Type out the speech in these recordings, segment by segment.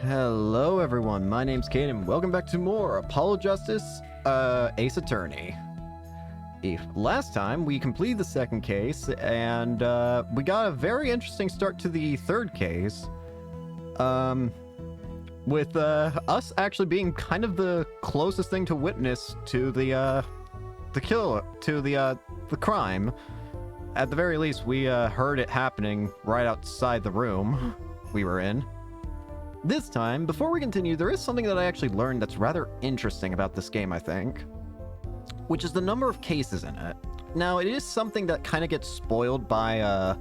Hello everyone, my name's Caden. Welcome back to more Apollo Justice, Ace Attorney. Last time, we completed the second case, and we got a very interesting start to the third case. With us actually being kind of the closest thing to witness to the crime. At the very least, we heard it happening right outside the room we were in. This time, before we continue, there is something that I actually learned that's rather interesting about this game, I think, which is the number of cases in it. Now, it is something that kind of gets spoiled by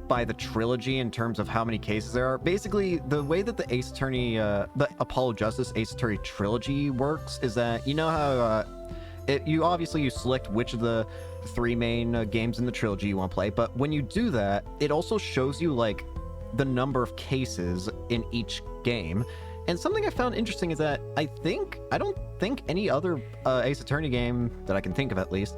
the trilogy in terms of how many cases there are. Basically, the way that the Ace Attorney, the Apollo Justice Ace Attorney trilogy works is that, you know how you select which of the three main games in the trilogy you want to play, but when you do that, it also shows you, like, the number of cases in each game. And something I found interesting is that I don't think any other Ace Attorney game that I can think of at least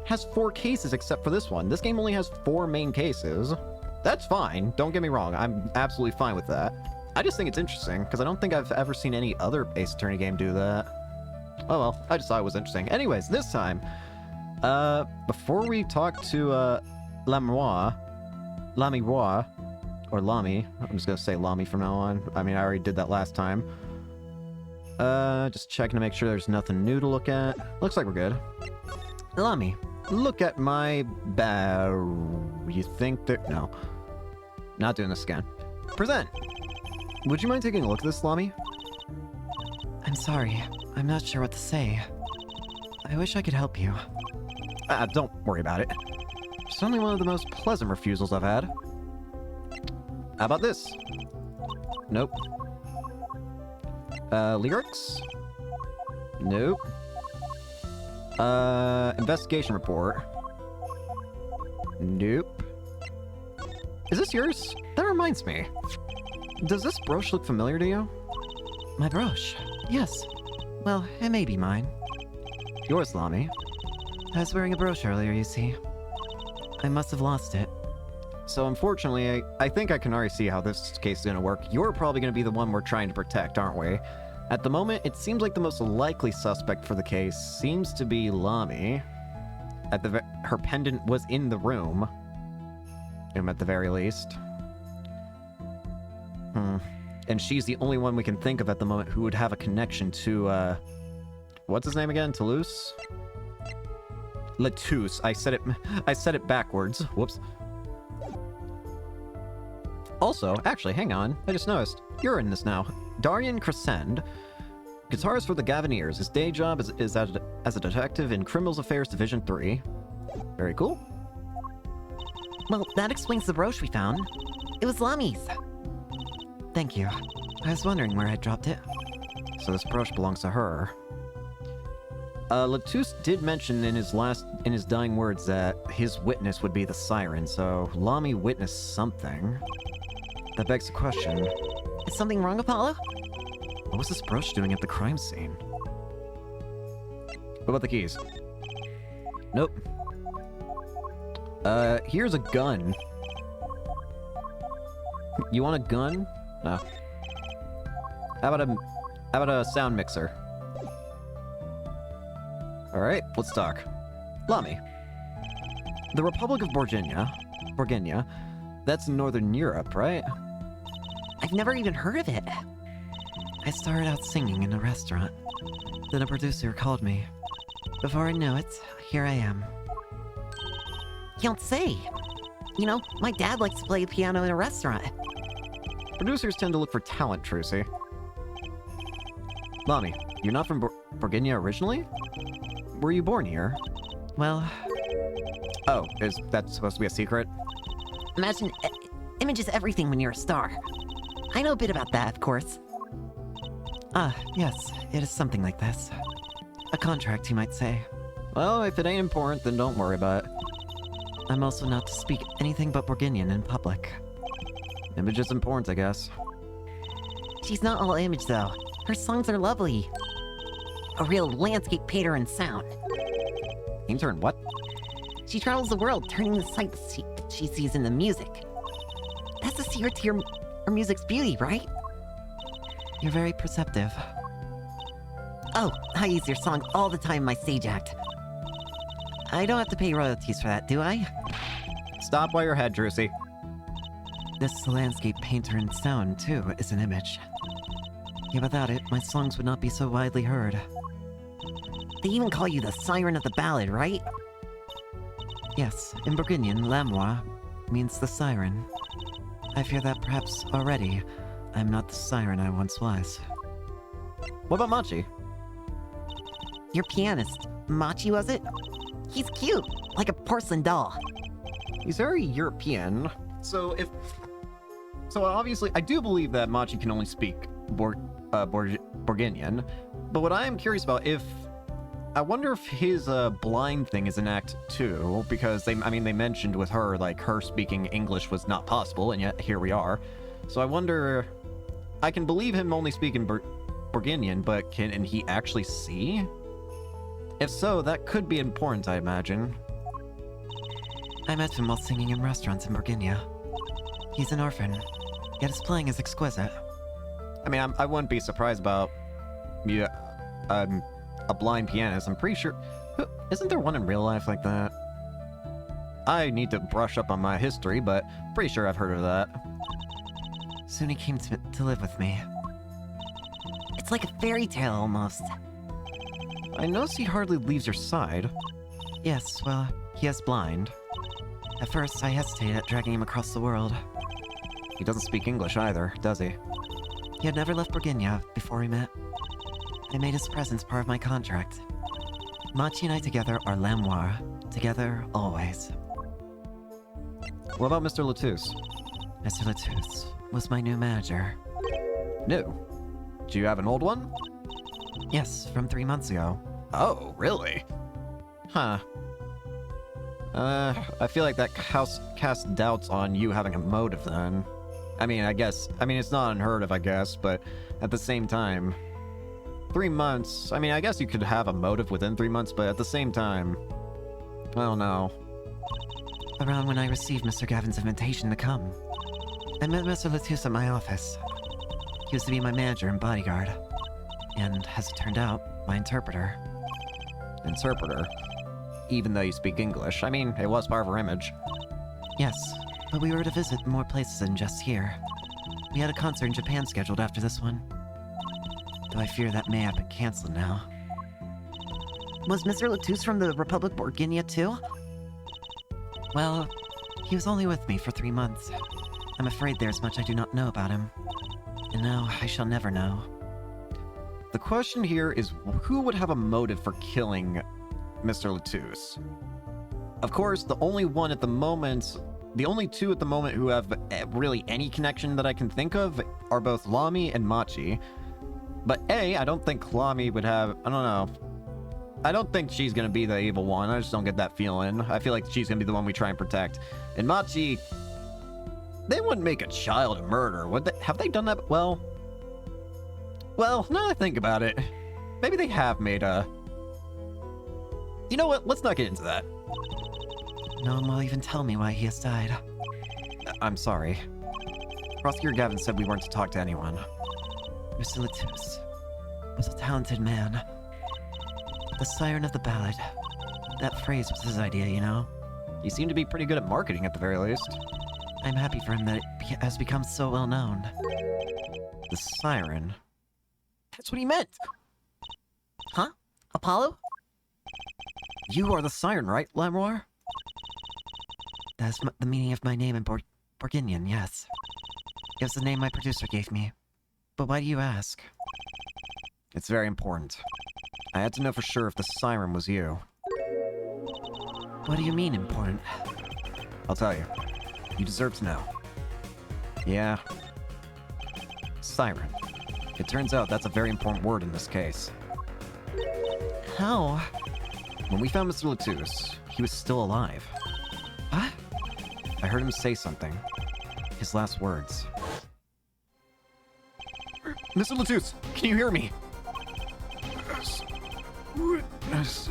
has 4 cases except for this one. This game only has 4 main cases. That's fine, don't get me wrong, I'm absolutely fine with that. I just think it's interesting, because I don't think I've ever seen any other Ace Attorney game do that. Oh well, I just thought it was interesting. Anyways, this time, before we talk to Lamirois, or Lami. I'm just gonna say Lami from now on. I mean, I already did that last time. Just checking to make sure there's nothing new to look at. Looks like we're good. Lami, look at my You think that... No. Not doing this again. Present! Would you mind taking a look at this, Lami? I'm sorry. I'm not sure what to say. I wish I could help you. Don't worry about it. Certainly one of the most pleasant refusals I've had. How about this? Nope. Lyrics? Nope. Investigation report? Nope. Is this yours? That reminds me. Does this brooch look familiar to you? My brooch? Yes. Well, it may be mine. Yours, Lami. I was wearing a brooch earlier, you see. I must have lost it. So unfortunately, I think I can already see how this case is going to work. You're probably going to be the one we're trying to protect, aren't we? At the moment, it seems like the most likely suspect for the case seems to be Lami. Her pendant was in the room. At the very least. And she's the only one we can think of at the moment who would have a connection to, what's his name again? Toulouse? Latouche. I said it backwards. Whoops. Also, actually, hang on. I just noticed. You're in this now. Darian Crescend, guitarist for the Gaviniers. His day job is as a detective in Criminals Affairs Division 3. Very cool. Well, that explains the brooch we found. It was Lami's. Thank you. I was wondering where I dropped it. So this brooch belongs to her. Latouche did mention in his dying words that his witness would be the siren, so Lami witnessed something. That begs the question. Is something wrong, Apollo? What was this brooch doing at the crime scene? What about the keys? Nope. Here's a gun. You want a gun? No. How about a sound mixer? Alright, let's talk. Lami. The Republic of Borgenia, that's in Northern Europe, right? I've never even heard of it. I started out singing in a restaurant. Then a producer called me. Before I knew it, here I am. You don't say. You know, my dad likes to play the piano in a restaurant. Producers tend to look for talent, Trucy. Lami, you're not from Borgenia originally? Were you born here? Well... Oh, is that supposed to be a secret? Imagine image is everything when you're a star. I know a bit about that, of course. Yes, it is something like this. A contract, you might say. Well, if it ain't important, then don't worry about it. I'm also not to speak anything but Borginian in public. Image is important, I guess. She's not all image, though. Her songs are lovely. A real landscape painter in sound. Intern what? She travels the world, turning the sights she sees into music. That's the secret to her music's beauty, right? You're very perceptive. Oh, I use your song all the time in my stage act. I don't have to pay royalties for that, do I? Stop while you're ahead, Drusy. This landscape painter in stone, too, is an image. Yeah, without it, my songs would not be so widely heard. They even call you the Siren of the Ballad, right? Yes, in Bourguignon, Lamois means the siren. I fear that perhaps already I'm not the siren I once was. What about Machi? Your pianist, Machi, was it? He's cute, like a porcelain doll. He's very European. So obviously, I do believe that Machi can only speak Bourguignon. But what I am curious about, I wonder if his blind thing is in Act 2, because they mentioned with her, like, her speaking English was not possible, and yet here we are. So I wonder, I can believe him only speaking Bourguignon, but can he actually see? If so, that could be important, I imagine. I met him while singing in restaurants in Bourguignon. He's an orphan, yet his playing is exquisite. I mean, I wouldn't be surprised about a blind pianist. I'm pretty sure... Isn't there one in real life like that? I need to brush up on my history, but pretty sure I've heard of that. Soon he came to live with me. It's like a fairy tale, almost. I notice he hardly leaves your side. Yes, well, he is blind. At first, I hesitated at dragging him across the world. He doesn't speak English either, does he? He had never left Bourguignon before we met. I made his presence part of my contract. Machi and I together are Lamoir. Together, always. What about Mr. Latouche? Mr. Latouche was my new manager. New? Do you have an old one? Yes, from 3 months ago. Oh, really? Huh. I feel like that casts doubts on you having a motive then. I mean, it's not unheard of, I guess, but at the same time... 3 months, I mean, I guess you could have a motive within 3 months, but at the same time... I don't know. Around when I received Mr. Gavin's invitation to come, I met Mr. Latouche at my office. He was to be my manager and bodyguard. And, as it turned out, my interpreter. Interpreter? Even though you speak English. I mean, it was part of her image. Yes, but we were to visit more places than just here. We had a concert in Japan scheduled after this one. Though I fear that may have been cancelled now. Was Mr. Latouche from the Republic Bourguignon too? Well, he was only with me for 3 months. I'm afraid there's much I do not know about him. And now I shall never know. The question here is, who would have a motive for killing Mr. Latouche? Of course, the only two at the moment who have really any connection that I can think of are both Lamy and Machi. But I don't think Lamy would have... I don't know. I don't think she's gonna be the evil one. I just don't get that feeling. I feel like she's gonna be the one we try and protect. And Machi... They wouldn't make a child a murderer, would they? Have they done that? Well, now that I think about it, maybe they have made a... You know what? Let's not get into that. No one will even tell me why he has died. I'm sorry. Prosecutor Gavin said we weren't to talk to anyone. Mr. Latouche was a talented man. The siren of the ballad. That phrase was his idea, you know? He seemed to be pretty good at marketing at the very least. I'm happy for him that it has become so well known. The siren. That's what he meant! Huh? Apollo? You are the siren, right, Lamoir? That's the meaning of my name in Bourguignon, yes. It was the name my producer gave me. But why do you ask? It's very important. I had to know for sure if the siren was you. What do you mean, important? I'll tell you. You deserve to know. Yeah. Siren. It turns out that's a very important word in this case. How? When we found Mr. Latouche, he was still alive. What? I heard him say something. His last words. Mr. Latouche, can you hear me? Witness.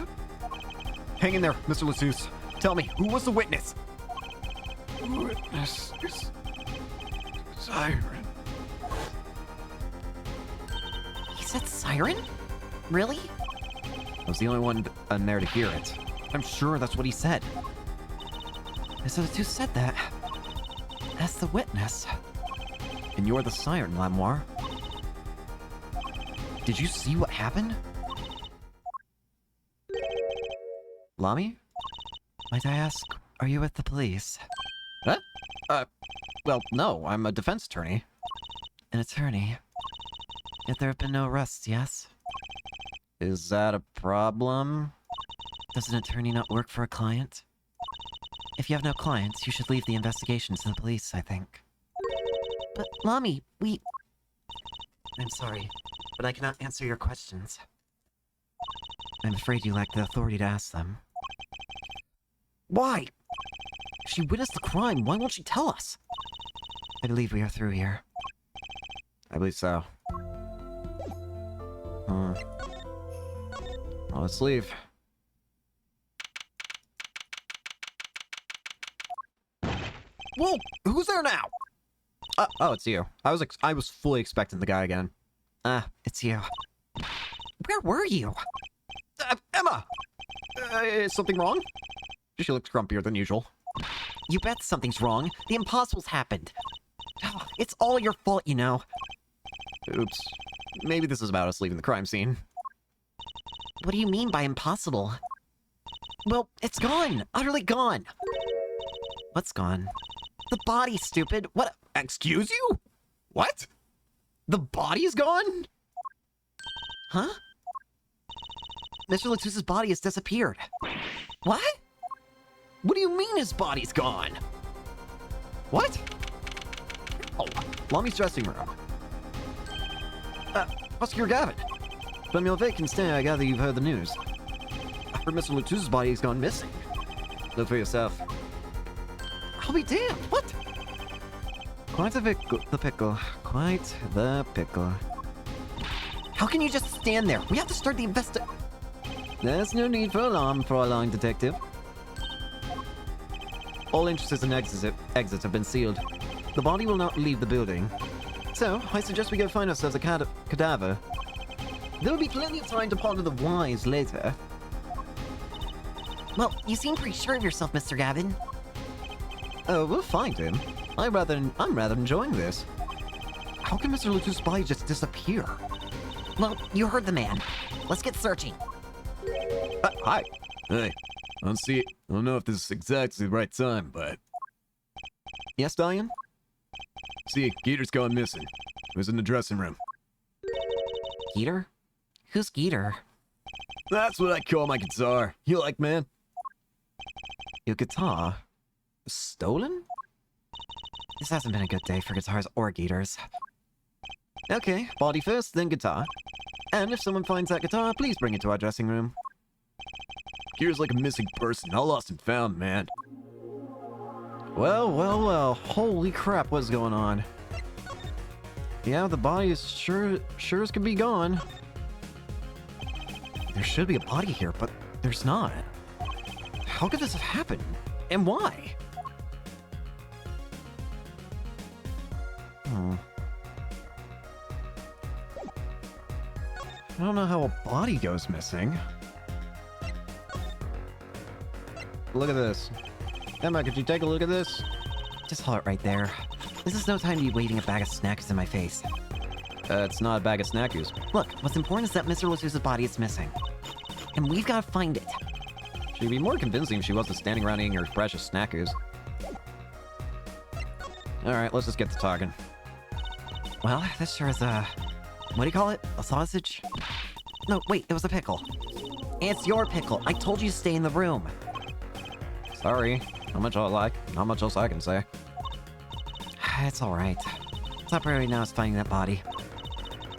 Hang in there, Mr. Latouche. Tell me, who was the witness? Witness is siren. said siren? Really? I was the only one in there to hear it. I'm sure that's what he said. Mr. Latou said that. As the witness. And you're the siren, Lamoire. Did you see what happened? Lamy? Might I ask, are you with the police? Huh? Well, no, I'm a defense attorney. An attorney? Yet there have been no arrests, yes? Is that a problem? Does an attorney not work for a client? If you have no clients, you should leave the investigation to the police, I think. But, Lamy, I'm sorry, but I cannot answer your questions. I'm afraid you lack the authority to ask them. Why? She witnessed the crime. Why won't she tell us? I believe we are through here. I believe so. Well, let's leave. Whoa! Who's there now? Oh, it's you. I was fully expecting the guy again. It's you. Where were you? Emma! Is something wrong? She looks grumpier than usual. You bet something's wrong. The impossible's happened. Oh, it's all your fault, you know. Oops. Maybe this is about us leaving the crime scene. What do you mean by impossible? Well, it's gone. Utterly gone. What's gone? The body, stupid. What? Excuse you? What? The body's gone? Huh? Mr. Latou's body has disappeared. What? What do you mean his body's gone? What? Oh, Lamy's dressing room. Oscar Gavin. From your vacant stare, I gather you've heard the news. I heard Mr. Latou's body has gone missing. Look for yourself. I'll be damned. What? Quite the pickle. Quite the pickle. How can you just stand there? We have to start the There's no need for alarm, Fraulein Detective. All entrances and exits have been sealed. The body will not leave the building. So, I suggest we go find ourselves a cadaver. There will be plenty of time to ponder the whys later. Well, you seem pretty sure of yourself, Mr. Gavin. Oh, we'll find him. I'm rather enjoying this. How can Mr. Latou's body just disappear? Well, you heard the man. Let's get searching. Hi. Hey, I don't know if this is exactly the right time, but... Yes, Diane? See, Geeter's gone missing. He was in the dressing room. Geeter? Who's Geeter? That's what I call my guitar. You like, man? Your guitar? Stolen? This hasn't been a good day for guitars or Geeters. Okay, body first, then guitar. And if someone finds that guitar, please bring it to our dressing room. Geeter's like a missing person. All lost and found, man. Well. Holy crap, what's going on? Yeah, the body is sure as can be gone. There should be a body here, but there's not. How could this have happened? And why? I don't know how a body goes missing. Look at this. Emma, could you take a look at this? Just hold it right there. This is no time to be waving a bag of snacks in my face. It's not a bag of snackies. Look, what's important is that Mr. Latou's body is missing. And we've got to find it. She'd be more convincing if she wasn't standing around eating her precious snackies. Alright, let's just get to talking. Well, this sure is a... What do you call it? A sausage? No, wait, it was a pickle. It's your pickle. I told you to stay in the room. Sorry. Not much else I can say. It's alright. Top priority now is finding that body.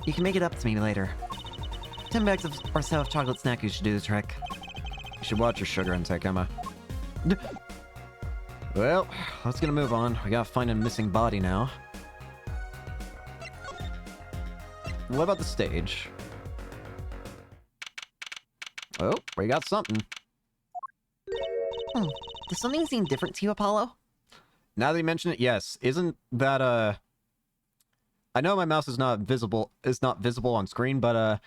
You can make it up to me later. 10 bags or so of chocolate snackies should do the trick. You should watch your sugar intake, Emma. Well, let's get a move on. We gotta find a missing body now. What about the stage? Oh, we got something. Does something seem different to you, Apollo? Now that you mention it, yes. Isn't that, I know my mouse is not visible on screen, but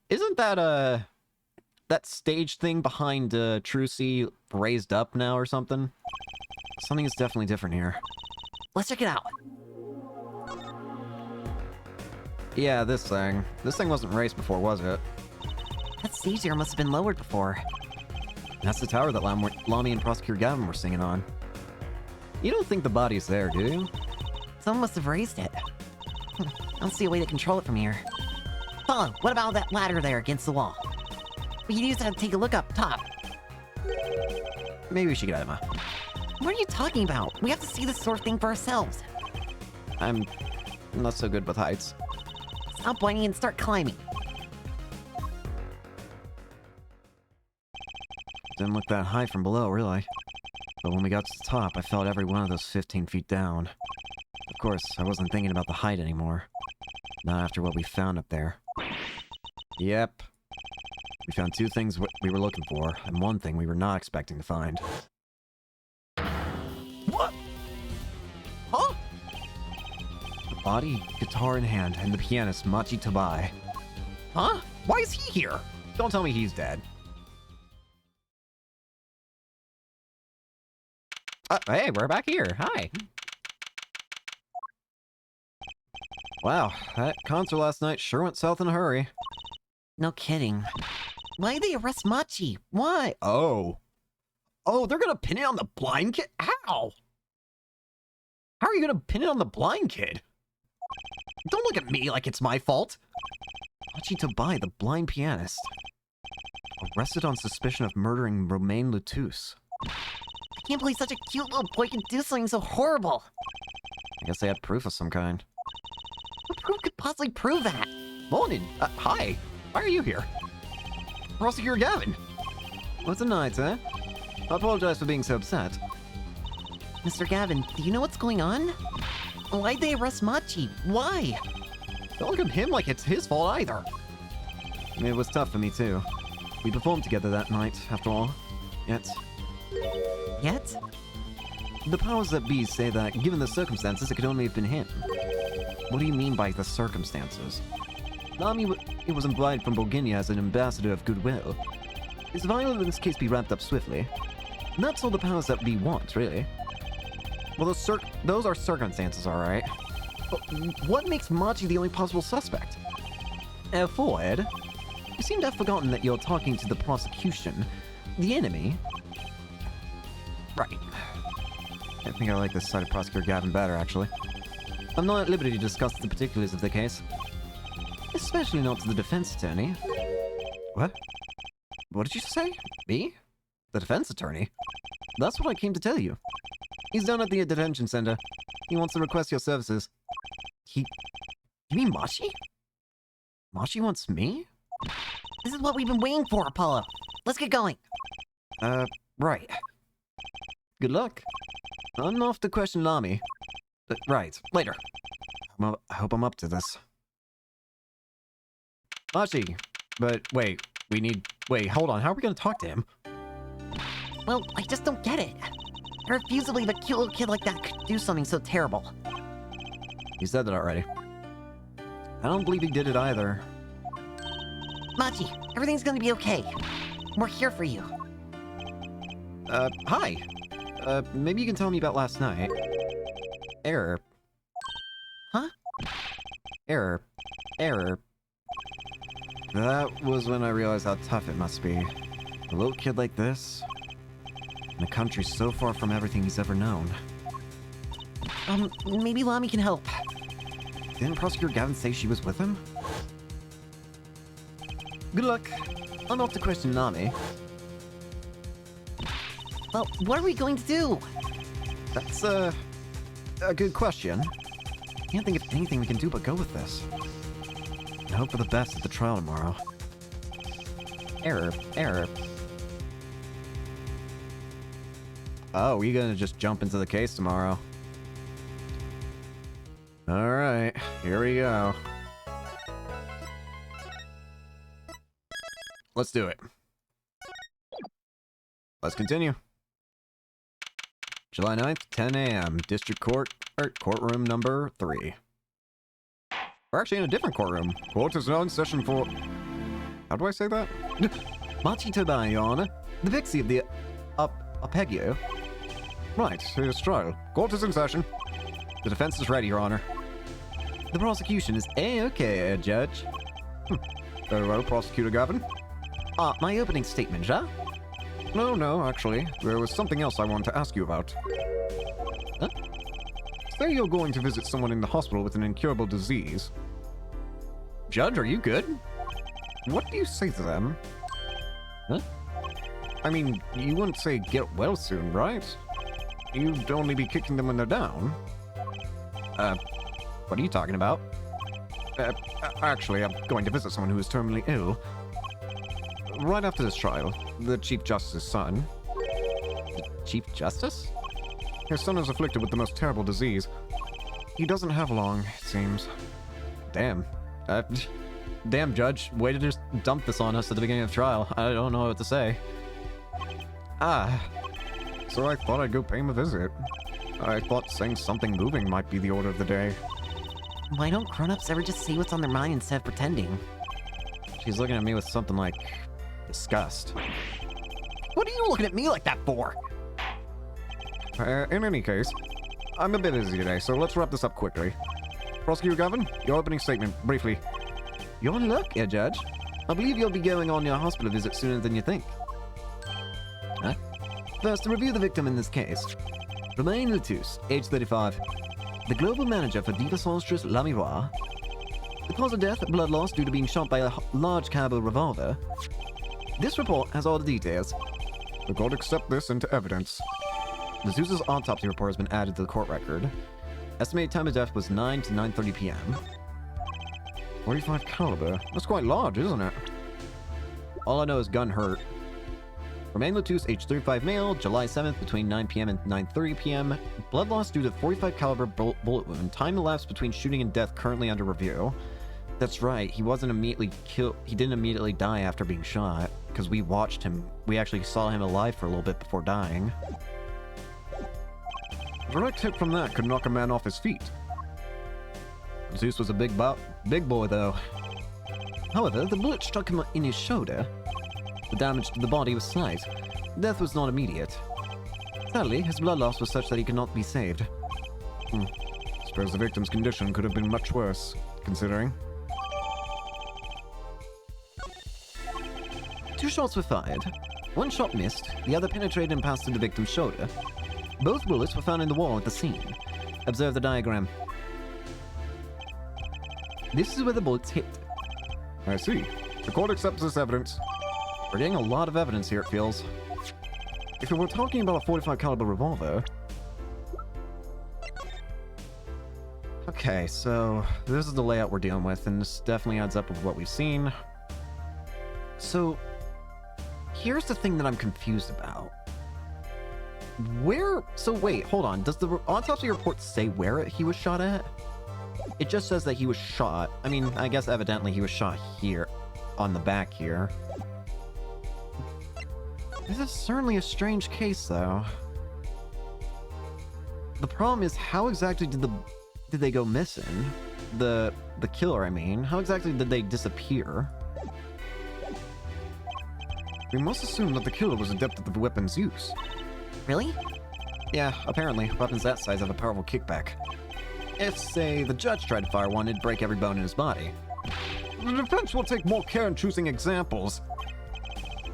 isn't that stage thing behind Trucy raised up now or something? Something is definitely different here. Let's check it out. Yeah, this thing. This thing wasn't raised before, was it? That stage there must have been lowered before. That's the tower that Lami and Prosecutor Gavin were singing on. You don't think the body's there, do you? Someone must have raised it. I don't see a way to control it from here. Follow, what about that ladder there against the wall? We can use that to take a look up top. Maybe we should get Emma. What are you talking about? We have to see this sort of thing for ourselves. I'm not so good with heights. Stop whining and start climbing. Didn't look that high from below, really. But when we got to the top, I felt every one of those 15 feet down. Of course, I wasn't thinking about the height anymore. Not after what we found up there. Yep. We found two things we were looking for, and one thing we were not expecting to find. What? Huh? A body, guitar in hand, and the pianist Machi Tabai. Huh? Why is he here? Don't tell me he's dead. Hey, we're back here. Hi. Wow, that concert last night sure went south in a hurry. No kidding. Why did they arrest Machi? Why? Oh, they're gonna pin it on the blind kid? How? How are you gonna pin it on the blind kid? Don't look at me like it's my fault. Machi Tabai, the blind pianist. Arrested on suspicion of murdering Romain Lutus. I can't believe such a cute little boy can do something so horrible. I guess they had proof of some kind. What proof could possibly prove that? Morning. Hi. Why are you here? Prosecutor Gavin. What's the night, eh? I apologize for being so upset. Mr. Gavin, do you know what's going on? Why'd they arrest Machi? Why? Don't look at him like it's his fault either. It was tough for me too. We performed together that night, after all. Yet, the powers that be say that, given the circumstances, it could only have been him. What do you mean by the circumstances? Lami was invited from Bulgaria as an ambassador of goodwill. It's vital that this case be wrapped up swiftly. And that's all the powers that be want, really. Well, those are circumstances, alright. But what makes Machi the only possible suspect? Ed, you seem to have forgotten that you're talking to the prosecution, the enemy. Right. I think I like this side of Prosecutor Gavin better, actually. I'm not at liberty to discuss the particulars of the case. Especially not to the defense attorney. What? What did you say? Me? The defense attorney? That's what I came to tell you. He's down at the detention center. He wants to request your services. You mean Machi? Machi wants me? This is what we've been waiting for, Apollo. Let's get going. Right. Good luck. I'm off to question Lami. Right, later. I hope I'm up to this. Machi, but wait, hold on, how are we gonna talk to him? Well, I just don't get it. I refuse to believe a cute little kid like that could do something so terrible. You said that already. I don't believe he did it either. Machi, everything's gonna be okay. We're here for you. Hi. Maybe you can tell me about last night. Error. Huh? Error. That was when I realized how tough it must be. A little kid like this, in a country so far from everything he's ever known. Maybe Lami can help. Didn't Prosecutor Gavin say she was with him? Good luck. I'm off to question Lami. Well, what are we going to do? That's, a good question. Can't think of anything we can do but go with this. I hope for the best at the trial tomorrow. Error. Oh, we gonna just jump into the case tomorrow? Alright, here we go. Let's do it. Let's continue. July 9th, 10 a.m. District Court, courtroom number 3. We're actually in a different courtroom. Court is now in session for... How do I say that? Machi Tobai, Your Honor. The Vixie of the Arpeggio. Right, here's trial. Court is in session. The defense is ready, Your Honor. The prosecution is A-okay, Judge. Very well, Prosecutor Gavin. My opening statement, ja? No, actually. There was something else I wanted to ask you about. Huh? Say you're going to visit someone in the hospital with an incurable disease. Judge, are you good? What do you say to them? Huh? I mean, you wouldn't say get well soon, right? You'd only be kicking them when they're down. What are you talking about? Actually, I'm going to visit someone who is terminally ill. Right after this trial, the Chief Justice's son. The Chief Justice? His son is afflicted with the most terrible disease. He doesn't have long, it seems. Damn. Damn, Judge. Way to just dump this on us at the beginning of the trial. I don't know what to say. So I thought I'd go pay him a visit. I thought saying something moving might be the order of the day. Why don't grown-ups ever just say what's on their mind instead of pretending? She's looking at me with something like disgust. What are you looking at me like that for? In any case, I'm a bit busy today, so let's wrap this up quickly. Prosecutor Gavin, your opening statement, briefly. You're in luck, Judge. I believe you'll be going on your hospital visit sooner than you think. Huh? First, to review the victim in this case. Romain Letus, age 35. The global manager for Diva Songstress La Miroir. The cause of death, blood loss due to being shot by a large caliber revolver. This report has all the details. The court accept this into evidence. Letus's autopsy report has been added to the court record. Estimated time of death was 9 to 9:30 p.m. 45 caliber. That's quite large, isn't it? All I know is gun hurt. Romain Letus, age 35 male, July 7th between 9 p.m. and 9:30 p.m. Blood loss due to 45 caliber bullet wound. Time elapsed between shooting and death currently under review. That's right, he wasn't immediately killed. He didn't immediately die after being shot, because we watched him. We actually saw him alive for a little bit before dying. A direct hit from that could knock a man off his feet. Zeus was a big boy, though. However, the bullet struck him in his shoulder. The damage to the body was slight. Death was not immediate. Sadly, his blood loss was such that he could not be saved. Suppose the victim's condition could have been much worse, considering. 2 shots were fired. 1 shot missed, the other penetrated and passed through the victim's shoulder. Both bullets were found in the wall at the scene. Observe the diagram. This is where the bullets hit. I see. The court accepts this evidence. We're getting a lot of evidence here, it feels. If we're talking about a 45 caliber revolver... Okay, so this is the layout we're dealing with, and this definitely adds up with what we've seen. So, here's the thing that I'm confused about. So wait, hold on. Does the autopsy report say where he was shot at? It just says that he was shot. I mean, I guess evidently he was shot here, on the back here. This is certainly a strange case, though. The problem is, how exactly did they go missing? The killer, I mean. How exactly did they disappear? We must assume that the killer was adept at the weapon's use. Really? Yeah, apparently. Weapons that size have a powerful kickback. If, say, the judge tried to fire one, it'd break every bone in his body. The defense will take more care in choosing examples.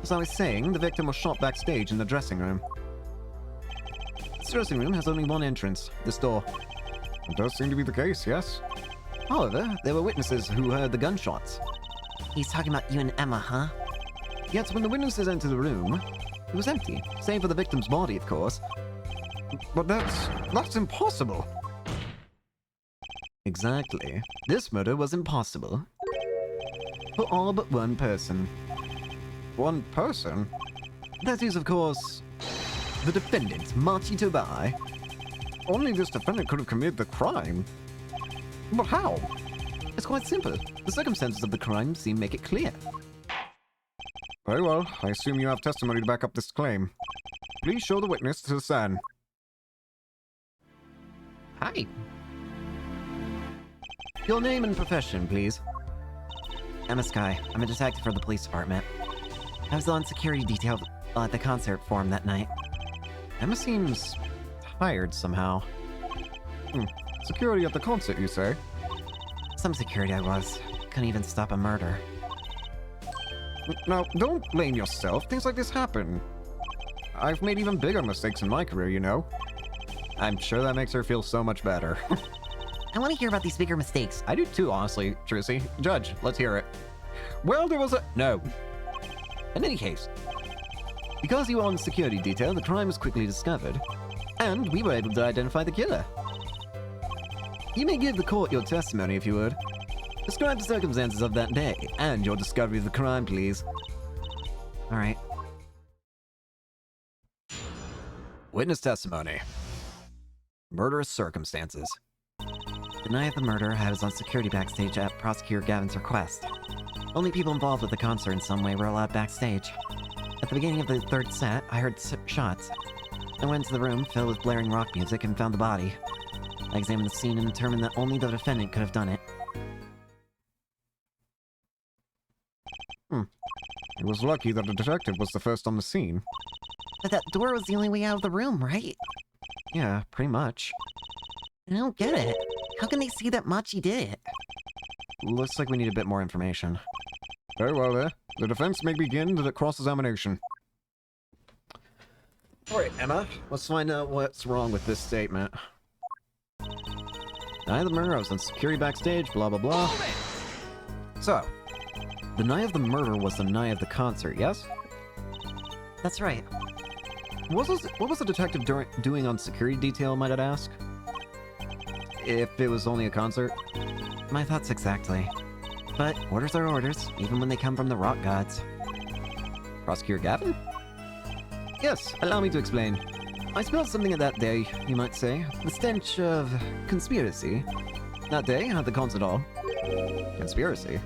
As I was saying, the victim was shot backstage in the dressing room. This dressing room has only one entrance, this door. It does seem to be the case, yes. However, there were witnesses who heard the gunshots. He's talking about you and Emma, huh? Yet when the witnesses entered the room, it was empty, save for the victim's body, of course. But that's impossible. Exactly. This murder was impossible. For all but one person. One person? That is, of course, the defendant, Machi Tobai. Only this defendant could have committed the crime. But how? It's quite simple. The circumstances of the crime seem to make it clear. Very well. I assume you have testimony to back up this claim. Please show the witness to the stand. Hi. Your name and profession, please. Emma Sky. I'm a detective for the police department. I was on security detail at the concert forum that night. Emma seems tired somehow. Security at the concert, you say? Some security I was. Couldn't even stop a murder. Now, don't blame yourself. Things like this happen. I've made even bigger mistakes in my career, you know. I'm sure that makes her feel so much better. I want to hear about these bigger mistakes. I do too, honestly, Trucy. Judge, let's hear it. Well, there was a... No. In any case, because you were on security detail, the crime was quickly discovered, and we were able to identify the killer. You may give the court your testimony if you would. Describe the circumstances of that day, and your discovery of the crime, please. Alright. Witness testimony. Murderous circumstances. The night of the murder, I was on security backstage at Prosecutor Gavin's request. Only people involved with the concert in some way were allowed backstage. At the beginning of the third set, I heard shots. I went to the room filled with blaring rock music and found the body. I examined the scene and determined that only the defendant could have done it. It was lucky that the detective was the first on the scene. But that door was the only way out of the room, right? Yeah, pretty much. I don't get it. How can they see that Machi did it? Looks like we need a bit more information. Very well, there. The defense may begin the cross-examination. Alright, Emma, let's find out what's wrong with this statement. Night of the murder, I was on security backstage, blah blah blah. So, the night of the murder was the night of the concert, yes? That's right. What was the detective doing on security detail, might I ask? If it was only a concert? My thoughts exactly. But orders are orders, even when they come from the rock gods. Prosecutor Gavin? Yes, allow me to explain. I smelled something at that day, you might say. The stench of conspiracy. That day, at the concert hall. Conspiracy?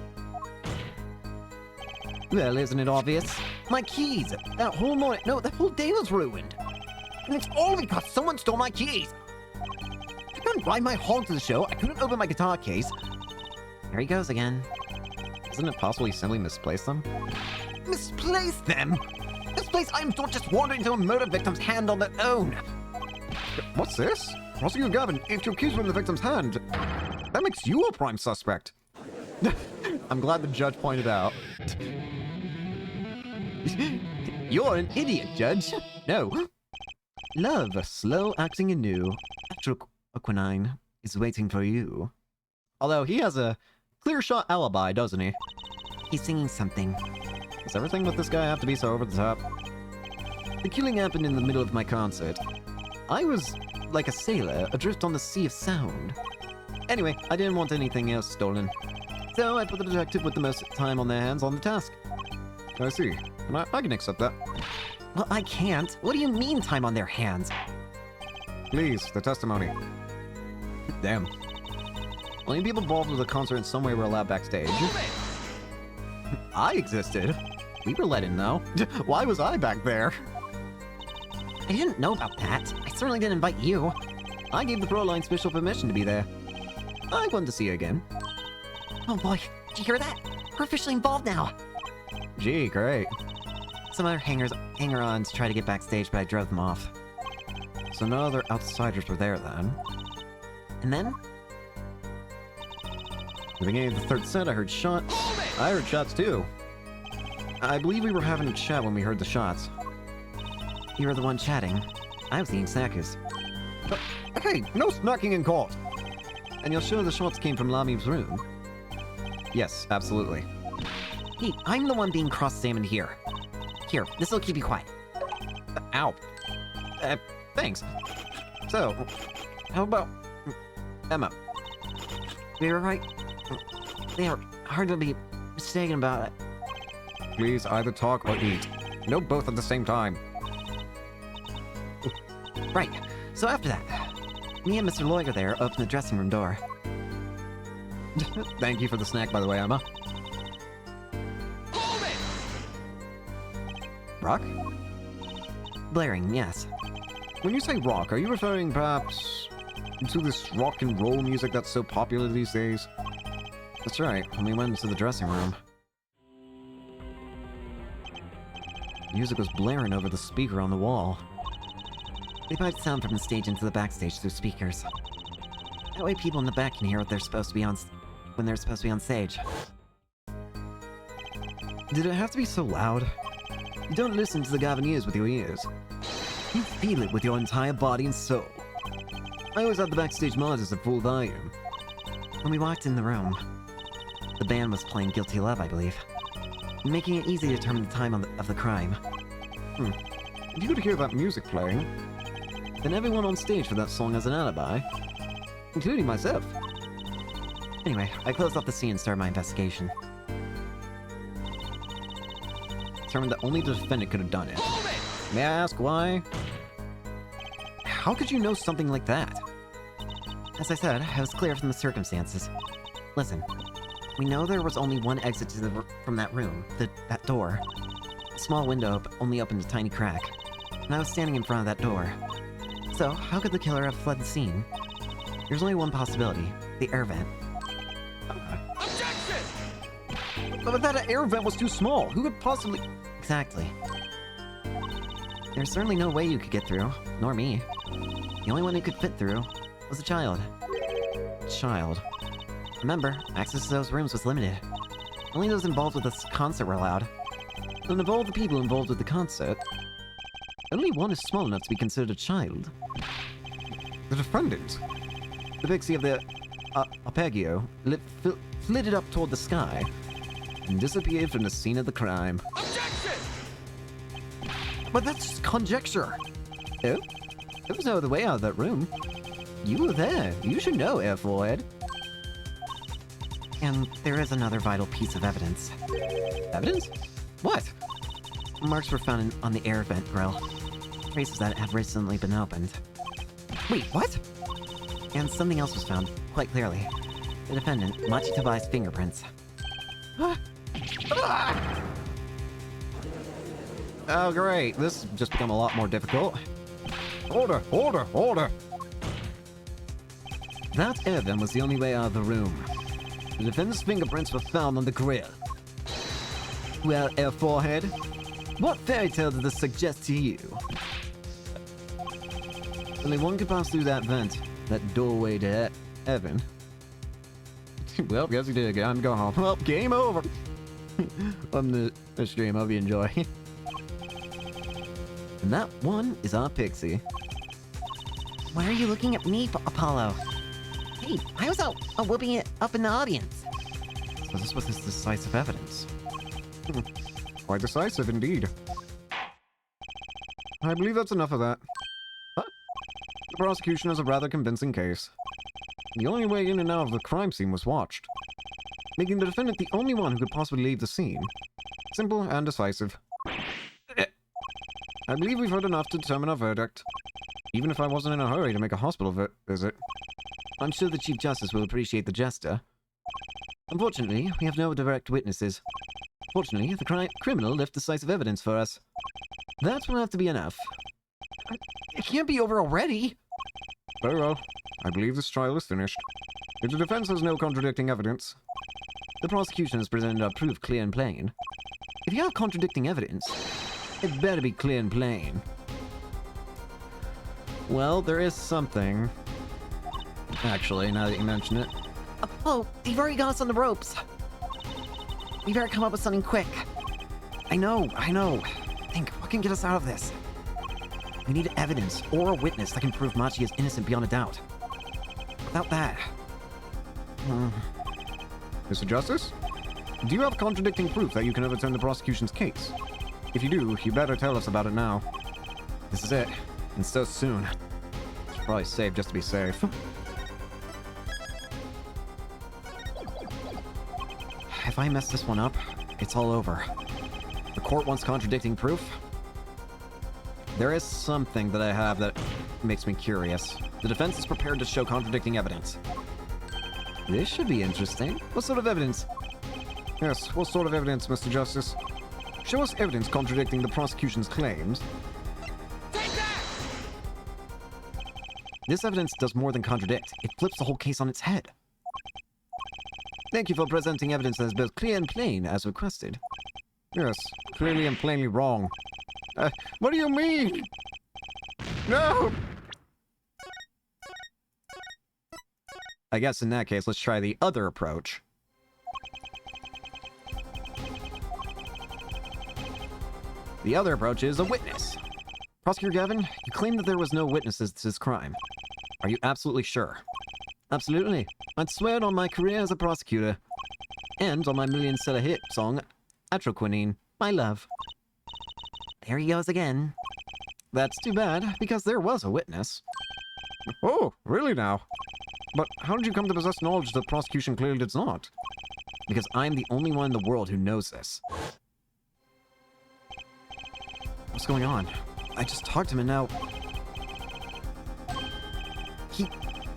Well, isn't it obvious? My keys! That whole morning, no, that whole day was ruined! And it's all because someone stole my keys! I couldn't ride my hog to the show, I couldn't open my guitar case. Here he goes again. Isn't it possible he simply misplaced them? Misplaced them? Misplaced items don't just wander into a murder victim's hand on their own. What's this? Prosecutor Gavin, if your keys were in the victim's hand, that makes you a prime suspect. I'm glad the judge pointed out. You're an idiot, Judge. No. Love, slow acting anew. Aquinine is waiting for you. Although he has a clear shot alibi, doesn't he? He's singing something. Does everything with this guy have to be so over the top? The killing happened in the middle of my concert. I was like a sailor adrift on the sea of sound. Anyway, I didn't want anything else stolen. So I put the detective with the most time on their hands on the task. I see. And I can accept that. Well, I can't. What do you mean time on their hands? Please, the testimony. Damn. Only people involved with the concert in some way were allowed backstage. I existed. We were let in, though. Why was I back there? I didn't know about that. I certainly didn't invite you. I gave the Pro Line special permission to be there. I wanted to see you again. Oh boy, did you hear that? We're officially involved now. Gee, great. Some other hanger-ons tried to get backstage, but I drove them off. So no other outsiders were there then. And then? At the beginning of the third set, I heard shots. I heard shots too. I believe we were having a chat when we heard the shots. You were the one chatting. I was eating snackers. Hey, no snacking in court! And you're sure the shots came from Lami's room? Yes, absolutely. Hey, I'm the one being cross-examined here. Here, this'll keep you quiet. Ow. Thanks. So, how about... Emma? We were right. They are hard to be mistaken about it. Please either talk or eat. No both at the same time. Right. So after that, me and Mr. Loiger there opened the dressing room door. Thank you for the snack, by the way, Emma. Rock? Blaring, yes. When you say rock, are you referring perhaps into this rock and roll music that's so popular these days. That's right, when we went into the dressing room. Music was blaring over the speaker on the wall. They piped sound from the stage into the backstage through speakers. That way people in the back can hear what they're supposed to be on when they're supposed to be on stage. Did it have to be so loud? You don't listen to the Gaviniers with your ears. You feel it with your entire body and soul. I always had the backstage monitors at full volume. When we walked in the room, the band was playing Guilty Love, I believe, making it easy to determine the time of the crime. If you could hear that music playing, then everyone on stage for that song has an alibi, including myself. Anyway, I closed off the scene and started my investigation. Determined that only the defendant could have done it. May I ask why? How could you know something like that? As I said, I was clear from the circumstances. Listen, we know there was only one exit to from that room, that door. A small window only opened a tiny crack, and I was standing in front of that door. So, how could the killer have fled the scene? There's only one possibility, the air vent. But that air vent was too small. Who could possibly... Exactly. There's certainly no way you could get through, nor me. The only one who could fit through was a child. Child. Remember, access to those rooms was limited. Only those involved with this concert were allowed. And of all the people involved with the concert, only one is small enough to be considered a child. The defendant. The pixie of the Arpeggio flitted up toward the sky and disappeared from the scene of the crime. Objection! But that's just conjecture. Oh? There was no other way out of that room. You were there. You should know, Air Forehead. And there is another vital piece of evidence. Evidence? What? Marks were found on the air vent grill. Traces that have recently been opened. Wait, what? And something else was found, quite clearly. The defendant, Machi Tabai's fingerprints. Oh, great. This has just become a lot more difficult. Order, order, order! That air vent was the only way out of the room. The defendant's fingerprints were found on the grill. Well, Air Forehead, what fairy tale did this suggest to you? Only one could pass through that vent, that doorway to heaven. Well, guess you did. Time to go home. Well, game over. On the stream, hope you enjoy. And that one is our pixie. Why are you looking at me, Apollo? Hey, I was out whooping it up in the audience. So this was his decisive evidence. Quite decisive indeed. I believe that's enough of that. Huh? The prosecution has a rather convincing case. The only way in and out of the crime scene was watched, making the defendant the only one who could possibly leave the scene. Simple and decisive. I believe we've heard enough to determine our verdict, even if I wasn't in a hurry to make a hospital visit. I'm sure the Chief Justice will appreciate the gesture. Unfortunately, we have no direct witnesses. Fortunately, the criminal left decisive evidence for us. That will have to be enough. It can't be over already! Very well. I believe this trial is finished. If the defense has no contradicting evidence, the prosecution has presented our proof clear and plain. If you have contradicting evidence, it better be clear and plain. Well, there is something. Actually, now that you mention it. Oh, they've already got us on the ropes. We better come up with something quick. I know. Think, what can get us out of this? We need evidence or a witness that can prove Machi is innocent beyond a doubt. Without that... Mr. Justice? Do you have contradicting proof that you can overturn the prosecution's case? If you do, you better tell us about it now. This is it, and so soon. It's probably safe just to be safe. If I mess this one up, it's all over. The court wants contradicting proof. There is something that I have that makes me curious. The defense is prepared to show contradicting evidence. This should be interesting. What sort of evidence? Yes, what sort of evidence, Mr. Justice? Show us evidence contradicting the prosecution's claims. Take that! This evidence does more than contradict. It flips the whole case on its head. Thank you for presenting evidence that is both clear and plain, as requested. Yes, clearly and plainly wrong. What do you mean? No! I guess in that case, let's try the other approach. The other approach is a witness. Prosecutor Gavin, you claim that there was no witnesses to this crime. Are you absolutely sure? Absolutely. I'd swear it on my career as a prosecutor. And on my million-seller hit song, Atroquinine, My Love. There he goes again. That's too bad, because there was a witness. Oh, really now? But how did you come to possess knowledge the prosecution clearly does not? Because I'm the only one in the world who knows this. What's going on? I just talked to him and now...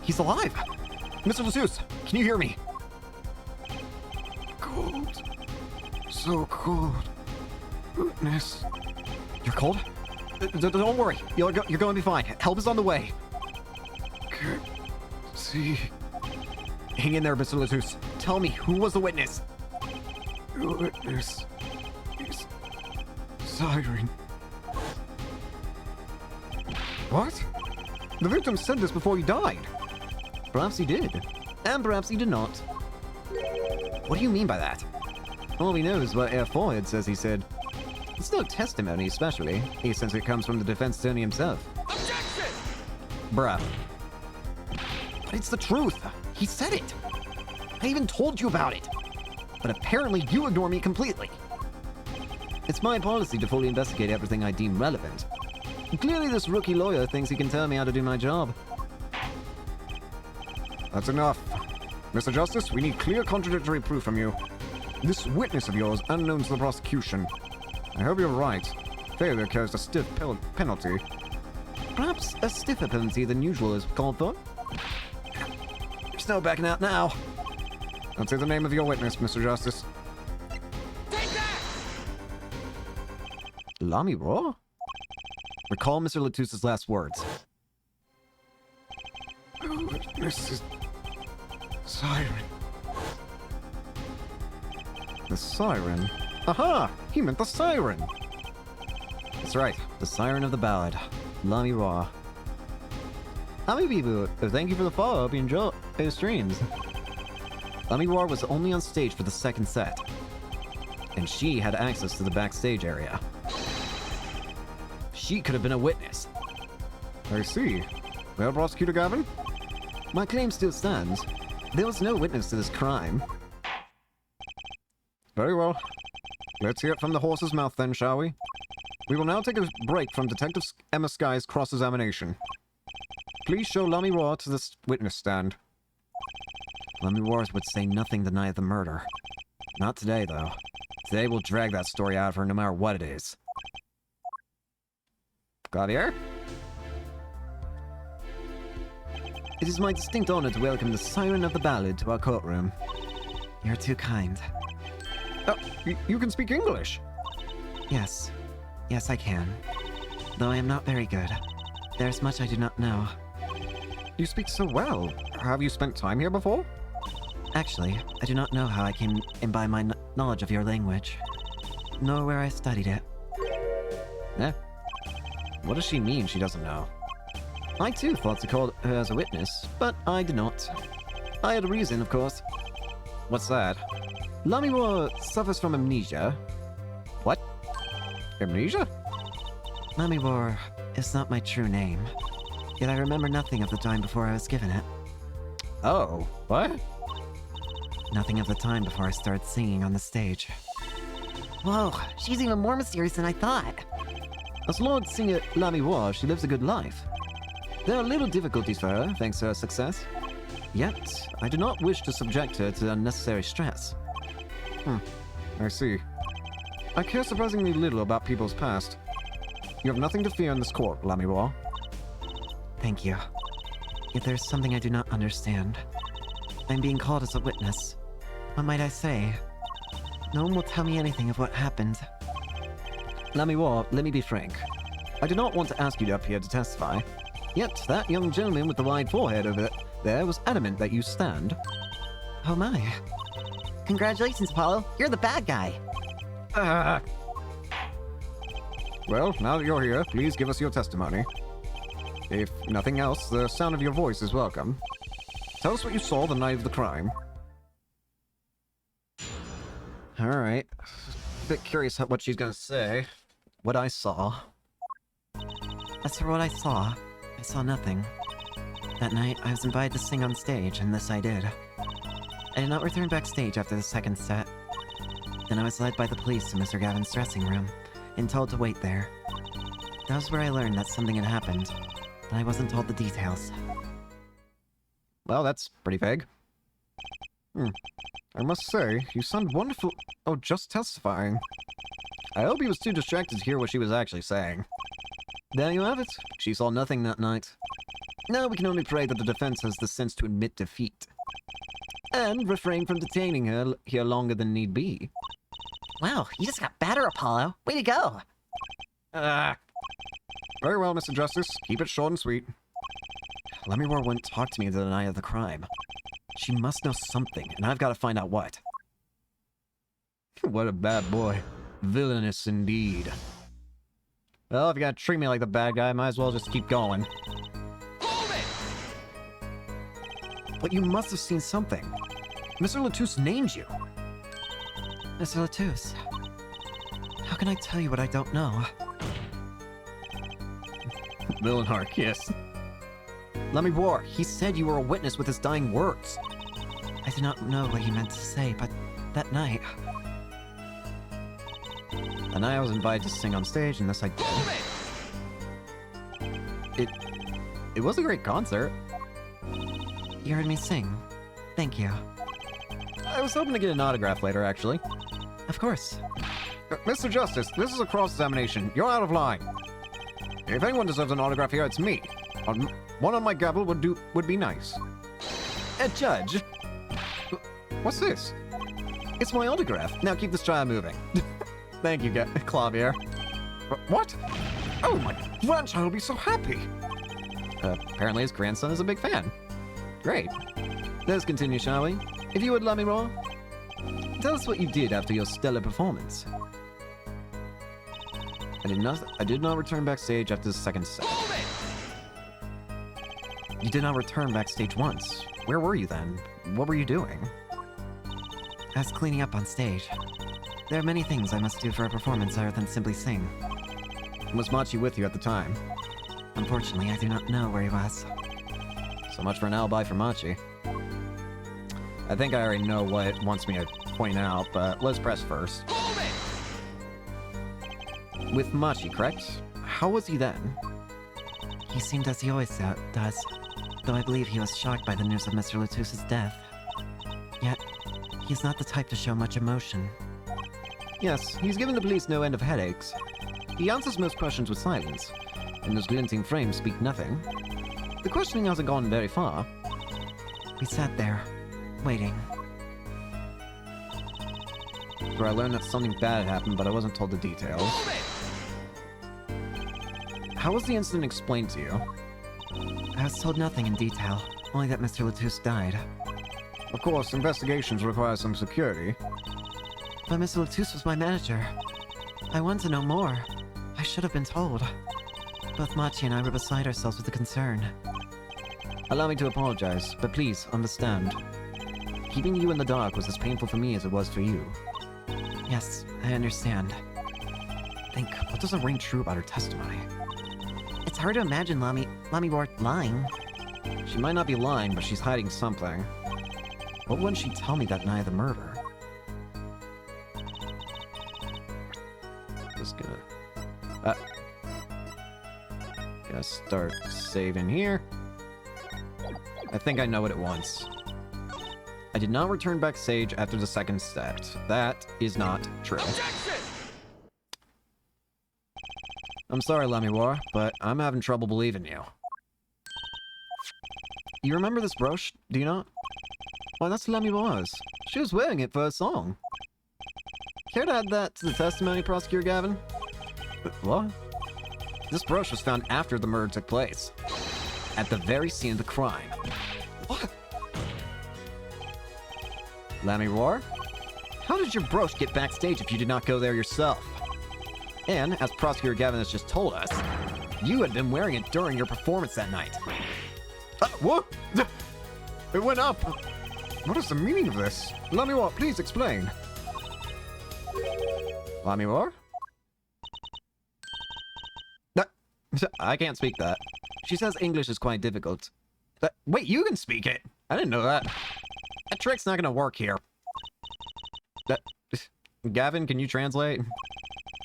He's alive! Mr. Leseuss, can you hear me? Cold. So cold. Goodness. You're cold? Don't worry. You're going to be fine. Help is on the way. Can't see. Hang in there, Mr. Leseuss. Tell me, who was the witness? The witness is Siren. What? The victim said this before he died. Perhaps he did. And perhaps he did not. What do you mean by that? All we know is what Herr Forehead says he said. It's no testimony, especially, since it comes from the defense attorney himself. Objection! Bruh. But it's the truth. He said it. I even told you about it. But apparently you ignore me completely. It's my policy to fully investigate everything I deem relevant. Clearly this rookie lawyer thinks he can tell me how to do my job. That's enough. Mr. Justice, we need clear contradictory proof from you. This witness of yours unknown to the prosecution. I hope you're right. Failure carries a stiff penalty. Perhaps a stiffer penalty than usual is called for. There's no backing out now. Don't say the name of your witness, Mr. Justice. Take that! Lamy Raw? Recall Mr. Letouse's last words. The witness is Siren. The siren? Aha! He meant the siren! That's right, the siren of the ballad. Lamy Raw. Ami Bibu, thank you for the follow. Hope you enjoy his streams. Lamy Raw was only on stage for the second set. And she had access to the backstage area. She could have been a witness. I see. Well, Prosecutor Gavin? My claim still stands. There was no witness to this crime. Very well. Let's hear it from the horse's mouth then, shall we? We will now take a break from Detective Emma Sky's cross-examination. Please show Lamy Raw to this witness stand. Lamy Raw would say nothing the night of the murder. Not today, though. Today we'll drag that story out of her no matter what it is. Clavier? It is my distinct honor to welcome the Siren of the Ballad to our courtroom. You're too kind. Oh, you can speak English. Yes. Yes, I can. Though I am not very good. There's much I do not know. You speak so well. Have you spent time here before? Actually, I do not know how I came by my knowledge of your language, nor where I studied it. Eh? What does she mean she doesn't know? I too thought to call her as a witness, but I did not. I had a reason, of course. What's that? Lamy Raw suffers from amnesia. What? Amnesia? Lamy Raw is not my true name, yet I remember nothing of the time before I was given it. Oh, what? Nothing of the time before I started singing on the stage. Whoa, she's even more mysterious than I thought. As Lord Singer Lamy Raw, she lives a good life. There are little difficulties for her, thanks to her success. Yet, I do not wish to subject her to unnecessary stress. I see. I care surprisingly little about people's past. You have nothing to fear in this court, Lamy Raw. Thank you. Yet there's something I do not understand. I'm being called as a witness. What might I say? No one will tell me anything of what happened. Lamy Raw, let me be frank. I do not want to ask you to appear to testify. Yet that young gentleman with the wide forehead over there was adamant that you stand. Oh my. Congratulations, Apollo. You're the bad guy. Well, now that you're here, please give us your testimony. If nothing else, the sound of your voice is welcome. Tell us what you saw the night of the crime. Alright. Bit curious what she's gonna say. What I saw. As for what I saw nothing. That night, I was invited to sing on stage, and this I did. I did not return backstage after the second set. Then I was led by the police to Mr. Gavin's dressing room, and told to wait there. That was where I learned that something had happened, but I wasn't told the details. Well, that's pretty vague. I must say, you sound wonderful. Oh, just testifying. I hope he was too distracted to hear what she was actually saying. There you have it. She saw nothing that night. Now we can only pray that the defense has the sense to admit defeat. And refrain from detaining her here longer than need be. Wow, you just got better, Apollo. Way to go! Very well, Mr. Justice. Keep it short and sweet. Lemmy-War wouldn't talk to me the night of the crime. She must know something, and I've got to find out what. What a bad boy. Villainous indeed. Well, if you're gonna treat me like the bad guy, I might as well just keep going. Hold it! But you must have seen something. Mr. Latouche named you. Mr. Latouche, how can I tell you what I don't know? Villenhark, yes. Lemmy-War, he said you were a witness with his dying words. I do not know what he meant to say, but that night... The night I was invited to sing on stage, and this I did. Hold it! It was a great concert. You heard me sing. Thank you. I was hoping to get an autograph later, actually. Of course. Mr. Justice, this is a cross-examination. You're out of line. If anyone deserves an autograph here, it's me. One on my gavel would be nice. Judge, What's this? it's my autograph. Now keep this trial moving. Thank you, Clavier. What? Oh, my grandchild will be so happy. Apparently his grandson is a big fan. Great. Let's continue, shall we? If you would, Lemmy-War, tell us what you did after your stellar performance. I did not return backstage after the second set. Hold it! You did not return backstage once. Where were you then? What were you doing? I was cleaning up on stage. There are many things I must do for a performance other than simply sing. Was Machi with you at the time? Unfortunately, I do not know where he was. So much for an alibi for Machi. I think I already know what it wants me to point out, but let's press first. Hold it! With Machi, correct? How was he then? He seemed as he always does, though I believe he was shocked by the news of Mr. Latouche's death. Yet, he's not the type to show much emotion. Yes, he's given the police no end of headaches. He answers most questions with silence, and those glinting frames speak nothing. The questioning hasn't gone very far. We sat there, waiting. Where I learned that something bad happened, but I wasn't told the details. Hold it! How was the incident explained to you? I was told nothing in detail, only that Mr. Latouche died. Of course, investigations require some security. But Mr. Latouche was my manager. I want to know more. I should have been told. Both Machi and I were beside ourselves with the concern. Allow me to apologize, but please understand. Keeping you in the dark was as painful for me as it was for you. Yes, I understand. Think, what doesn't ring true about her testimony? It's hard to imagine Lemmy-War lying. She might not be lying, but she's hiding something. What wouldn't she tell me that night of the murder? Just gonna start saving here. I think I know what it wants. I did not return backstage after the second set. That is not true. Objection! I'm sorry, Lemmy-War, but I'm having trouble believing you. You remember this brooch, do you not? Why, that's Lemmy-War's. She was wearing it for a song. Care to add that to the testimony, Prosecutor Gavin? What? This brooch was found after the murder took place. at the very scene of the crime. What? Lamiroir, how did your brooch get backstage if you did not go there yourself? And, as Prosecutor Gavin has just told us, you had been wearing it during your performance that night. What? It went up. What is the meaning of this? Lamiroir, please explain. Lamiroir? I can't speak that. She says English is quite difficult. Wait, you can speak it! I didn't know that. That trick's not gonna work here. Gavin, can you translate?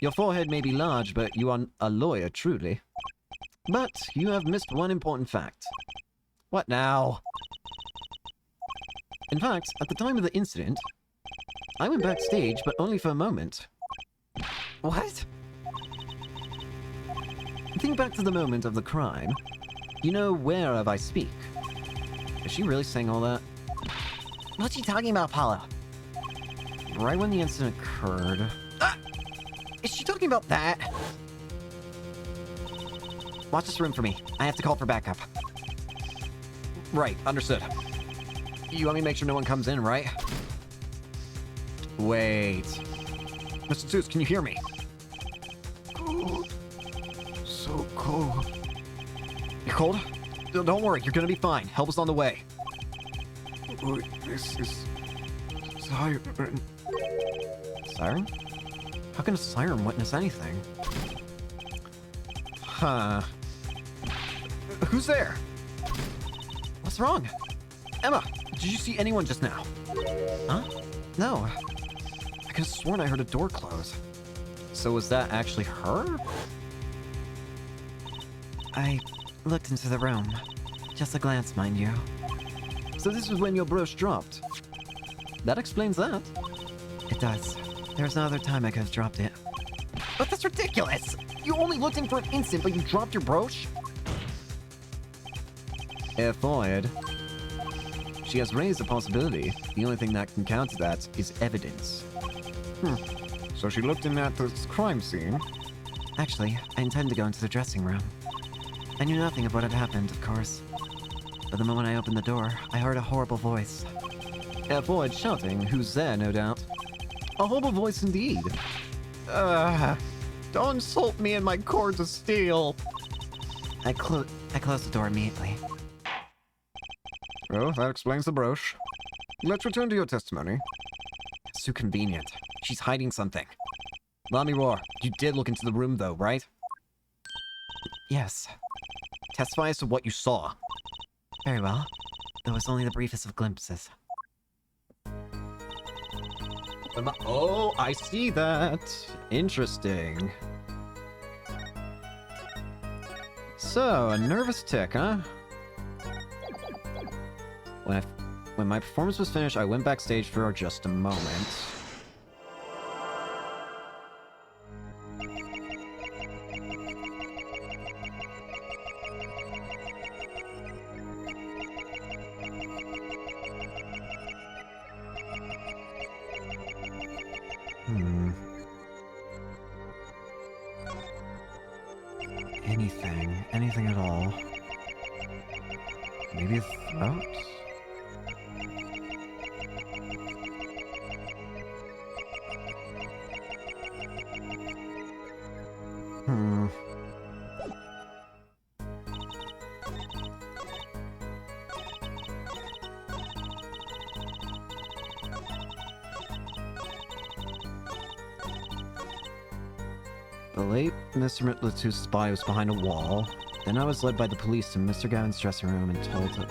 Your forehead may be large, but you are a lawyer, truly. But you have missed one important fact. What now? In fact, at the time of the incident, I went backstage, but only for a moment. What? Think back to the moment of the crime. You know whereof I speak. Is she really saying all that? What's she talking about, Paula? Right when the incident occurred. Is she talking about that? Watch this room for me. I have to call for backup. Right, understood. You want me to make sure no one comes in, right? Wait. Mr. Zeus, can you hear me? Cold. So cold. You're cold? Don't worry, you're gonna be fine. Help is on the way. This is Siren. Siren? How can a siren witness anything? Huh. Who's there? What's wrong? Emma, did you see anyone just now? Huh? No. I could have sworn I heard a door close. So was that actually her? I looked into the room. Just a glance, mind you. So this was when your brooch dropped. That explains that. It does. There was no other time I could have dropped it. But that's ridiculous! You only looked in for an instant, but you dropped your brooch? Avoid. She has raised a possibility. The only thing that can counter that is evidence. So she looked in at this crime scene. Actually, I intended to go into the dressing room. I knew nothing of what had happened, of course. But the moment I opened the door, I heard a horrible voice. Avoid shouting, who's there, no doubt. A horrible voice indeed. Don't insult me and my cords of steel. I closed the door immediately. Oh, that explains the brooch. Let's return to your testimony. It's too convenient. She's hiding something. Lamiroir, you did look into the room though, right? Yes, Testify as to what you saw. very well. Though it's only the briefest of glimpses. Oh, I see that. Interesting. So, a nervous tick, huh? When my performance was finished, I went backstage for just a moment. Anything at all. Maybe a throat? The late Mr. Latus's body was behind a wall. Then I was led by the police to Mr. Gavin's dressing room and told to...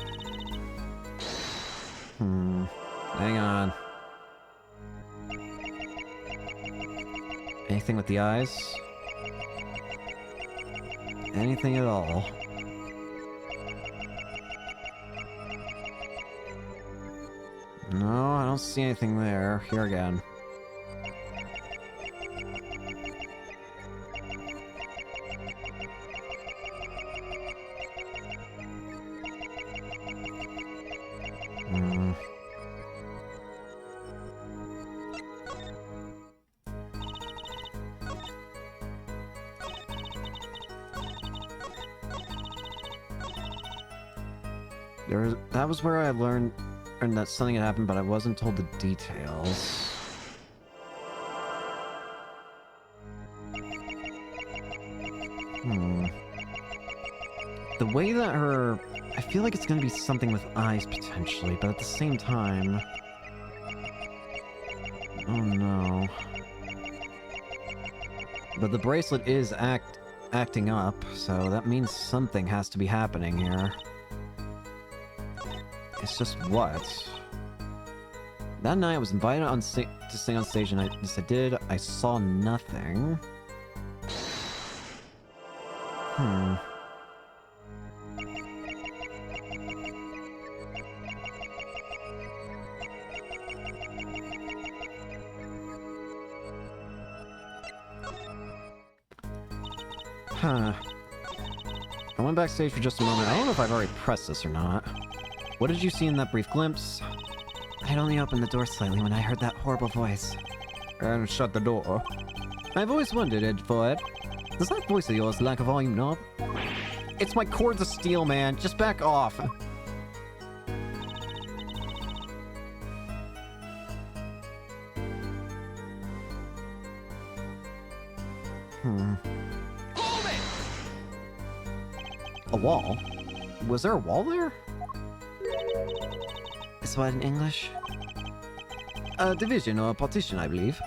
Hang on. Anything with the eyes? Anything at all? No, I don't see anything there. Here again. That was where I learned that something had happened, but I wasn't told the details. The way that I feel like it's gonna be something with eyes, potentially, but at the same time... Oh no. But the bracelet is acting up, so that means something has to be happening here. It's just what? That night I was invited to sing on stage, and yes, I did. I saw nothing. I went backstage for just a moment. I don't know if I've already pressed this or not. What did you see in that brief glimpse? I'd only opened the door slightly when I heard that horrible voice. And shut the door. I've always wondered, Edgefoot. Does that voice of yours lack a volume knob? It's my cords of steel, man. Just back off. A wall? Was there a wall there? Is what in English? A division or a partition, I believe.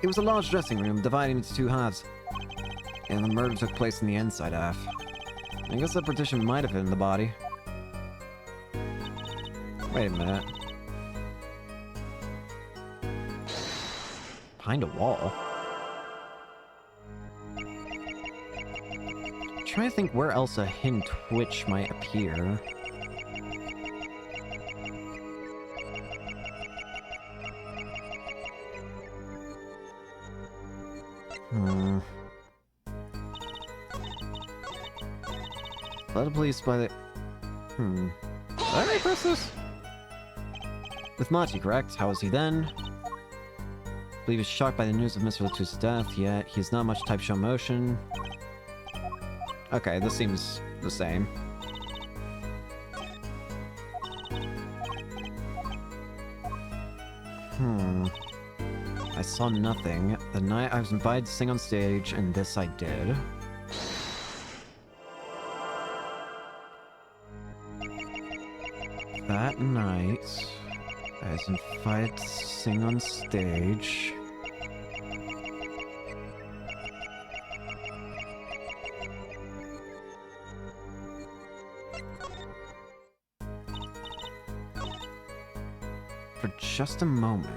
It was a large dressing room divided into two halves. And the murder took place in the inside half. I guess that partition might have hidden the body. Wait a minute. Behind a wall? Trying to think where else a hidden twitch might appear. Led police by the... Did I press this? With Machi, correct? How was he then? I believe he's shocked by the news of Mr. Latu's death, yet he's not much type show emotion. Okay, this seems the same. I saw nothing. The night I was invited to sing on stage, and this I did. That night, I was invited to sing on stage. For just a moment.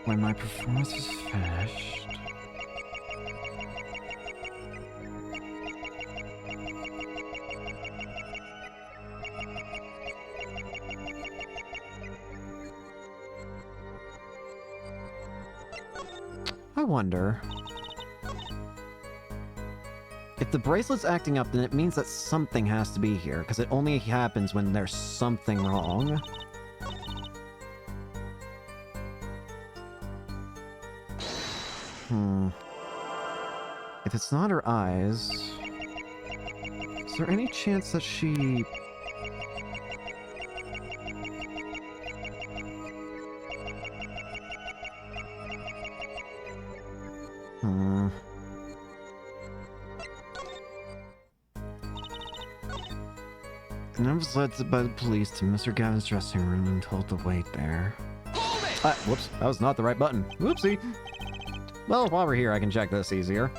When my performance was finished... I wonder... If the bracelet's acting up, then it means that something has to be here, because it only happens when there's something wrong. If it's not her eyes... Is there any chance that she... And I was led by the police to Mr. Gavin's dressing room and told to wait there. Whoops, that was not the right button. Whoopsie. Well, while we're here, I can check this easier.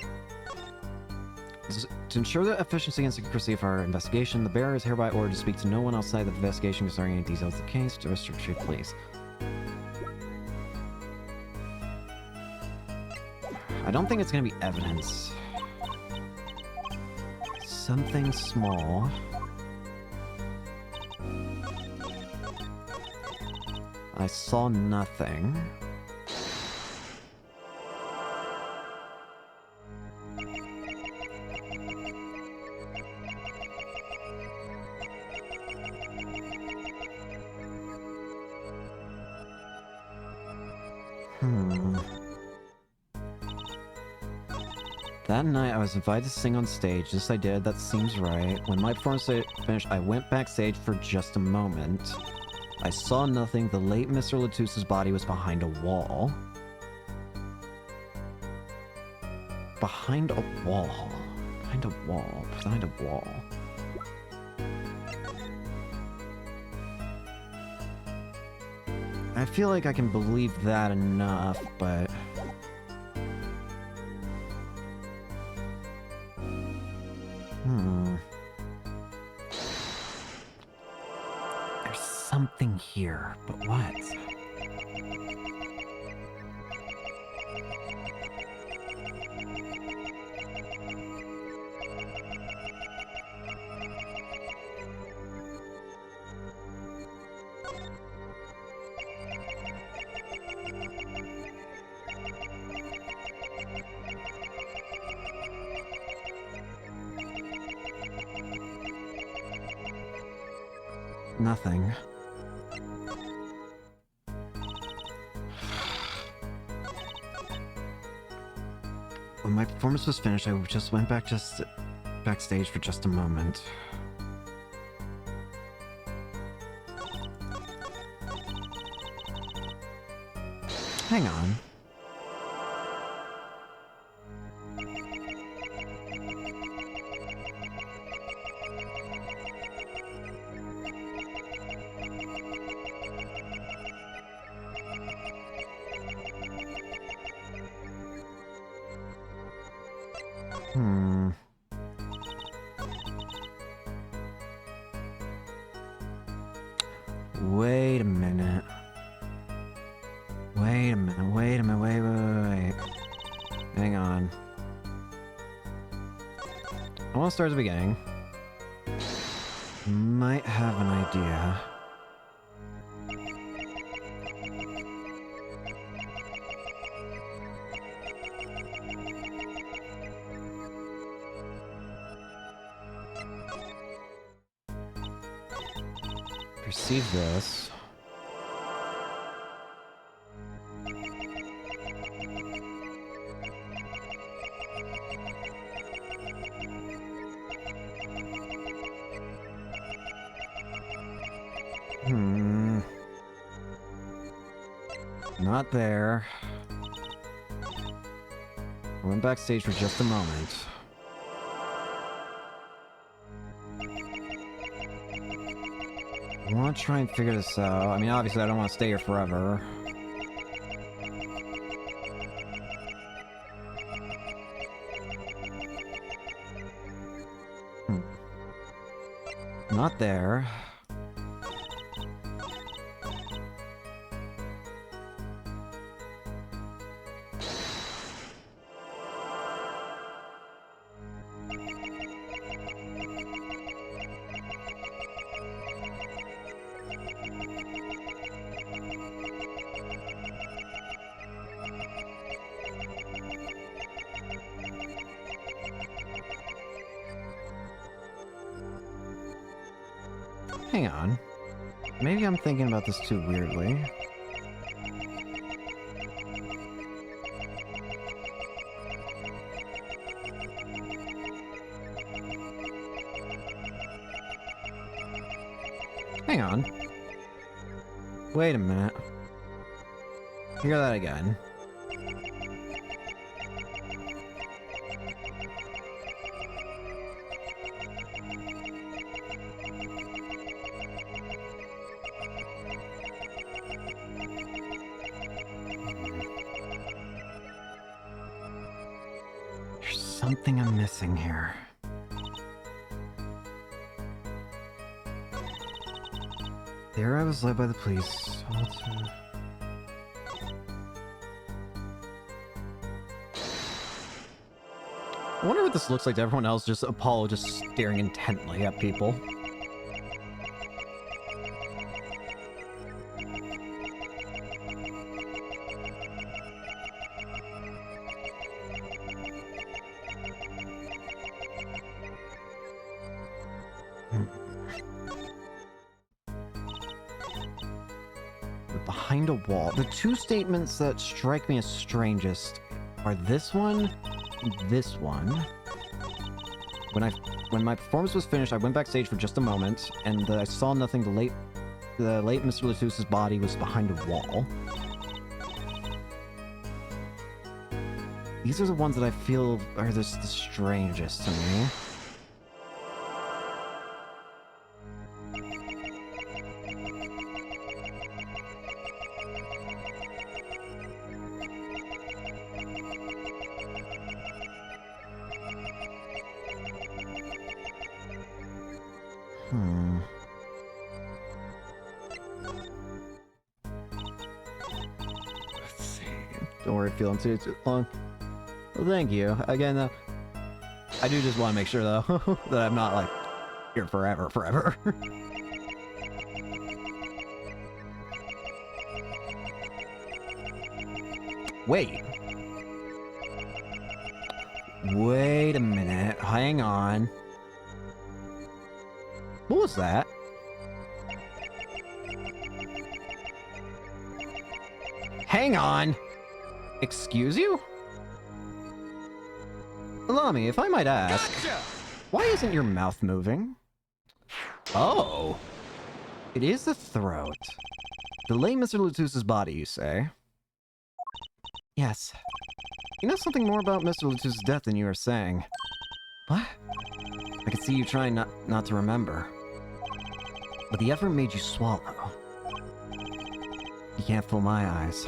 To ensure the efficiency and secrecy of our investigation, the bearer is hereby ordered to speak to no one outside the investigation concerning any details of the case to District Chief Police. I don't think it's going to be evidence. Something small. I saw nothing. That night, I was invited to sing on stage. This I did, that seems right. When my performance finished, I went backstage for just a moment. I saw nothing. The late Mr. Latus's body was behind a wall. Behind a wall. Behind a wall. Behind a wall. I feel like I can believe that enough, but... There's something here, but what? Nothing. When my performance was finished, I just went backstage for just a moment. Hang on. Wait a minute. Wait a minute, wait. Hang on. I want to start at the beginning. Might have an idea. Perceive this. Not there. I went backstage for just a moment. I want to try and figure this out. I mean, obviously I don't want to stay here forever. Not there. Hang on. Maybe I'm thinking about this too weirdly. Hang on. Wait a minute. Hear that again. There's something I'm missing here. There I was led by the police. I wonder what this looks like to everyone else, just Apollo just staring intently at people. Behind behind a wall. The two statements that strike me as strangest are this one and this one. When my performance was finished, I went backstage for just a moment, and I saw nothing. The late Mr. Latus's body was behind a wall. These are the ones that I feel are the strangest to me. Let's see. Don't worry, feeling too long. Well, thank you. Again, I do just want to make sure, though, that I'm not, like, here forever. Wait. Wait a minute. Hang on. What was that? Hang on! Excuse you? Lami, if I might ask, why isn't your mouth moving? Oh! It is the throat. The late Mr. Latus's body, you say? Yes. You know something more about Mr. Latus's death than you were saying. What? I could see you trying not to remember. But the effort made you swallow. You can't fool my eyes.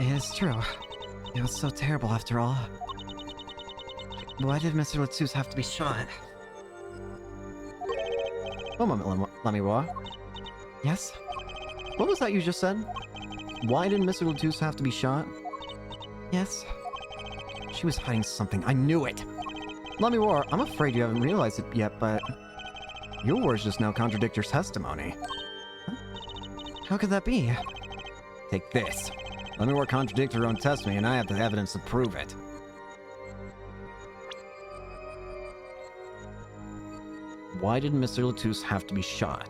It is true. It was so terrible after all. Why did Mr. Latus have to be shot? One moment, Lamiwa. Yes? What was that you just said? Why did Mr. Latus have to be shot? Yes? She was hiding something. I knew it! Lamiwa, I'm afraid you haven't realized it yet, but your words just now contradict your testimony. How could that be? Take this. Lamiwa contradicted her own testimony, and I have the evidence to prove it. Why did Mr. Latus have to be shot?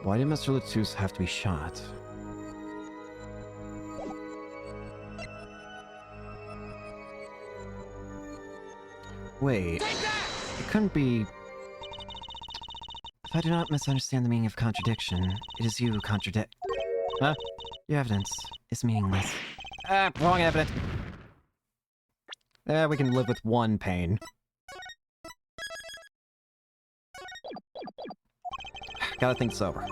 Why did Mr. Latus have to be shot? Wait, it couldn't be... If I do not misunderstand the meaning of contradiction, it is you who contradict. Huh? Your evidence is meaningless. Wrong evidence. We can live with one pain. Gotta think this over.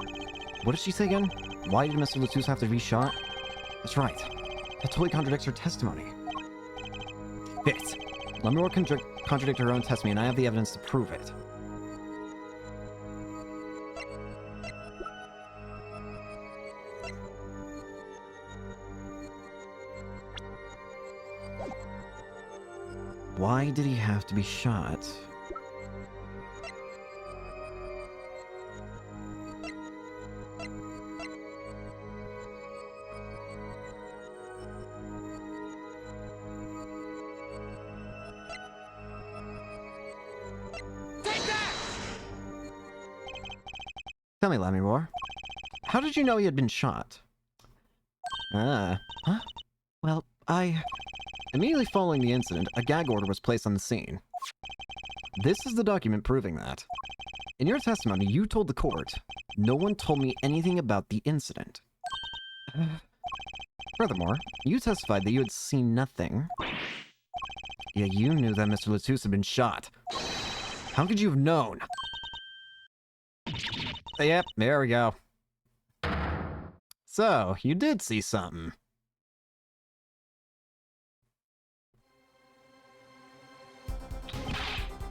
What did she say again? Why did Mr. Latus have to be shot? That's right. That totally contradicts her testimony. This. Let me contradict her own testimony, and I have the evidence to prove it. Why did he have to be shot? Tell me, Lammermoor. How did you know he had been shot? Huh? Well, Immediately following the incident, a gag order was placed on the scene. This is the document proving that. In your testimony, you told the court, no one told me anything about the incident. Furthermore, you testified that you had seen nothing. Yet you knew that Mr. Latus had been shot. How could you have known? Yep, there we go. So, you did see something.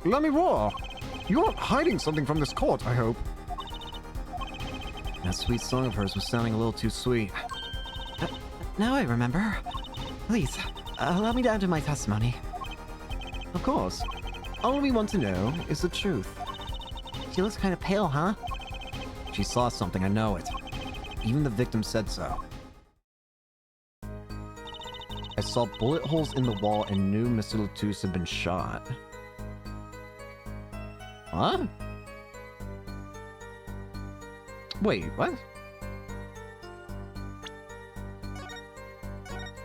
Lammermoor! You aren't hiding something from this court, I hope. That sweet song of hers was sounding a little too sweet. now I remember. Please, allow me to enter my testimony. Of course. All we want to know is the truth. She looks kind of pale, huh? She saw something, I know it. Even the victim said so. I saw bullet holes in the wall and knew Mr. Latouche had been shot. Huh? Wait, what?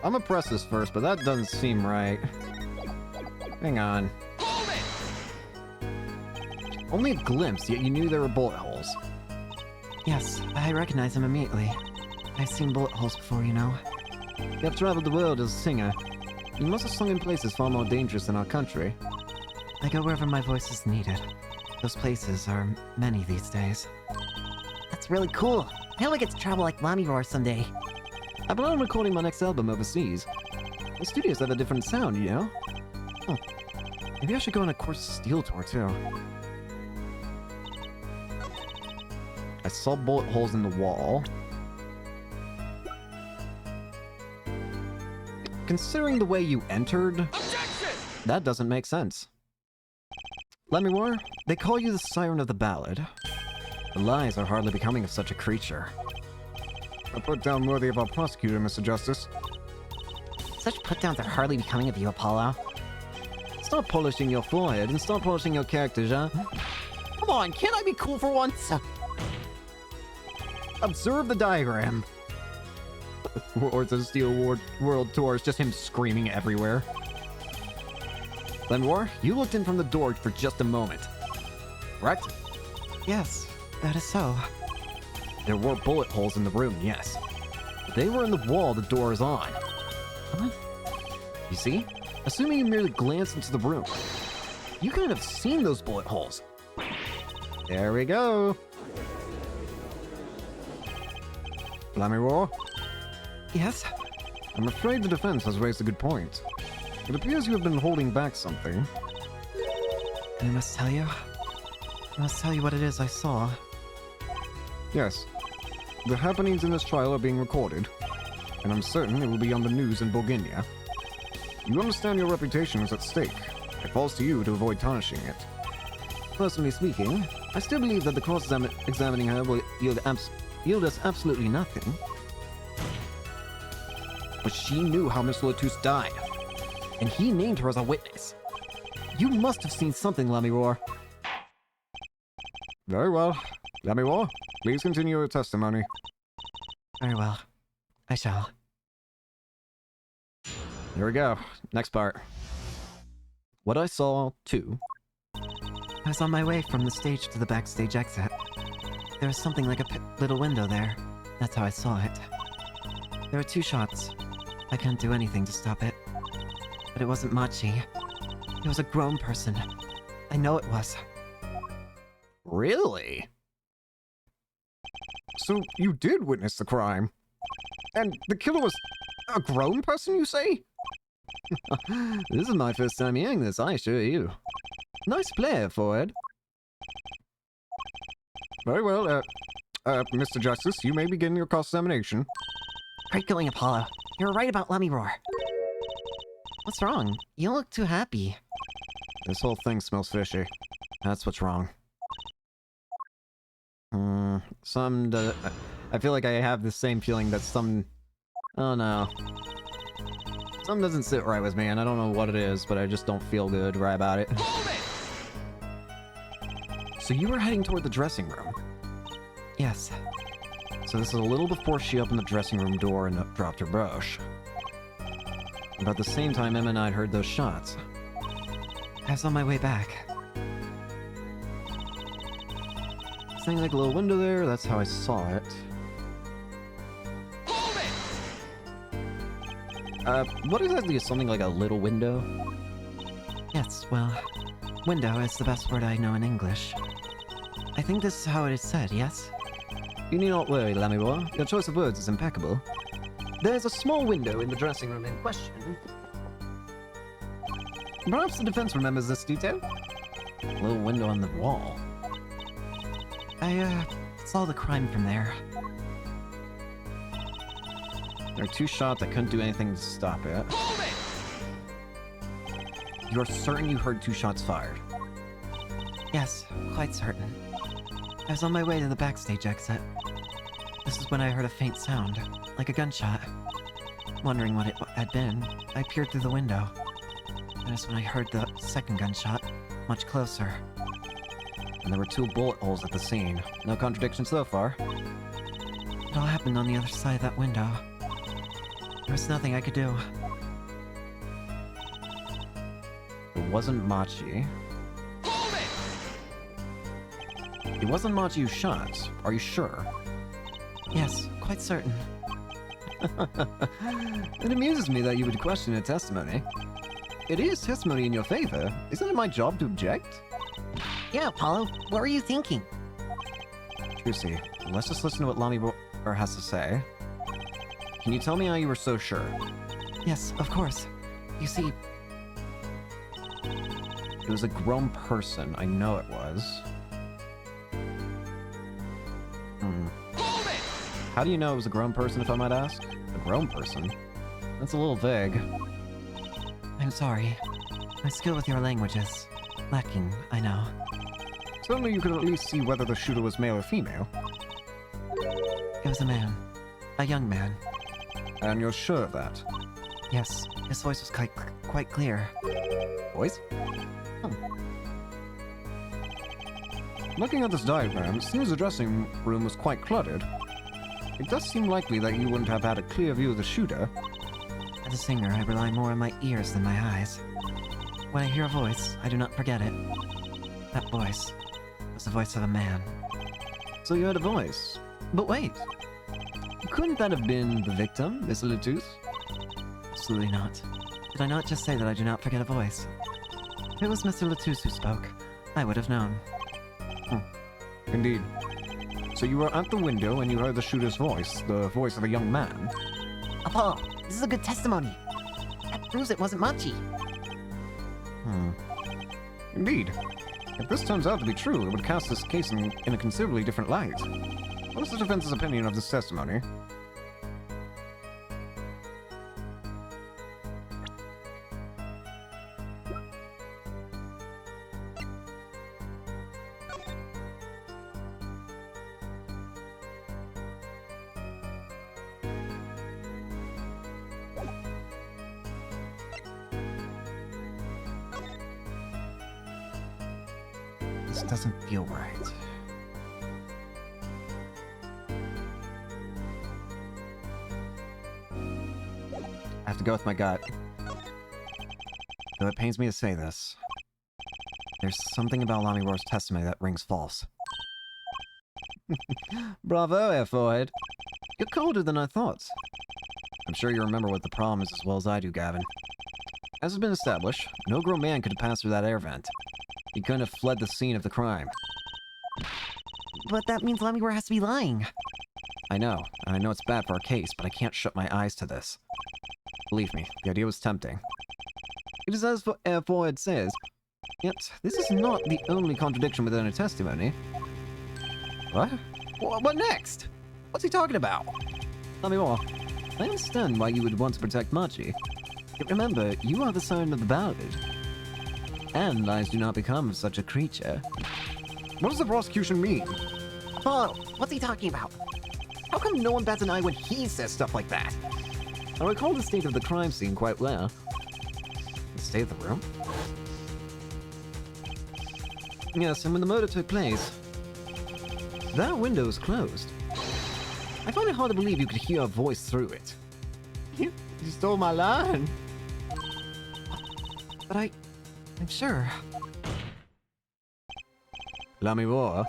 I'm gonna press this first, but that doesn't seem right. Hang on. Only a glimpse, yet you knew there were bullet holes. Yes, I recognize him immediately. I've seen bullet holes before, you know. You have traveled the world as a singer. You must have sung in places far more dangerous than our country. I go wherever my voice is needed. Those places are many these days. That's really cool. I hope I get to travel like Lamiroar someday. I plan on recording my next album overseas. The studios have a different sound, you know? Huh. Maybe I should go on a Course Steel tour, too. I saw bullet holes in the wall. Considering the way you entered, that doesn't make sense. Lamiroar, they call you the Siren of the Ballad. The lies are hardly becoming of such a creature. A put down worthy of our prosecutor, Mr. Justice. Such put-downs are hardly becoming of you, Apollo. Stop polishing your forehead and stop polishing your character, Jean. Come on, can't I be cool for once? Observe the diagram. Wars of Steel World Tour is just him screaming everywhere. Lamiroar, you looked in from the door for just a moment. Correct? Yes, that is so. There were bullet holes in the room, yes. They were in the wall the door is on. Huh? You see? Assuming you merely glanced into the room, you could have seen those bullet holes. There we go. Lamiroar, Yes? I'm afraid the defense has raised a good point. It appears you have been holding back something. I must tell you. I must tell you what it is I saw. Yes. The happenings in this trial are being recorded, and I'm certain it will be on the news in Bulgaria. You understand your reputation is at stake. It falls to you to avoid tarnishing it. Personally speaking, I still believe that the cross-examining her will yield us absolutely nothing. But she knew how Mr. Latouche died, and he named her as a witness. You must have seen something, Lamiroar. Very well. Lamiroar, please continue your testimony. Very well. I shall. Here we go. Next part. What I saw, too. I was on my way from the stage to the backstage exit. There was something like a little window there. That's how I saw it. There were 2 shots. I couldn't do anything to stop it. But it wasn't Machi. It was a grown person. I know it was. Really? So you did witness the crime? And the killer was a grown person, you say? This is my first time hearing this, I assure you. Nice play, Ford. Very well, Mr. Justice, you may begin your cross-examination. Great going, Apollo. You were right about Lamiroar. What's wrong? You look too happy. This whole thing smells fishy. That's what's wrong. I feel like I have the same feeling that some... Oh no. Something doesn't sit right with me, and I don't know what it is, but I just don't feel good right about it. So you were heading toward the dressing room. Yes. So this is a little before she opened the dressing room door and dropped her brush. About the same time Emma and I heard those shots. I was on my way back. Something like a little window there, that's how I saw it. What exactly is something like a little window? Yes, well, window is the best word I know in English. I think this is how it is said, yes? You need not worry, Lamiroar. Your choice of words is impeccable. There's a small window in the dressing room in question. Perhaps the defense remembers this detail? A little window on the wall. I, saw the crime from there. There are 2 shots, I couldn't do anything to stop it. You're certain you heard 2 shots fired? Yes, quite certain. I was on my way to the backstage exit. This is when I heard a faint sound, like a gunshot. Wondering what it had been, I peered through the window. That is when I heard the second gunshot, much closer. And there were 2 bullet holes at the scene. No contradiction so far. It all happened on the other side of that window. There was nothing I could do. It wasn't Machi. It wasn't Machi who shot. Are you sure? Yes, quite certain. It amuses me that you would question a testimony. It is testimony in your favor. Isn't it my job to object? Yeah, Apollo, what were you thinking? Trucy, let's just listen to what Lamibor has to say. Can you tell me how you were so sure? Yes, of course. You see, It was a grown person. I know it was. How do you know it was a grown person, if I might ask? A grown person? That's a little vague. I'm sorry. My skill with your language is lacking, I know. Certainly you could at least see whether the shooter was male or female. It was a man. A young man. And you're sure of that? Yes, his voice was quite clear. Boys? Looking at this diagram, it seems the dressing room was quite cluttered. It does seem likely that you wouldn't have had a clear view of the shooter. As a singer, I rely more on my ears than my eyes. When I hear a voice, I do not forget it. That voice was the voice of a man. So you had a voice. But wait. Couldn't that have been the victim, Miss Lutus? Absolutely not. Did I not just say that I do not forget a voice? If it was Mr. Latus who spoke, I would have known. Indeed. So you were at the window and you heard the shooter's voice, the voice of a young man. Apollo, this is a good testimony. That proves it wasn't Machi. Indeed. If this turns out to be true, it would cast this case in a considerably different light. What is the defense's opinion of this testimony? This doesn't feel right. I have to go with my gut. Though it pains me to say this. There's something about Lamibor's testimony that rings false. Bravo, Airfoid. You're colder than I thought. I'm sure you remember what the problem is as well as I do, Gavin. As has been established, no grown man could have passed through that air vent. He couldn't have fled the scene of the crime. But that means Lamigor has to be lying. I know, and I know it's bad for our case, but I can't shut my eyes to this. Believe me, the idea was tempting. It is as Airfoid says, yet this is not the only contradiction within her testimony. What? What next? What's he talking about? Tell me more. I understand why you would want to protect Machi. But remember, you are the son of the ballad. And lies do not become such a creature. What does the prosecution mean? Apollo, what's he talking about? How come no one bats an eye when he says stuff like that? I recall the state of the crime scene quite well. The state of the room? Yes, and when the murder took place, that window was closed. I find it hard to believe you could hear a voice through it. You stole my line. But I'm sure. Lamivor,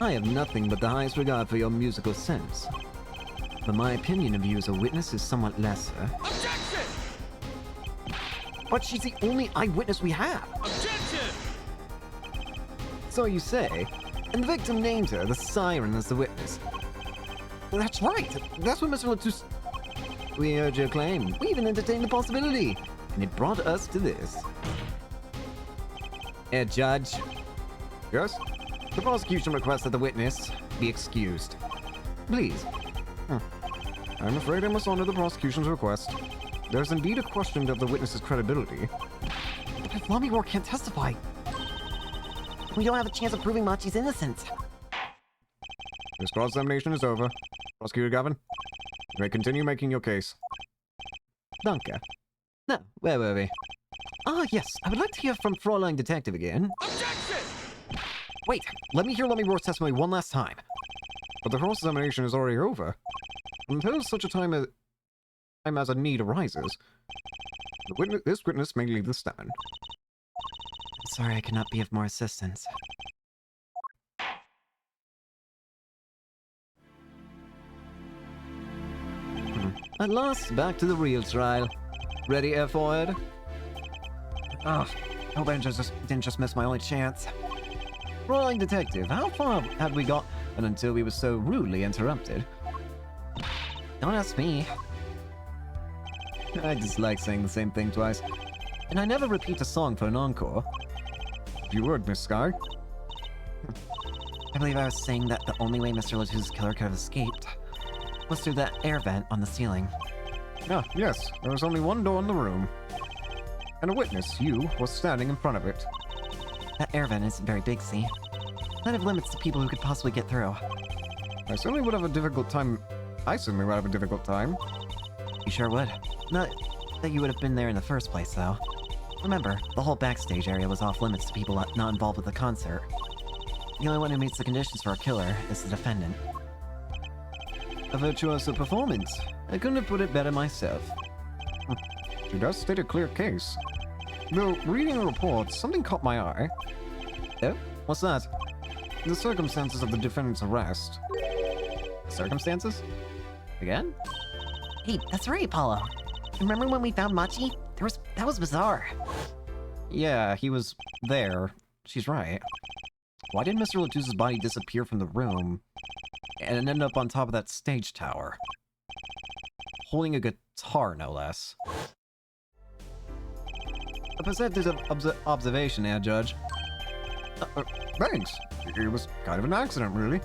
I have nothing but the highest regard for your musical sense. But my opinion of you as a witness is somewhat lesser. Objection! But she's the only eyewitness we have! Objection! So you say, and the victim named her, the siren, as the witness. Well, that's right! That's what Mr. Latus... We heard your claim. We even entertained the possibility. And it brought us to this. Judge. Yes? The prosecution requests that the witness be excused. Please. I'm afraid I must honor the prosecution's request. There's indeed a question of the witness's credibility. The If Lamivore can't testify, we don't have a chance of proving Machi's innocence. This cross-examination is over. Prosecutor Gavin, you may continue making your case. Danke. Now, where were we? Ah, yes, I would like to hear from Fraulein Detective again. Objection! Wait, let me hear Lamivore's testimony one last time. But the cross-examination is already over. Until such a time as a need arises, this witness may leave the stand. I'm sorry I cannot be of more assistance. At last, back to the real trial. Ready, Air Forward? Ah, hope I didn't just miss my only chance. Fraulein Detective, how far had we got and until we were so rudely interrupted? Don't ask me. I dislike saying the same thing twice. And I never repeat a song for an encore. If you would, Miss Sky. I believe I was saying that the only way Mr. Latouche's killer could have escaped was through that air vent on the ceiling. Ah, yes, there was only one door in the room. And a witness, you, was standing in front of it. That air vent isn't very big, see? Kind of limits the people who could possibly get through. I certainly would have a difficult time. You sure would. Not that you would have been there in the first place, though. Remember, the whole backstage area was off limits to people not involved with the concert. The only one who meets the conditions for a killer is the defendant. A virtuoso performance. I couldn't have put it better myself. She does state a clear case. Though, reading the report, something caught my eye. Oh? What's that? The circumstances of the defendant's arrest. Circumstances? Again? Hey, that's right, Apollo. Remember when we found Machi? That was bizarre. Yeah, he was there. She's right. Why did Mr. Latouche's body disappear from the room and end up on top of that stage tower? Holding a guitar, no less. A perceptive observation, Air Judge. Thanks. It was kind of an accident, really.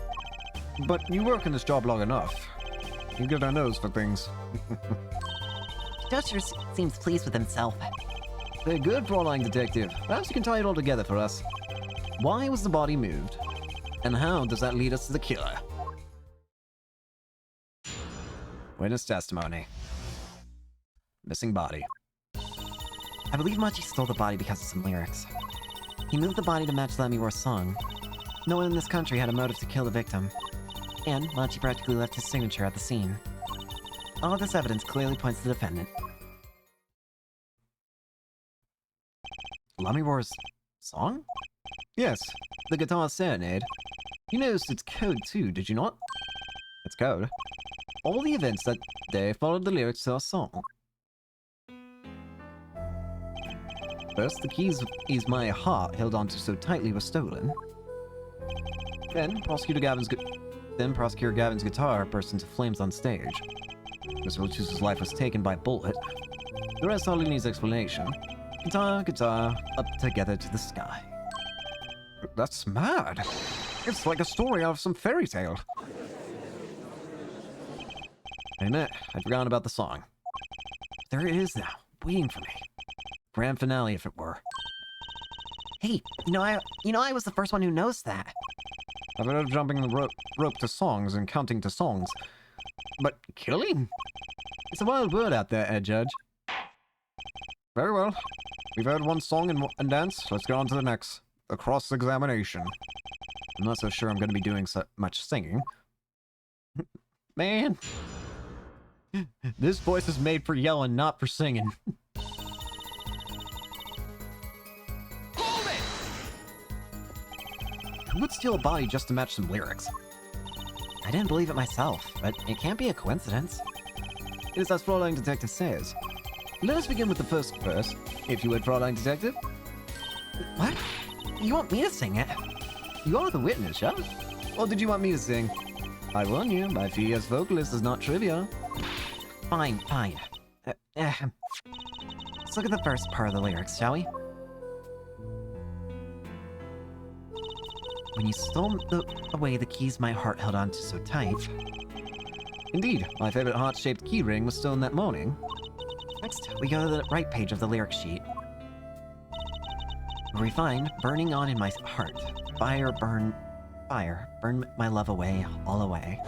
But you work in this job long enough. You get a nose for things. Dutcher seems pleased with himself. Very good, Fraulein Detective. Perhaps you can tie it all together for us. Why was the body moved? And how does that lead us to the killer? Witness testimony. Missing body. I believe Machi stole the body because of some lyrics. He moved the body to match Lamivore's song. No one in this country had a motive to kill the victim. And Machi practically left his signature at the scene. All of this evidence clearly points to the defendant. Lamivore's song? Yes, the guitar serenade. You noticed its code too, did you not? Its code? All the events that day followed the lyrics to our song. First, the keys my heart held onto so tightly were stolen. Then, Prosecutor Gavin's guitar burst into flames on stage. Mr. Latouche's life was taken by a bullet. The rest hardly needs explanation. Guitar, up together to the sky. That's mad. It's like a story out of some fairy tale. I admit, I'd forgotten about the song. There it is now, waiting for me. Grand finale, if it were. Hey, I was the first one who noticed that. I've heard of jumping the rope to songs and counting to songs. But killing? It's a wild word out there, Ed Judge. Very well. We've heard one song and dance. Let's go on to the next. The cross-examination. I'm not so sure I'm going to be doing so much singing. Man. This voice is made for yelling, not for singing. Hold it! Who would steal a body just to match some lyrics? I didn't believe it myself, but it can't be a coincidence. It is as Fraulein Detective says. Let us begin with the first verse, if you would, Fraulein Detective. What? You want me to sing it? You are the witness, yeah? Or did you want me to sing? I warn you, my fee as vocalist is not trivia. Fine. Let's look at the first part of the lyrics, shall we? When you stole away the keys my heart held onto so tight. Indeed, my favorite heart-shaped keyring was stolen that morning. Next, we go to the right page of the lyric sheet. Refine, burning on in my heart. Fire, burn my love away, all away.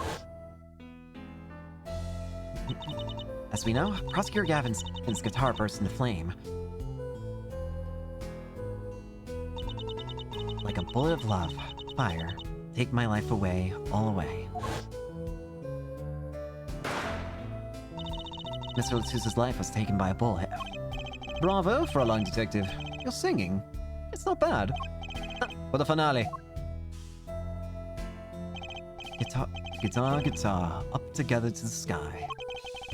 As we know, Prosecutor Gavin's guitar bursts into flame. Like a bullet of love, fire, take my life away, all away. Mr. Lettuce's life was taken by a bullet. Bravo, Fraulein Detective. You're singing. It's not bad. For the finale. Guitar, guitar, guitar, up together to the sky.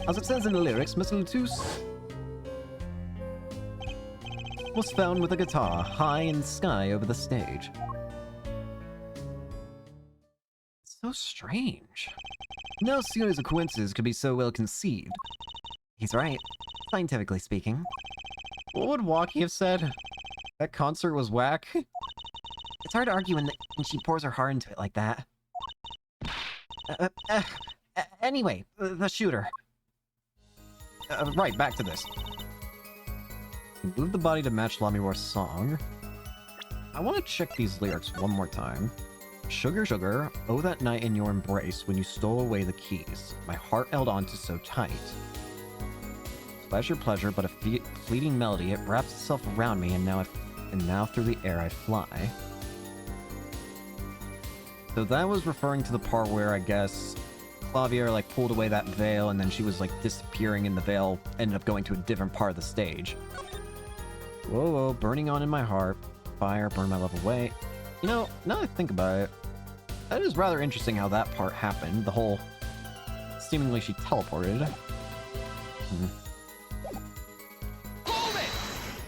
As it says in the lyrics, Mr. Lettuce was found with a guitar high in the sky over the stage. So strange. No series of coincidences could be so well conceived. He's right, scientifically speaking. What would Waki have said? That concert was whack? It's hard to argue when she pours her heart into it like that. Anyway, the shooter. Right, back to this. Move the body to match Lamiworth's song. I want to check these lyrics one more time. Sugar, sugar, oh that night in your embrace when you stole away the keys. My heart held on to so tight. Pleasure, pleasure, but a fleeting melody. It wraps itself around me, and now through the air I fly. So that was referring to the part where I guess Clavier like pulled away that veil, and then she was like disappearing in the veil, ended up going to a different part of the stage. Whoa, whoa, burning on in my heart. Fire, burn my love away. You know, now that I think about it, that is rather interesting how that part happened. The whole seemingly she teleported.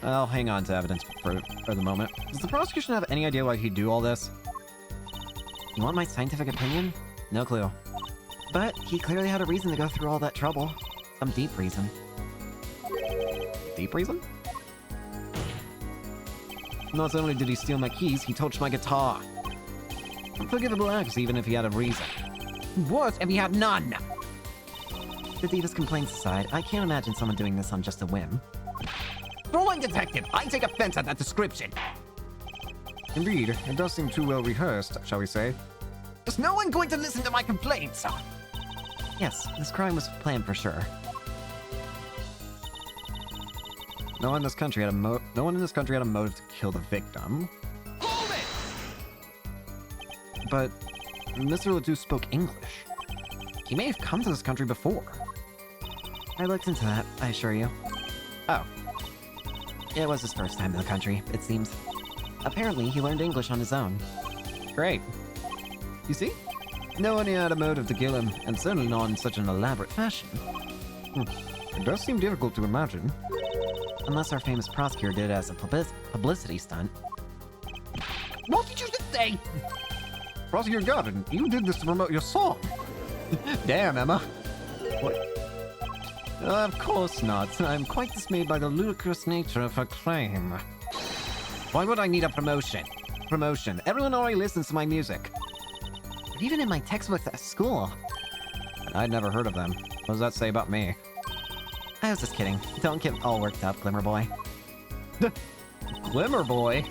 I'll hang on to evidence for the moment. Does the prosecution have any idea why he'd do all this? You want my scientific opinion? No clue. But he clearly had a reason to go through all that trouble. Some deep reason. Deep reason? Not only did he steal my keys, he touched my guitar. Unforgivable acts even if he had a reason. Worse if he had none. The deepest complaints aside, I can't imagine someone doing this on just a whim. Fraulein Detective, I take offense at that description. Indeed, it does seem too well rehearsed, shall we say. Is no one going to listen to my complaints? Yes, this crime was planned for sure. No one in this country had a motive to kill the victim. Hold it! But Mr. Ledoux spoke English. He may have come to this country before. I looked into that, I assure you. Oh, It was his first time in the country, it seems. Apparently, he learned English on his own. great. You see? No one had a motive to kill him, and certainly not in such an elaborate fashion. It does seem difficult to imagine. Unless our famous prosecutor did it as a publicity stunt. What did you just say? Prosecutor Gavin, you did this to promote your song. Damn, Emma. What? Of course not. I'm quite dismayed by the ludicrous nature of her claim. Why would I need a promotion? Promotion. Everyone already listens to my music. But even in my textbooks at school. I'd never heard of them. What does that say about me? I was just kidding. Don't get all worked up, Glimmer Boy. Glimmer Boy?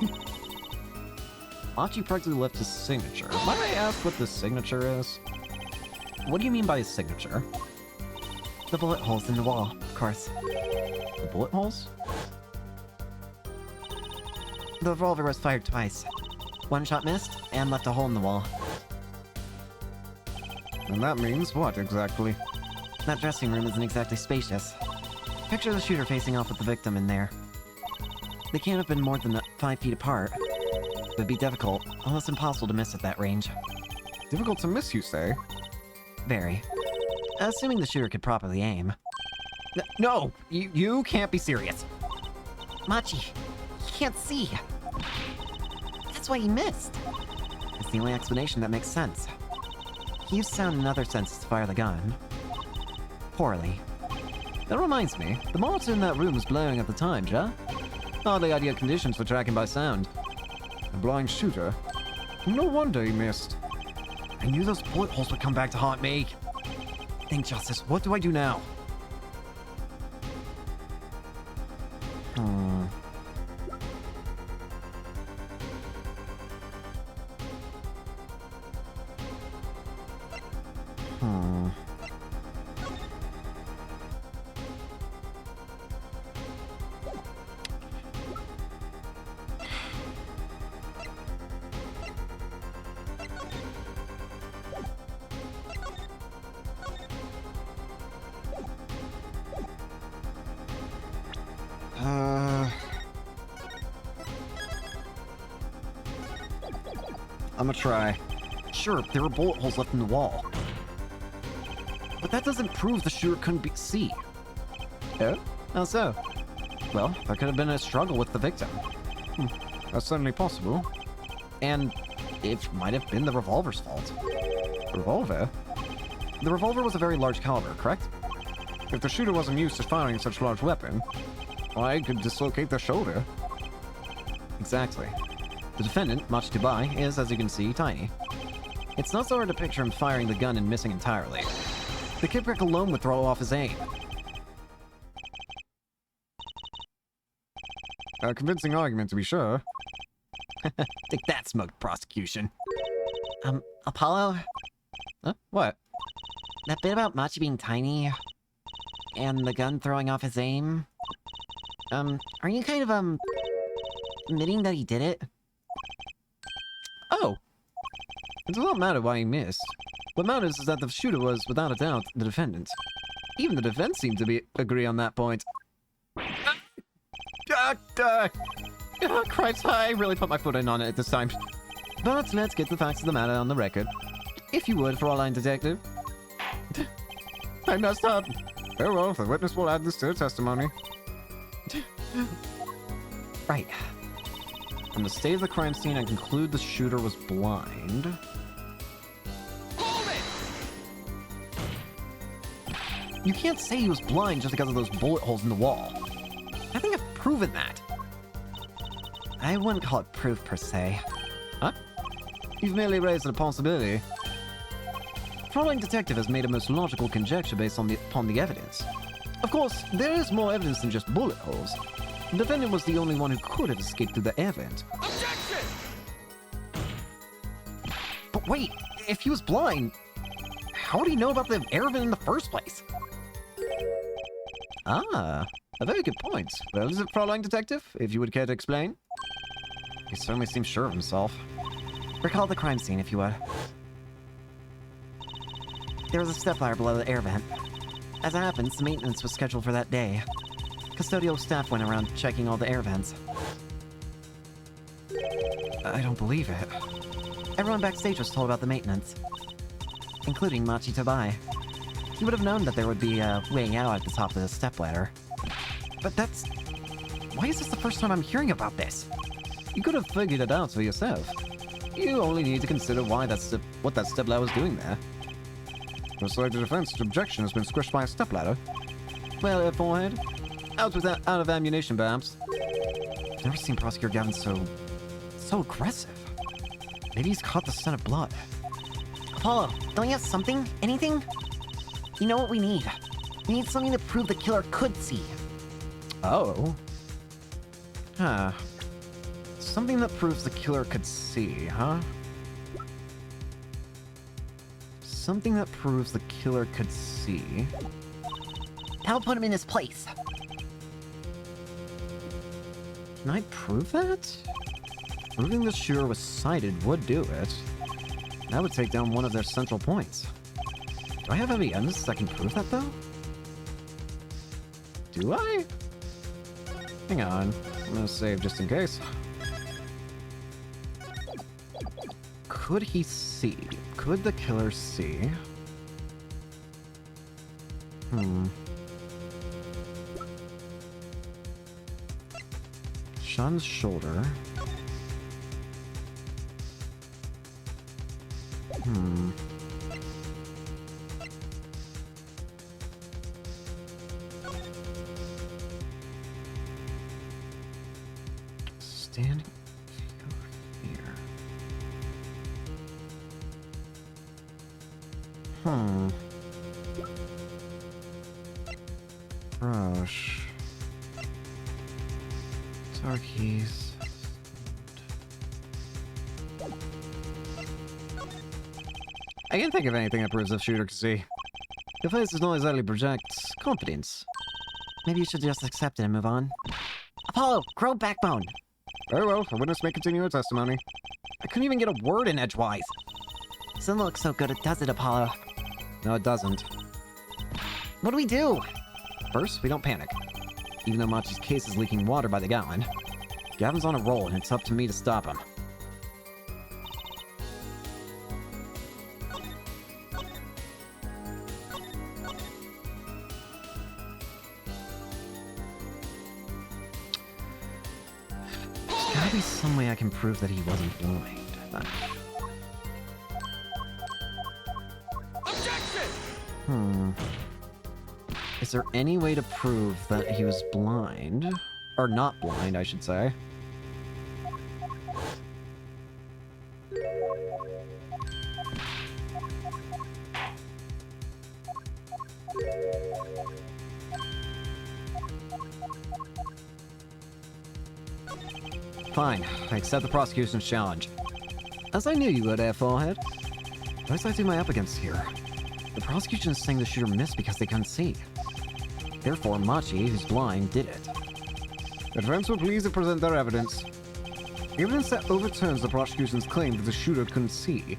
Machi practically left his signature. Might I ask what this signature is? What do you mean by his signature? The bullet holes in the wall, of course. The bullet holes? The revolver was fired twice. One shot missed, and left a hole in the wall. And that means what exactly? That dressing room isn't exactly spacious. Picture the shooter facing off with the victim in there. They can't have been more than 5 feet apart. It would be difficult, almost impossible to miss at that range. Difficult to miss, you say? Very. Assuming the shooter could properly aim. No! You can't be serious. Machi, he can't see. That's why he missed. It's the only explanation that makes sense. He used sound and other senses to fire the gun. Poorly. That reminds me, the monitor in that room was blowing at the time, ja? Hardly ideal conditions for tracking by sound. A blind shooter? No wonder he missed. I knew those bullet holes would come back to haunt me. Think, Justice, what do I do now? Hmm. I'm gonna try. Sure, there were bullet holes left in the wall. But that doesn't prove the shooter couldn't see. Oh? How so? Well, there could have been a struggle with the victim. That's certainly possible. And it might have been the revolver's fault. Revolver? The revolver was a very large caliber, correct? If the shooter wasn't used to firing such a large weapon, I could dislocate the shoulder. Exactly. The defendant, Machi-Tabai, is, as you can see, tiny. It's not so hard to picture him firing the gun and missing entirely. The kickback alone would throw off his aim. A convincing argument, to be sure. Take that, smoked prosecution. Apollo? Huh? What? That bit about Machi being tiny and the gun throwing off his aim. Are you kind of, admitting that he did it? Oh! It does not matter why he missed. What matters is that the shooter was, without a doubt, the defendant. Even the defense seemed to agree on that point. Christ, I really put my foot in on it this time. But let's get the facts of the matter on the record. If you would, Fraulein Detective. I messed up. Very well, the witness will add this to her testimony. Right. From the state of the crime scene, I conclude the shooter was blind. You can't say he was blind just because of those bullet holes in the wall. I think I've proven that. I wouldn't call it proof per se. Huh? You've merely raised a possibility. Fraulein Detective has made a most logical conjecture based upon the evidence. Of course, there is more evidence than just bullet holes. The defendant was the only one who could have escaped through the air vent. Objection! But wait, if he was blind, how would he know about the air vent in the first place? Ah, a very good point. Well, is it, Fraulein Detective, if you would care to explain? He certainly seems sure of himself. Recall the crime scene, if you would. There was a stepladder below the air vent. As it happens, the maintenance was scheduled for that day. Custodial staff went around checking all the air vents. I don't believe it. Everyone backstage was told about the maintenance, including Machi-Tabai. He would have known that there would be a way out at the top of the stepladder. But that's... Why is this the first time I'm hearing about this? You could have figured it out for yourself. You only need to consider what that stepladder was doing there. Looks like the defense's objection has been squished by a stepladder. Well, forehead. Out of ammunition, perhaps. I've never seen Prosecutor Gavin so aggressive. Maybe he's caught the scent of blood. Apollo, don't you have something? Anything? You know what we need? We need something to prove the killer could see. Oh. Huh. Something that proves the killer could see, huh? Something that proves the killer could see. That'll put him in his place. Can I prove that? Proving the shooter was sighted would do it. That would take down one of their central points. Do I have any evidence that can prove that, though? Do I? Hang on. I'm gonna save just in case. Could he see? Could the killer see? Sean's shoulder. Standing here. Brush. Turkeys. I can't think of anything that proves the shooter could see. The face does not exactly project confidence. Maybe you should just accept it and move on. Apollo, grow backbone! Very well, a witness may continue her testimony. I couldn't even get a word in edgewise. Doesn't look so good, does it, Apollo? No, it doesn't. What do we do? First, we don't panic. Even though Machi's case is leaking water by the gallon, Gavin's on a roll and it's up to me to stop him. There's gotta be some way I can prove that he wasn't blind. Is there any way to prove that he was blind? Or not blind, I should say. Fine, I accept the prosecution's challenge. As I knew you would, Forehead. What exactly am I up against here? The prosecution is saying the shooter missed because they couldn't see. Therefore, Machi, who's blind, did it. The defense will please to present their evidence. Evidence that overturns the prosecution's claim that the shooter couldn't see.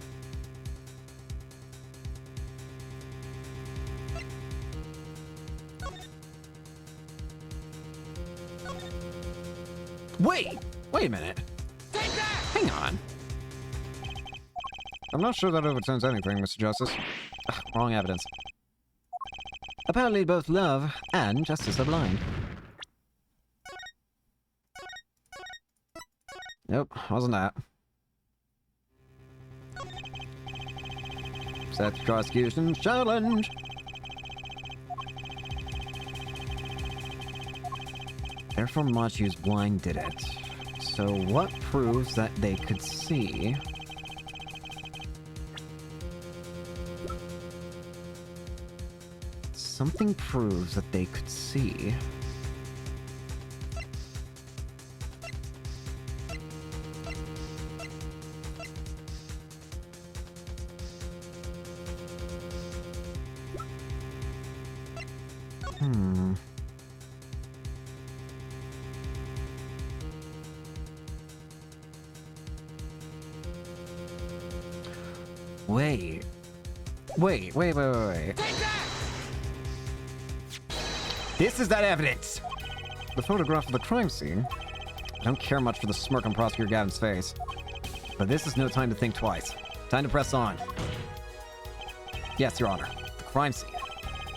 Wait a minute. Hang on. I'm not sure that overturns anything, Mr. Justice. Ugh, wrong evidence. Apparently both love and justice are blind. Nope, wasn't that. Set the prosecution's challenge. Therefore, Machi's blind did it. So what proves that they could see? Something proves that they could see. Wait. This is that evidence! The photograph of the crime scene? I don't care much for the smirk on Prosecutor Gavin's face. But this is no time to think twice. Time to press on. Yes, Your Honor. The crime scene.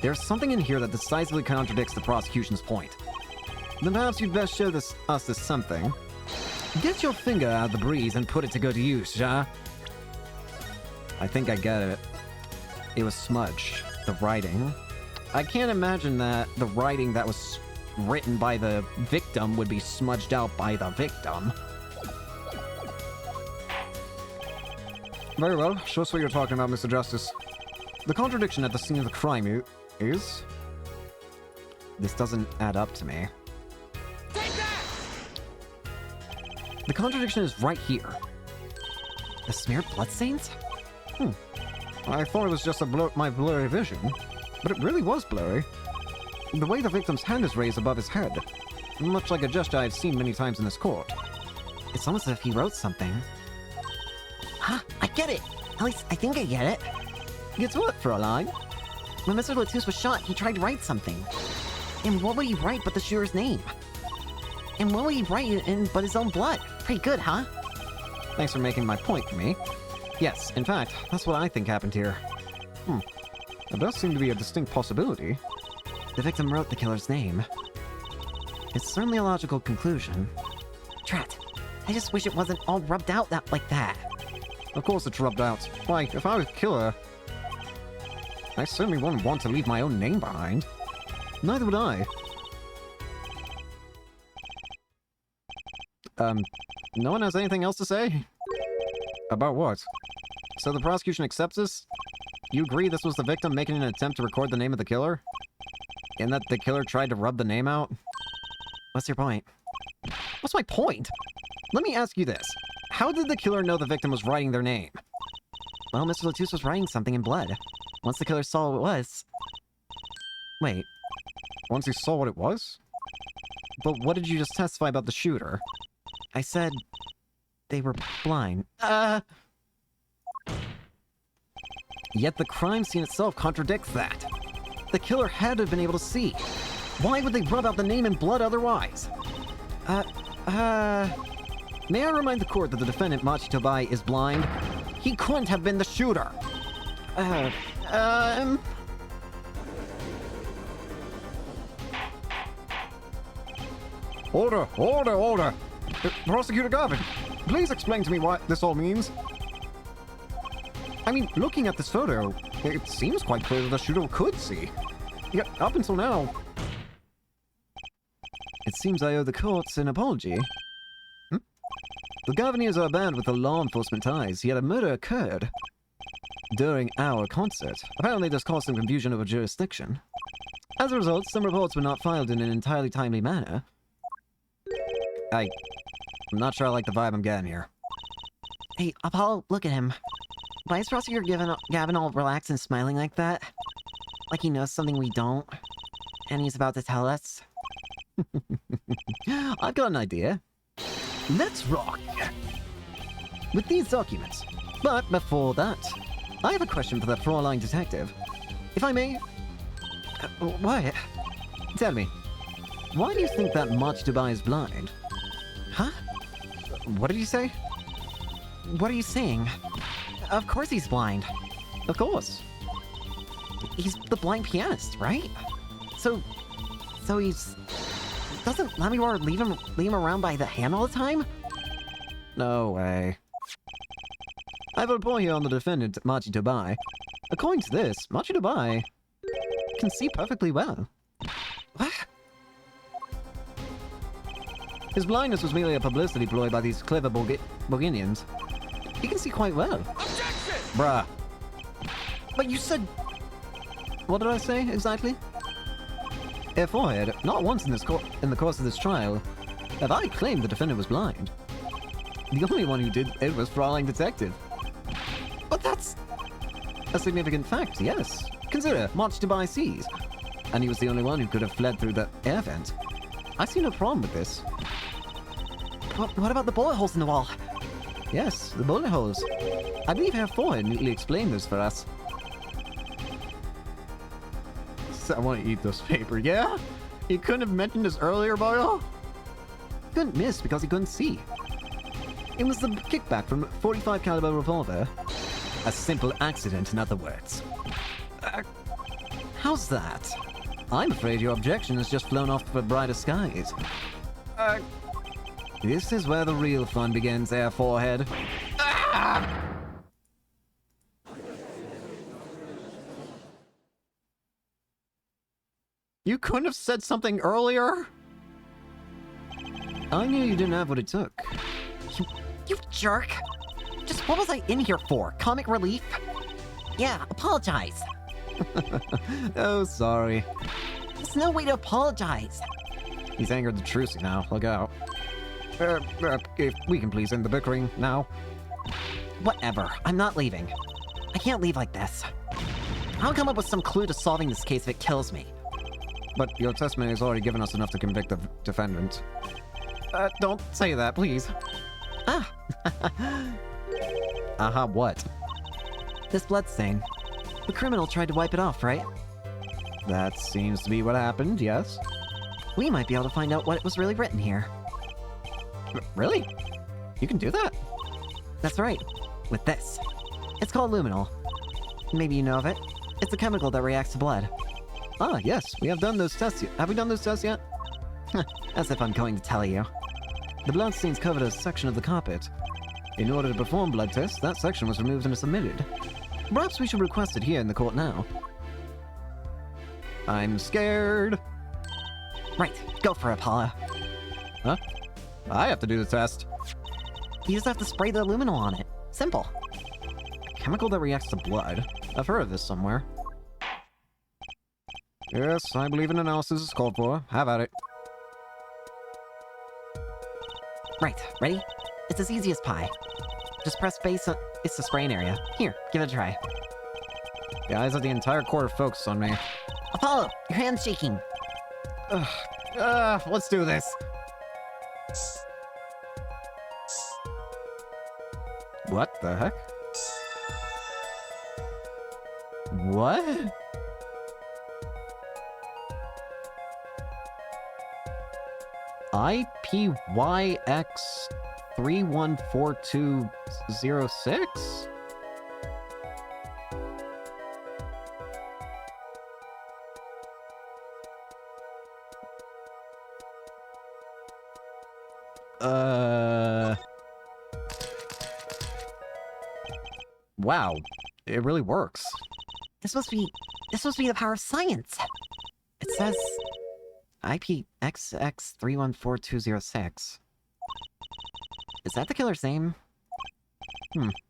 There's something in here that decisively contradicts the prosecution's point. Then perhaps you'd best show us this something. Get your finger out of the breeze and put it to good use, ja? I think I get it. It was smudged. The writing. I can't imagine that the writing that was written by the victim would be smudged out by the victim. Very well. Show us what you're talking about, Mr. Justice. The contradiction at the scene of the crime is... This doesn't add up to me. The contradiction is right here. The smeared bloodstains? I thought it was just my blurry vision, but it really was blurry. The way the victim's hand is raised above his head, much like a gesture I've seen many times in this court. It's almost as if he wrote something. Huh, I get it! At least I think I get it. Gets what, Fräulein? When Mr. Latus was shot, he tried to write something. And what would he write but the shooter's name? And what would he write in but his own blood? Pretty good, huh? Thanks for making my point for me. Yes, in fact, that's what I think happened here. There does seem to be a distinct possibility. The victim wrote the killer's name. It's certainly a logical conclusion. Drat, I just wish it wasn't all rubbed out like that. Of course it's rubbed out. Why, if I was a killer, I certainly wouldn't want to leave my own name behind. Neither would I. No one has anything else to say? About what? So the prosecution accepts this? You agree this was the victim making an attempt to record the name of the killer? And that the killer tried to rub the name out? What's your point? What's my point? Let me ask you this. How did the killer know the victim was writing their name? Well, Mr. Latus was writing something in blood. Once the killer saw what it was... Wait, Once he saw what it was? But what did you just testify about the shooter? I said... they were blind. Yet the crime scene itself contradicts that. The killer had to have been able to see. Why would they rub out the name in blood otherwise? May I remind the court that the defendant, Machi Tobai, is blind? He couldn't have been the shooter. Order! Order! Order! Prosecutor Garvin, please explain to me what this all means. I mean, looking at this photo, it seems quite clear that the shooter could see. Yet, up until now... It seems I owe the courts an apology. The Gaviniers are banned with the law enforcement ties, yet a murder occurred during our concert. Apparently this caused some confusion over jurisdiction. As a result, some reports were not filed in an entirely timely manner. I'm not sure I like the vibe I'm getting here. Hey, Apollo, look at him. Why is Prosecutor Gavin all relaxed and smiling like that? Like he knows something we don't? And he's about to tell us? I've got an idea. Let's rock! With these documents. But before that, I have a question for the Fraulein detective. If I may... what? Tell me, why do you think that Machi Tobai is blind? Huh? What did you say? What are you saying? Of course he's blind. Of course. He's the blind pianist, right? So he's... Doesn't Lamihara leave him around by the hand all the time? No way. I have a report here on the defendant, Machi Tobai. According to this, Machi Tobai can see perfectly well. What? His blindness was merely a publicity ploy by these clever Bulgarians. He can see quite well. Objection! Bruh. But you said... What did I say, exactly? Forehead, not once in the course of this trial have I claimed the defendant was blind. The only one who did it was Fraulein Detective. But that's... A significant fact, yes. Consider, Machi Tobai sees. And he was the only one who could have fled through the air vent. I see no problem with this. What about the bullet holes in the wall? Yes, the bullet holes. I believe Herr Forehead neatly explained this for us. I want to eat this paper, yeah? He couldn't have mentioned this earlier, Boyle? Couldn't miss because he couldn't see. It was the kickback from a .45 caliber revolver. A simple accident, in other words. How's that? I'm afraid your objection has just flown off for brighter skies. This is where the real fun begins, Herr Forehead. You couldn't have said something earlier? I knew you didn't have what it took. You jerk! Just what was I in here for? Comic relief? Yeah, apologize. Oh, sorry. There's no way to apologize. He's angered the Trucy now. Look out. If we can please end the bickering now. Whatever. I'm not leaving. I can't leave like this. I'll come up with some clue to solving this case if it kills me. But your testimony has already given us enough to convict the defendant. Don't say that, please. Ah. What? This bloodstain. The criminal tried to wipe it off, right? That seems to be what happened, yes. We might be able to find out what was really written here. Really? You can do that? That's right. With this. It's called luminol. Maybe you know of it. It's a chemical that reacts to blood. Ah, yes. We have done those tests. Have we done those tests yet? As if I'm going to tell you. The bloodstains covered a section of the carpet. In order to perform blood tests, that section was removed and submitted. Perhaps we should request it here in the court now. I'm scared. Right, go for it, Apollo. Huh? I have to do the test. You just have to spray the luminol on it. Simple. A chemical that reacts to blood. I've heard of this somewhere. Yes, I believe an analysis is called for. Have at it. Right, ready? It's as easy as pie. Just press space on... It's the spraying area. Here, give it a try. The eyes of the entire court are focused on me. Apollo, your hand's shaking. Let's do this. What the heck? What? IPYX 314206? Wow, it really works. This must be the power of science. It says IPXX 314206. Is that the killer's name?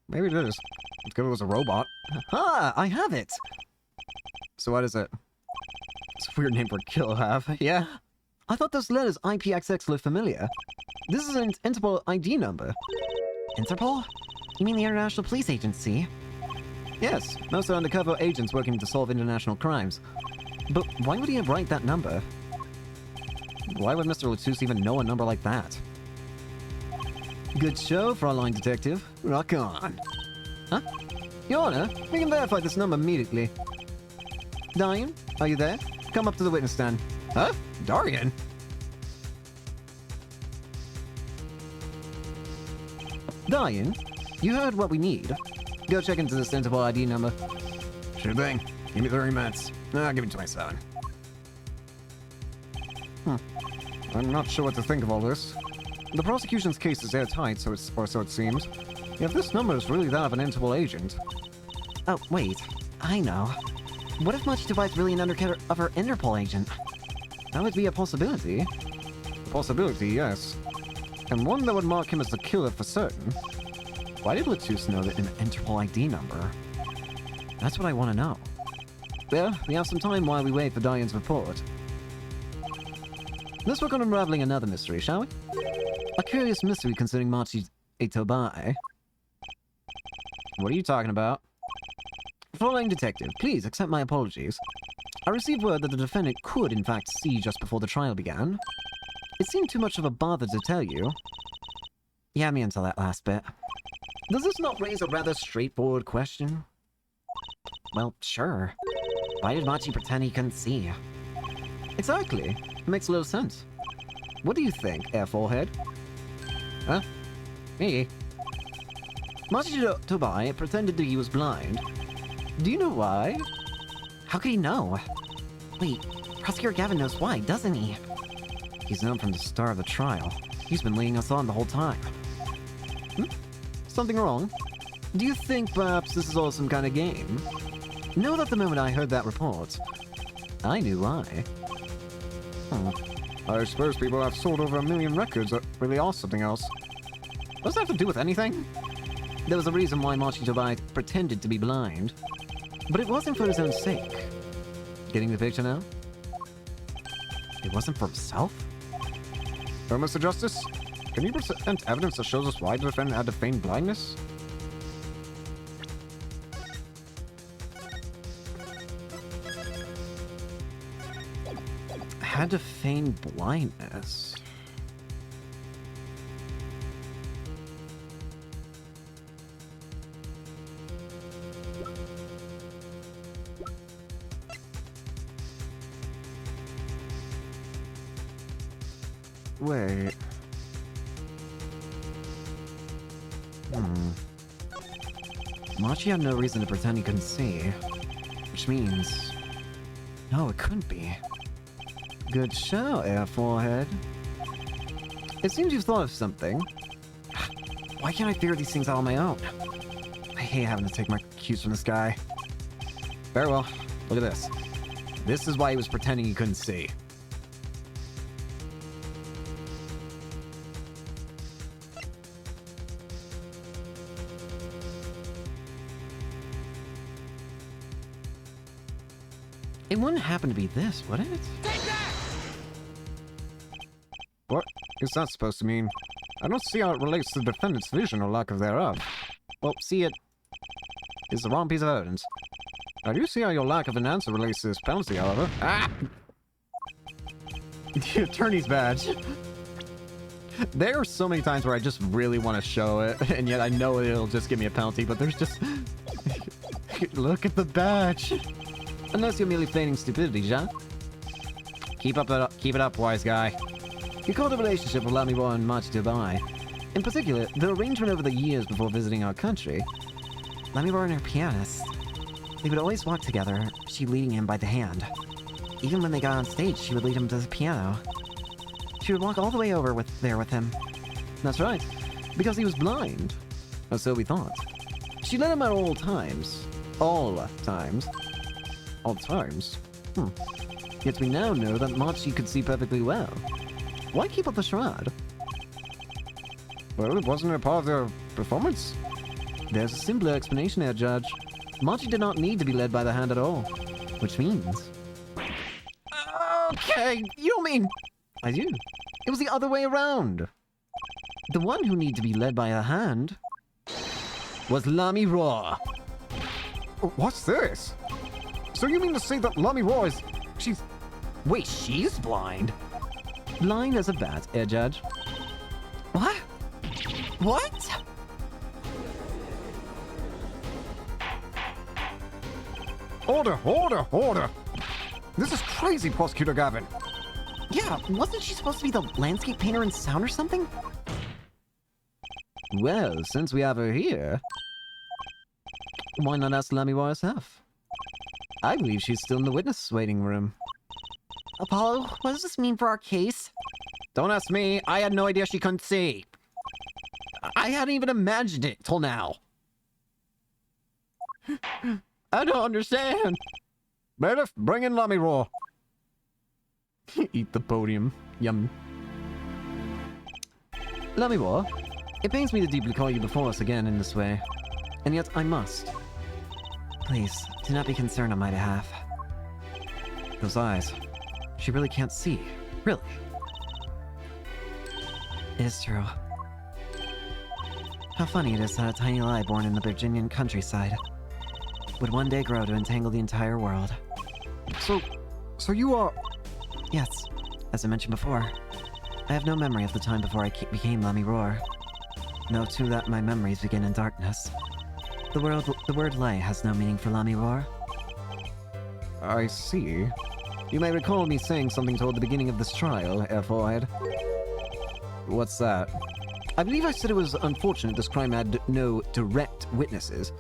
Maybe it is. It's good it was a robot. Ah, I have it. So what is it? It's a weird name for a killer have. Yeah? I thought those letters IPXX looked familiar. This is an Interpol ID number. Interpol? You mean the International Police Agency? Yes, most are undercover agents working to solve international crimes. But why would he write that number? Why would Mr. Latouche even know a number like that? Good show, Fraulein Detective. Rock on. Huh? Your Honor, we can verify this number immediately. Darian, are you there? Come up to the witness stand. Huh? Darian? Darian, you heard what we need. Go check into this Interpol ID number. Sure thing. Give me 30 minutes. I'll give it to my son. I'm not sure what to think of all this. The prosecution's case is airtight, so it seems. If this number is really that of an Interpol agent... Oh, wait. I know. What if Machi Tobai is really an undercover Interpol agent? That would be a possibility. A possibility, yes. And one that would mark him as the killer for certain. Why did Latouche know that an Interpol ID number? That's what I want to know. Well, we have some time while we wait for Darian's report. Let's work on unraveling another mystery, shall we? A curious mystery concerning Machi Tobai. What are you talking about? Fraulein Detective, please accept my apologies. I received word that the defendant could in fact see just before the trial began. It seemed too much of a bother to tell you. You had me until that last bit. Does this not raise a rather straightforward question? Well, sure. Why did Machi pretend he couldn't see? Exactly. It makes a little sense. What do you think, Air Forehead? Huh? Me? Machi Tobai pretended that he was blind. Do you know why? How could he know? Wait, Prosecutor Gavin knows why, doesn't he? He's known from the start of the trial. He's been leading us on the whole time. Something wrong? Do you think perhaps this is all some kind of game? Know that the moment I heard that report, I knew why. I suppose people have sold over 1 million records that really are something else. Does that have to do with anything? There was a reason why Machi Tobai pretended to be blind. But it wasn't for his own sake. Getting the picture now? It wasn't for himself? So, Mr. Justice, can you present evidence that shows us why the defendant had to feign blindness? Had to feign blindness. Wait. Machi had no reason to pretend he couldn't see. Which means... No, it couldn't be. Good show, Air Forehead. It seems you've thought of something. Why can't I figure these things out on my own? I hate having to take my cues from this guy. Very well. Look at this. This is why he was pretending he couldn't see. It wouldn't happen to be this, would it? What is that supposed to mean? I don't see how it relates to the defendant's vision or lack of thereof. Well, see, it is the wrong piece of evidence. I do see how your lack of an answer relates to this penalty, however. Ah! The attorney's badge. There are so many times where I just really want to show it, and yet I know it'll just give me a penalty, but there's just... Look at the badge. Unless you're merely feigning stupidity, Jean. Keep it up, wise guy. You called a relationship with Lamivore and Machi Dubai. In particular, the arrangement over the years before visiting our country. Lamivore and her pianist. They would always walk together, she leading him by the hand. Even when they got on stage, she would lead him to the piano. She would walk all the way over there with him. That's right, because he was blind. Or so we thought. She led him at all times. All times. All times. Yet we now know that Machi could see perfectly well. Why keep up the charade? Well, wasn't it part of their performance? There's a simpler explanation here, Judge. Machi did not need to be led by the hand at all. Which means... Okay, you don't mean... I do. It was the other way around. The one who needed to be led by a hand was Lamivore. What's this? So you mean to say that Lamivore is... she's... Wait, she's blind? Blind as a bat, Judge. What? What? Order! This is crazy, Prosecutor Gavin. Yeah, wasn't she supposed to be the landscape painter in sound or something? Well, since we have her here, why not ask Lamivore herself? I believe she's still in the witness waiting room. Apollo, what does this mean for our case? Don't ask me. I had no idea she couldn't see. I hadn't even imagined it till now. I don't understand. Bailiff, bring in Lamivore. Eat the podium. Yum. Lamivore, it pains me to deeply call you before us again in this way. And yet I must. Please, do not be concerned on my behalf. Those eyes. She really can't see. Really. It is true. How funny it is that a tiny lie born in the Virginian countryside would one day grow to entangle the entire world. So you are... Yes, as I mentioned before, I have no memory of the time before I became Lamivore. No, too, that my memories begin in darkness. The word lie has no meaning for Lamivore. I see. You may recall me saying something toward the beginning of this trial, Herr Forehead. What's that? I believe I said it was unfortunate this crime had no direct witnesses.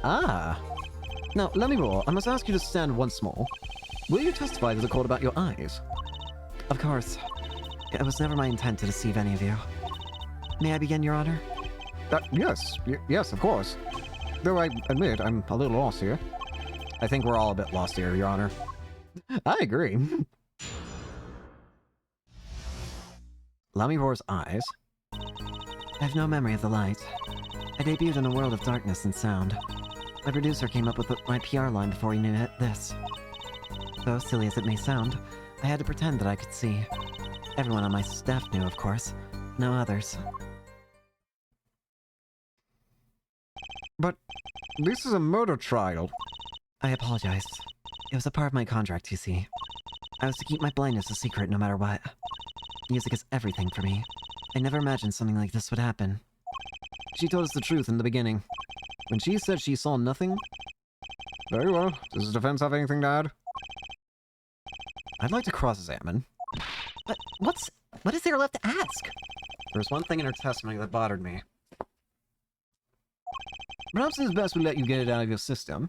Ah. Now, Lamivore, I must ask you to stand once more. Will you testify to the court about your eyes? Of course. It was never my intent to deceive any of you. May I begin, Your Honor? Yes, of course. Though I admit I'm a little lost here. I think we're all a bit lost here, Your Honor. I agree. Lamivore's eyes. I have no memory of the light. I debuted in a world of darkness and sound. My producer came up with my PR line before he knew this. Though silly as it may sound, I had to pretend that I could see. Everyone on my staff knew, of course. No others. But this is a murder trial. I apologize. It was a part of my contract, you see. I was to keep my blindness a secret no matter what. Music is everything for me. I never imagined something like this would happen. She told us the truth in the beginning. When she said she saw nothing... Very well. Does the defense have anything to add? I'd like to cross-examine. But what is there left to ask? There's one thing in her testimony that bothered me. Perhaps it's best we let you get it out of your system.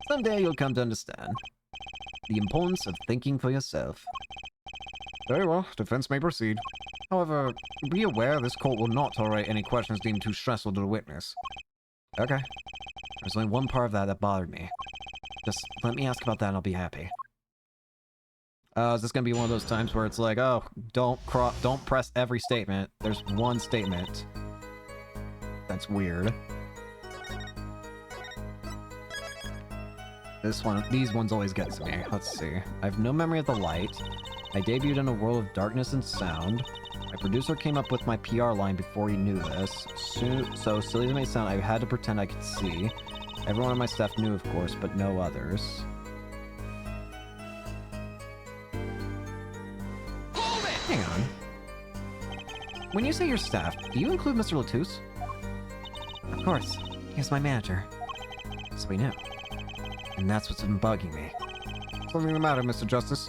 Someday you'll come to understand the importance of thinking for yourself. Very well. Defense may proceed. However, be aware this court will not tolerate any questions deemed too stressful to the witness. Okay. There's only one part of that bothered me. Just let me ask about that and I'll be happy. Is this gonna be one of those times where it's like, oh, don't press every statement. There's one statement. That's weird. These ones always get to me. Let's see. I have no memory of the light. I debuted in a world of darkness and sound. My The producer came up with my PR line before he knew this. So silly as it may sound, I had to pretend I could see. Everyone on my staff knew, of course, but no others. Hold it! Hang on. When you say your staff, do you include Mr. Latouche? Of course, he's my manager. So we knew. And that's what's been bugging me. Something the matter, Mr. Justice?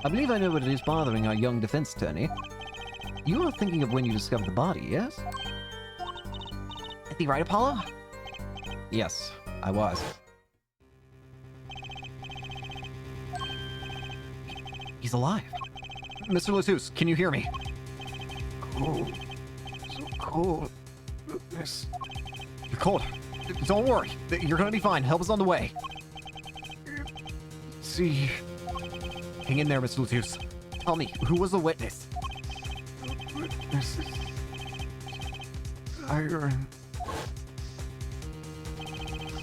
I believe I know what it is bothering our young defense attorney. You are thinking of when you discovered the body, yes? Is he right, Apollo? Yes, I was. He's alive. Mr. Latouche, can you hear me? Cold. So cold. Goodness. You're cold. Don't worry. You're gonna be fine. Help is on the way. See. Hang in there, Mr. Latouche. Tell me, who was the witness? Witness. Iron.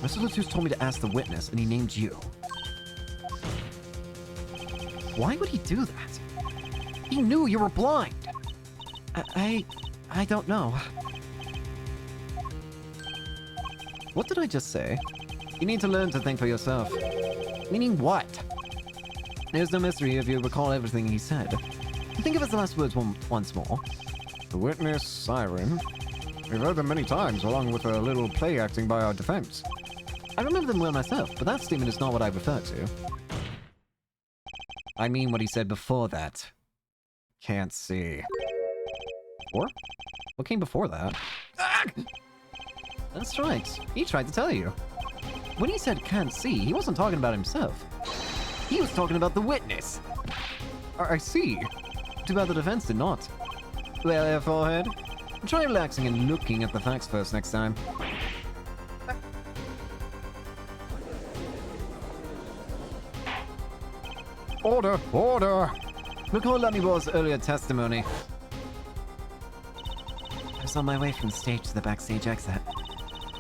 Mr. Latouche told me to ask the witness, and he named you. Why would he do that? He knew you were blind. I don't know. What did I just say? You need to learn to think for yourself. Meaning what? There's no mystery if you recall everything he said. Think of his last words once more. The witness, Siren. We've heard them many times, along with a little play acting by our defense. I remember them well myself, but that statement is not what I refer to. I mean what he said before that. Can't see. Or? What came before that? Ah! That's right. He tried to tell you. When he said can't see, he wasn't talking about himself. He was talking about the witness. I see. Too bad the defense did not. Well, there, forehead. Try relaxing and looking at the facts first next time. Order! Order! Recall Lamywar's earlier testimony. I was on my way from the stage to the backstage exit.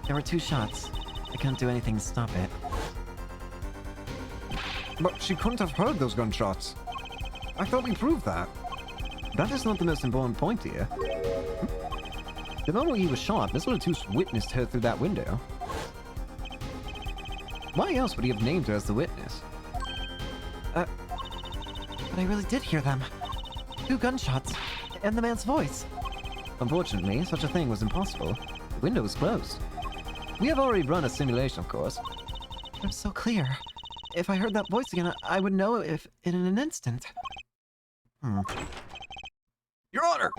There were 2 shots. I couldn't do anything to stop it. But she couldn't have heard those gunshots. I thought we proved that. That is not the most important point here. The moment he was shot, Mr. Latouche witnessed her through that window. Why else would he have named her as the witness? But I really did hear them. 2 gunshots. And the man's voice. Unfortunately, such a thing was impossible. The window was closed. We have already run a simulation, of course. It was so clear. If I heard that voice again, I would know if in an instant. Your Honor!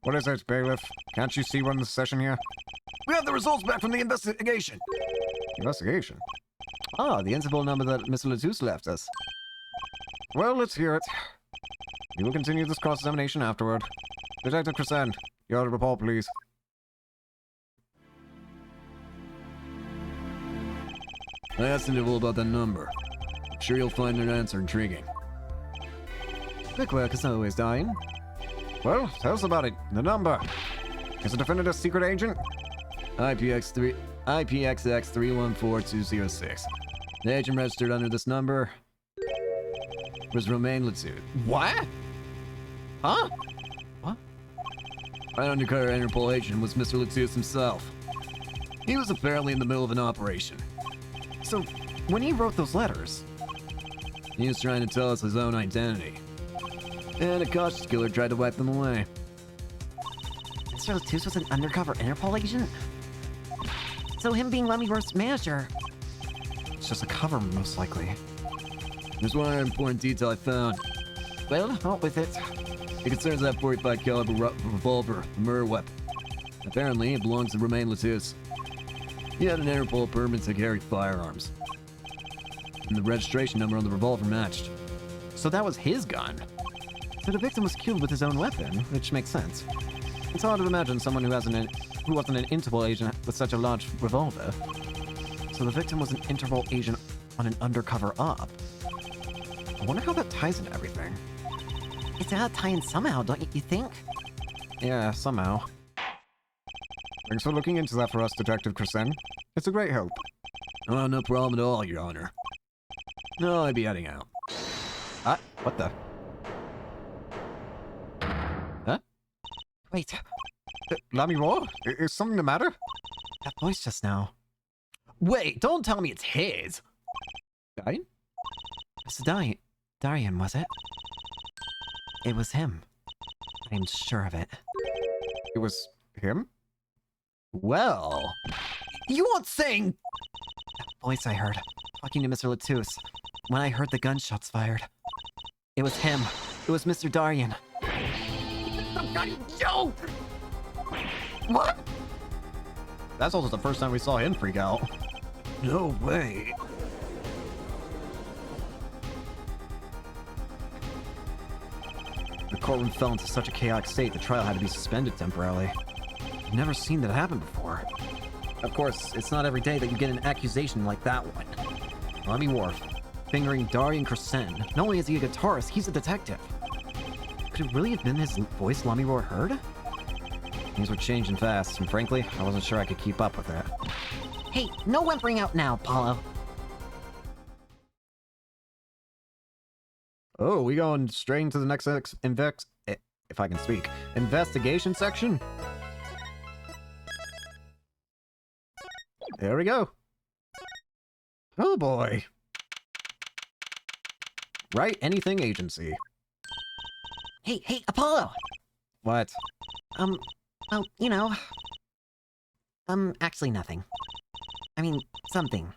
What is it, bailiff? Can't you see we're in the session here? We have the results back from the investigation. Investigation? Ah, the interval number that Mr. Latouche left us. Well, let's hear it. We will continue this cross-examination afterward. Detective Crescent, your report, please. I asked Interval about that number. I'm sure you'll find an answer intriguing. Quick work is always dying. Well, tell us about it. The number. Is the defendant a secret agent? IPXX314206. The agent registered under this number was Romain Latouche. What? Huh? Our undercover Interpol agent was Mr. Latouche himself. He was apparently in the middle of an operation. So, when he wrote those letters, He was trying to tell us his own identity. And a cautious killer tried to wipe them away. Mr. Latouche was an undercover Interpol agent? So him being Lamywar's manager. it's just a cover, most likely. There's one other important detail I found. Well, out with it. It concerns that 45 caliber revolver, the murder weapon. Apparently, it belongs to Romain Latouche. He had an Interpol permit to carry firearms. And the registration number on the revolver matched. So that was his gun. So the victim was killed with his own weapon, which makes sense. It's hard to imagine someone who wasn't an Interpol agent with such a large revolver. So the victim was an Interpol agent on an undercover op. I wonder how that ties into everything. It's gotta tie in somehow, don't you think? Yeah, somehow. Thanks for looking into that for us, Detective Crescent. It's a great help. Oh, no problem at all, Your Honor. No, I'd be heading out. What the? Huh? Wait, Lamiro? Is something the matter? that voice just now. Wait, don't tell me it's his. Darian? Mr. Darien, was it? It was him. I'm sure of it. It was him? Well, you aren't saying... That voice I heard, talking to Mr. Latus, when I heard the gunshots fired. It was him. It was Mr. Darien. Yo! What? That's also the first time we saw him freak out. No way. The courtroom fell into such a chaotic state the trial had to be suspended temporarily. I've never seen that happen before. Of course, it's not every day that you get an accusation like that one. Lamy Wharf, fingering Darien Crescent. Not only is he a guitarist, he's a detective. Could it really have been his voice Lamy Wharf heard? Things were changing fast, and frankly, I wasn't sure I could keep up with it. Hey, no whimpering out now, Paulo. Oh, we going straight into the next if I can speak, investigation section? There we go. Oh boy. Right, anything agency. Hey, Apollo! What? Well, you know... actually nothing. I mean, something.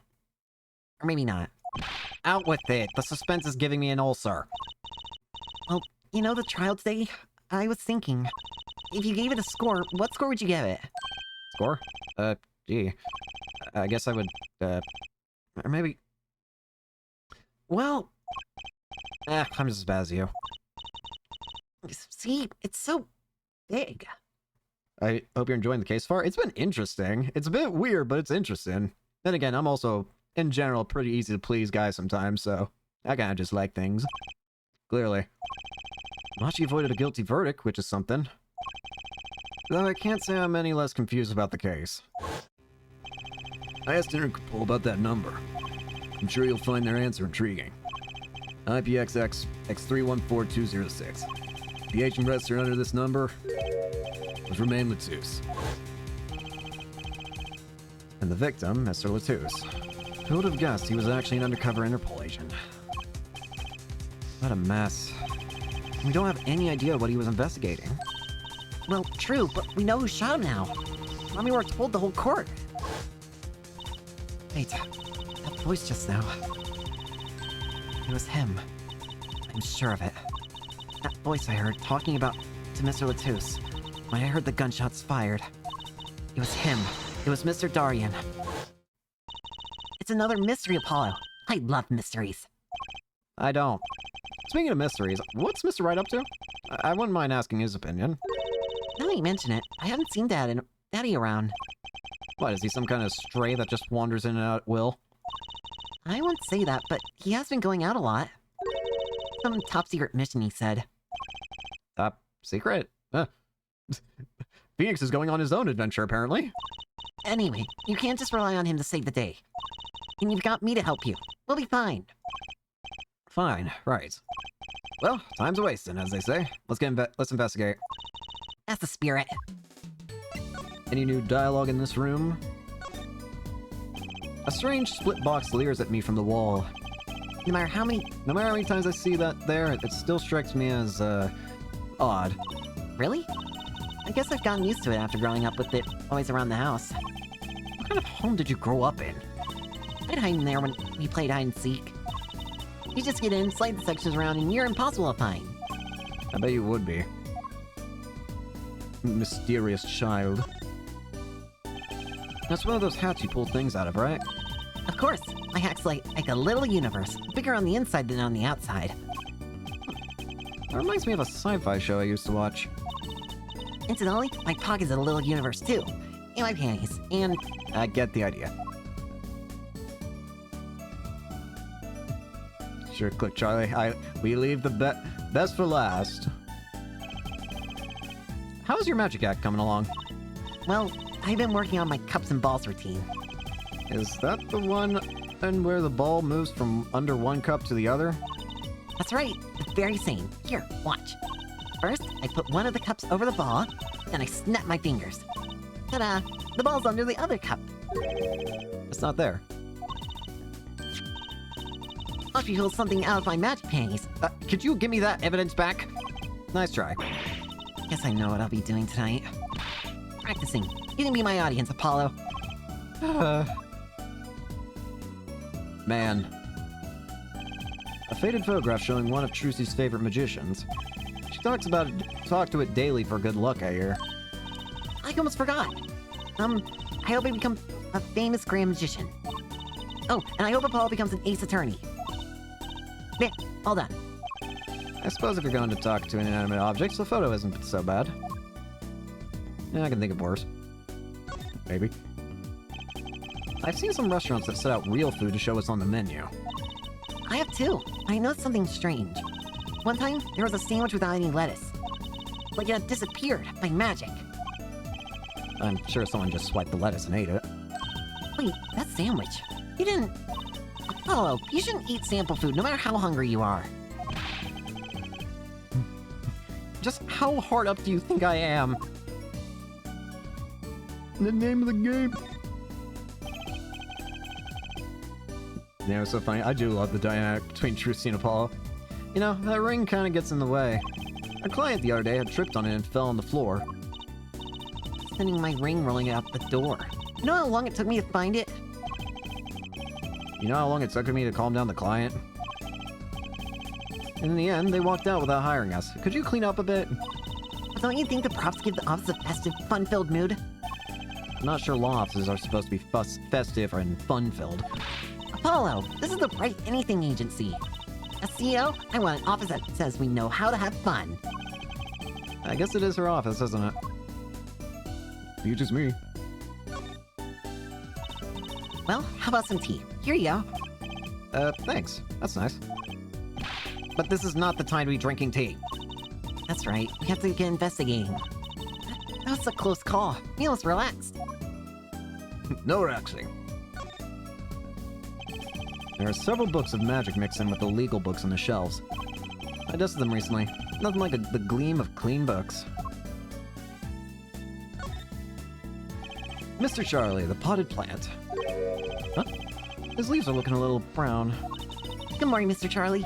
Or maybe not. Out with it. The suspense is giving me an ulcer. Well, you know the trial today? I was thinking... If you gave it a score, what score would you give it? Score? Gee. I guess I would, or maybe... Well... I'm just as bad as you. See, it's so big. I hope you're enjoying the case so far. It's been interesting. It's a bit weird, but it's interesting. Then again, I'm also, in general, pretty easy to please guy sometimes, so I kinda just like things. Clearly. Machi avoided a guilty verdict, which is something. Though I can't say I'm any less confused about the case. I asked Interpol about that number. I'm sure you'll find their answer intriguing. IPXX X314206. The agent registered under this number was Romain Latus. And the victim, Mr. Latus. Who would have guessed he was actually an undercover Interpol agent? What a mess. We don't have any idea what he was investigating. Well, true, but we know who shot him now. Mommy were told the whole court. Wait, that voice just now. It was him. I'm sure of it. That voice I heard talking about to Mr. Latus when I heard the gunshots fired. It was him. It was Mr. Darien. It's another mystery, Apollo. I love mysteries. I don't. Speaking of mysteries, what's Mr. Wright up to? I wouldn't mind asking his opinion. Now that you mention it, I haven't seen Daddy around. What, is he some kind of stray that just wanders in and out at will? I wouldn't say that, but he has been going out a lot. Some top-secret mission, he said. Top secret? Phoenix is going on his own adventure, apparently. Anyway, you can't just rely on him to save the day. And you've got me to help you. We'll be fine. Fine, right. Well, time's a-wasting, as they say. Let's investigate. That's the spirit. Any new dialogue in this room? A strange split box leers at me from the wall. No matter how many... No matter how many times I see that there, it still strikes me as, odd. Really? I guess I've gotten used to it after growing up with it always around the house. What kind of home did you grow up in? I'd hide in there when we played hide and seek. You just get in, slide the sections around, and you're impossible to find. I bet you would be. Mysterious child. That's one of those hats you pull things out of, right? Of course, my hack's like a little universe, bigger on the inside than on the outside. That reminds me of a sci-fi show I used to watch. Incidentally, my pocket's a little universe too. And my panties, and... I get the idea. Sure, click, Charlie. We leave the best for last. How's your magic act coming along? Well, I've been working on my cups and balls routine. Is that the one and where the ball moves from under one cup to the other? That's right, the very same. Here, watch. First, I put one of the cups over the ball, Then I snap my fingers. Ta-da! The ball's under the other cup. It's not there. Must be pulled something out of my magic panties. Could you give me that evidence back? Nice try. Guess I know what I'll be doing tonight. Practicing. You can be my audience, Apollo. Man. A faded photograph showing one of Trucy's favorite magicians. She talks to it daily for good luck, I hear. I almost forgot. I hope I become a famous grand magician. Oh, and I hope Apollo becomes an ace attorney. There, all done. I suppose if you're going to talk to inanimate objects, the photo isn't so bad. Yeah, I can think of worse. Maybe. I've seen some restaurants that set out real food to show what's on the menu. I have too. I noticed something strange. One time, there was a sandwich without any lettuce. Like it had disappeared by magic. I'm sure someone just swiped the lettuce and ate it. Wait, that sandwich. You didn't... Apollo, you shouldn't eat sample food no matter how hungry you are. Just how hard up do you think I am? The name of the game. Yeah, it's so funny. I do love the dynamic between Trucy and Apollo. You know, that ring kind of gets in the way. Our client the other day had tripped on it and fell on the floor. Sending my ring rolling out the door. You know how long it took me to find it? You know how long it took me to calm down the client? In the end, they walked out without hiring us. Could you clean up a bit? But don't you think the props give the office a festive, fun-filled mood? I'm not sure law offices are supposed to be festive and fun-filled. Apollo, this is the Bright Anything Agency. As CEO, I want an office that says we know how to have fun. I guess it is her office, isn't it? Future's me. Well, how about some tea? Here you go. Thanks. That's nice. But this is not the time to be drinking tea. That's right, we have to get investigating. That was a close call. You almost relaxed. No relaxing. There are several books of magic mixed in with the legal books on the shelves. I dusted them recently. Nothing like the gleam of clean books. Mr. Charlie, the potted plant. Huh? His leaves are looking a little brown. Good morning, Mr. Charlie.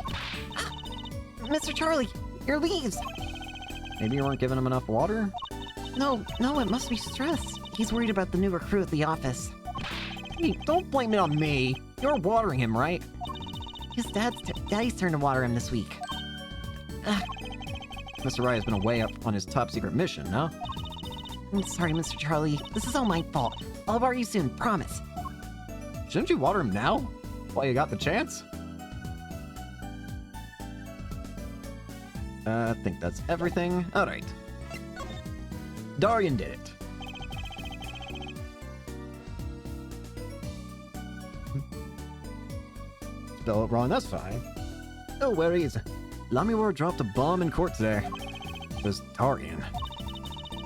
Mr. Charlie, your leaves! Maybe you weren't giving him enough water? No, it must be stress. He's worried about the new recruit at the office. Hey, don't blame it on me. You're watering him, right? His daddy's turn to water him this week. Mr. Wright has been away up on his top-secret mission, no? I'm sorry, Mr. Charlie. This is all my fault. I'll water you soon, promise. Shouldn't you water him now? While you got the chance? I think that's everything. Alright. Darian did it. Spell it wrong, that's fine. No worries. Lamiwar dropped a bomb in court today. It was Darian.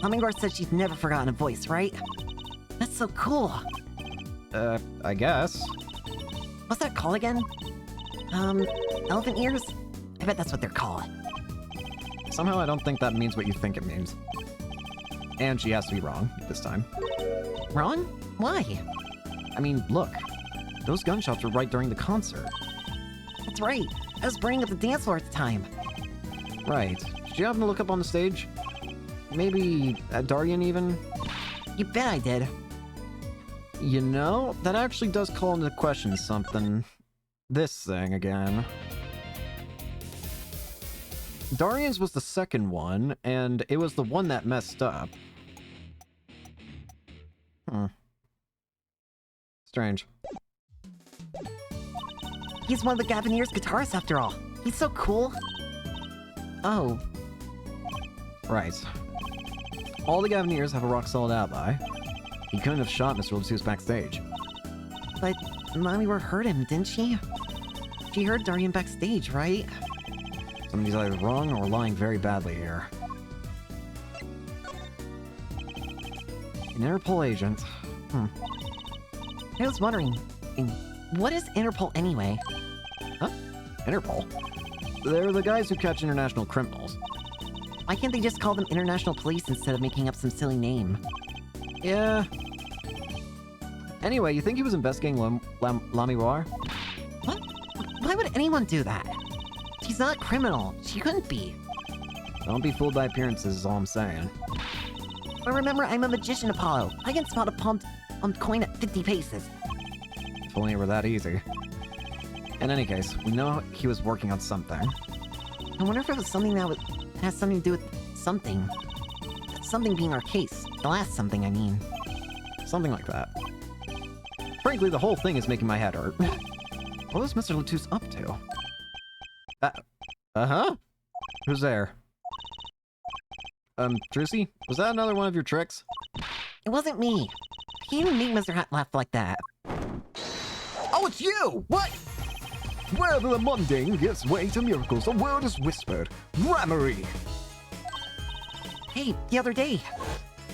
Hummingbird said she's never forgotten a voice, right? That's so cool. I guess. What's that called again? Elephant ears? I bet that's what they're called. Somehow I don't think that means what you think it means. And she has to be wrong this time. Wrong? Why? I mean, look. Those gunshots were right during the concert. That's right. I was burning at the dance floor at the time. Right. Did you happen to look up on the stage? Maybe Darian even? You bet I did. You know, that actually does call into question something. This thing again. Darian's was the second one, and it was the one that messed up. Strange. He's one of the Gaviniers guitarists after all. He's so cool. Oh. Right. All the Gaviniers have a rock-solid alibi. He couldn't have shot Mr. Lettuce backstage. But Lamiwar heard him, didn't she? She heard Darian backstage, right? Somebody's either wrong or lying very badly here. An Interpol agent. I was wondering, what is Interpol anyway? Huh? Interpol? They're the guys who catch international criminals. Why can't they just call them International Police instead of making up some silly name? Yeah. Anyway, you think he was investigating Lamiroir? What? Why would anyone do that? She's not a criminal. She couldn't be. Don't be fooled by appearances is all I'm saying. But remember, I'm a magician, Apollo. I can spot a pumped coin at 50 paces. If only it were that easy. In any case, we know he was working on something. I wonder if it was something that has something to do with something. Something being our case. The last something, I mean. Something like that. Frankly, the whole thing is making my head hurt. What was Mr. Latus up to? Uh-huh? Who's there? Drucy? Was that another one of your tricks? It wasn't me. He didn't make Mr. Hat laugh like that. Oh, it's you! What? Wherever the mundane gives way to miracles, the word is whispered. Gramarye! Hey, the other day.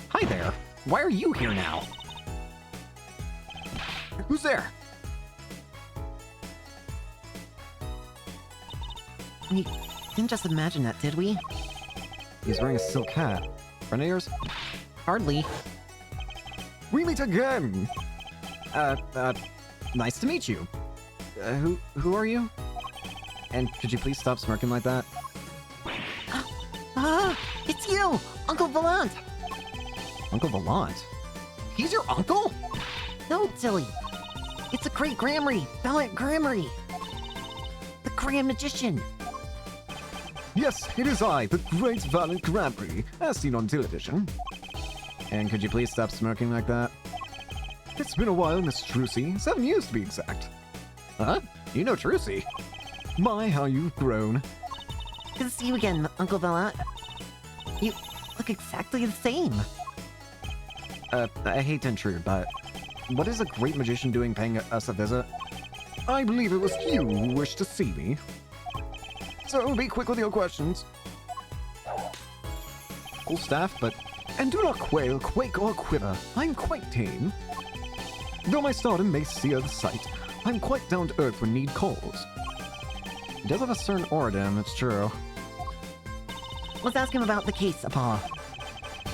Hi there. Why are you here now? Who's there? We didn't just imagine that, did we? He's wearing a silk hat. Friend of yours? Hardly. We meet again! Nice to meet you. Who are you? And could you please stop smirking like that? Ah, it's you, Uncle Valant. Uncle Valant? He's your uncle? No, silly. It's a great Gramarye, Valant Gramarye. The Grand Magician. Yes, it is I, the great Valant Gramarye, as seen on television. And could you please stop smirking like that? It's been a while, Miss Trucy. 7 years to be exact. Huh? You know Trucy? My, how you've grown. Good to see you again, Uncle Valant. You look exactly the same. I hate to intrude, but what is a great magician doing paying us a visit? I believe it was you who wished to see me. So be quick with your questions. Cool staff, but And do not quail, quake, or quiver. I'm quite tame. Though my stardom may sear the sight, I'm quite down to earth when need calls. he does have a certain aura to him, it's true. Let's ask him about the case, Apollo.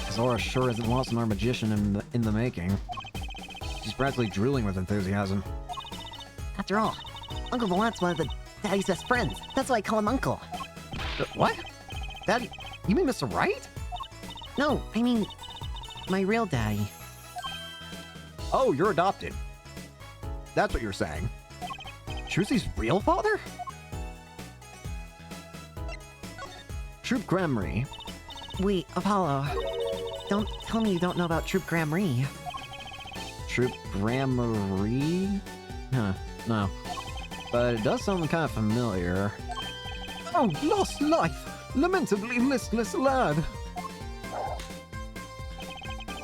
His aura sure isn't lost on our magician in the making. She's practically drooling with enthusiasm. After all, Uncle Valant's one of the Daddy's best friends. That's why I call him Uncle. What? Daddy? You mean Mr. Wright? No, I mean, my real daddy. Oh, you're adopted. That's what you're saying. Trucy's real father? Troop Gramarye. Wait, Apollo. Don't tell me you don't know about Troop Gramarye. Troop Gramarye? Huh, no. But it does sound kind of familiar. Oh, lost life! Lamentably listless lad!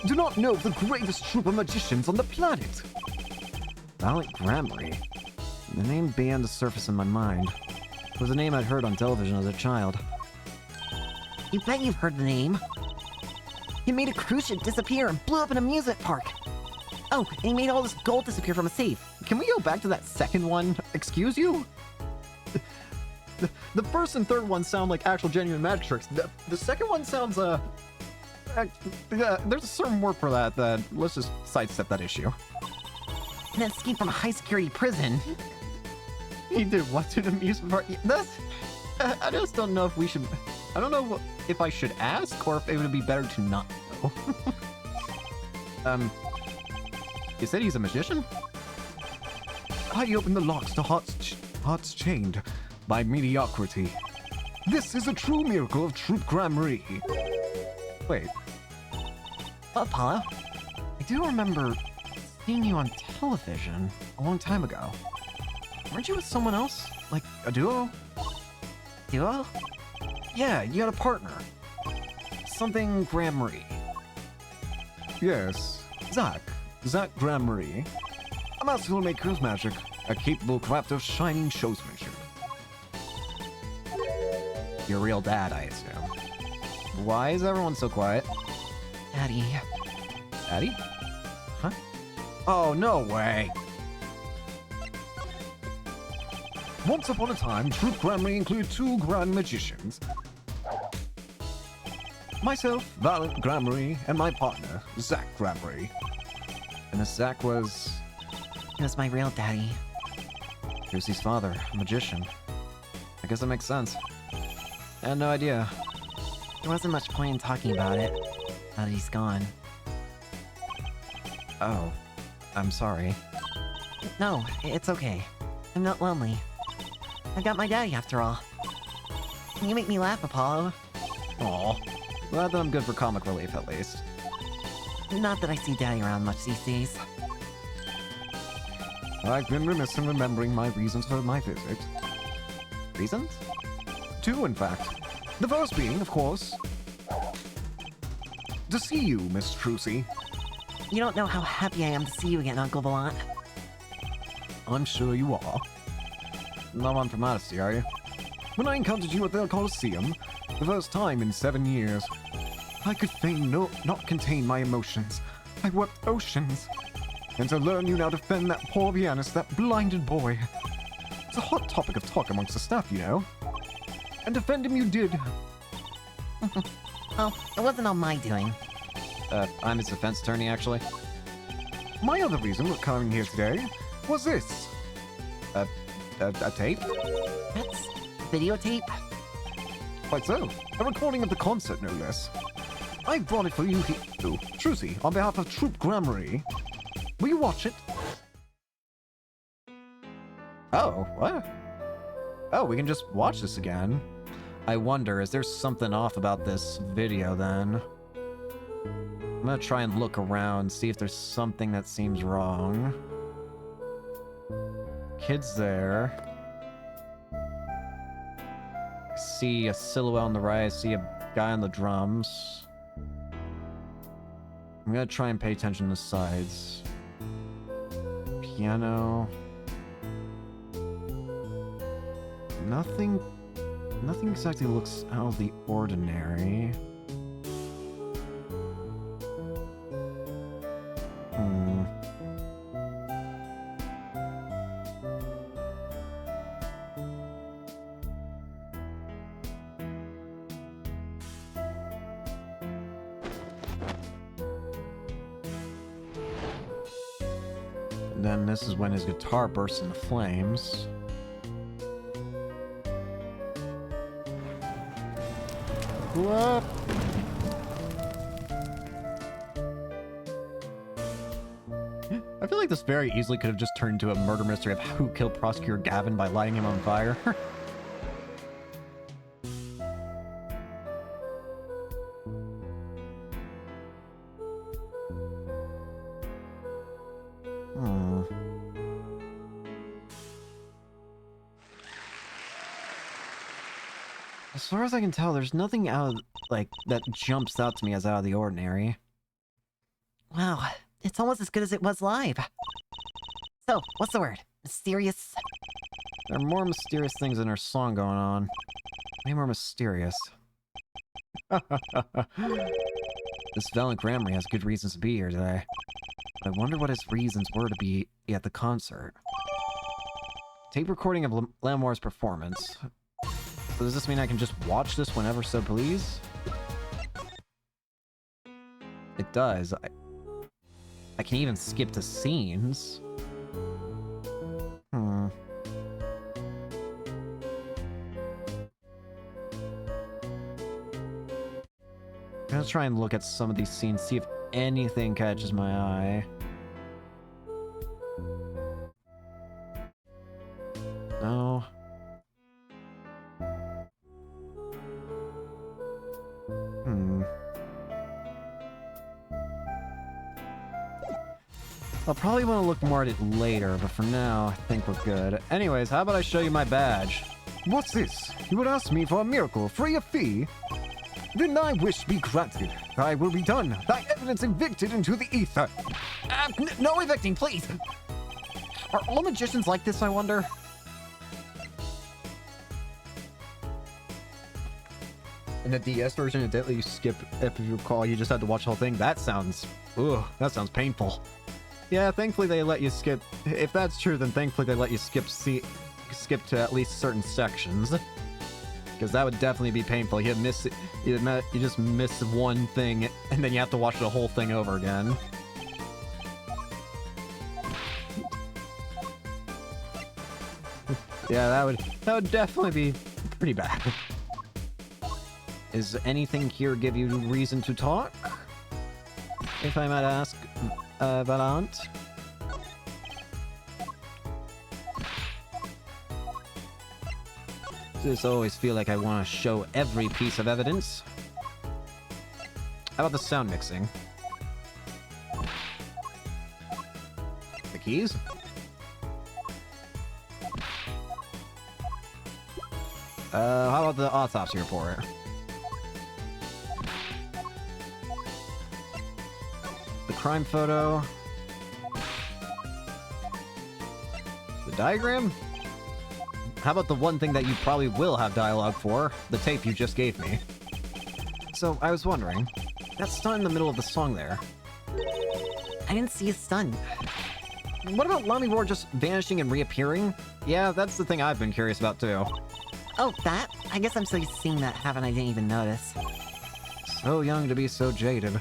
Do not know of the greatest troop of magicians on the planet! Valant Gramarye. The name began to surface in my mind. It was a name I'd heard on television as a child. You bet you've heard the name. He made a cruise ship disappear and blew up an amusement park. Oh, and he made all this gold disappear from a safe. Can we go back to that second one? Excuse you? The first and third ones sound like actual genuine magic tricks. The second one sounds, there's a certain word for that, let's just sidestep that issue. And then escaped from a high-security prison. He did what to an amusement park? That's... I just don't know if we should... I don't know if I should ask, or if it would be better to not know. You said he's a magician? I open the locks to hearts chained by mediocrity. This is a true miracle of Troop Gramarye. Wait, Apollo? I do remember seeing you on television a long time ago. Weren't you with someone else? Like, a duo? Duo? Yeah, you had a partner. Something Gramarye. Yes, Zack Gramarye. A master maker of magic, a capable craft of shining showsmanship. Your real dad, I assume. Why is everyone so quiet? Daddy. Daddy? Huh? Oh, no way. Once upon a time, Troop Gramarye included 2 grand magicians. Myself, Valiant Gramarye, and my partner, Zack Gramarye. And this Zack was He was my real daddy. Lucy's father, a magician. I guess that makes sense. I had no idea. There wasn't much point in talking about it, now that he's gone. Oh, I'm sorry. No, it's okay. I'm not lonely. I got my daddy after all. You make me laugh, Apollo. Aw. Glad that I'm good for comic relief, at least. Not that I see daddy around much these days. I've been remiss in remembering my reasons for my visit. Reasons? Two, in fact. The first being, of course, to see you, Miss Trucy. You don't know how happy I am to see you again, Uncle Volant. I'm sure you are. Not one for modesty, are you? When I encountered you at the Colosseum, the first time in 7 years, I could fain not contain my emotions. I wept oceans. And to learn you now defend that poor pianist, that blinded boy. It's a hot topic of talk amongst the staff, you know. And defend him you did. Oh, it wasn't all my doing. I'm his defense attorney, actually. My other reason for coming here today was this. A tape? That's videotape? Quite so. A recording of the concert, no less. I brought it for you here, Trucy, on behalf of Troop Gramarye. Will you watch it? Oh, what? Oh, we can just watch this again. I wonder, is there something off about this video then? I'm gonna try and look around, see if there's something that seems wrong. Kid's there. I see a silhouette on the right, I see a guy on the drums. I'm gonna try and pay attention to the sides. Piano. Nothing exactly looks out of the ordinary. And then this is when his guitar bursts into flames. What? I feel like this very easily could have just turned into a murder mystery of who killed Prosecutor Gavin by lighting him on fire. As far as I can tell, there's nothing out of, that jumps out to me as out of the ordinary. Wow, it's almost as good as it was live. So, what's the word? Mysterious? There are more mysterious things in her song going on. Way more mysterious. This Valiant Gramarye has good reasons to be here today. I wonder what his reasons were to be at the concert. Tape recording of Lamoire's performance. So does this mean I can just watch this whenever so please? It does. I can even skip to scenes. I'm gonna try and look at some of these scenes, see if anything catches my eye. No. I'll probably want to look more at it later, but for now, I think we're good. Anyways, how about I show you my badge? What's this? You would ask me for a miracle, free of fee? Then thy wish be granted. Thy will be done. Thy evidence evicted into the ether. No evicting, please! Are all magicians like this, I wonder? In the DS version, it didn't let you skip, if you recall, you just had to watch the whole thing. That sounds painful. Yeah, thankfully they let you skip. If that's true, then thankfully they let you skip to at least certain sections. Because that would definitely be painful. You just miss one thing, and then you have to watch the whole thing over again. Yeah, that would definitely be pretty bad. Is anything here give you reason to talk? If I might ask, Valant? Just always feel like I want to show every piece of evidence. How about the sound mixing? The keys? How about the autopsy report? The crime photo? The diagram? How about the one thing that you probably will have dialogue for? The tape you just gave me. So, I was wondering, that stun in the middle of the song there, I didn't see a stun. what about Lamy Roar just vanishing and reappearing? Yeah, that's the thing I've been curious about too. Oh, that? I guess I'm so used to seeing that happen I didn't even notice. So young to be so jaded.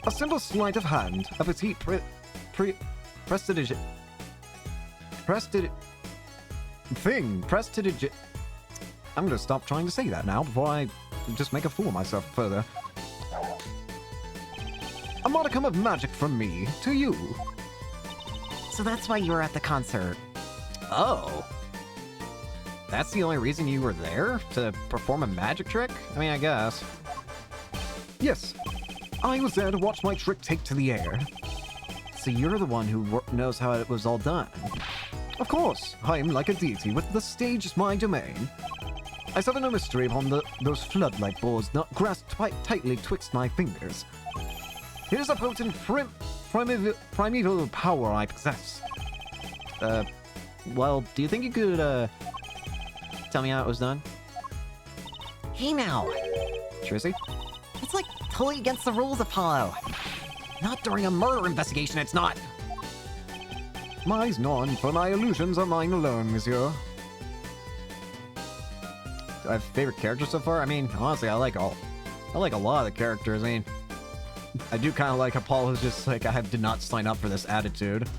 A simple sleight of hand, a petite prestidige... I'm gonna stop trying to say that now before I just make a fool of myself further. A modicum of magic from me to you. So that's why you were at the concert. Oh. That's the only reason you were there? To perform a magic trick? I mean, I guess. Yes, I was there to watch my trick take to the air. So you're the one who knows how it was all done. Of course, I'm like a deity with the stage as my domain. I suffer no mystery upon those floodlight balls not grasped quite tightly twixt my fingers. It is a potent primeval power I possess. Well, do you think you could, tell me how it was done? Hey now! Trissy? It's like totally against the rules, Apollo. Not during a murder investigation, it's not! Mine's none, for my illusions are mine alone, monsieur. Do I have favorite characters so far? I mean, honestly, I like a lot of the characters. I mean, I do kind of like Apollo's just like, I did not sign up for this attitude.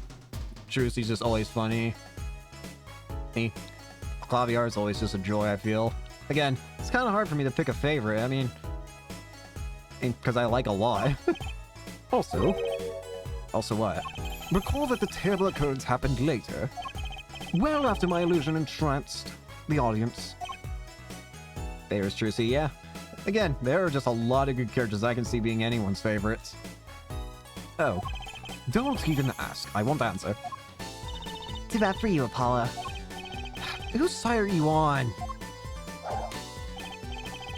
Trussy's just always funny. Claviar is always just a joy, I feel. Again, it's kind of hard for me to pick a favorite. I mean, because I like a lot. Also what? recall that the terrible occurrence happened later. Well after my illusion entranced the audience. There's Trucy, yeah. Again, there are just a lot of good characters I can see being anyone's favorites. Oh, don't even ask. I won't answer. Too bad for you, Apollo. Whose side are you on?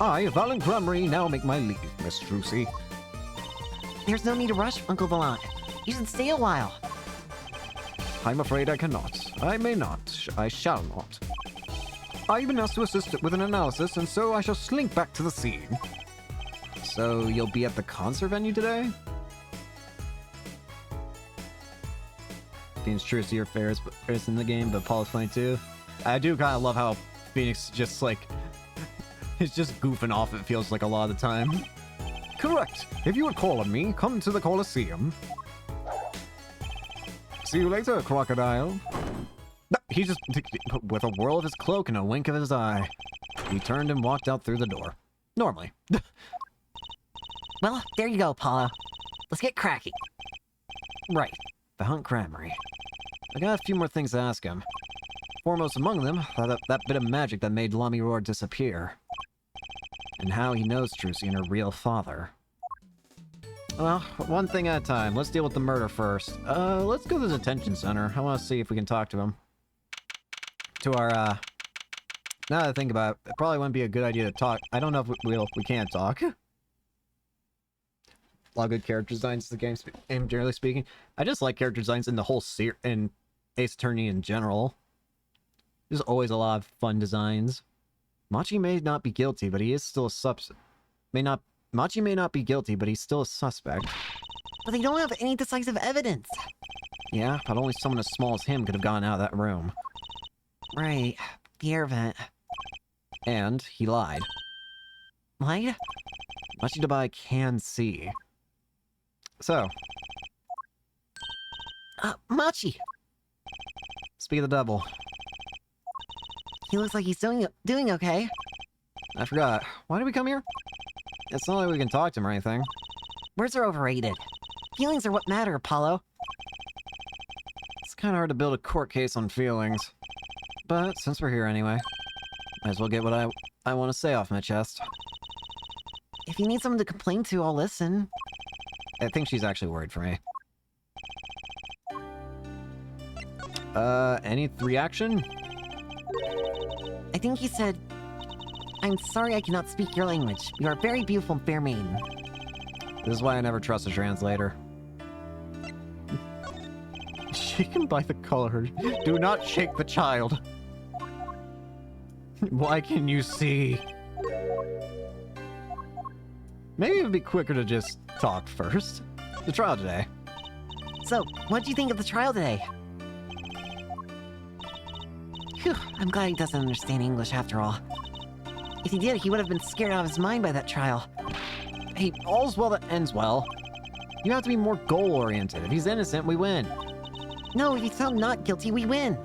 I, Valen Grumry, now make my leave, Miss Trucy. There's no need to rush, Uncle Valant. You should stay a while. I'm afraid I cannot. I may not. I shall not. I've been asked to assist with an analysis, and so I shall slink back to the scene. So you'll be at the concert venue today? Seems Trucy your favorite person in the game, but Paul's funny too. I do kind of love how Phoenix just like is just goofing off, it feels like a lot of the time. Correct. If you would call on me, come to the Colosseum. See you later, crocodile. He just, with a whirl of his cloak and a wink of his eye, he turned and walked out through the door. Normally. Well, there you go, Apollo. Let's get cracking. Right. The Hunt Grammary. I got a few more things to ask him. Foremost among them, that bit of magic that made Lamy Roar disappear. And how he knows Trucy and her real father. Well, one thing at a time. Let's deal with the murder first. Let's go to the detention center. I want to see if we can talk to him. To our, now that I think about it, it probably wouldn't be a good idea to talk. I don't know if we can talk. A lot of good character designs in the game, generally speaking. I just like character designs in the whole in Ace Attorney in general. There's always a lot of fun designs. Machi may not be guilty, but he is still a Machi may not be guilty, but he's still a suspect. But they don't have any decisive evidence. Yeah, but only someone as small as him could have gotten out of that room. Right. The air vent. And he lied. Lied? Machidabai can see. So, Machi! speak of the devil. He looks like he's doing okay. I forgot. Why did we come here? It's not like we can talk to him or anything. Words are overrated. Feelings are what matter, Apollo. It's kind of hard to build a court case on feelings. But since we're here anyway, might as well get what I want to say off my chest. If you need someone to complain to, I'll listen. I think she's actually worried for me. Any reaction? I think he said, "I'm sorry I cannot speak your language. You are very beautiful, fair maiden." This is why I never trust a translator. Shaken by the color. Do not shake the child. Why can you see? Maybe it would be quicker to just talk first. The trial today. So, what do you think of the trial today? Phew, I'm glad he doesn't understand English after all. If he did, he would have been scared out of his mind by that trial. Hey, all's well that ends well. You have to be more goal-oriented. If he's innocent, we win. No, if he's found not guilty, we win.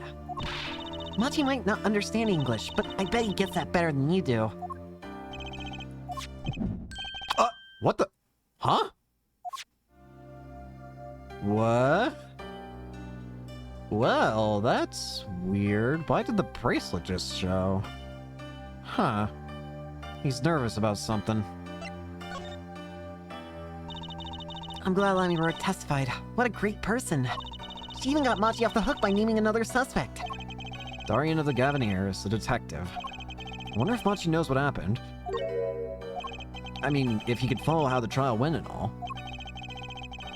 Machi might not understand English, but I bet he gets that better than you do. What the? Huh? What? Well, that's weird. Why did the bracelet just show? Huh. He's nervous about something. I'm glad Lamy Rourke testified. What a great person. She even got Machi off the hook by naming another suspect. Darian of the Gaviniers, the detective. I wonder if Machi knows what happened. I mean, if he could follow how the trial went and all.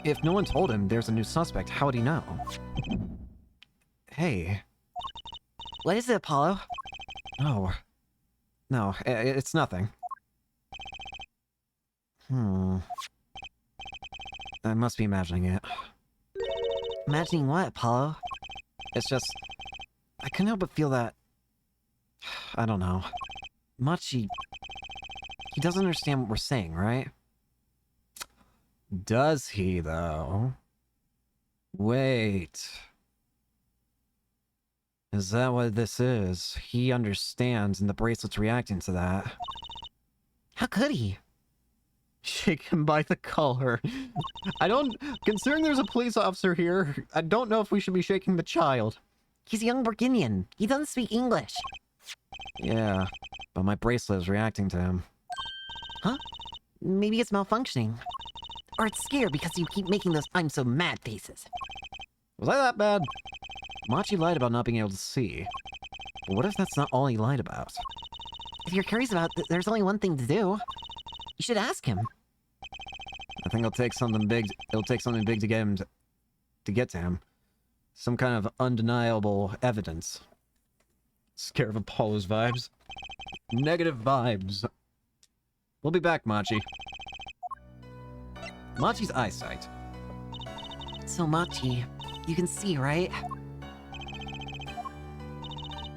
If no one told him there's a new suspect, how would he know? Hey. What is it, Apollo? No. No, it's nothing. I must be imagining it. Imagining what, Apollo? It's just... I couldn't help but feel that... I don't know. Machi... He doesn't understand what we're saying, right? Does he, though? Wait... Is that what this is? He understands and the bracelet's reacting to that. How could he? Shake him by the collar. Considering there's a police officer here, I don't know if we should be shaking the child. He's a young Burgundian. He doesn't speak English. Yeah, but my bracelet is reacting to him. Huh? Maybe it's malfunctioning. Or it's scared because you keep making those "I'm so mad" faces. Was I that bad? Machi lied about not being able to see. But what if that's not all he lied about? If you're curious about it, there's only one thing to do. You should ask him. I think it'll take something big. It'll take something big to get him to get to him. Some kind of undeniable evidence. Scared of Apollo's vibes. Negative vibes. We'll be back, Machi. Machi's eyesight. So, Machi, you can see, right?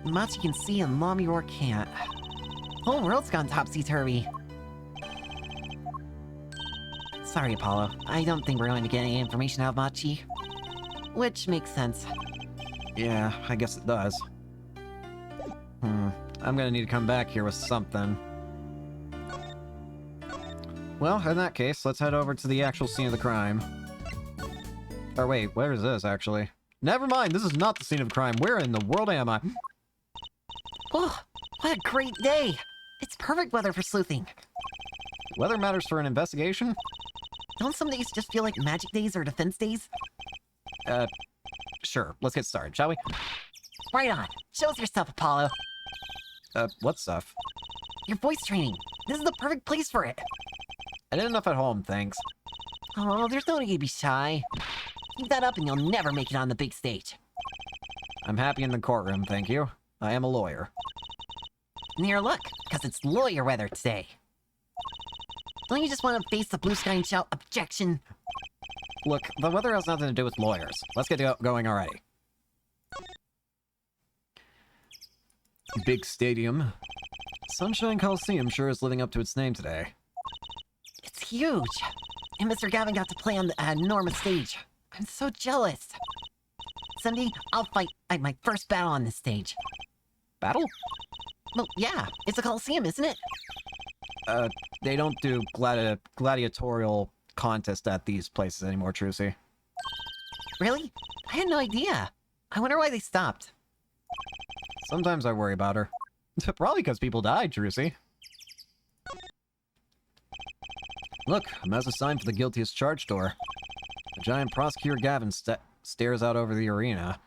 Machi can see and Lamy Rourke can't. Whole world's gone topsy-turvy. Sorry, Apollo. I don't think we're going to get any information out of Machi. Which makes sense. Yeah, I guess it does. I'm gonna need to come back here with something. Well, in that case, let's head over to the actual scene of the crime. Or wait, where is this, actually? Never mind, this is not the scene of the crime. Where in the world am I? Oh, what a great day! It's perfect weather for sleuthing. Weather matters for an investigation? Don't some days just feel like magic days or defense days? Sure. Let's get started, shall we? Right on. Show us your stuff, Apollo. What stuff? Your voice training. This is the perfect place for it. I did enough at home, thanks. Oh, there's no need to be shy. Keep that up and you'll never make it on the big stage. I'm happy in the courtroom, thank you. I am a lawyer. And your luck, because it's lawyer weather today. Don't you just want to face the blue sky and shout, "Objection"? Look, the weather has nothing to do with lawyers. Let's get going already. Big stadium. Sunshine Coliseum sure is living up to its name today. It's huge. And Mr. Gavin got to play on the enormous stage. I'm so jealous. Someday, I'll fight at my first battle on this stage. Battle? Well, yeah, it's a Coliseum, isn't it? They don't do gladiatorial contest at these places anymore, Trucy. Really? I had no idea. I wonder why they stopped. Sometimes I worry about her. Probably because people died, Trucy. Look, a massive sign for the guiltiest charge door. A giant Prosecutor Gavin stares out over the arena.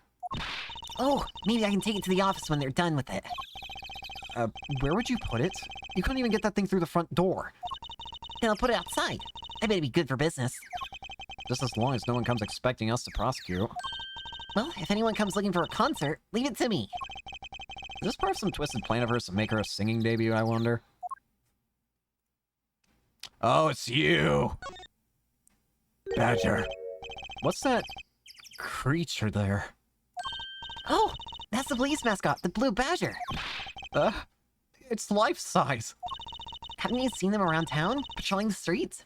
Oh, maybe I can take it to the office when they're done with it. Where would you put it? You couldn't even get that thing through the front door. Then I'll put it outside. I bet it'd be good for business. Just as long as no one comes expecting us to prosecute. Well, if anyone comes looking for a concert, leave it to me. Is this part of some twisted plan of hers to make her a singing debut, I wonder? Oh, it's you! Badger. What's that creature there? Oh, that's the police mascot, the Blue Badger. It's life-size. Haven't you seen them around town, patrolling the streets?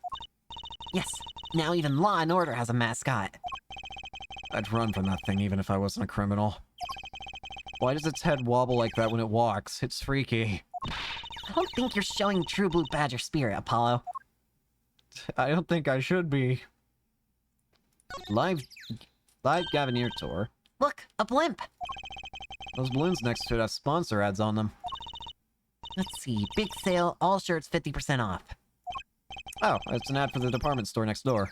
Yes, now even Law and Order has a mascot. I'd run from that thing even if I wasn't a criminal. Why does its head wobble like that when it walks? It's freaky. I don't think you're showing true Blue Badger spirit, Apollo. I don't think I should be. Live Gavinier tour. Look, a blimp. Those balloons next to it have sponsor ads on them. Let's see, big sale, all shirts 50% off. Oh, it's an ad for the department store next door.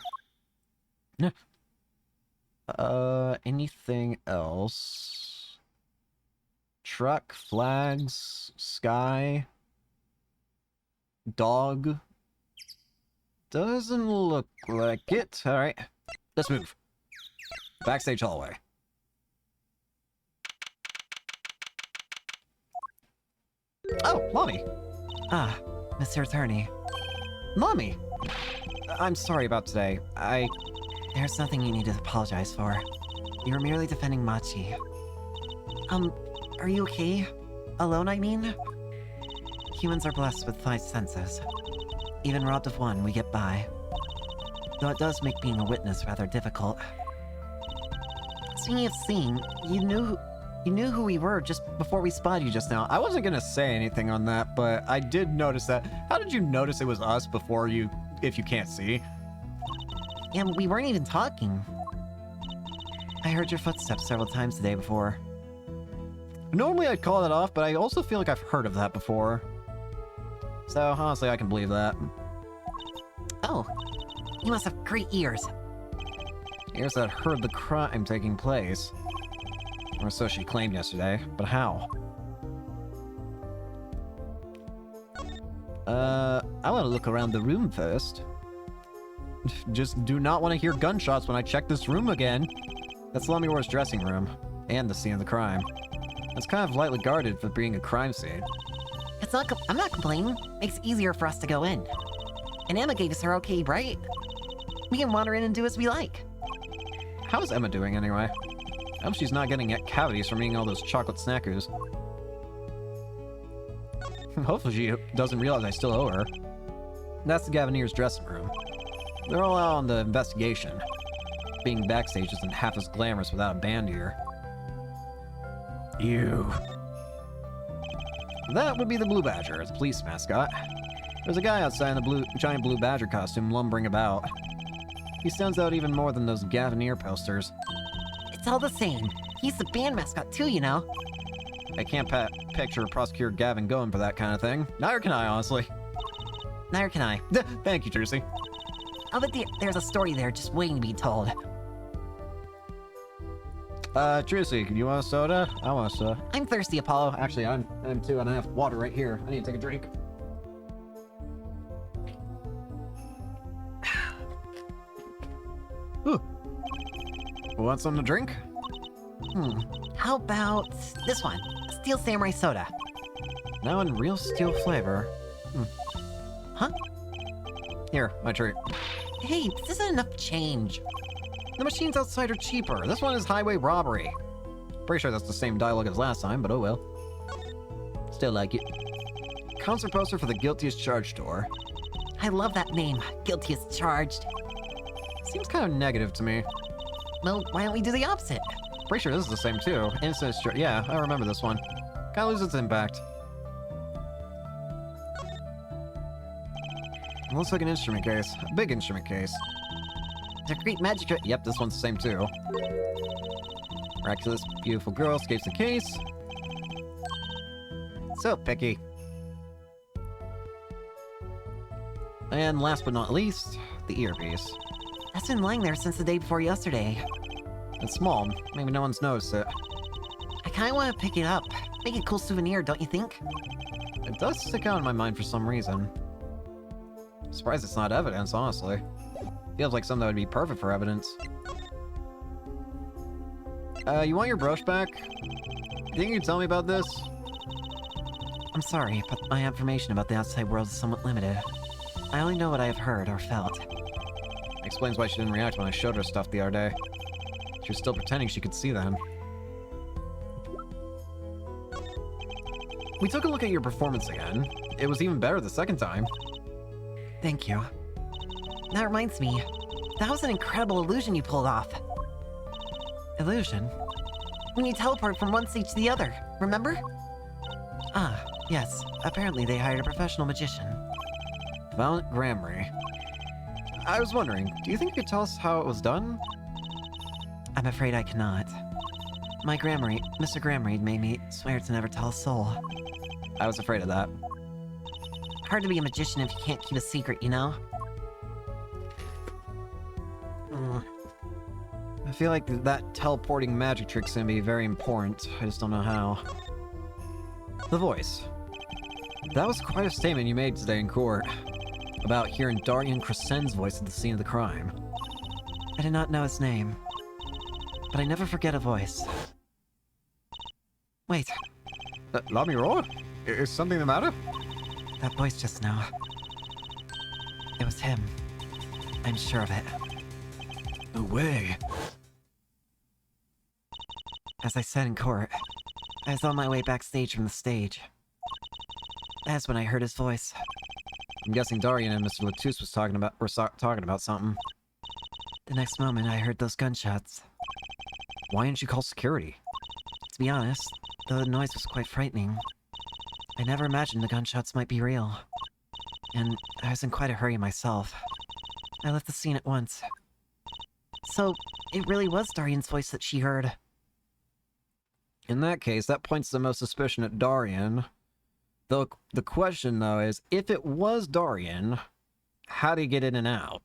Anything else? Truck, flags, sky, dog. Doesn't look like it. Alright, let's move. Backstage hallway. Oh, Mommy! Ah, Mr. Attorney. Mommy! I'm sorry about today. There's nothing you need to apologize for. You were merely defending Machi. Are you okay? Alone, I mean? Humans are blessed with 5 senses. Even robbed of one, we get by. Though it does make being a witness rather difficult. Speaking of seeing, you knew who we were just before we spotted you just now. I wasn't gonna say anything on that, but I did notice that. How did you notice it was us before you, if you can't see? And we weren't even talking. I heard your footsteps several times today before. Normally I'd call that off, but I also feel like I've heard of that before. So, honestly, I can believe that. Oh, you must have great ears. Ears that heard the crime taking place. Or so she claimed yesterday, but how? I want to look around the room first. Just do not want to hear gunshots when I check this room again. That's Lamior's dressing room, and the scene of the crime. It's kind of lightly guarded for being a crime scene. I'm not complaining. Makes it easier for us to go in. And Emma gave us her okay, right? We can wander in and do as we like. How's Emma doing anyway? I hope she's not getting cavities from eating all those chocolate snackers. Hopefully she doesn't realize I still owe her. That's the Gavineer's dressing room. They're all out on the investigation. Being backstage isn't half as glamorous without a band here. Ew. That would be the Blue Badger, the police mascot. There's a guy outside in the giant Blue Badger costume lumbering about. He stands out even more than those Gavineer posters. It's all the same. He's the band mascot too, you know. I can't picture Prosecutor Gavin going for that kind of thing. Neither can I, honestly. Neither can I. Thank you, Trucy. I'll bet there's a story there just waiting to be told. Trucy, you want a soda? I want a soda. I'm thirsty, Apollo. Actually, I'm too, and I have water right here. I need to take a drink. Ooh. Want something to drink? How about this one? Steel Samurai Soda. Now in real steel flavor. Huh? Here, my treat. Hey, this isn't enough change. The machines outside are cheaper. This one is highway robbery. Pretty sure that's the same dialogue as last time, but oh well. Still like it. concert poster for the Guilty as Charged tour. I love that name, Guilty as Charged. Seems kind of negative to me. Well, why don't we do the opposite? Pretty sure this is the same too. Innocent as Charged. Yeah, I remember this one. Kind of loses its impact. It looks like an instrument case. A big instrument case. It's a great magic trick. Yep, this one's the same too. Miraculous, beautiful girl escapes the case. So picky. And last but not least, the earpiece. That's been lying there since the day before yesterday. It's small, maybe no one's noticed it. I kinda wanna pick it up. Make a cool souvenir, don't you think? It does stick out in my mind for some reason. Surprised it's not evidence, honestly. Feels like something that would be perfect for evidence. You want your brush back? Think you could tell me about this? I'm sorry, but my information about the outside world is somewhat limited. I only know what I have heard or felt. Explains why she didn't react when I showed her stuff the other day. She was still pretending she could see them. We took a look at your performance again. It was even better the second time. Thank you. That reminds me, that was an incredible illusion you pulled off. Illusion? When you teleport from one stage to the other, remember? Ah, yes. Apparently they hired a professional magician. Valiant Gramarye. I was wondering, do you think you could tell us how it was done? I'm afraid I cannot. My Gramarye, Mr. Gramarye made me swear to never tell a soul. I was afraid of that. Hard to be a magician if you can't keep a secret, you know? I feel like that teleporting magic trick's gonna be very important. I just don't know how. The voice. That was quite a statement you made today in court. About hearing Darian Crescen's voice at the scene of the crime. I did not know his name. But I never forget a voice. Wait, Lamiro? Is something the matter? that voice just now. It was him. I'm sure of it. No way. As I said in court, I was on my way backstage from the stage. That's when I heard his voice. I'm guessing Darian and Mr. Latus was talking about something. The next moment, I heard those gunshots. Why didn't you call security? To be honest, though the noise was quite frightening, I never imagined the gunshots might be real. And I was in quite a hurry myself. I left the scene at once. So, it really was Darian's voice that she heard. In that case, that points the most suspicion at Darian. The question, though, is, if it was Darian, how did he get in and out?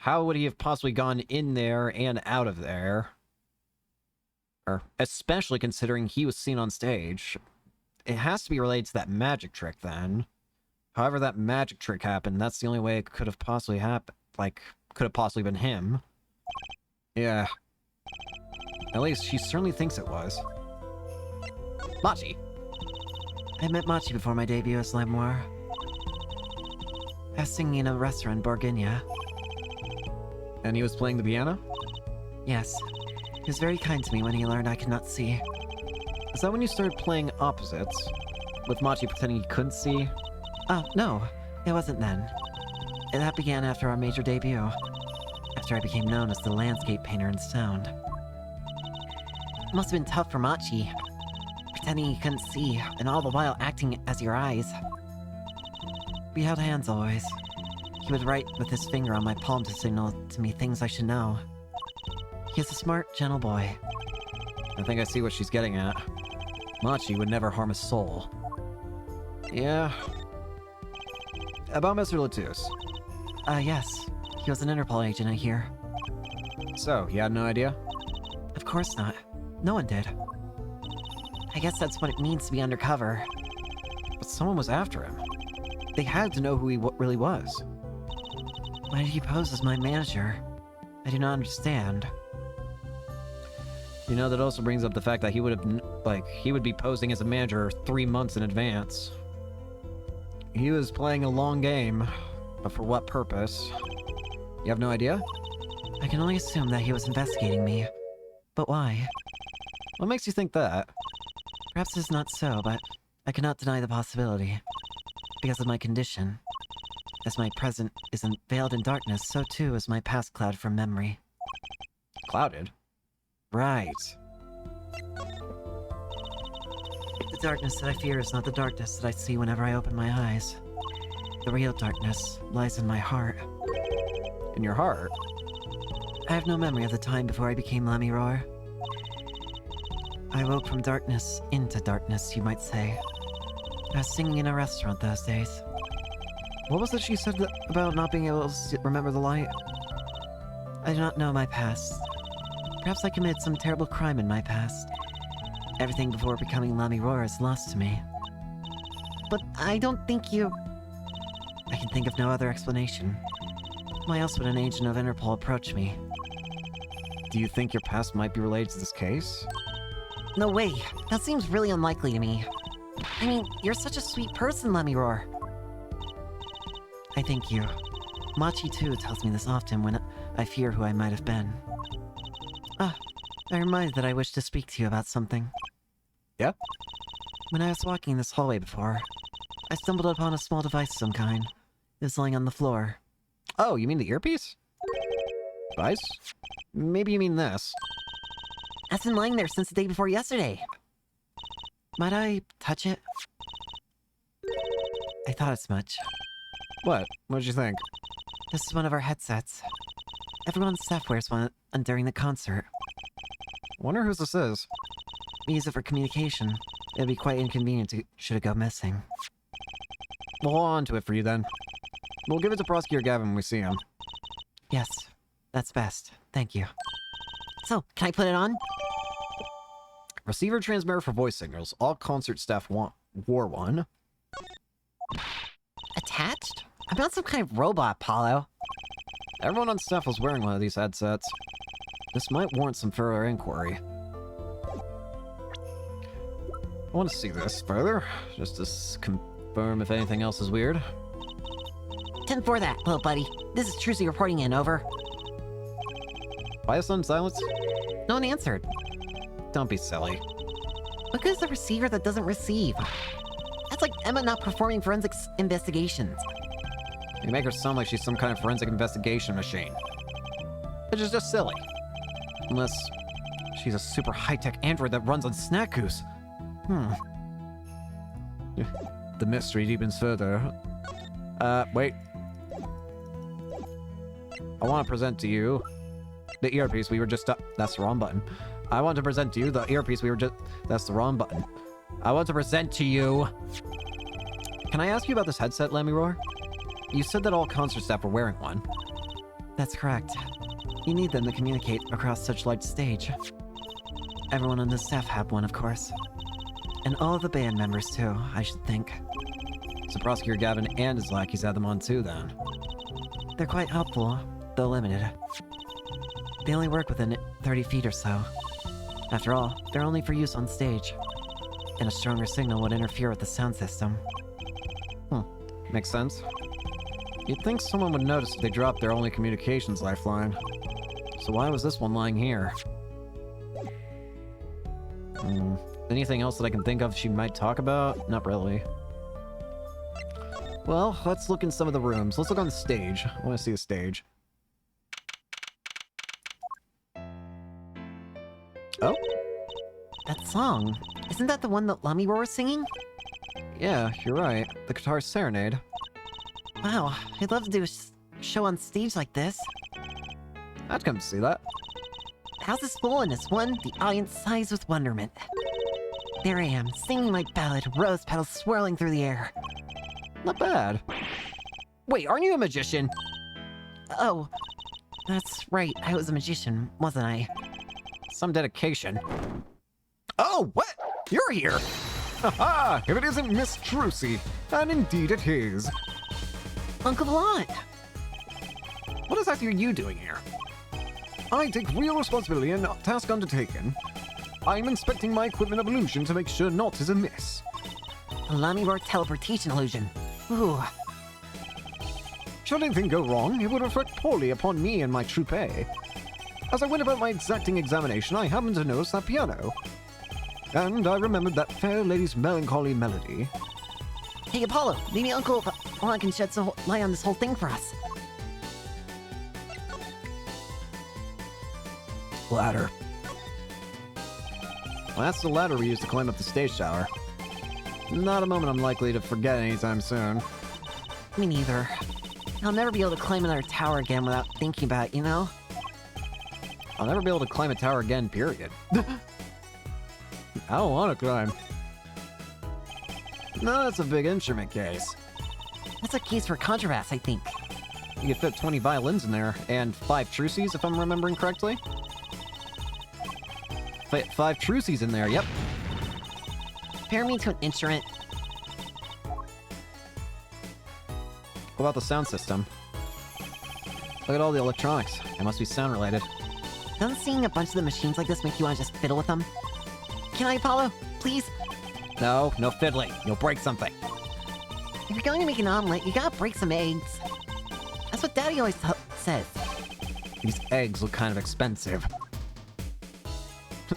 How would he have possibly gone in there and out of there? Or, especially considering he was seen on stage. It has to be related to that magic trick, then. However that magic trick happened, that's the only way it could have possibly happened. Like, could have possibly been him. Yeah. At least, she certainly thinks it was. Machi! I met Machi before my debut as Lamoire. I was singing in a restaurant in Borginia. And he was playing the piano? Yes. He was very kind to me when he learned I could not see. Is that when you started playing opposites? With Machi pretending he couldn't see? Oh, no. It wasn't then. That began after our major debut. After I became known as the landscape painter in sound. It must have been tough for Machi. Pretending he couldn't see, and all the while acting as your eyes. We held hands always. He would write with his finger on my palm to signal to me things I should know. He is a smart, gentle boy. I think I see what she's getting at. Machi would never harm a soul. Yeah. About Mr. Latus. Yes. He was an Interpol agent, I hear. So, you had no idea? Of course not. No one did. I guess that's what it means to be undercover. But someone was after him. They had to know who he really was. Why did he pose as my manager? I do not understand. You know, that also brings up the fact that he would have, he would be posing as a manager 3 months in advance. He was playing a long game, but for what purpose? You have no idea? I can only assume that he was investigating me. But why? What makes you think that? Perhaps it's not so, but I cannot deny the possibility. Because of my condition. As my present is veiled in darkness, so too is my past cloud from memory. Clouded? Right. The darkness that I fear is not the darkness that I see whenever I open my eyes. The real darkness lies in my heart. In your heart? I have no memory of the time before I became Lamiroar. I woke from darkness into darkness, you might say. I was singing in a restaurant those days. What was it she said about not being able to remember the light? I do not know my past. Perhaps I committed some terrible crime in my past. Everything before becoming Lamiroar is lost to me. But I don't think you... I can think of no other explanation. Why else would an agent of Interpol approach me? Do you think your past might be related to this case? No way. That seems really unlikely to me. I mean, you're such a sweet person, Lamiroar. I thank you. Machi too tells me this often when I fear who I might have been. Ah, I remind that I wish to speak to you about something. Yeah? When I was walking this hallway before, I stumbled upon a small device of some kind. It was lying on the floor. Oh, you mean the earpiece? Device? Maybe you mean this. It's been lying there since the day before yesterday. Might I touch it? I thought as much. What? What'd you think? This is one of our headsets. Everyone on staff wears one during the concert. Wonder whose this is. We use it for communication. It'd be quite inconvenient should it go missing. We'll hold on to it for you then. We'll give it to Prosecutor Gavin when we see him. Yes, that's best. Thank you. So, can I put it on? Receiver transmitter for voice signals. All concert staff wore one. Attached? I'm not some kind of robot, Paulo. Everyone on staff was wearing one of these headsets. This might warrant some further inquiry. I want to see this further, just to confirm if anything else is weird. 10-4 that, little buddy. This is Trucy reporting in, over. Why is on silence? No one answered. Don't be silly. What good is a receiver that doesn't receive? That's like Emma not performing forensics investigations. You make her sound like she's some kind of forensic investigation machine. Which is just silly. Unless she's a super high-tech android that runs on Snack Goose. The mystery deepens further. Wait. I want to present to you the earpiece we were just... That's the wrong button. I want to present to you the earpiece we were just... That's the wrong button. I want to present to you... Can I ask you about this headset, Lamiroar? You said that all concert staff were wearing one. That's correct. You need them to communicate across such large stage. Everyone on the staff had one, of course. And all the band members, too, I should think. So Prosecutor Gavin and his lackeys had them on too, then. They're quite helpful, though limited. They only work within 30 feet or so. After all, they're only for use on stage. And a stronger signal would interfere with the sound system. Makes sense. You'd think someone would notice if they dropped their only communications lifeline. So why was this one lying here? Anything else that I can think of she might talk about? Not really. Well, let's look in some of the rooms. Let's look on the stage. I want to see the stage. Oh? That song, isn't that the one that Lamiroar was singing? Yeah, you're right. The guitar serenade. Wow, I'd love to do a show on stage like this. I'd come to see that. The house is full and as one, the audience sighs with wonderment. There I am, singing my ballad, rose petals swirling through the air. Not bad. Wait, aren't you a magician? Oh, that's right, I was a magician, wasn't I? Some dedication. Oh, what? You're here! Haha! If it isn't Miss Trucy, and indeed it is. Uncle Blunt! What exactly are you doing here? I take real responsibility in task undertaken. I'm inspecting my equipment of illusion to make sure naught is amiss. A Lamiroar teleportation illusion. Ooh. Should anything go wrong, it would reflect poorly upon me and my troupe. As I went about my exacting examination, I happened to notice that piano. And I remembered that fair lady's melancholy melody. Hey, Apollo, maybe Uncle Lon can shed some light on this whole thing for us. Ladder. Well, that's the ladder we used to climb up the stage tower. Not a moment I'm likely to forget anytime soon. Me neither. I'll never be able to climb another tower again without thinking about it, you know? I'll never be able to climb a tower again, period. I don't want to climb. No, that's a big instrument case. That's a case for contrabass, I think. You could fit 20 violins in there, and 5 truces, if I'm remembering correctly. Fit 5 truces in there, yep. Compare me to an instrument. What about the sound system? Look at all the electronics. They must be sound related. Doesn't seeing a bunch of the machines like this make you want to just fiddle with them? Can I, Apollo? Please? No, no fiddling. You'll break something. If you're going to make an omelet, you gotta break some eggs. That's what Daddy always says. These eggs look kind of expensive.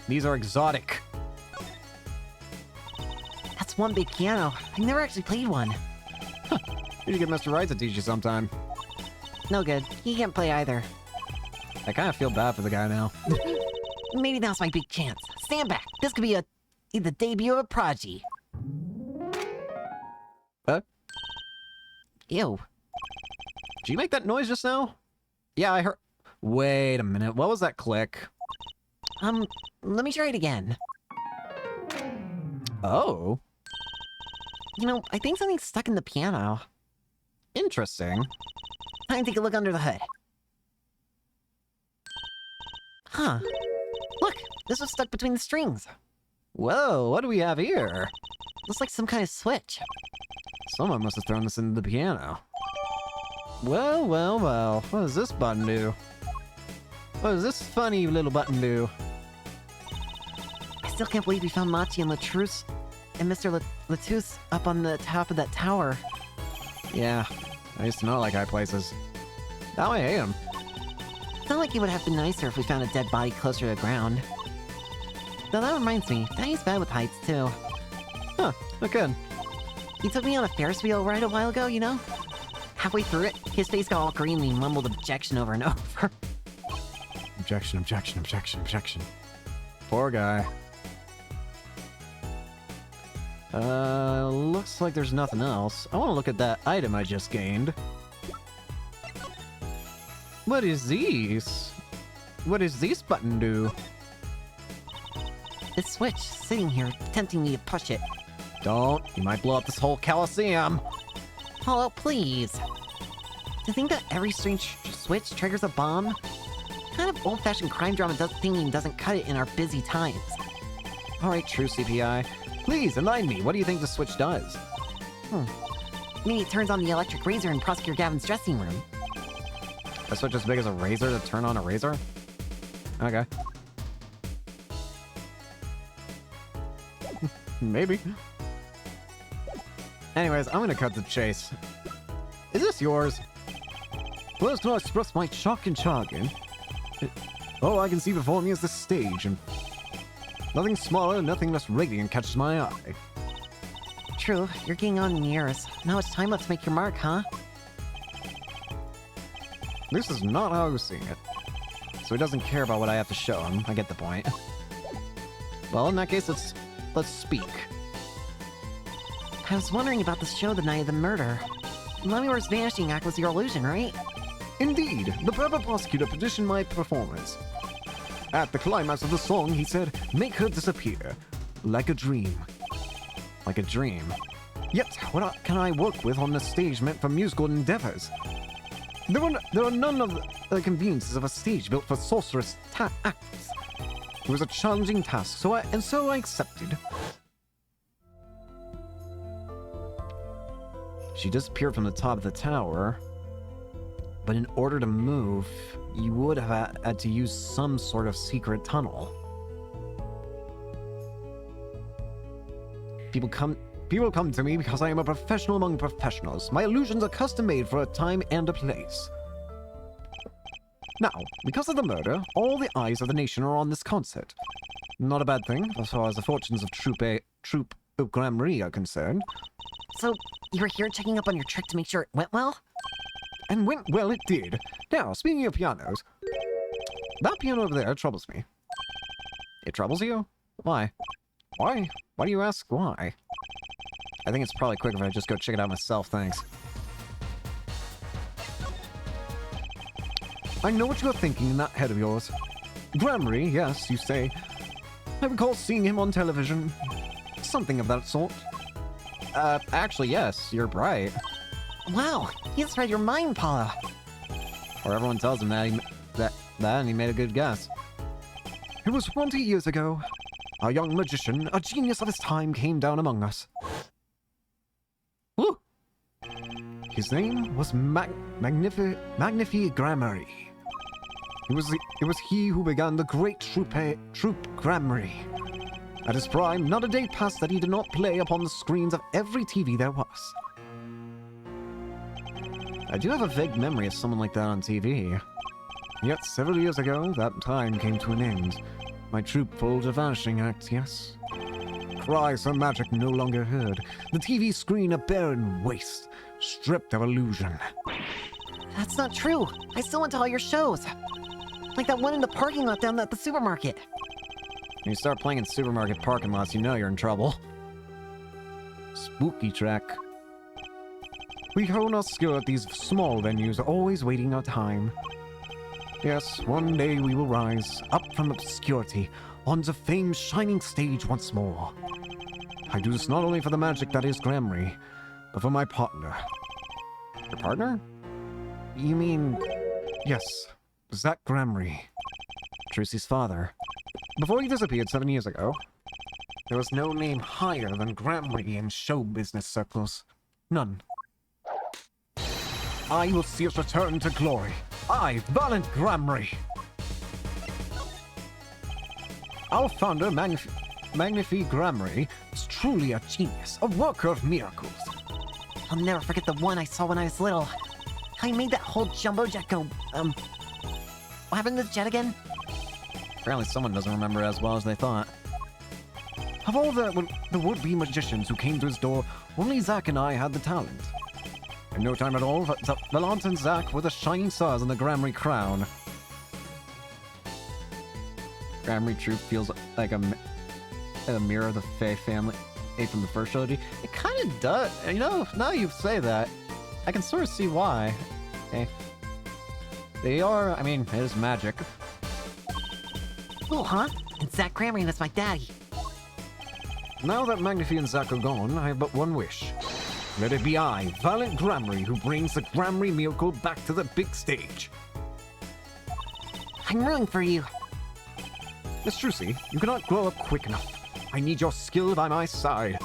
These are exotic. That's one big piano. I've never actually played one. You should get Mr. Wright to teach you sometime. No good. He can't play either. I kind of feel bad for the guy now. Maybe that's my big chance. Stand back. This could be the debut of a prodigy. What? Ew. Did you make that noise just now? Yeah, I heard... Wait a minute. What was that click? Let me try it again. Oh. You know, I think something's stuck in the piano. Interesting. Time to take a look under the hood. Huh. Look, this was stuck between the strings. Whoa, what do we have here? Looks like some kind of switch. Someone must have thrown this into the piano. Well, well, well. What does this button do? What does this funny little button do? I still can't believe we found Machi and Latrus and Mr. Latus up on the top of that tower. Yeah, I used to not like high places. Now I hate them. It's not like it would have been nicer if we found a dead body closer to the ground. Though that reminds me, Daddy's bad with heights too. Huh, okay. He took me on a Ferris wheel ride a while ago, you know? Halfway through it, his face got all green and he mumbled objection over and over. Objection, objection, objection, objection. Poor guy. Looks like there's nothing else. I want to look at that item I just gained. What is these? What does this button do? This switch, sitting here, tempting me to push it. Don't. You might blow up this whole Coliseum. Apollo, please. To think that every strange switch triggers a bomb? Kind of old-fashioned crime drama thinking doesn't cut it in our busy times. Alright, true CPI. Please, enlighten me. What do you think the switch does? Maybe it turns on the electric razor in Prosecutor Gavin's dressing room. A switch as big as a razor to turn on a razor? Okay. Maybe. Anyways, I'm gonna cut to the chase. Is this yours? First, can I express my shock and chagrin? All I can see before me is the stage, and nothing smaller, nothing less radiant catches my eye. True, you're getting on in years. Now it's time left to make your mark, huh? This is not how I was seeing it. So he doesn't care about what I have to show him. I get the point. Well, in that case, let's speak. I was wondering about the show the night of the murder. Lemmior's vanishing act was your illusion, right? Indeed, the private prosecutor petitioned my performance. At the climax of the song, he said, "Make her disappear, like a dream." Like a dream. Yet, what can I work with on the stage meant for musical endeavors? There are none of the conveniences of a stage built for sorcerous acts. It was a challenging task, so I accepted. She disappeared from the top of the tower. But in order to move, you would have had to use some sort of secret tunnel. People come to me because I am a professional among professionals. My illusions are custom made for a time and a place. Now, because of the murder, all the eyes of the nation are on this concert. Not a bad thing, as far as the fortunes of Troop of Gramarye are concerned. So, you were here checking up on your trick to make sure it went well? And went well it did. Now, speaking of pianos, that piano over there troubles me. It troubles you? Why? Why? Why do you ask why? I think it's probably quicker if I just go check it out myself, thanks. I know what you're thinking in that head of yours. Gramarye, yes, you say. I recall seeing him on television. Something of that sort. Actually, yes, you're right. Wow, he just read your mind, Paula. Or everyone tells him that and he made a good guess. It was 20 years ago. A young magician, a genius of his time, came down among us. Woo! His name was Magnifi Gramarye. It was he who began the great Troop Gramarye. At his prime, not a day passed that he did not play upon the screens of every TV there was. I do have a vague memory of someone like that on TV. Yet several years ago, that time came to an end. My troop pulled a vanishing act, yes. Cries for magic no longer heard. The TV screen a barren waste, stripped of illusion. That's not true. I still went to all your shows. Like that one in the parking lot down at the supermarket. When you start playing in supermarket parking lots, you know you're in trouble. Spooky track. We hone our skill at these small venues, always waiting our time. Yes, one day we will rise, up from obscurity, onto fame's shining stage once more. I do this not only for the magic that is Gramarye, but for my partner. Your partner? You mean... Yes, Zach Gramarye. Trucy's father. Before he disappeared 7 years ago, there was no name higher than Gramarye in show business circles. None. I will see us return to glory. I, Valiant Gramarye. Our founder, Magnifi Gramarye, is truly a genius, a worker of miracles. I'll never forget the one I saw when I was little. How he made that whole jumbo jet go, what happened to the jet again? Apparently someone doesn't remember as well as they thought. Of all the would-be magicians who came to his door, only Zack and I had the talent. In no time at all, Valant and Zack were the shining stars in the Gramarye crown. Gramarye Troop feels like a mirror of the Fae family from the first trilogy. It kind of does. You know, now you say that, I can sort of see why. Okay. They are, I mean, it is magic. Cool, huh? And Zach Gramarye was my daddy. Now that Magnifi and Zack are gone, I have but one wish. Let it be I, Valiant Gramarye, who brings the Gramarye miracle back to the big stage. I'm rooting for you. Miss Trucy, you cannot grow up quick enough. I need your skill by my side.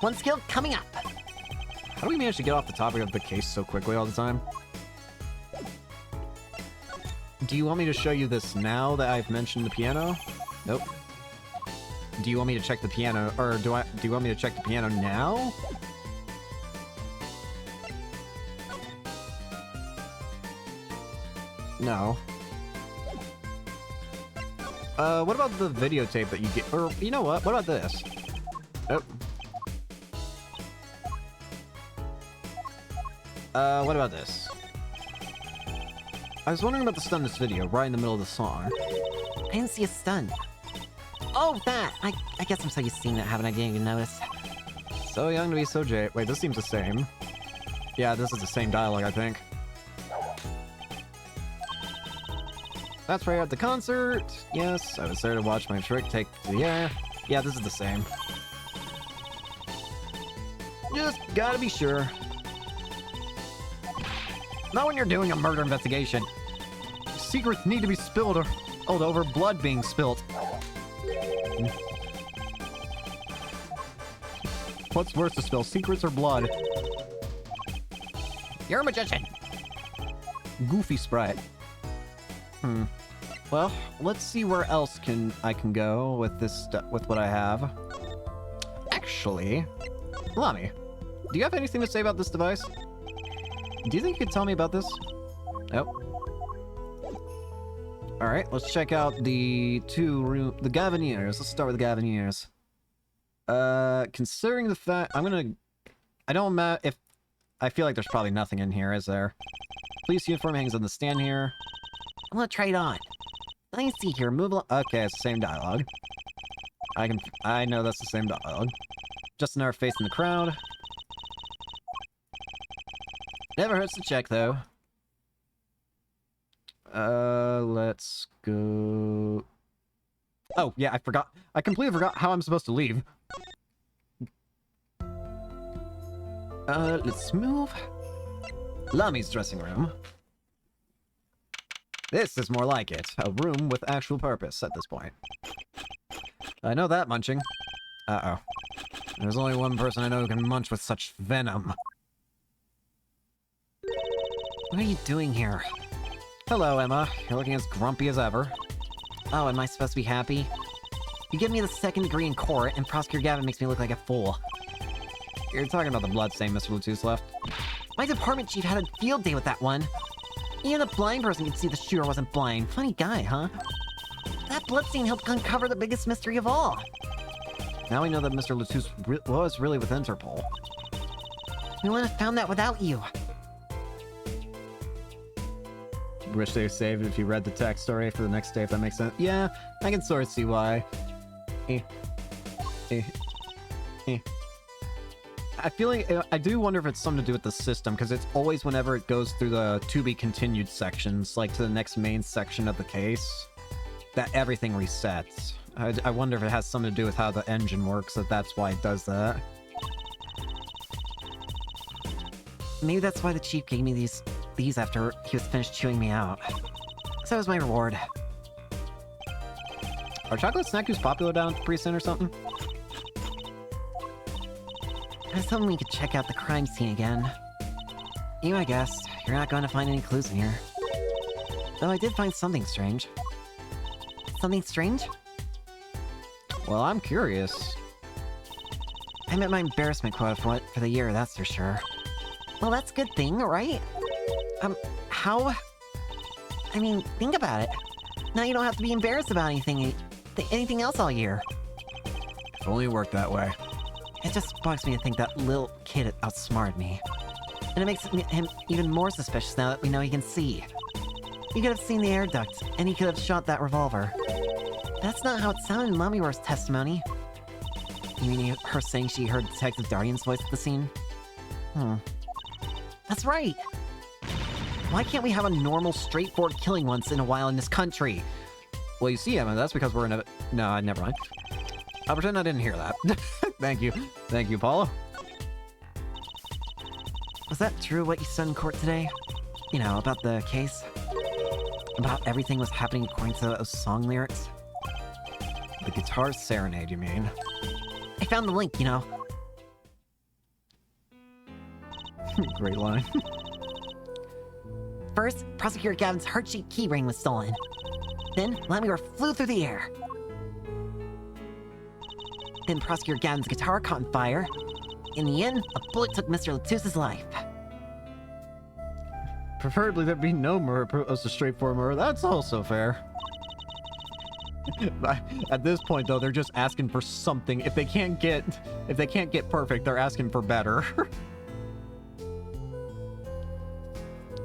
One skill coming up. How do we manage to get off the topic of the case so quickly all the time? Do you want me to show you this now that I've mentioned the piano? Nope. Do you want me to check the piano, or do you want me to check the piano now? No. What about the videotape that you get? Or, you know what? What about this? Oh. What about this? I was wondering about the stun in this video, right in the middle of the song. I didn't see a stun. Oh, that! I guess I'm so used to seeing that happen, I didn't even notice. So young to be so jaded. Wait, this seems the same. Yeah, this is the same dialogue, I think. That's right at the concert. Yes, I was there to watch my trick take to the air. Yeah, this is the same. Just gotta be sure. Not when you're doing a murder investigation. Secrets need to be spilled or over blood being spilt. What's worse to spill, secrets or blood? You're a magician. Goofy sprite. Well, let's see where else I can go with this with what I have. Actually, Lami, do you have anything to say about this device? Do you think you could tell me about this? Nope. Alright, let's check out the the Gaviniers. Let's start with the Gaviniers. Considering the fact... I feel like there's probably nothing in here, is there? Police uniform hangs on the stand here. I'm gonna try it on. Let me see here. Move along. Okay, it's the same dialogue. I know that's the same dialogue. Just another face in the crowd. Never hurts to check, though. Let's go... Oh, yeah, I forgot. I completely forgot how I'm supposed to leave. Let's move. Lami's dressing room. This is more like it. A room with actual purpose at this point. I know that, Munching. Uh-oh. There's only one person I know who can munch with such venom. What are you doing here? Hello, Emma. You're looking as grumpy as ever. Oh, am I supposed to be happy? You give me the second degree in court, and Prosecutor Gavin makes me look like a fool. You're talking about the bloodstain Mr. Latus left? My department chief had a field day with that one. Even a blind person could see the shooter wasn't blind. Funny guy, huh? That bloodstain helped uncover the biggest mystery of all. Now we know that Mr. Latus was really with Interpol. We wouldn't have found that without you. Wish they saved if you read the text story for the next day, if that makes sense. Yeah, I can sort of see why. I feel like I do wonder if it's something to do with the system, because it's always whenever it goes through the to be continued sections, like to the next main section of the case, that everything resets. I wonder if it has something to do with how the engine works, that's why it does that. Maybe that's why the chief gave me these after he was finished chewing me out. So that was my reward. Are chocolate snackus popular down at Precinct or something? I was hoping we could check out the crime scene again. You, I guess. You're not going to find any clues in here. Though I did find something strange. Something strange? Well, I'm curious. I met my embarrassment quota for the year, that's for sure. Well, that's a good thing, right? How? I mean, think about it. Now you don't have to be embarrassed about anything else all year. If only it worked that way. It just bugs me to think that little kid outsmarted me. And it makes him even more suspicious now that we know he can see. He could have seen the air duct, and he could have shot that revolver. That's not how it sounded in Lamiworth's testimony. You mean her saying she heard Detective Dardian's voice at the scene? That's right! Why can't we have a normal, straightforward killing once in a while in this country? Well, you see, Emma, that's because we're in a... No, never mind. I'll pretend I didn't hear that. Thank you. Thank you, Paulo. Was that true what you said in court today? You know, about the case? About everything was happening according to those song lyrics? The guitar serenade, you mean? I found the link, you know. Great line. First, Prosecutor Gavin's heart-shaped keyring was stolen. Then, Lamiworth flew through the air. Then Prosecutor Gavin's guitar caught on fire. In the end, a bullet took Mr. Latus's life. Preferably there'd be no murder as a straightforward murder. That's also fair. At this point, though, they're just asking for something. If they can't get perfect, they're asking for better.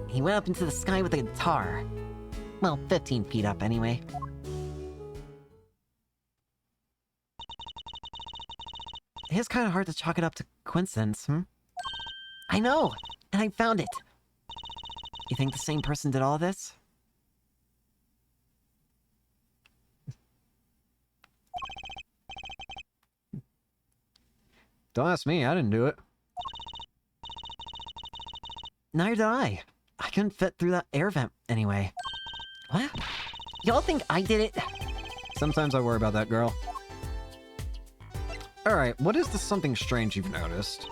He went up into the sky with a guitar. Well, 15 feet up anyway. It is kind of hard to chalk it up to coincidence, I know! And I found it! You think the same person did all this? Don't ask me, I didn't do it. Neither did I. I couldn't fit through that air vent anyway. What? Y'all think I did it? Sometimes I worry about that girl. Alright, what is the something strange you've noticed?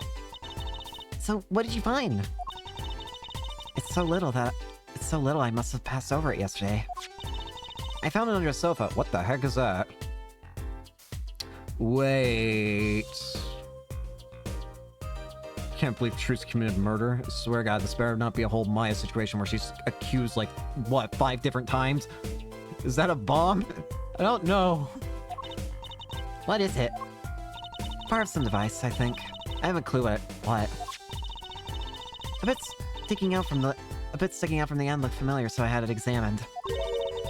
So, what did you find? It's so little I must have passed over it yesterday. I found it under a sofa. What the heck is that? Wait... Can't believe Truce committed murder. I swear to God, this better not be a whole Maya situation where she's accused, like, what, 5 different times? Is that a bomb? I don't know. What is it? Part of some device, I think. I have a clue what. A bit sticking out from the end looked familiar, so I had it examined.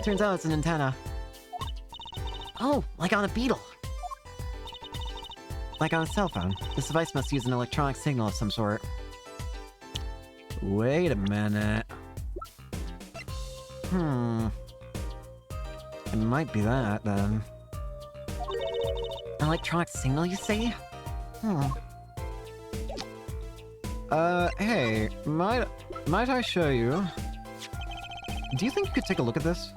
Turns out it's an antenna. Oh, like on a beetle. Like on a cell phone. This device must use an electronic signal of some sort. Wait a minute. It might be that, then. An electronic signal, you say? Hey, might I show you? Do you think you could take a look at this?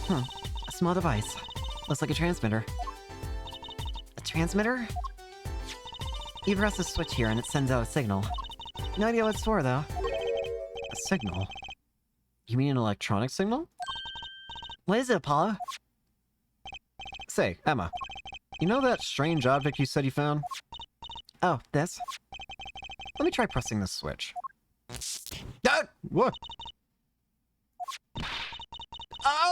A small device. Looks like a transmitter. A transmitter? You press a switch here and it sends out a signal. No idea what it's for, though. A signal? You mean an electronic signal? What is it, Apollo? Say, Emma, you know that strange object you said you found? Oh, this? Let me try pressing this switch. Ah! What?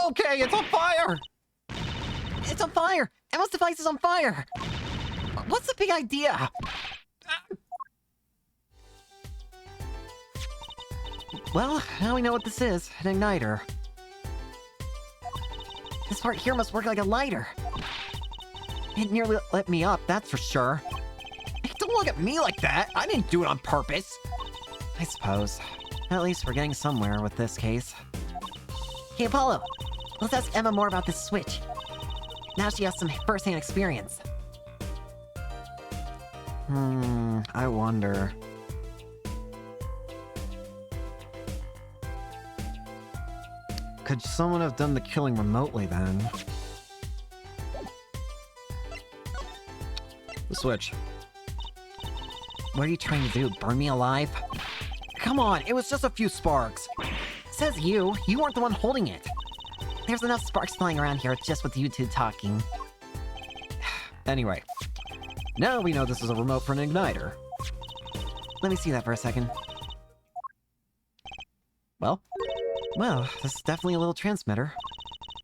Okay, it's on fire! It's on fire! Emma's device is on fire! What's the big idea? Well, now we know what this is. An igniter. This part here must work like a lighter. It nearly lit me up, that's for sure. Hey, don't look at me like that. I didn't do it on purpose. I suppose. At least we're getting somewhere with this case. Hey, Apollo! Let's ask Emma more about this switch. Now she has some first-hand experience. I wonder. Could someone have done the killing remotely then? The switch. What are you trying to do? Burn me alive? Come on, it was just a few sparks. Says you. You weren't the one holding it. There's enough sparks flying around here just with you two talking. Anyway, now we know this is a remote for an igniter. Let me see that for a second. Well, Well, this is definitely a little transmitter.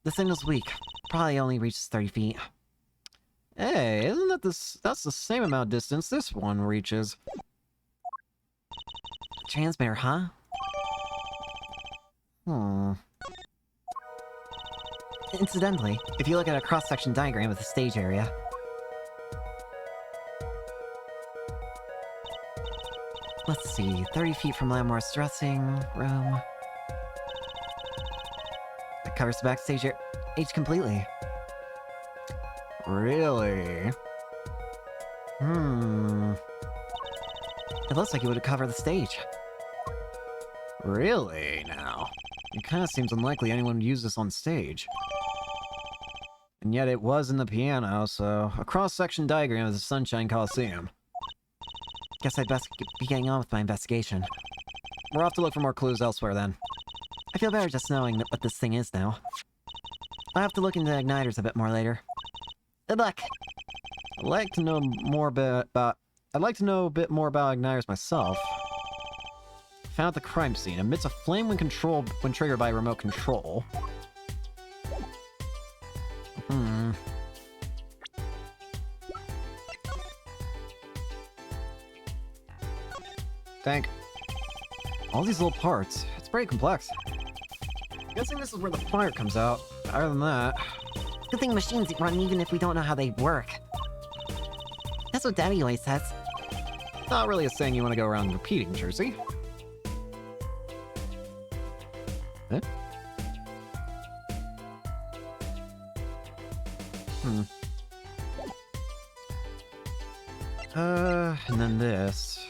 The signal's weak. Probably only reaches 30 feet. hey, isn't that that's the same amount of distance this one reaches? Transmitter, huh? Incidentally, if you look at a cross-section diagram of the stage area... Let's see, 30 feet from Lamore's dressing room... That covers the backstage age completely. Really? It looks like it would cover the stage. Really, now? It kind of seems unlikely anyone would use this on stage. And yet it was in the piano, so a cross-section diagram of the Sunshine Coliseum. Guess I'd best be getting on with my investigation. We're off to look for more clues elsewhere then. I feel better just knowing what this thing is now. I'll have to look into igniters a bit more later. Good luck! I'd like to know a bit more about igniters myself. Found at the crime scene. Emits a flame when triggered by remote control. Tank. All these little parts. It's pretty complex. Guessing this is where the fire comes out. Other than that... Good thing machines run even if we don't know how they work. That's what Daddy always says. Not really a saying you want to go around repeating, Jersey. Huh? And then this.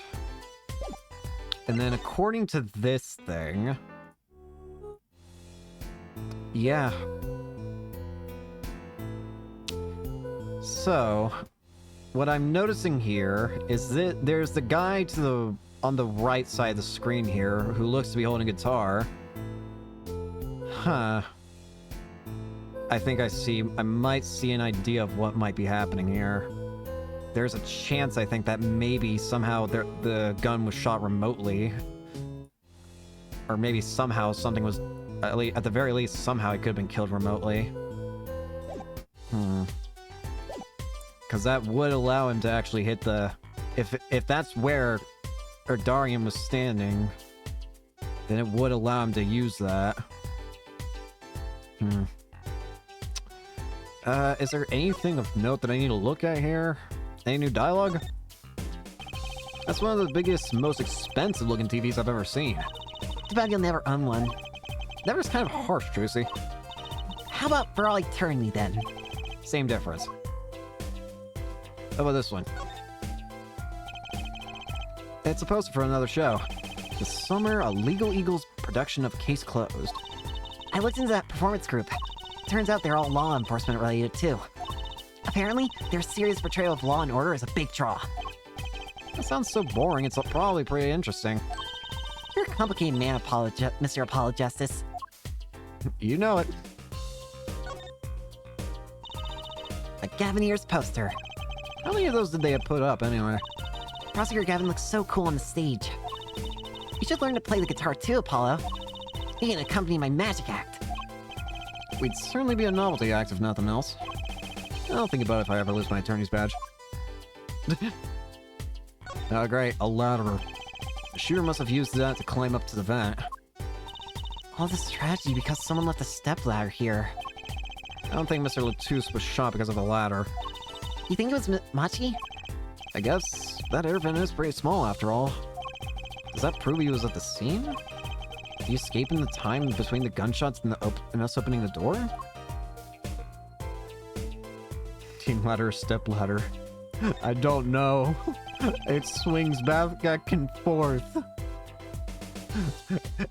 And then according to this thing... Yeah. So, what I'm noticing here is that there's the guy on the right side of the screen here who looks to be holding a guitar. Huh. I think I might see an idea of what might be happening here. There's a chance, I think, that maybe somehow the gun was shot remotely. Or maybe somehow something was at the very least, somehow he could have been killed remotely. Because that would allow him to actually hit the... If that's where Erdarian was standing, then it would allow him to use that. Is there anything of note that I need to look at here? Any new dialogue? That's one of the biggest, most expensive looking TVs I've ever seen. Too bad you'll never own one. Never's kind of harsh, Trucy. How about for all eternity then? Same difference. How about this one? It's a poster for another show. The Summer, a Legal Eagles production of Case Closed. I looked into that performance group. Turns out they're all law enforcement related too. Apparently, their serious portrayal of law and order is a big draw. That sounds so boring, it's probably pretty interesting. You're a complicated man, Mr. Apologestus. You know it. A Gavineer's poster. How many of those did they put up, anyway? Prosecutor Gavin looks so cool on the stage. You should learn to play the guitar too, Apollo. You can accompany my magic act. We'd certainly be a novelty act if nothing else. I'll think about it if I ever lose my attorney's badge. Oh great, a ladder. The shooter must have used that to climb up to the vent. All this tragedy because someone left a stepladder here. I don't think Mr. Latouche was shot because of a ladder. You think it was Machi? I guess that air vent is pretty small after all. Does that prove he was at the scene? Did he escape in the time between the gunshots and, us opening the door? Team ladder, step ladder. I don't know. It swings back and forth.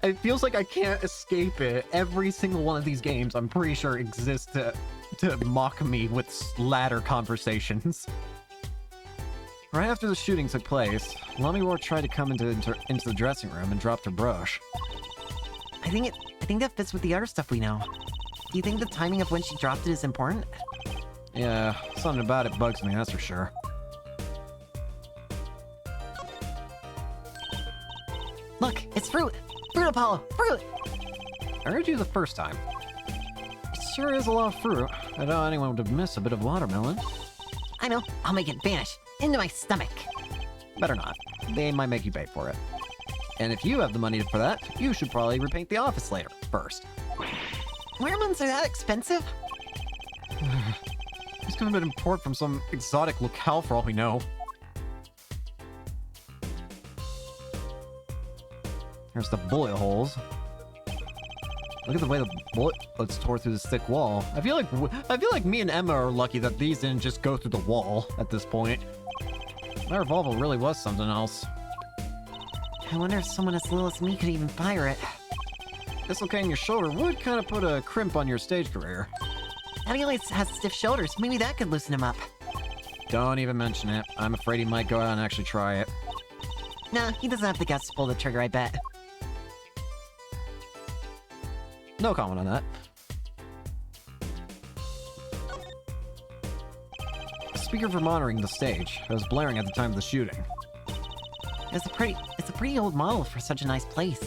It feels like I can't escape it. Every single one of these games, I'm pretty sure, exists to mock me with ladder conversations. Right after the shooting took place, Lamihua tried to come into the dressing room and dropped her brush. I think that fits with the other stuff we know. Do you think the timing of when she dropped it is important? Yeah, something about it bugs me, that's for sure. Look, it's fruit! Fruit, Apollo! Fruit! I heard you the first time. It sure is a lot of fruit. I doubt anyone would miss a bit of watermelon. I know, I'll make it vanish into my stomach. Better not. They might make you pay for it. And if you have the money for that, you should probably repaint the office later, first. Weremons are that expensive? These could have been imported from some exotic locale for all we know. Here's the bullet holes. Look at the way the bullets tore through this thick wall. I feel like me and Emma are lucky that these didn't just go through the wall at this point. That revolver really was something else. I wonder if someone as little as me could even fire it. Dislocating your shoulder would kind of put a crimp on your stage career. Abigail has stiff shoulders. Maybe that could loosen him up. Don't even mention it. I'm afraid he might go out and actually try it. Nah, he doesn't have the guts to pull the trigger, I bet. No comment on that. Speaker for monitoring the stage. It was blaring at the time of the shooting. It's a pretty old model for such a nice place.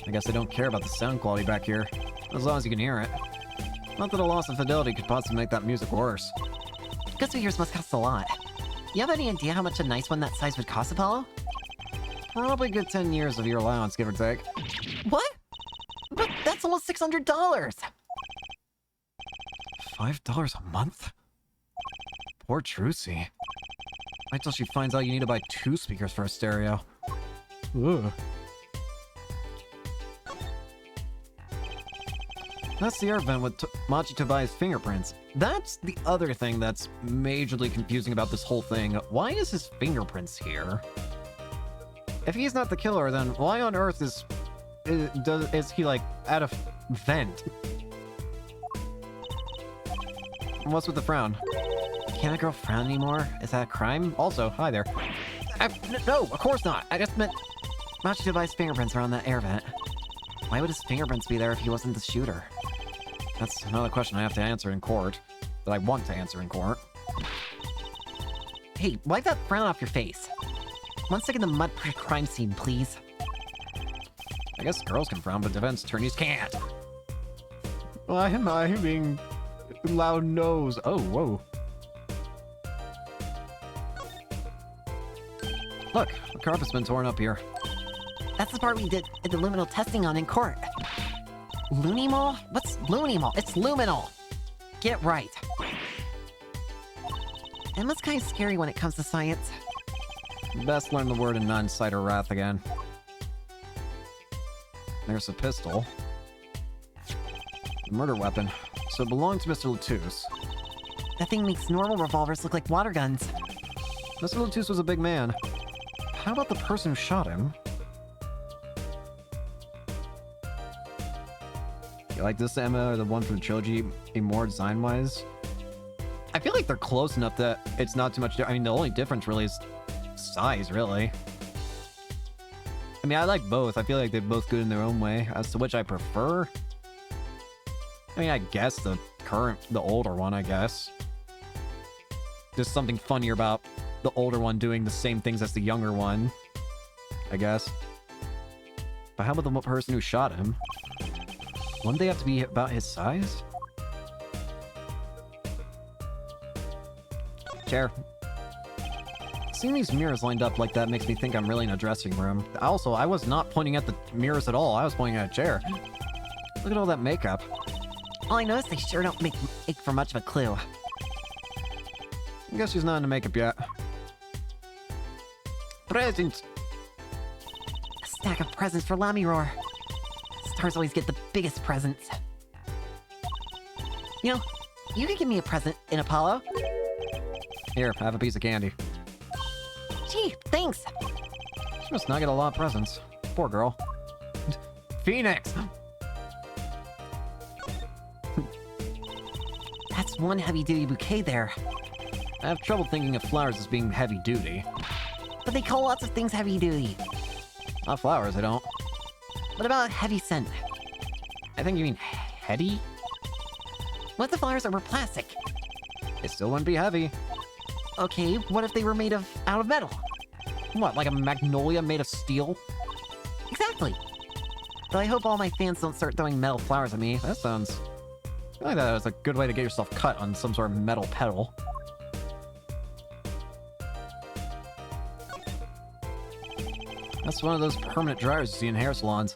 I guess they don't care about the sound quality back here, as long as you can hear it. Not that a loss of fidelity could possibly make that music worse. Good speakers must cost a lot. You have any idea how much a nice one that size would cost, Apollo? Probably a good 10 years of your allowance, give or take. What? But that's almost $600! $5 a month? Poor Trucy. Wait till she finds out you need to buy 2 speakers for a stereo. Ugh. That's the air vent with Machi Tobias' fingerprints. That's the other thing that's majorly confusing about this whole thing. Why is his fingerprints here? If he's not the killer, then why on earth is he like at a vent? What's with the frown? Can't a girl frown anymore? Is that a crime? Also, hi there. No, of course not. I just meant Machi Tobias' fingerprints are on that air vent. Why would his fingerprints be there if he wasn't the shooter? That's another question I have to answer in court. That I want to answer in court. Hey, wipe that frown off your face. 1 second the mud crime scene, please. I guess girls can frown, but defense attorneys can't. Why am I being loud nose? Oh, whoa. Look, the carpet's been torn up here. That's the part we did the luminal testing on in court. Lunimol? What's Lunimol? It's luminol. Get right. Emma's kind of scary when it comes to science. Best learn the word in non-sight or wrath again. There's a pistol. Murder weapon. So it belonged to Mr. Latus. That thing makes normal revolvers look like water guns. Mr. Latus was a big man. How about the person who shot him? You like this, Emma, or the one from the trilogy, more design-wise? I feel like they're close enough that it's not too much. I mean, the only difference really is size, really. I mean, I like both. I feel like they're both good in their own way. As to which I prefer, I mean, I guess the older one, I guess. There's something funnier about the older one doing the same things as the younger one, I guess. But how about the person who shot him? Wouldn't they have to be about his size? Chair. Seeing these mirrors lined up like that makes me think I'm really in a dressing room. Also, I was not pointing at the mirrors at all. I was pointing at a chair. Look at all that makeup. All I know is they sure don't make for much of a clue. I guess she's not into makeup yet. Presents! A stack of presents for Lamiroar. Stars always get the biggest presents. You know, you could give me a present in Apollo. Here, have a piece of candy. Gee, thanks. She must not get a lot of presents. Poor girl. Phoenix! That's one heavy-duty bouquet there. I have trouble thinking of flowers as being heavy-duty. But they call lots of things heavy-duty. Not flowers, I don't. What about heavy scent? I think you mean heady? What if the flowers were plastic? It still wouldn't be heavy. Okay, what if they were out of metal? What, like a magnolia made of steel? Exactly. Though I hope all my fans don't start throwing metal flowers at me. That sounds... I feel like that was a good way to get yourself cut on some sort of metal pedal. That's one of those permanent dryers you see in hair salons.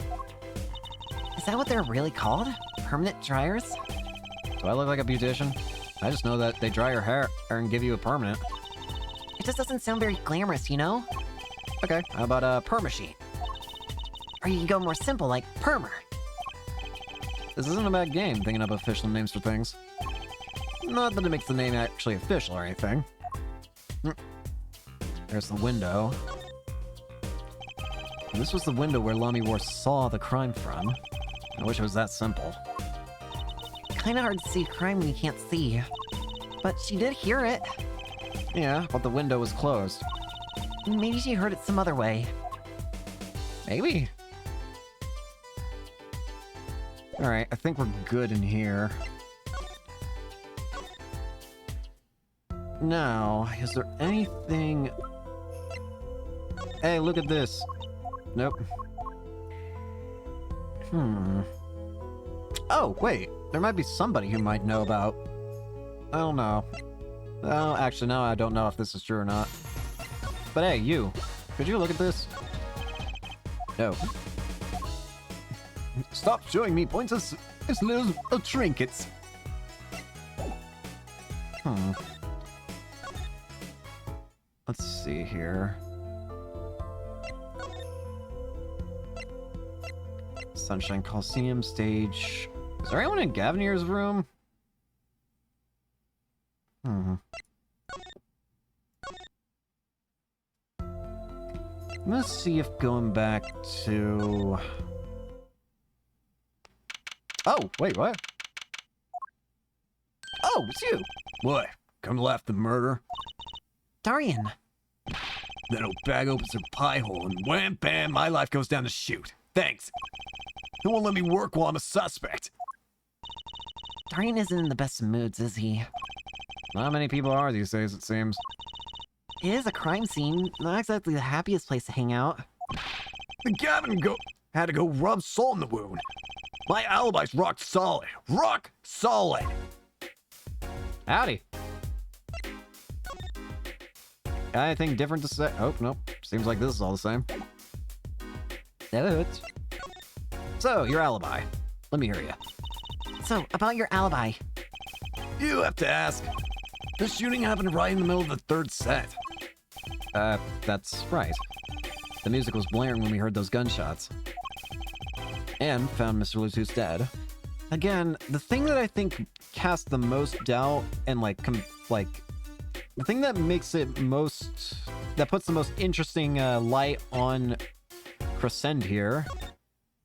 Is that what they're really called? Permanent dryers? Do I look like a beautician? I just know that they dry your hair and give you a permanent. It just doesn't sound very glamorous, you know? Okay, how about a perm machine? Or you can go more simple, like Permer. This isn't a bad game, thinking up official names for things. Not that it makes the name actually official or anything. There's the window. This was the window where Lamiroar saw the crime from. I wish it was that simple. Kinda hard to see crime when you can't see. But she did hear it. Yeah, but the window was closed. Maybe she heard it some other way. Maybe. Alright, I think we're good in here. Now, is there anything... Hey, look at this. Nope. Oh, wait. There might be somebody who might know about... I don't know. Well, actually, no, I don't know if this is true or not. But hey, you. Could you look at this? No. Stop showing me points as little trinkets. Let's see here. Sunshine Coliseum stage. Is there anyone in Gavinir's room? Let's see if going back to... Oh, wait, what? Oh, it's you! What? Come laugh the murder? Darian. Then old bag opens her pie hole and wham bam, my life goes down the chute. Thanks. They won't let me work while I'm a suspect. Darian isn't in the best of moods, is he? Not many people are these days, it seems. It is a crime scene, not exactly the happiest place to hang out. The Gavin go... Had to go rub salt in the wound. My alibi's rock solid. Rock solid! Howdy. Got anything different to say? Oh, nope. Seems like this is all the same. So, your alibi. Let me hear you. So, about your alibi. You have to ask. The shooting happened right in the middle of the third set. That's right. The music was blaring when we heard those gunshots. And found Mr. Lutus dead. Again, the thing that I think casts the most doubt and the thing that makes it that puts the most interesting light on Crescend here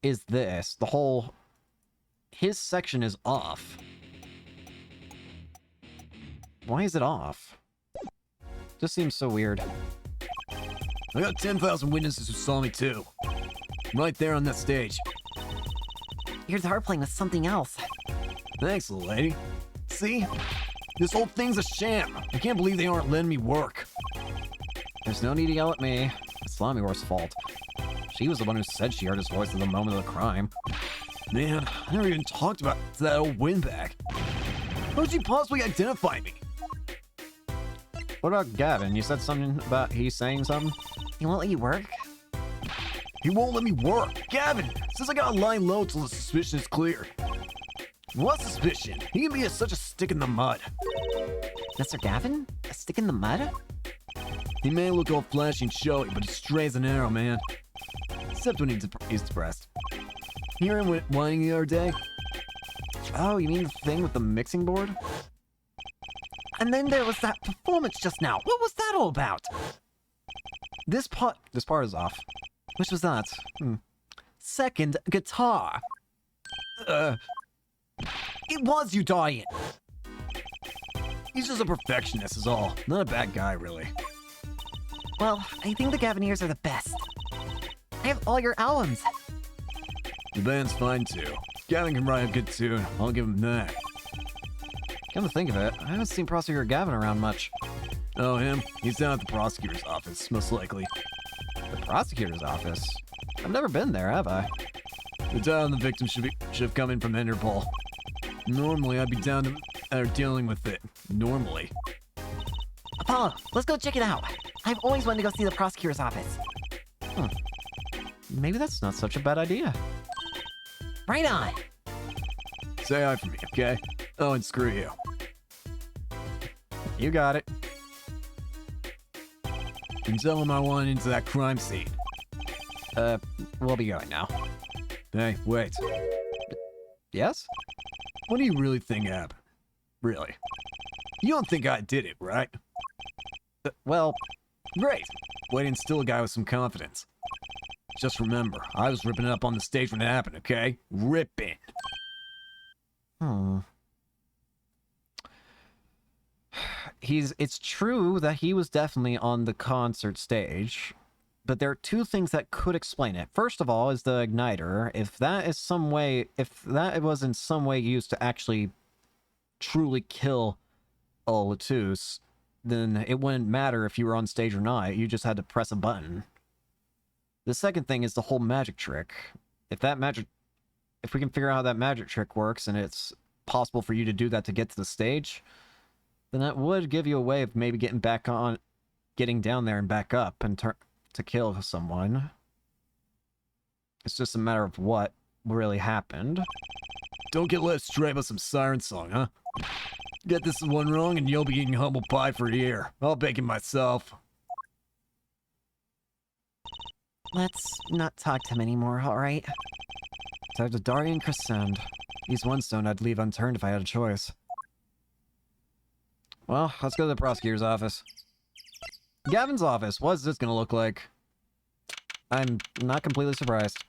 is this. His section is off. Why is it off? Just seems so weird. I got 10,000 witnesses who saw me too. Right there on that stage. Your guitar playing with something else. Thanks, little lady. See? This whole thing's a sham. I can't believe they aren't letting me work. There's no need to yell at me. It's Slamior's fault. She was the one who said she heard his voice at the moment of the crime. Man, I never even talked about that old windbag. How would you possibly identify me? What about Gavin? You said something about he's saying something? He won't let you work? He won't let me work. Gavin says I gotta lie low till the suspicion is clear. What suspicion? He can be such a stick in the mud. Mr. Gavin? A stick in the mud? He may look all flashy and showy, but he's straight as an arrow, man. Except when he's depressed. Hear him whining the other day? Oh, you mean the thing with the mixing board? And then there was that performance just now. What was that all about? This part is off. Which was that? Second guitar. It was you, Dorian. He's just a perfectionist is all. Not a bad guy, really. Well, I think the Gavineers are the best. I have all your albums. The band's fine too. Gavin can write a good tune. I'll give him that. Come to think of it, I haven't seen Prosecutor Gavin around much. Oh, him? He's down at the prosecutor's office, most likely. The prosecutor's office? I've never been there, have I? The title on the victim should have come in from Interpol. Normally, I'd be down there dealing with it. Normally. Apollo, let's go check it out. I've always wanted to go see the prosecutor's office. Maybe that's not such a bad idea. Right on. Say hi for me, okay? Oh, and screw you. You got it. And tell him I want into that crime scene. We'll be going now. Hey, wait. Yes? What do you really think happened? Really? You don't think I did it, right? Well, Great. Way to instill a guy with some confidence. Just remember, I was ripping it up on the stage when it happened, okay? Ripping. It's true that he was definitely on the concert stage, but there are two things that could explain it. First of all is the igniter. If that was in some way used to actually truly kill Lutus, then it wouldn't matter if you were on stage or not. You just had to press a button. The second thing is the whole magic trick. If we can figure out how that magic trick works and it's possible for you to do that to get to the stage, then that would give you a way of maybe getting down there and back up and to kill someone. It's just a matter of what really happened. Don't get led astray by some siren song, huh? Get this one wrong and you'll be eating humble pie for a year. I'll bake it myself. Let's not talk to him anymore, alright? Talk to Dorian Crescend. He's one stone I'd leave unturned if I had a choice. Well, let's go to the prosecutor's office. Gavin's office. What's this gonna look like? I'm not completely surprised.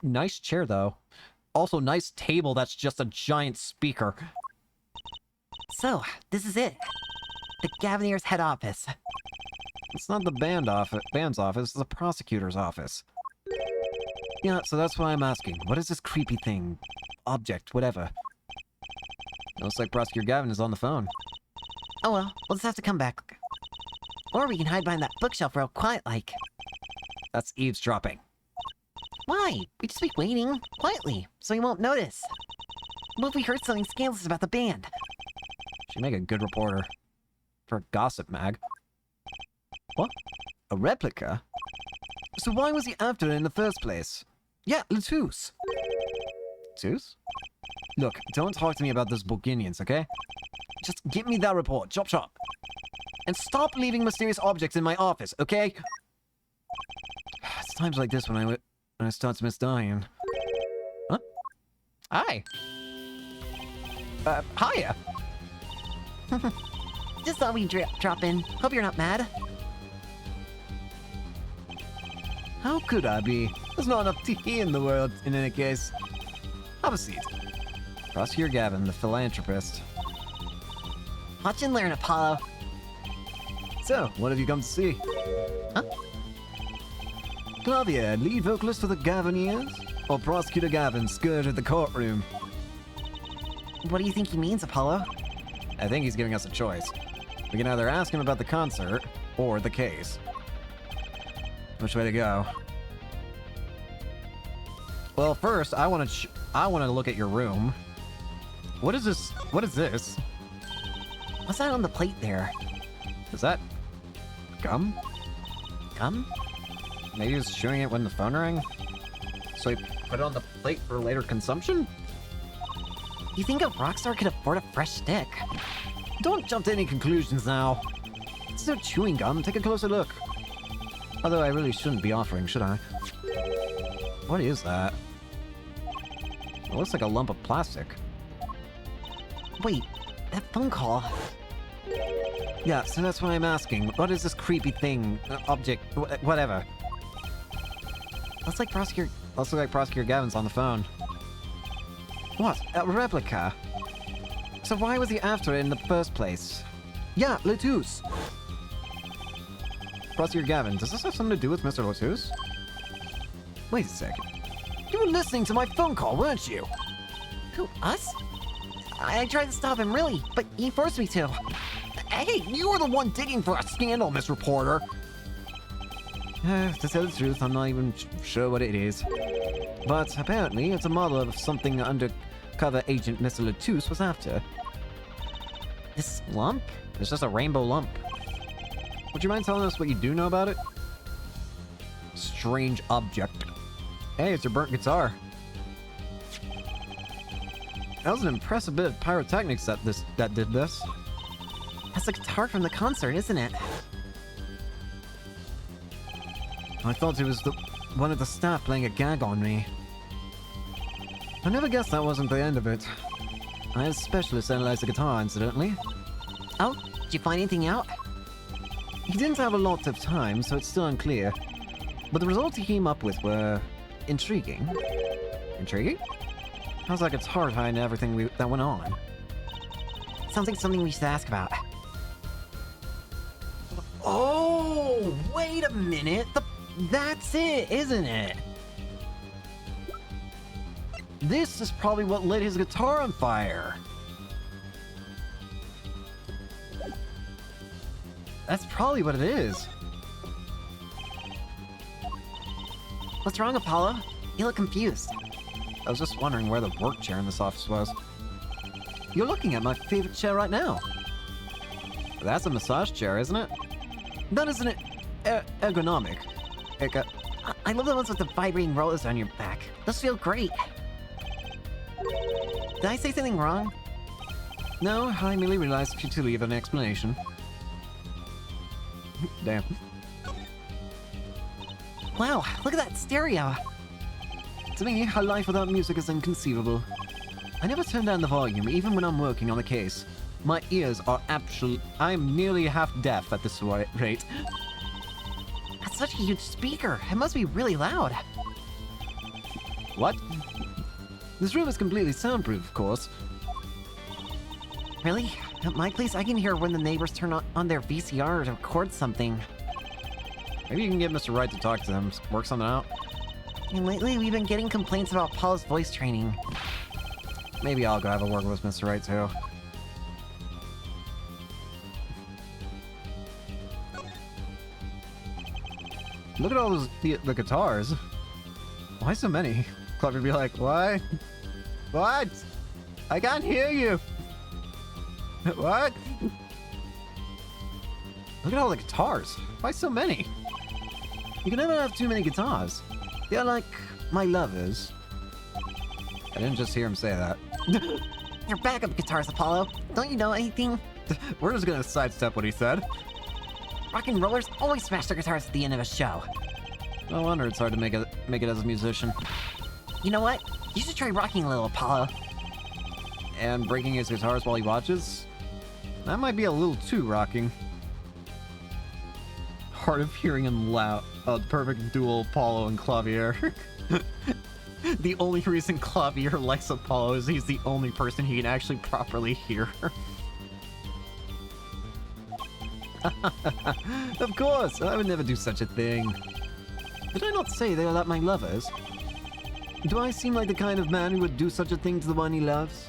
Nice chair, though. Also, nice table that's just a giant speaker. So, this is it. The Gavineers' head office. It's not the band's office, it's the prosecutor's office. Yeah, so that's why I'm asking. What is this creepy thing? Object, whatever. Looks like Prosecutor Gavin is on the phone. Oh well, we'll just have to come back. Or we can hide behind that bookshelf real quiet like. That's eavesdropping. Why? We'd just be waiting, quietly, so he won't notice. What if we heard something scandalous about the band? She'd make a good reporter. For a gossip mag. What? A replica? So why was he after it in the first place? Yeah, Latus. Latus? Look, don't talk to me about those Bulginians, okay? Just give me that report, chop chop. And stop leaving mysterious objects in my office, okay? It's times like this when I start to miss dying. Huh? Hi. Hiya. Just thought we'd drop in. Hope you're not mad. How could I be? There's not enough tea in the world, in any case. Have a seat. Prosecutor Gavin, the philanthropist. Watch and learn, Apollo. So, what have you come to see? Huh? Claudia, lead vocalist for the Gaviniers? Or Prosecutor Gavin, scourge at the courtroom? What do you think he means, Apollo? I think he's giving us a choice. We can either ask him about the concert, or the case. Which way to go? Well, first, I want to look at your room. What is this? What is this? What's that on the plate there? Is that gum? Gum? Maybe he was chewing it when the phone rang? So he put it on the plate for later consumption? You think a rock star could afford a fresh stick? Don't jump to any conclusions now. It's no chewing gum. Take a closer look. Although I really shouldn't be offering, should I? What is that? It looks like a lump of plastic. Wait, that phone call. Yeah, so that's what I'm asking. What is this creepy thing? Object? Whatever. Looks like Prosecutor... Also like Prosecutor Gavin's on the phone. What? A replica? So why was he after it in the first place? Yeah, Latus. Prosecutor Gavin, does this have something to do with Mr. Latus? Wait a second. You were listening to my phone call, weren't you? Who, us? I tried to stop him, really, but he forced me to. Hey, you were the one digging for a scandal, Miss Reporter. To tell the truth, I'm not even sure what it is. But apparently, it's a model of something undercover agent Mr. Latus was after. This lump? It's just a rainbow lump. Would you mind telling us what you do know about it? Strange object. Hey, it's your burnt guitar. That was an impressive bit of pyrotechnics that did this. That's the guitar from the concert, isn't it? I thought it was one of the staff playing a gag on me. I never guessed that wasn't the end of it. I had a specialist analyze the guitar, incidentally. Oh, did you find anything out? He didn't have a lot of time, so it's still unclear. But the results he came up with were intriguing. Intriguing? How's that guitar tied to everything that went on? Sounds like something we should ask about. Oh, wait a minute. That's it, isn't it? This is probably what lit his guitar on fire. That's probably what it is. What's wrong, Apollo? You look confused. I was just wondering where the work chair in this office was. You're looking at my favorite chair right now. That's a massage chair, isn't it? That isn't it ergonomic. I love the ones with the vibrating rollers on your back. Those feel great. Did I say something wrong? No, I merely realized the futility of an explanation. Damn. Wow, look at that stereo. To me, a life without music is inconceivable. I never turn down the volume, even when I'm working on the case. My ears are I'm nearly half deaf at this rate. That's such a huge speaker. It must be really loud. What? This room is completely soundproof, of course. Really? At my place, I can hear when the neighbors turn on their VCR to record something. Maybe you can get Mr. Wright to talk to them, work something out. And lately, we've been getting complaints about Paul's voice training. Maybe I'll go have a word with Mr. Wright, too. Look at all the guitars. Why so many? Clever would be like, what? What? I can't hear you. What? Look at all the guitars. Why so many? You can never have too many guitars. They're like my lovers. I didn't just hear him say that. Your backup guitars, Apollo. Don't you know anything? We're just gonna sidestep what he said. Rock and rollers always smash their guitars at the end of a show. No wonder it's hard to make it as a musician. You know what? You should try rocking a little, Apollo. And breaking his guitars while he watches? That might be a little too rocking. Hard of hearing him loud. A perfect duel, Apollo and Clavier. The only reason Clavier likes Apollo is he's the only person he can actually properly hear. Of course, I would never do such a thing. Did I not say they are like my lovers? Do I seem like the kind of man who would do such a thing to the one he loves?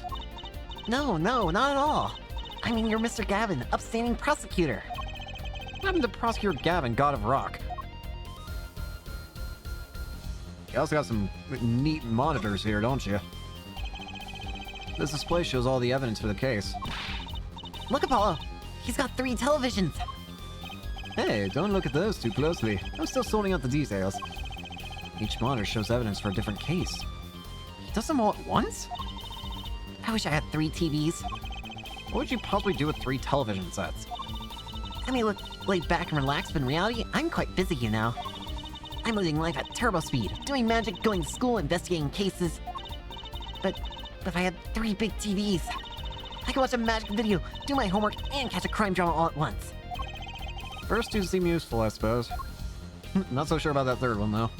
No, not at all. I mean, you're Mr. Gavin, upstanding prosecutor. What happened to Prosecutor Gavin, God of Rock? You also got some neat monitors here, don't you? This display shows all the evidence for the case. Look, Apollo. He's got 3 televisions. Hey, don't look at those too closely. I'm still sorting out the details. Each monitor shows evidence for a different case. He does them all at once? I wish I had 3 TVs. What would you possibly do with 3 television sets? I may look laid back and relaxed, but in reality, I'm quite busy, you know. I'm living life at turbo speed, doing magic, going to school, investigating cases. But if I had 3 big TVs, I could watch a magic video, do my homework, and catch a crime drama all at once. First 2 seem useful, I suppose. Not so sure about that third one, though.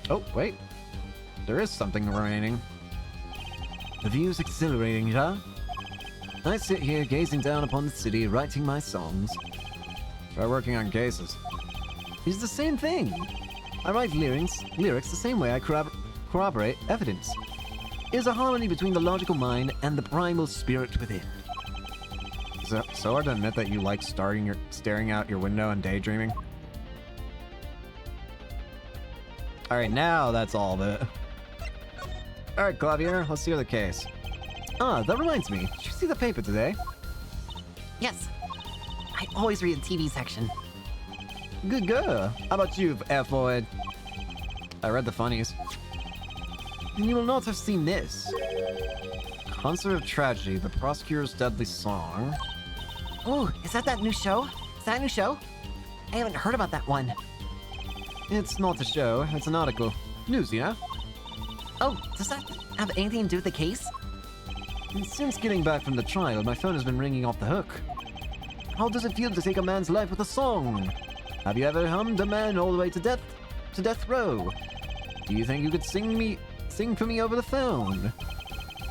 Oh, wait. There is something remaining. The view's exhilarating, huh? I sit here gazing down upon the city, writing my songs. Try working on cases. It's the same thing. I write lyrics the same way I corroborate evidence. Is a harmony between the logical mind and the primal spirit within. Is it so hard to admit that you like staring out your window and daydreaming? Alright, now that's all of it. Alright, Clavier, let's hear the case. Ah, that reminds me. Did you see the paper today? Yes. I always read the TV section. Good girl. How about you, F-Void? I read the funnies. Then you will not have seen this. Concert of Tragedy, the Prosecutor's Deadly Song. Ooh, is that new show? Is that a new show? I haven't heard about that one. It's not a show, it's an article. News, you know? Oh, does that have anything to do with the case? Since getting back from the trial, my phone has been ringing off the hook. How does it feel to take a man's life with a song? Have you ever hummed a man all the way to death row? Do you think you could sing for me over the phone?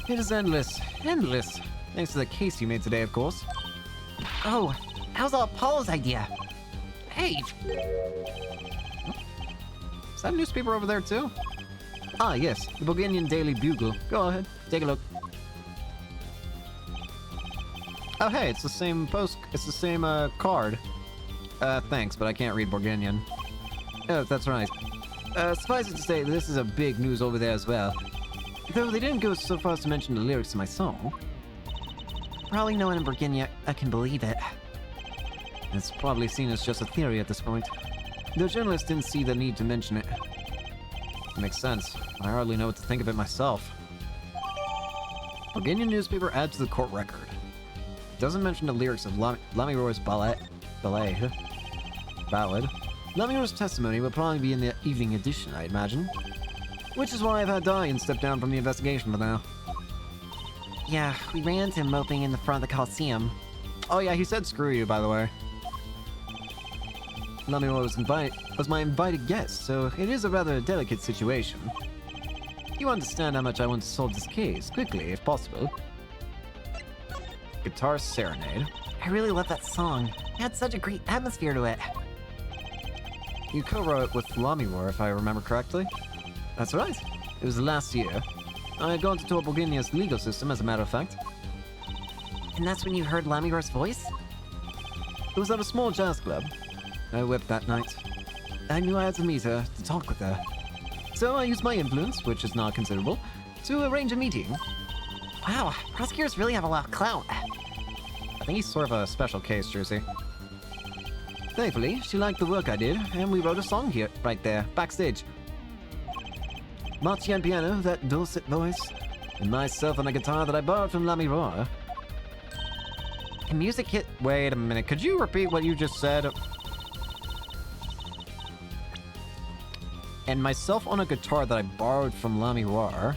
It is endless. Thanks to the case you made today, of course. Oh, that was all Apollo's idea. Hey, Is that a newspaper over there too? Ah, yes, the Bulgarian Daily Bugle. Go ahead, take a look. Oh, hey, it's the same card. Thanks, but I can't read Bulgarian. Oh, that's right. Suffice it to say, this is a big news over there as well. Though they didn't go so far as to mention the lyrics to my song. probably no one in Virginia can believe it. It's probably seen as just a theory at this point. The journalist didn't see the need to mention it. Makes sense. I hardly know what to think of it myself. Bulgarian newspaper adds to the court record. It doesn't mention the lyrics of Lamiro's ballad. Lamiro's testimony will probably be in the evening edition, I imagine. Which is why I've had Diane step down from the investigation for now. Yeah, we ran into him moping in the front of the Coliseum. Oh yeah, he said screw you, by the way. Lamiro was my invited guest, so it is a rather delicate situation. You understand how much I want to solve this case, quickly, if possible. Guitar Serenade. I really love that song. It had such a great atmosphere to it. You co-wrote it with Lamiro, if I remember correctly. That's right. It was last year. I had gone to tour Bulgaria's legal system, as a matter of fact. And that's when you heard Lamiro's voice? It was at a small jazz club. I wept that night. I knew I had to meet her to talk with her. So I used my influence, which is not considerable, to arrange a meeting. Wow, prosecutors really have a lot of clout. I think he's sort of a special case, Jersey. Thankfully, she liked the work I did, and we wrote a song here, right there, backstage. Marcian piano, that dulcet voice, and myself on a guitar that I borrowed from La Mirror. And music hit. Wait a minute, could you repeat what you just said? And myself on a guitar that I borrowed from La Mirror.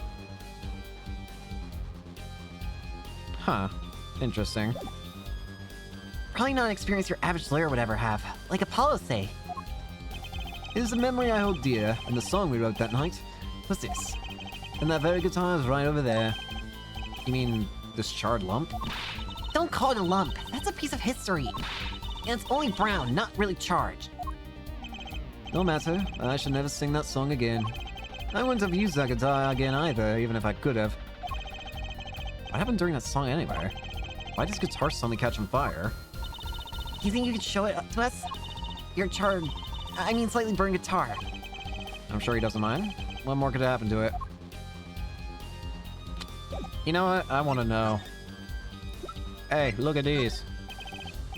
Huh. Interesting. Probably not an experience your average lawyer would ever have. Like Apollo say. It is a memory I hold dear, and the song we wrote that night was this. And that very guitar is right over there. You mean this charred lump? Don't call it a lump. That's a piece of history. And it's only brown, not really charged. No matter, I should never sing that song again. I wouldn't have used that guitar again either, even if I could have. What happened during that song anyway? Why does guitar suddenly catch on fire? You think you could show it to us? Your charred, I mean slightly burned guitar. I'm sure he doesn't mind. What more could happen to it? You know what? I want to know. Hey, look at these.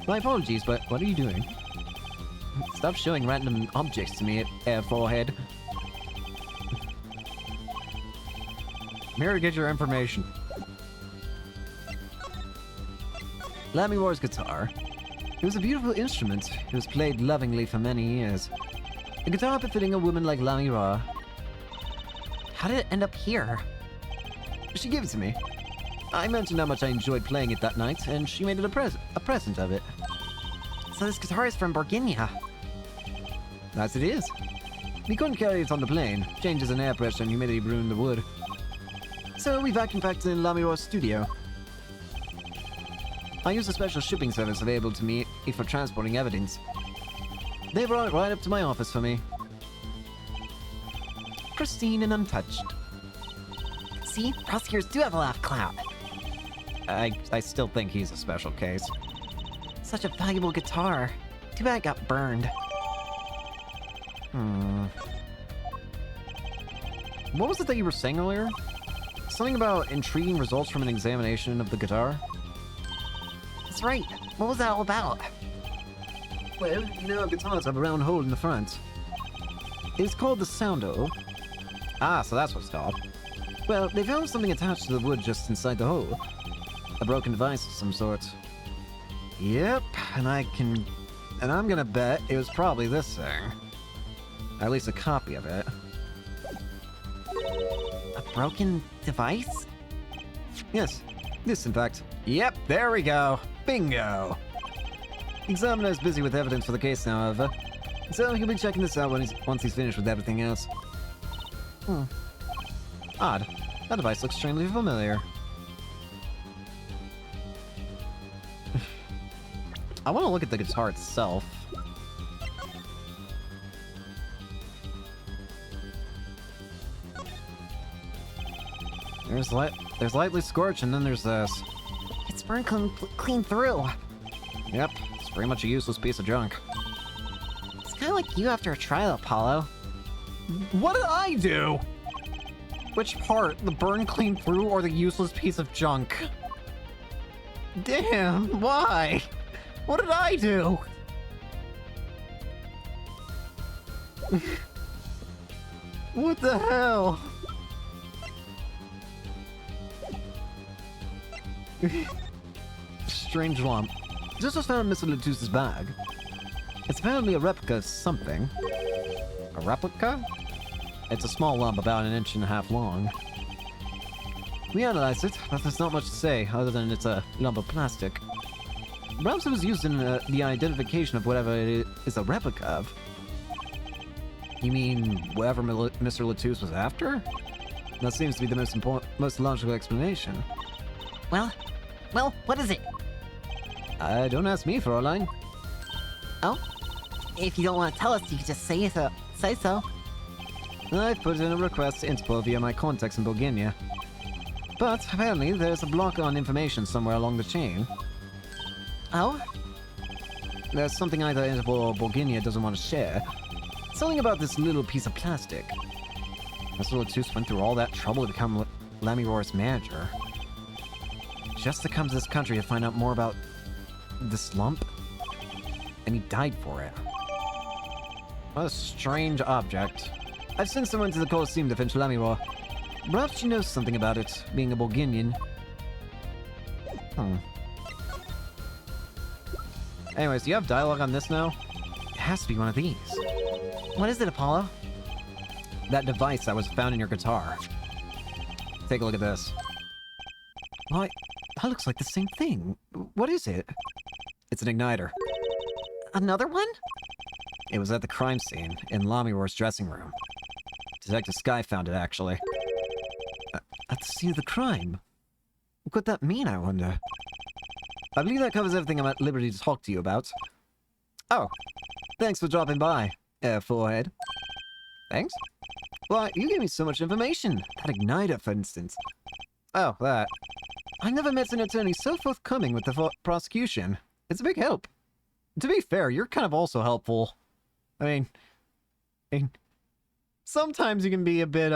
My apologies, but what are you doing? Stop showing random objects to me, air forehead. I'm here to get your information. La Mirror's guitar. It was a beautiful instrument. It was played lovingly for many years. A guitar befitting a woman like La Mirror. How did it end up here? She gave it to me. I mentioned how much I enjoyed playing it that night, and she made it a present of it. So this guitar is from Borginia. As it is. We couldn't carry it on the plane. Changes in air pressure and humidity ruined the wood. So we vacuum packed it in La Mirror's studio. I used a special shipping service available to me for transporting evidence. They brought it right up to my office for me. Pristine and untouched. See, prosecutors do have a lot of clout. I still think he's a special case. Such a valuable guitar. Too bad it got burned. What was it that you were saying earlier? Something about intriguing results from an examination of the guitar? That's right. What was that all about? Well, you know, guitars have a round hole in the front. It's called the soundo. Ah, so that's what it's called. Well, they found something attached to the wood just inside the hole. A broken device of some sort. Yep, and I'm gonna bet it was probably this thing. At least a copy of it. A broken device? Yes, this in fact. Yep, there we go. Bingo! Examiner's busy with evidence for the case now, however. So he'll be checking this out once he's finished with everything else. Odd. That device looks strangely familiar. I want to look at the guitar itself. There's lightly scorched, and then there's this. It's burned clean through. Yep, it's pretty much a useless piece of junk. It's kind of like you after a trial, Apollo. What did I do? Which part? The burn clean through or the useless piece of junk? Damn, why? What did I do? What the hell? Strange lump. This was found in Mr. Latus's bag. It's apparently a replica of something. A replica? It's a small lump about 1.5 inches long. We analyzed it, but there's not much to say other than it's a lump of plastic. Perhaps it was used in the identification of whatever it is a replica of. You mean whatever Mr. Latus was after? That seems to be the most logical explanation. Well, what is it? Don't ask me, Fräulein. Oh? If you don't want to tell us, you can just say so. Say so. I've put in a request to Interpol via my contacts in Bulgaria. But apparently there's a block on information somewhere along the chain. Oh? There's something either Interpol or Bulgaria doesn't want to share. Something about this little piece of plastic. Mr. Latus went through all that trouble to become Lammermoor's manager. Just to come to this country to find out more about this lump? And he died for it. What a strange object. I've sent someone to the Colosseum to fetch Lammermoor. Perhaps she knows something about it, being a Bulginian. Anyways, do you have dialogue on this now? It has to be one of these. What is it, Apollo? That device that was found in your guitar. Take a look at this. Why, that looks like the same thing. What is it? It's an igniter. Another one? It was at the crime scene, in Lammermoor's dressing room. Detective Sky found it, actually. At the scene of the crime? What could that mean, I wonder? I believe that covers everything I'm at liberty to talk to you about. Oh, thanks for dropping by, Forehead. Thanks? Why, you gave me so much information. That igniter, for instance. Oh, that. I never met an attorney so forthcoming with the prosecution. It's a big help. To be fair, you're kind of also helpful. I mean, sometimes you can be a bit,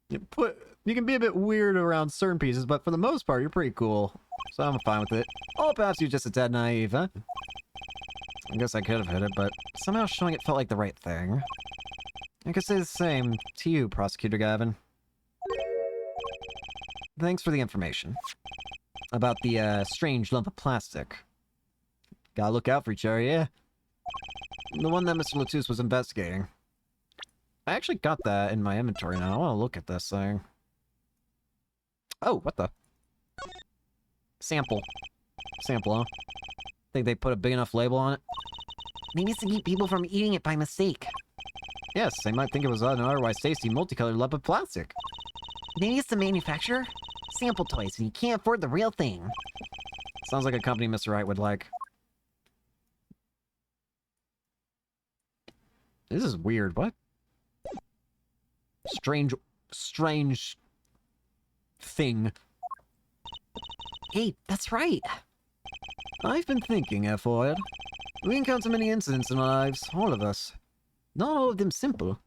you can be a bit weird around certain pieces, but for the most part, you're pretty cool. So I'm fine with it. Oh, perhaps you're just a tad naive, huh? I guess I could have hit it, but somehow showing it felt like the right thing. I could say the same to you, Prosecutor Gavin. Thanks for the information. About the, strange lump of plastic. Gotta look out for each other, yeah? The one that Mr. Latus was investigating. I actually got that in my inventory now. I want to look at this thing. Oh, what the? Sample. Sample, huh? Think they put a big enough label on it? Maybe it's to keep people from eating it by mistake. Yes, they might think it was an otherwise tasty multicolored lump of plastic. Maybe it's the manufacturer? Sample toys, and you can't afford the real thing. Sounds like a company Mr. Wright would like. This is weird, what? Strange thing. Hey, that's right. I've been thinking, Forehead. We encounter many incidents in our lives, all of us. Not all of them simple.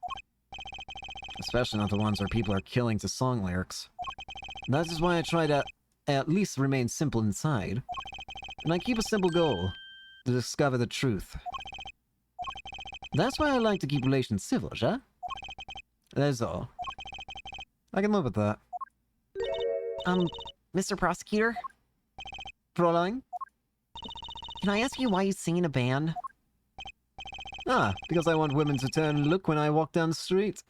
Especially not the ones where people are killing to song lyrics. That is why I try to at least remain simple inside. And I keep a simple goal. To discover the truth. That's why I like to keep relations civil, huh? That's all. I can live with that. Mr. Prosecutor? Fräulein? Can I ask you why you sing in a band? Ah, because I want women to turn and look when I walk down the street.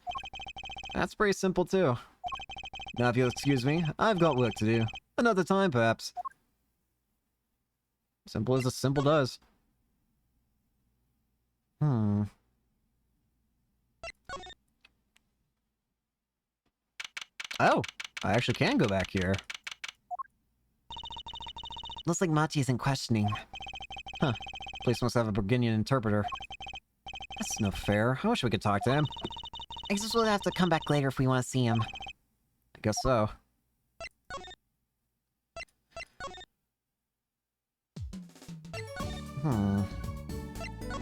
That's pretty simple, too. Now, if you'll excuse me, I've got work to do. Another time, perhaps. Simple as a simple does. Oh, I actually can go back here. Looks like Machi isn't questioning. Huh. Place must have a Burgundian interpreter. That's no fair. I wish we could talk to him. I guess we'll have to come back later if we want to see him. I guess so.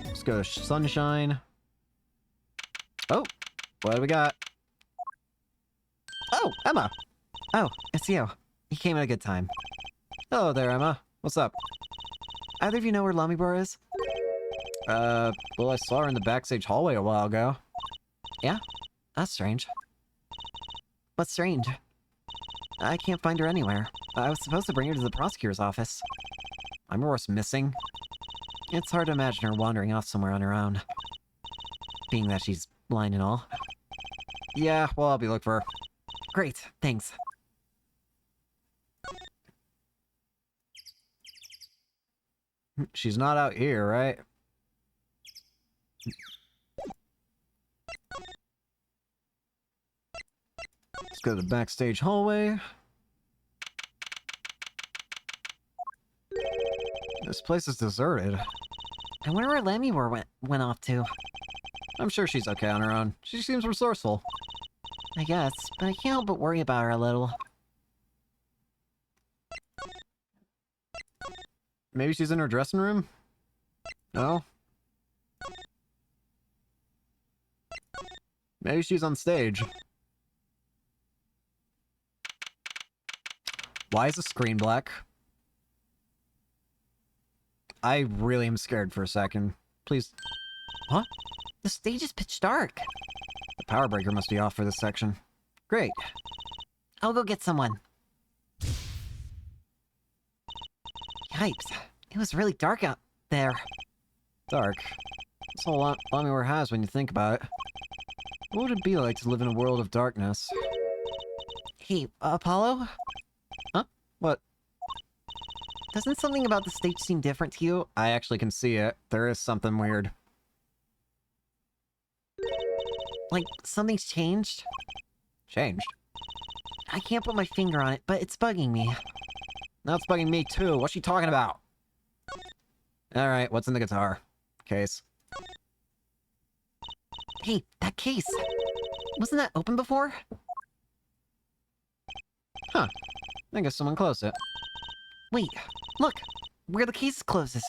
Let's go to Sunshine. Oh, what do we got? Oh, Emma! Oh, it's you. You came at a good time. Hello there, Emma. What's up? Either of you know where Lammermoor is? Well, I saw her in the backstage hallway a while ago. Yeah? That's strange. What's strange? I can't find her anywhere. I was supposed to bring her to the prosecutor's office. I'm worse missing. It's hard to imagine her wandering off somewhere on her own. Being that she's blind and all. Yeah, well, I'll be looking for her. Great, thanks. She's not out here, right? Let's go to the backstage hallway. This place is deserted. I wonder where Lammermoor went off to. I'm sure she's okay on her own. She seems resourceful. I guess, but I can't help but worry about her a little. Maybe she's in her dressing room? No? Maybe she's on stage. Why is the screen black? I really am scared for a second. Please. What? The stage is pitch dark. The power breaker must be off for this section. Great. I'll go get someone. Yipes. It was really dark out there. Dark. That's all Lamior has when you think about it. What would it be like to live in a world of darkness? Hey, Apollo? Huh? What? Doesn't something about the stage seem different to you? I actually can see it. There is something weird. Like, something's changed? Changed? I can't put my finger on it, but it's bugging me. Now it's bugging me too. What's she talking about? Alright, what's in the guitar? Case. Hey, that case. Wasn't that open before? Huh. I guess someone closed it. Wait, look. Where the case closes.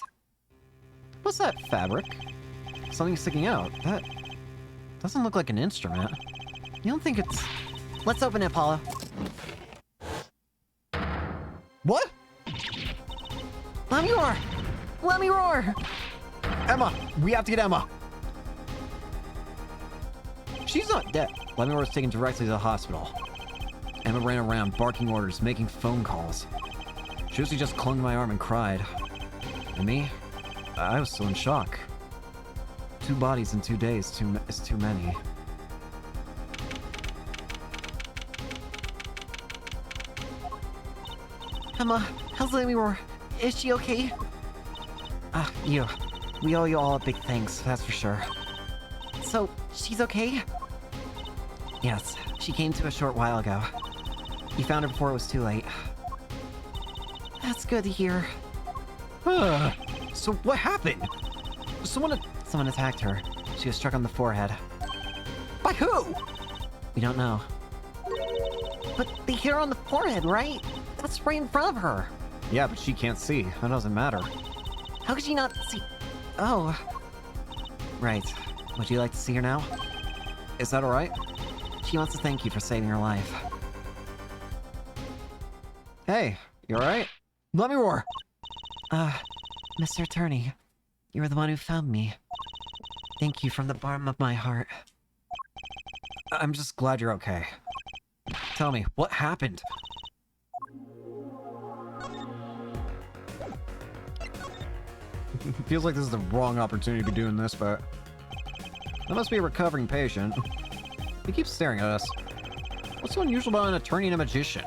What's that fabric? Something sticking out. That doesn't look like an instrument. You don't think it's... Let's open it, Apollo. What? Let me roar! Let me roar! Emma! We have to get Emma! She's not dead. Lemmy was taken directly to the hospital. Emma ran around, barking orders, making phone calls. Josie just clung to my arm and cried. And me? I was still in shock. 2 bodies in 2 days is too many. Emma, how's Let Me Roar? Is she okay? You. We owe you all a big thanks, that's for sure. So, she's okay? Yes, she came to a short while ago. You found her before it was too late. That's good to hear. So what happened? Someone attacked her. She was struck on the forehead. By who? We don't know. But they hit her on the forehead, right? That's right in front of her. Yeah, but she can't see. That doesn't matter. How could she not see? Oh. Right. Would you like to see her now? Is that alright? She wants to thank you for saving her life. Hey, you alright? Let me roar! Mr. Attorney, you were the one who found me. Thank you from the bottom of my heart. I'm just glad you're okay. Tell me, what happened? Feels like this is the wrong opportunity to be doing this, but... That must be a recovering patient. He keeps staring at us. What's so unusual about an attorney and a magician?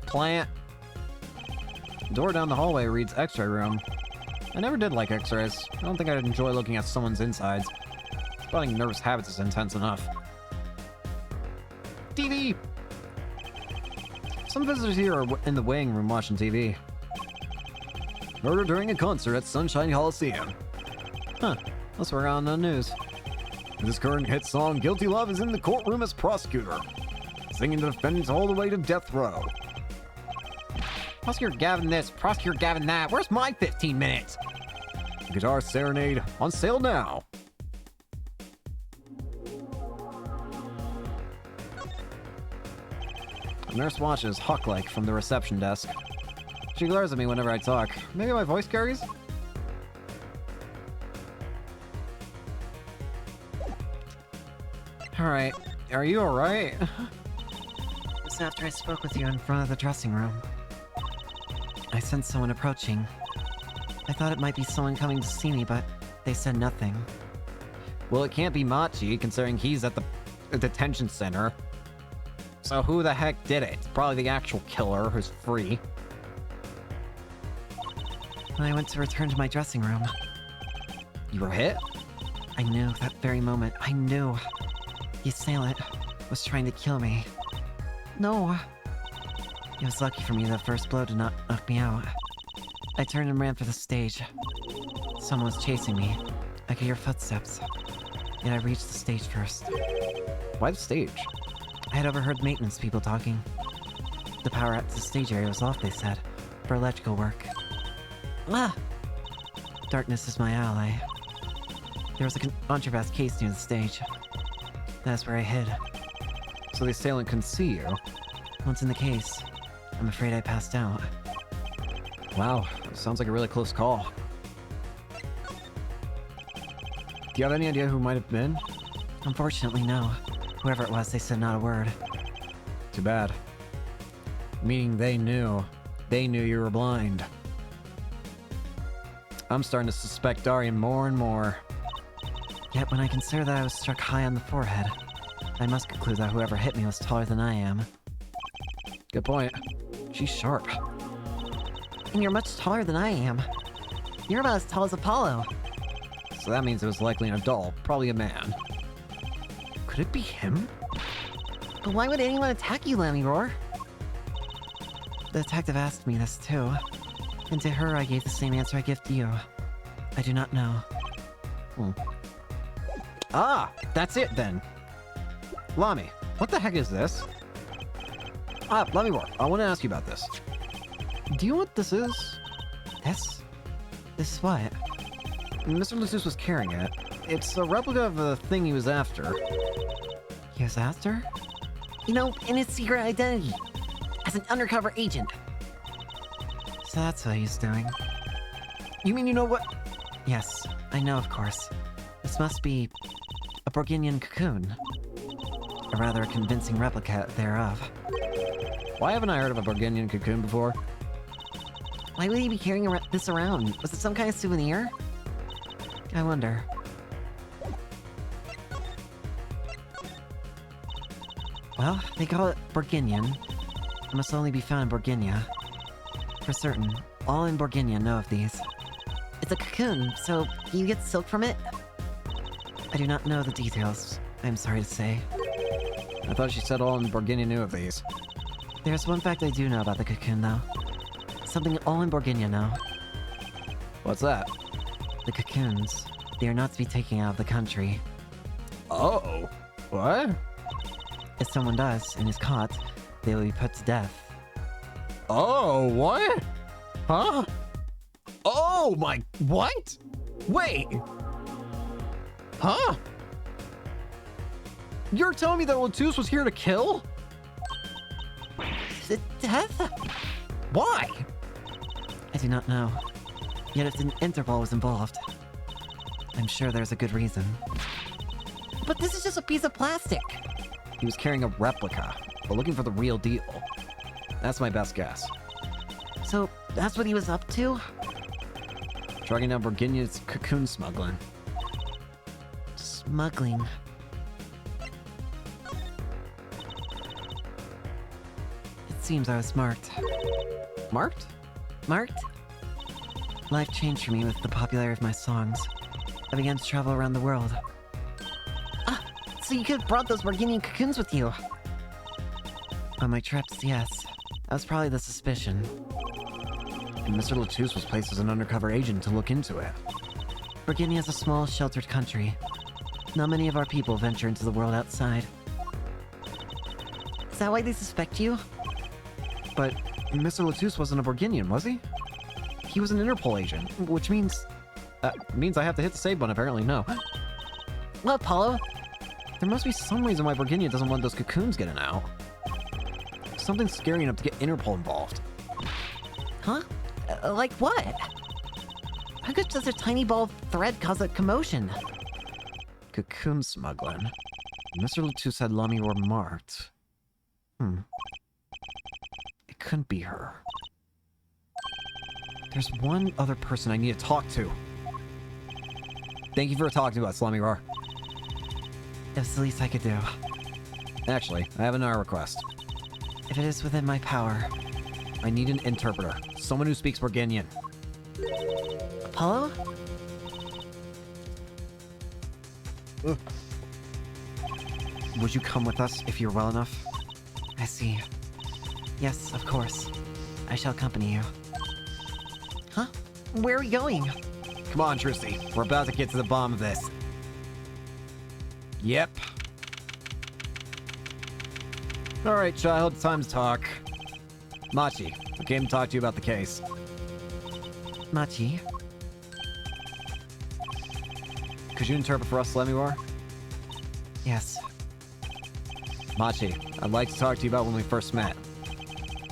Plant. Door down the hallway reads X-ray room. I never did like X-rays. I don't think I'd enjoy looking at someone's insides. Spotting nervous habits is intense enough. TV! Some visitors here are in the weighing room watching TV. Murder during a concert at Sunshine Coliseum. Huh. That's where we're on the news. This current hit song, Guilty Love, is in the courtroom as prosecutor, singing the defendants all the way to death row. Prosecutor Gavin this, Prosecutor Gavin that. Where's my 15 minutes? Guitar Serenade on sale now. The nurse watches hawk-like from the reception desk. She glares at me whenever I talk. Maybe my voice carries? Alright. Are you alright? Just after I spoke with you in front of the dressing room, I sensed someone approaching. I thought it might be someone coming to see me, but they said nothing. Well, it can't be Machi, considering he's at the detention center. So who the heck did it? It's probably the actual killer who's free. When I went to return to my dressing room, You were hit? I knew that very moment. I knew. The assailant was trying to kill me. No. It was lucky for me the first blow did not knock me out. I turned and ran for the stage. Someone was chasing me. I could hear footsteps. Yet I reached the stage first. Why the stage? I had overheard maintenance people talking. The power at the stage area was off, they said, for electrical work. Ah! Darkness is my ally. There was a contraband case near the stage. That's where I hid. So the assailant couldn't see you. Once in the case, I'm afraid I passed out. Wow, sounds like a really close call. Do you have any idea who might have been? Unfortunately, no. Whoever it was, they said not a word. Too bad. Meaning they knew. They knew you were blind. I'm starting to suspect Darian more and more. Yet when I consider that I was struck high on the forehead, I must conclude that whoever hit me was taller than I am. Good point. She's sharp. And you're much taller than I am. You're about as tall as Apollo. So that means it was likely an adult, probably a man. Could it be him? But why would anyone attack you, Lammy-Roar? The detective asked me this too. And to her I gave the same answer I give to you. I do not know. Ah, that's it then. Lami, what the heck is this? Lammy-Roar, I want to ask you about this. Do you know what this is? This? This is what? Mr. Lusus was carrying it. It's a replica of the thing he was after. He was after? You know, in his secret identity. As an undercover agent. So that's what he's doing. You mean you know what? Yes, I know, of course. This must be a Borginian cocoon. A rather convincing replica thereof. Why haven't I heard of a Borginian cocoon before? Why would he be carrying this around? Was it some kind of souvenir? I wonder. Well, they call it Borginian. It must only be found in Borginia. For certain, all in Borginia know of these. It's a cocoon, so do you get silk from it? I do not know the details, I'm sorry to say. I thought she said all in Borginia knew of these. There's one fact I do know about the cocoon, though. Something all in Borginia know. What's that? The cocoons. They are not to be taken out of the country. Oh. What? If someone does, and is caught, they will be put to death. Oh, what? Huh? Oh my... What? Wait! Huh? You're telling me that Latus was here to kill? Death? Why? I do not know. Yet if an Interpol was involved, I'm sure there's a good reason. But this is just a piece of plastic! He was carrying a replica, but looking for the real deal. That's my best guess. So, that's what he was up to? Tracking down Borginia's cocoon smuggling. Smuggling. It seems I was marked. Marked? Marked? Life changed for me with the popularity of my songs. I began to travel around the world. Ah, so you could have brought those Borginian cocoons with you. On my trips, yes. That was probably the suspicion. And Mr. Latus was placed as an undercover agent to look into it. Borginia is a small, sheltered country. Not many of our people venture into the world outside. Is that why they suspect you? But Mr. Latus wasn't a Borginian, was he? He was an Interpol agent, which means... means I have to hit the save button, apparently. No. What, Apollo? There must be some reason why Borginia doesn't want those cocoons getting out. Something scary enough to get Interpol involved. Huh? Like what? How could just a tiny ball of thread cause a commotion? Cocoon smuggling. Mr. Latus had Lammy-Roar marked. It couldn't be her. There's one other person I need to talk to. Thank you for talking to us, Lammy-Roar. That's the least I could do. Actually, I have another request. If it is within my power. I need an interpreter. Someone who speaks Borginian. Apollo? Would you come with us if you're well enough? I see. Yes, of course. I shall accompany you. Huh? Where are we going? Come on, Tristy. We're about to get to the bottom of this. Yep. Alright, child. Time to talk. Machi, I came to talk to you about the case. Machi? Could you interpret for us, Lemmiwar? Yes. Machi, I'd like to talk to you about when we first met.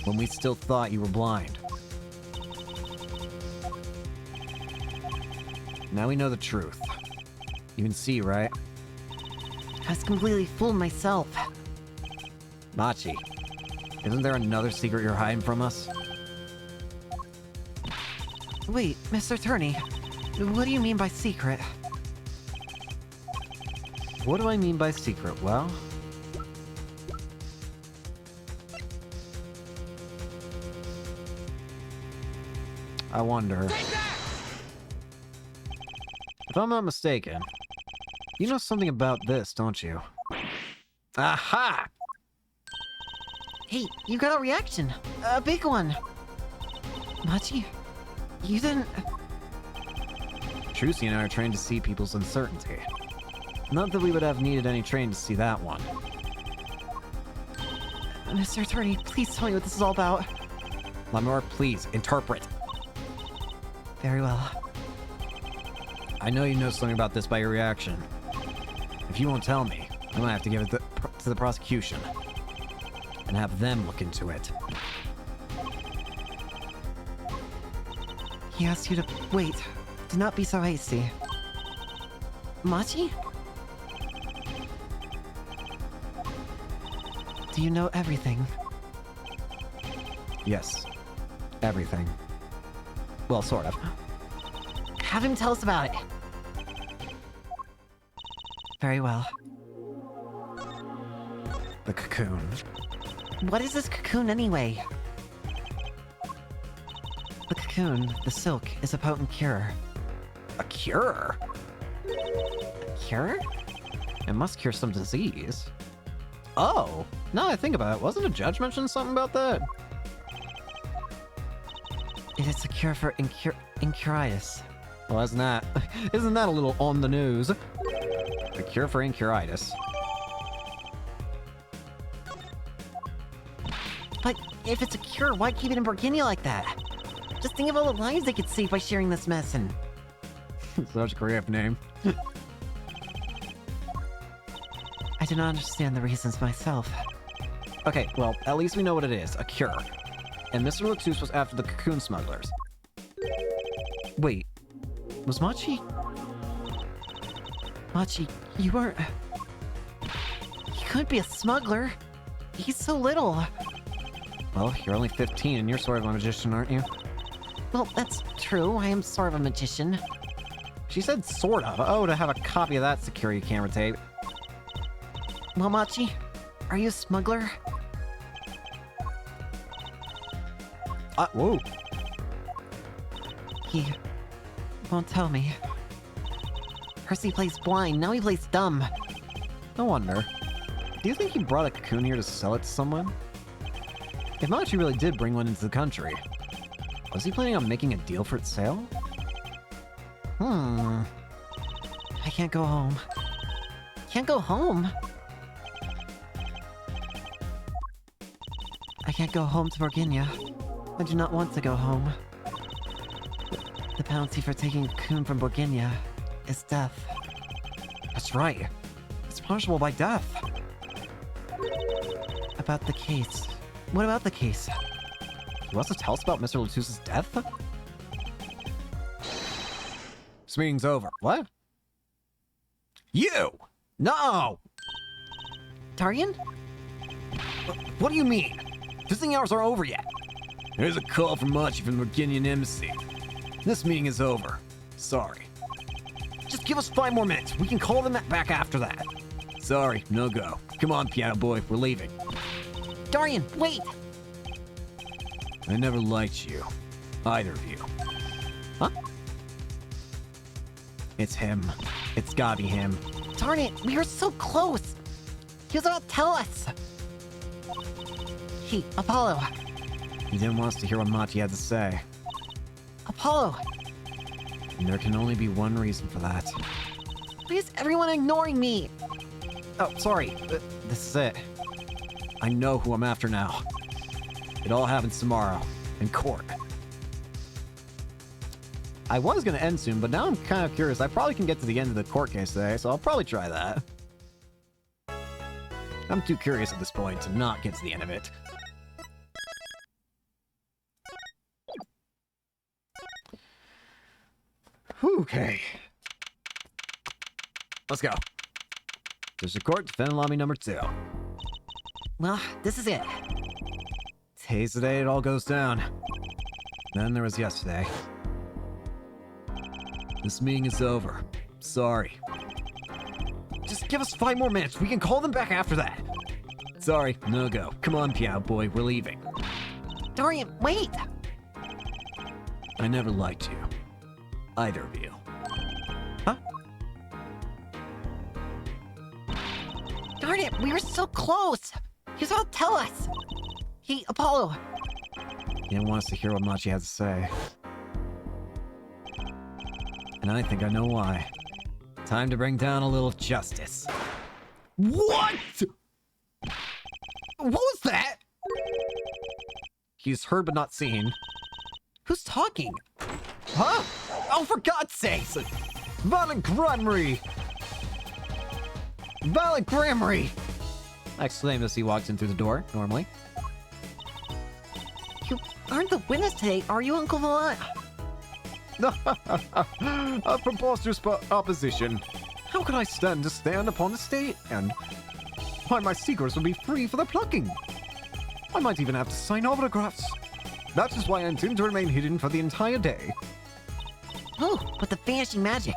When we still thought you were blind. Now we know the truth. You can see, right? I was completely fooled myself. Machi, isn't there another secret you're hiding from us? Wait, Mr. Attorney, what do you mean by secret? What do I mean by secret? Well... I wonder... If I'm not mistaken, you know something about this, don't you? Aha! Hey, you got a reaction. A big one. Machi, you didn't... Trucy and I are trained to see people's uncertainty. Not that we would have needed any training to see that one. Mr. Attorney, please tell me what this is all about. Lemmiwar, please, interpret. Very well. I know you know something about this by your reaction. If you won't tell me, I'm gonna have to give it to the prosecution. And have them look into it. He asked you to... Wait, do not be so hasty. Machi? Do you know everything? Yes. Everything. Well, sort of. Have him tell us about it. Very well. The cocoon. What is this cocoon anyway? The cocoon, the silk, is a potent cure. A cure? A cure? It must cure some disease. Oh! Now that I think about it, wasn't a judge mention something about that? It is a cure for incuritis. Well, isn't that a little on the news? A cure for incuritis. But if it's a cure, why keep it in Burgundy like that? Just think of all the lives they could save by sharing this medicine. Such a creative name. I do not understand the reasons myself. Okay, well, at least we know what it is. A cure. And Mr. Latus was after the cocoon smugglers. Wait. Was Machi? Machi, you weren't... He couldn't be a smuggler. He's so little. Well, you're only 15 and you're sort of a magician, aren't you? Well, that's true. I am sort of a magician. She said sort of. Oh, to have a copy of that security camera tape. Well, Machi, are you a smuggler? Whoa. He won't tell me. First he plays blind, now he plays dumb. No wonder. Do you think he brought a cocoon here to sell it to someone? If Machi really did bring one into the country, was he planning on making a deal for its sale? I can't go home. Can't go home? I can't go home to Borginia. I do not want to go home. The penalty for taking a cocoon from Borginia is death. That's right. It's punishable by death. About the case. What about the case? You want to tell us about Mr. Latus's death? This meeting's over. What? You! No! Darian? What do you mean? Visiting hours aren't over yet. There's a call from Machi from the Borginian Embassy. This meeting is over. Sorry. Just give us 5 more minutes. We can call them back after that. Sorry, no go. Come on, piano boy, we're leaving. Darian, wait! I never liked you. Either of you. Huh? It's him. It's gotta be him. Darn it, we were so close! He was about to tell us! Hey, Apollo! He didn't want us to hear what Machi had to say. Apollo! And there can only be one reason for that. Why is everyone ignoring me? Oh, sorry. This is it. I know who I'm after now. It all happens tomorrow, in court. I was going to end soon, but now I'm kind of curious. I probably can get to the end of the court case today, so I'll probably try that. I'm too curious at this point to not get to the end of it. Okay. Let's go. District Court, defendant lobby number 2. Well, this is it. Today's the day it all goes down. Then there was yesterday. This meeting is over. Sorry. Just give us 5 more minutes. We can call them back after that. Sorry, no go. Come on, Piao boy, we're leaving. Dorian, wait! I never liked you. Either of you. Huh? Darn it, we were so close! He's all tell us! Hey, Apollo! He didn't want us to hear what Machi has to say. And I think I know why. Time to bring down a little justice. What? What was that? He's heard but not seen. Who's talking? Huh? Oh, for God's sakes! Violent Grammary! Violent Grammary! I exclaimed as he walked in through the door, normally. You aren't the witness today, are you, Uncle Vaughn? A preposterous opposition. How can I stand to stand upon the state and why my secrets will be free for the plucking? I might even have to sign autographs. That is why I intend to remain hidden for the entire day. Oh, with the vanishing magic.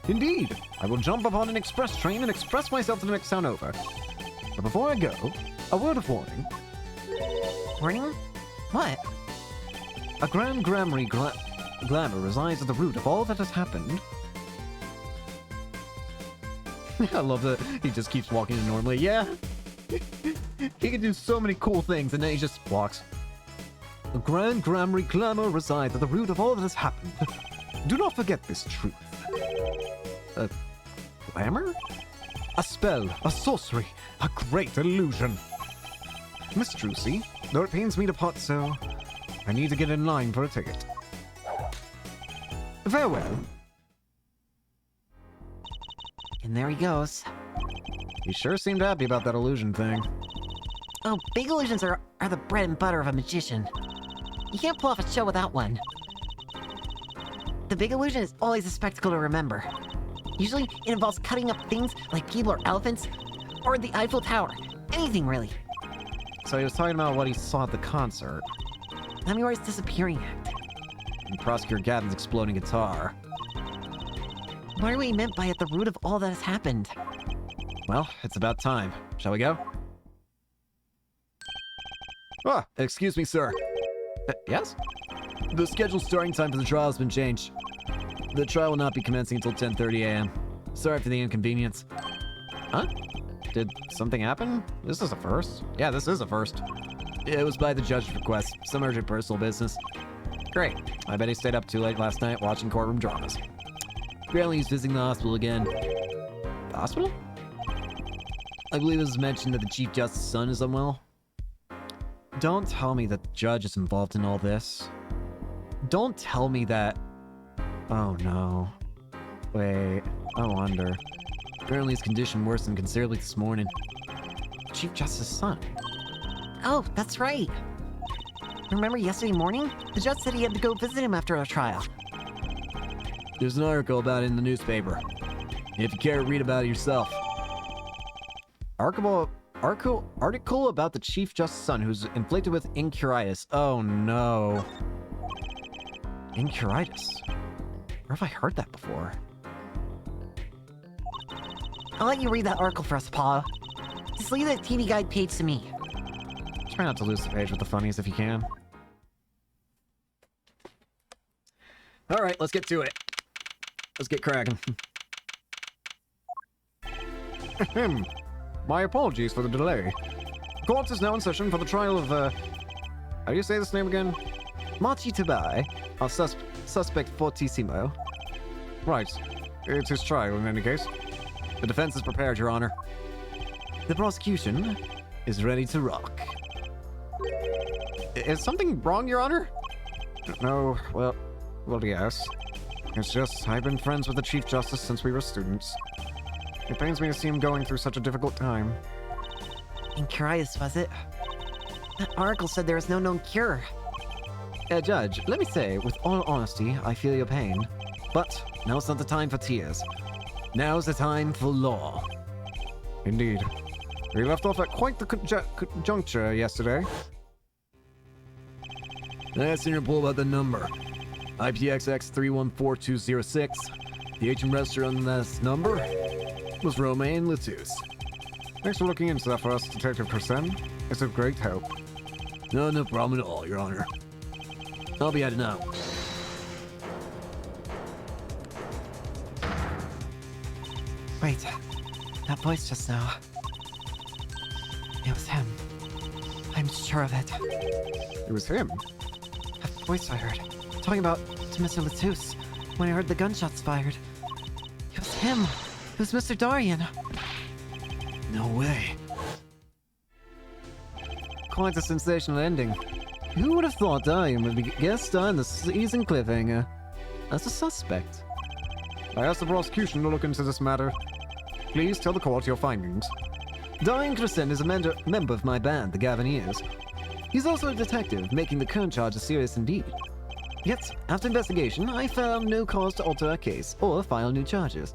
Indeed, I will jump upon an express train and express myself to the next town over. But before I go, a word of warning. Warning? What? A grand grammary glamour resides at the root of all that has happened. I love that he just keeps walking in normally. Yeah. He can do so many cool things and then he just walks. A grand grammary glamour resides at the root of all that has happened. Do not forget this truth. A glamour? A spell, a sorcery, a great illusion. Miss Trucy, though it pains me to part so, I need to get in line for a ticket. Farewell. And there he goes. He sure seemed happy about that illusion thing. Oh, big illusions are the bread and butter of a magician. You can't pull off a show without one. The big illusion is always a spectacle to remember. Usually, it involves cutting up things like people or elephants, or the Eiffel Tower. Anything, really. So he was talking about what he saw at the concert. Namiori's disappearing act. And Prosecutor Gavin's exploding guitar. What are we meant by at the root of all that has happened? Well, it's about time. Shall we go? Ah, excuse me, sir. Yes? The scheduled starting time for the trial has been changed. The trial will not be commencing until 10:30 a.m. Sorry for the inconvenience. Huh? Did something happen? This is a first. Yeah, this is a first. It was by the judge's request. Some urgent personal business. Great. I bet he stayed up too late last night watching courtroom dramas. Apparently he's visiting the hospital again. The hospital? I believe it was mentioned that the Chief Justice's son is unwell. Don't tell me that the judge is involved in all this. Don't tell me that... Oh no. Wait, I wonder. Apparently his condition worsened considerably this morning. Chief Justice's son. Oh, that's right. Remember yesterday morning? The judge said he had to go visit him after our trial. There's an article about it in the newspaper. If you care to read about it yourself. Article about the Chief Justice's son who's inflicted with incuritis. Oh no. Incuritis? Where have I heard that before? I'll let you read that article for us, Apollo. Just leave that TV Guide page to me. Try not to lose the page with the funnies if you can. Alright, let's get to it. Let's get cracking. Ahem. My apologies for the delay. Court is now in session for the trial of, how do you say this name again? Machi Tabai, our suspect fortissimo. Right. It's his trial in any case. The defense is prepared, Your Honor. The prosecution is ready to rock. Is something wrong, Your Honor? No, well, Well, yes. It's just, I've been friends with the Chief Justice since we were students. It pains me to see him going through such a difficult time. Incurious, was it? That article said there is no known cure. Judge, let me say, with all honesty, I feel your pain. But now's not the time for tears. Now's the time for law. Indeed. We left off at quite the juncture yesterday. That's in report about the number. IPXX 314206. The agent registered on this number was Romain Latus. Thanks for looking into that for us, Detective Crescent. It's of great help. No problem at all, Your Honor. I'll be heading out. Wait, that voice just now. It was him. I'm sure of it. It was him. That voice I heard, talking about to Mr. Latus when I heard the gunshots fired. It was him. It was Mr. Darian. No way. Quite a sensational ending. Who would have thought Darian would be guest star in the season cliffhanger? As a suspect. I asked the prosecution to look into this matter. Please tell the court your findings. Darian Crescent is a member of my band, the Gaviniers. He's also a detective, making the current charges serious indeed. Yet, after investigation, I found no cause to alter our case or file new charges.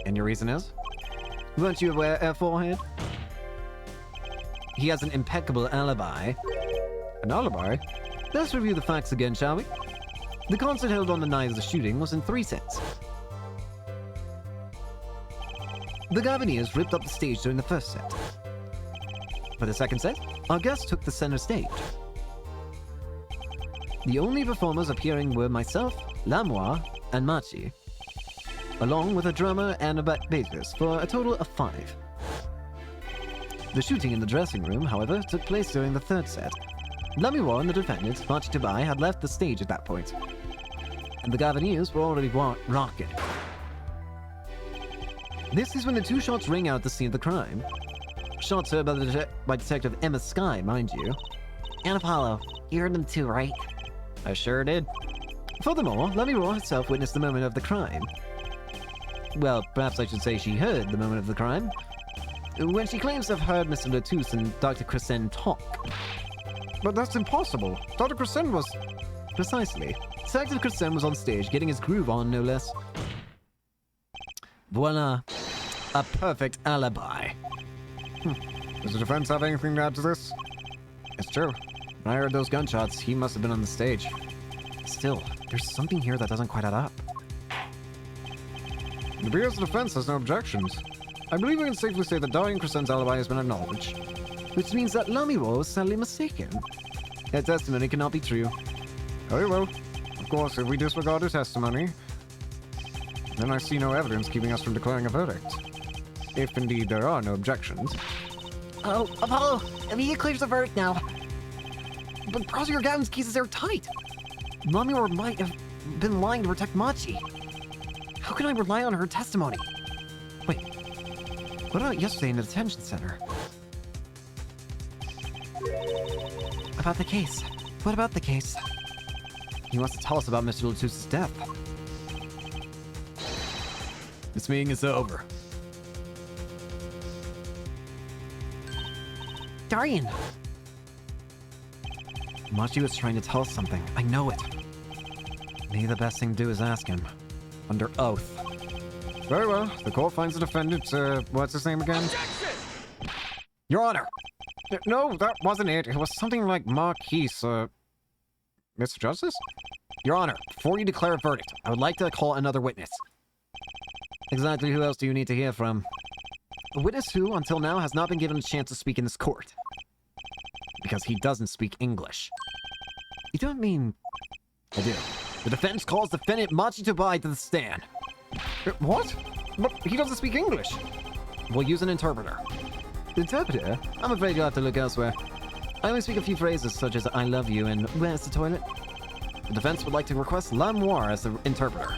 And your reason is? Weren't you aware, Airforehead? He has an impeccable alibi. An alibi? Let's review the facts again, shall we? The concert held on the night of the shooting was in 3 sets. The Gaviniers ripped up the stage during the first set. For the second set, our guests took the center stage. The only performers appearing were myself, Lamoire, and Machi, along with a drummer and a bassist, for a total of 5. The shooting in the dressing room, however, took place during the third set. Lamoire and the defendant, Machi Tabai, had left the stage at that point, and the Gaviniers were already rocking. This is when the 2 shots ring out at the scene of the crime. Shots heard by Detective Emma Skye, mind you. And Apollo, you heard them too, right? I sure did. Furthermore, Lamoire herself witnessed the moment of the crime. Well, perhaps I should say she heard the moment of the crime, when she claims to have heard Mr. Latus and Dr. Crescent talk. But that's impossible. Dr. Crescent was... Precisely. Detective Crescent was on stage getting his groove on, no less. Voila. A perfect alibi. Does the defense have anything to add to this? It's true. When I heard those gunshots, he must have been on the stage. Still, there's something here that doesn't quite add up. It appears the defense has no objections. I believe we can safely say that Darian Crescent's alibi has been acknowledged. Which means that Lamoire was sadly mistaken. Her testimony cannot be true. Very well. Of course, if we disregard her testimony, then I see no evidence keeping us from declaring a verdict. If indeed there are no objections. Oh, Apollo, immediate clears the verdict now. But Prosecutor Gavin's case is airtight. Lamoire might have been lying to protect Machi. How can I rely on her testimony? Wait, what about yesterday in the detention center? About the case. What about the case? He wants to tell us about Mr. Latus's death. This meeting is over. Darian! Machi was trying to tell us something. I know it. Maybe the best thing to do is ask him. Under oath. Very well. The court finds the defendant, what's his name again? Your Honor! No, that wasn't it. It was something like Marquis, Mr. Justice? Your Honor, before you declare a verdict, I would like to call another witness. Exactly who else do you need to hear from? A witness who, until now, has not been given a chance to speak in this court. Because he doesn't speak English. You don't mean... I do. The defense calls defendant Machi Tabai to the stand. What? But he doesn't speak English. We'll use an interpreter. Interpreter? I'm afraid you'll have to look elsewhere. I only speak a few phrases such as I love you and where's the toilet? The defense would like to request Lamoire as the interpreter.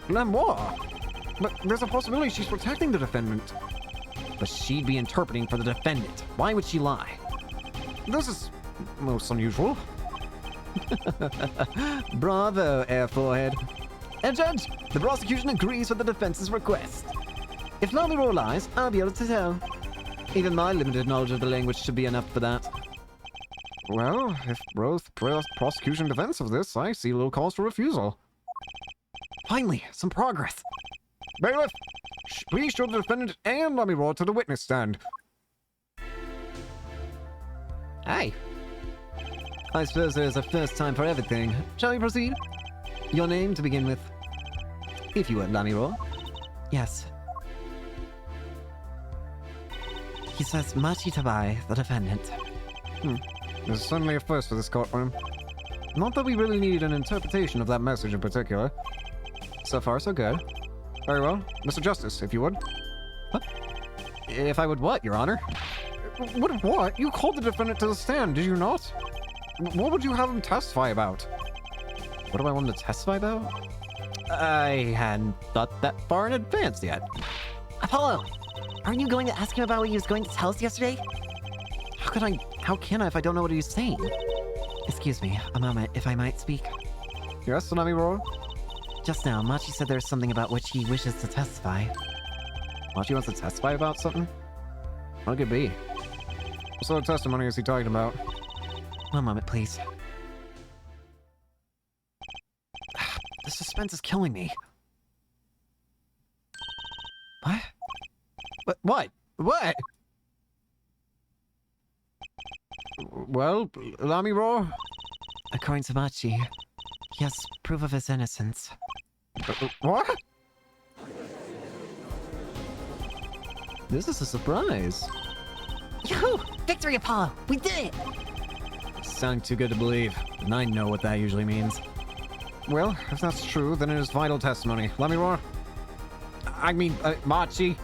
Lamoire? But there's a possibility she's protecting the defendant. But she'd be interpreting for the defendant. Why would she lie? This is most unusual. Bravo, Air Forehead. And Judge, the prosecution agrees with the defense's request. If Lamiro lies, I'll be able to tell. Even my limited knowledge of the language should be enough for that. Well, if both prosecution and defense of this, I see little cause for refusal. Finally, some progress. Bailiff, please show the defendant and Lamiro to the witness stand. Hey. I suppose there's a first time for everything. Shall we proceed? Your name to begin with. If you would, Lamiro. Yes. He says Machi Tabai, the defendant. This is certainly a first for this courtroom. Not that we really need an interpretation of that message in particular. So far, so good. Very well. Mr. Justice, if you would. If I would what, Your Honor? What? You called the defendant to the stand, did you not? What would you have him testify about? What do I want him to testify about? I hadn't thought that far in advance yet. Apollo! Aren't you going to ask him about what he was going to tell us yesterday? How can I if I don't know what he's saying? Excuse me, a moment, if I might speak. Yes, Lamiro? Just now, Machi said there's something about which he wishes to testify. Machi wants to testify about something? What could it be? What sort of testimony is he talking about? One moment, please. The suspense is killing me. What? What? What? Well, Lamiro? According to Machi, he has proof of his innocence. What? This is a surprise. Yahoo! Victory, Apollo! We did it! Sounding too good to believe, and I know what that usually means. Well, if that's true, then it is vital testimony. Lamiro? Machi.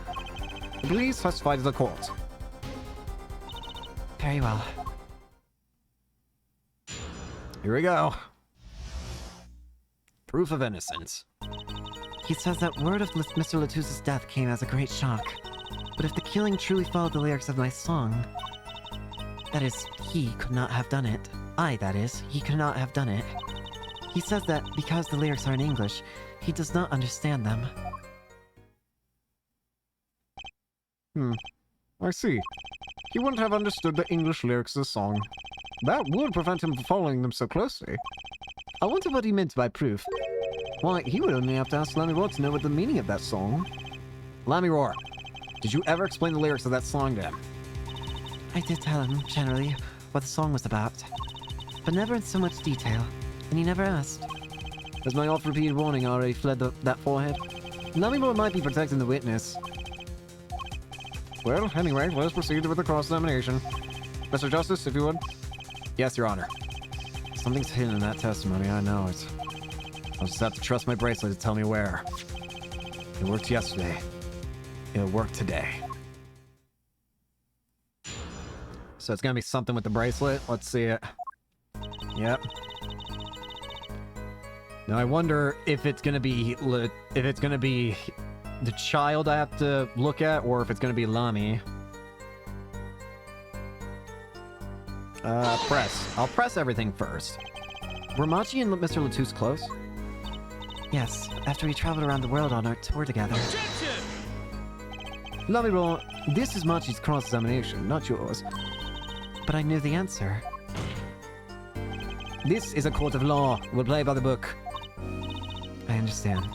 Please testify to the court. Very well. Here we go. Proof of innocence. He says that word of Mr. Latus's death came as a great shock. But if the killing truly followed the lyrics of my song... That is, he could not have done it. He could not have done it. He says that because the lyrics are in English, he does not understand them. I see. He wouldn't have understood the English lyrics of the song. That would prevent him from following them so closely. I wonder what he meant by proof. Why, he would only have to ask Lamiro to know what the meaning of that song. Lamiro, did you ever explain the lyrics of that song to him? I did tell him, generally, what the song was about. But never in so much detail, and he never asked. Has my oft-repeated warning already fled that forehead? Lamiro might be protecting the witness. Well, anyway, let us proceed with the cross-examination. Mr. Justice, if you would. Yes, Your Honor. Something's hidden in that testimony, I know it. I'll just have to trust my bracelet to tell me where. It worked yesterday. It'll work today. So it's gonna be something with the bracelet. Let's see it. Yep. Now I wonder if it's gonna be the child I have to look at, or if it's gonna be Lami. Press. I'll press everything first. Were Machi and Mr. Latus close? Yes, after we traveled around the world on our tour together. Lamiro, this is Machi's cross-examination, not yours. But I knew the answer. This is a court of law. We'll play by the book. I understand.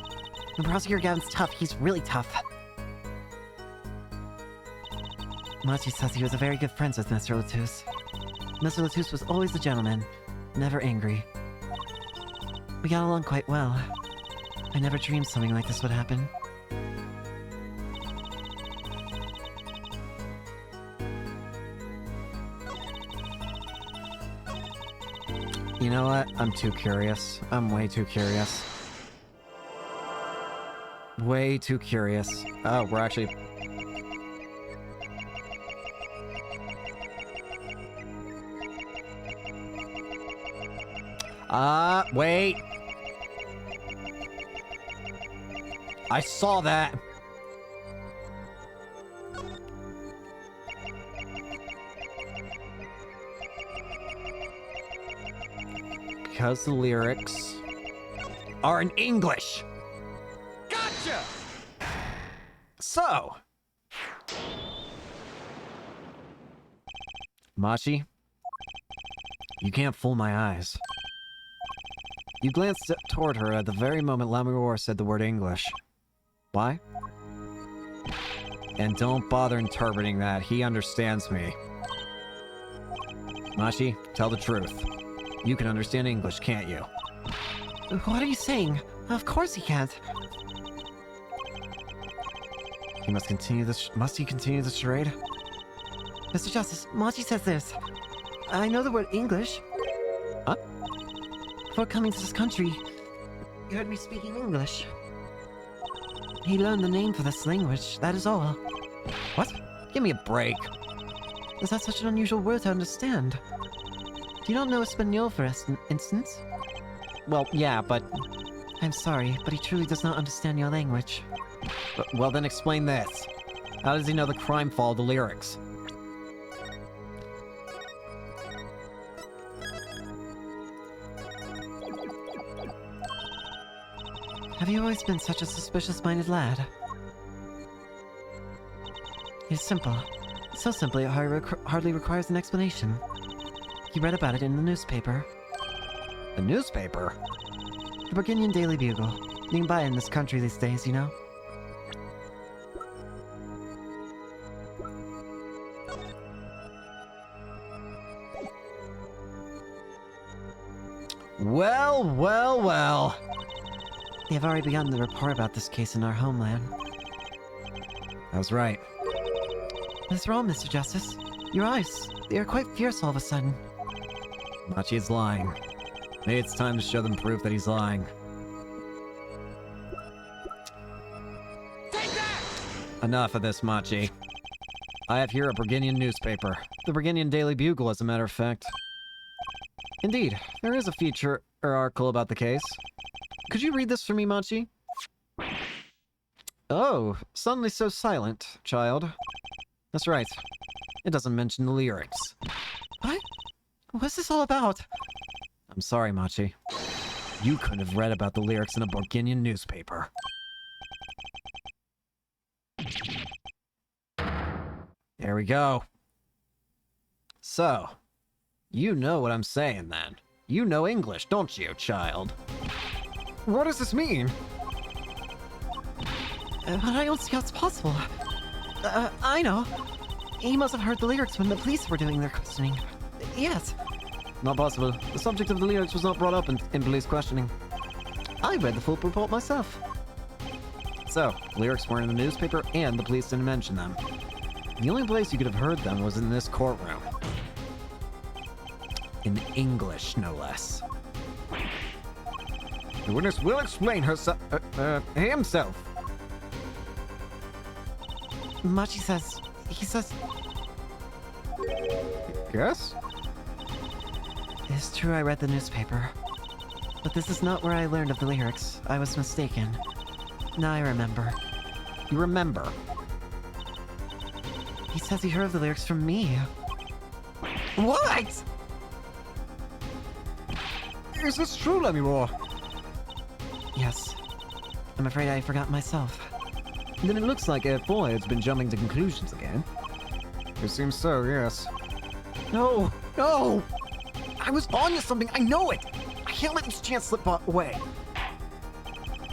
The prosecutor Gavin's tough. He's really tough. Machi says he was a very good friend with Mr. Latus. Mr. Latus was always a gentleman, never angry. We got along quite well. I never dreamed something like this would happen. You know what? I'm too curious. I'm way too curious. Way too curious. Oh, we're actually... wait. I saw that. because the lyrics are in English. Gotcha! So, Machi, you can't fool my eyes. You glanced toward her at the very moment Lammermoor said the word English. Why? And don't bother interpreting that. He understands me. Machi, tell the truth. You can understand English, can't you? What are you saying? Of course he can't. He must continue this. Must he continue the charade? Mr. Justice, Machi says this. I know the word English. Huh? Before coming to this country, he heard me speaking English. He learned the name for this language, that is all. What? Give me a break. Is that such an unusual word to understand? Do you not know Espanol, for instance? Well, yeah, but... I'm sorry, but he truly does not understand your language. Well, then explain this. How does he know the crime followed the lyrics? Have you always been such a suspicious-minded lad? It's simple. So simple it hardly requires an explanation. He read about it in the newspaper. The newspaper? The Burgundian Daily Bugle. You can buy it in this country these days, you know? Well, well, well. They have already begun the report about this case in our homeland. That's right. What's wrong, Mr. Justice? Your eyes, they are quite fierce all of a sudden. Machi is lying. Maybe it's time to show them proof that he's lying. Take that! Enough of this, Machi. I have here a Burgundian newspaper. The Burgundian Daily Bugle, as a matter of fact. Indeed, there is a feature or article about the case. Could you read this for me, Machi? Oh, suddenly so silent, child. That's right. It doesn't mention the lyrics. What? What's this all about? I'm sorry, Machi. You couldn't have read about the lyrics in a Burgundian newspaper. There we go. So, you know what I'm saying then. You know English, don't you, child? What does this mean? But I don't see how it's possible. I know. He must have heard the lyrics when the police were doing their questioning. Yes. Not possible. The subject of the lyrics was not brought up in police questioning. I read the full report myself. So, the lyrics weren't in the newspaper and the police didn't mention them. The only place you could have heard them was in this courtroom. In English, no less. The witness will explain himself. Machi says... He says... Yes? It's true I read the newspaper. But this is not where I learned of the lyrics. I was mistaken. Now I remember. You remember? He says he heard the lyrics from me. What? Is this true, Lammermoor? Yes. I'm afraid I forgot myself. Then it looks like Foy's been jumping to conclusions again. It seems so, yes. No! No! I was on to something, I know it! I can't let this chance slip away.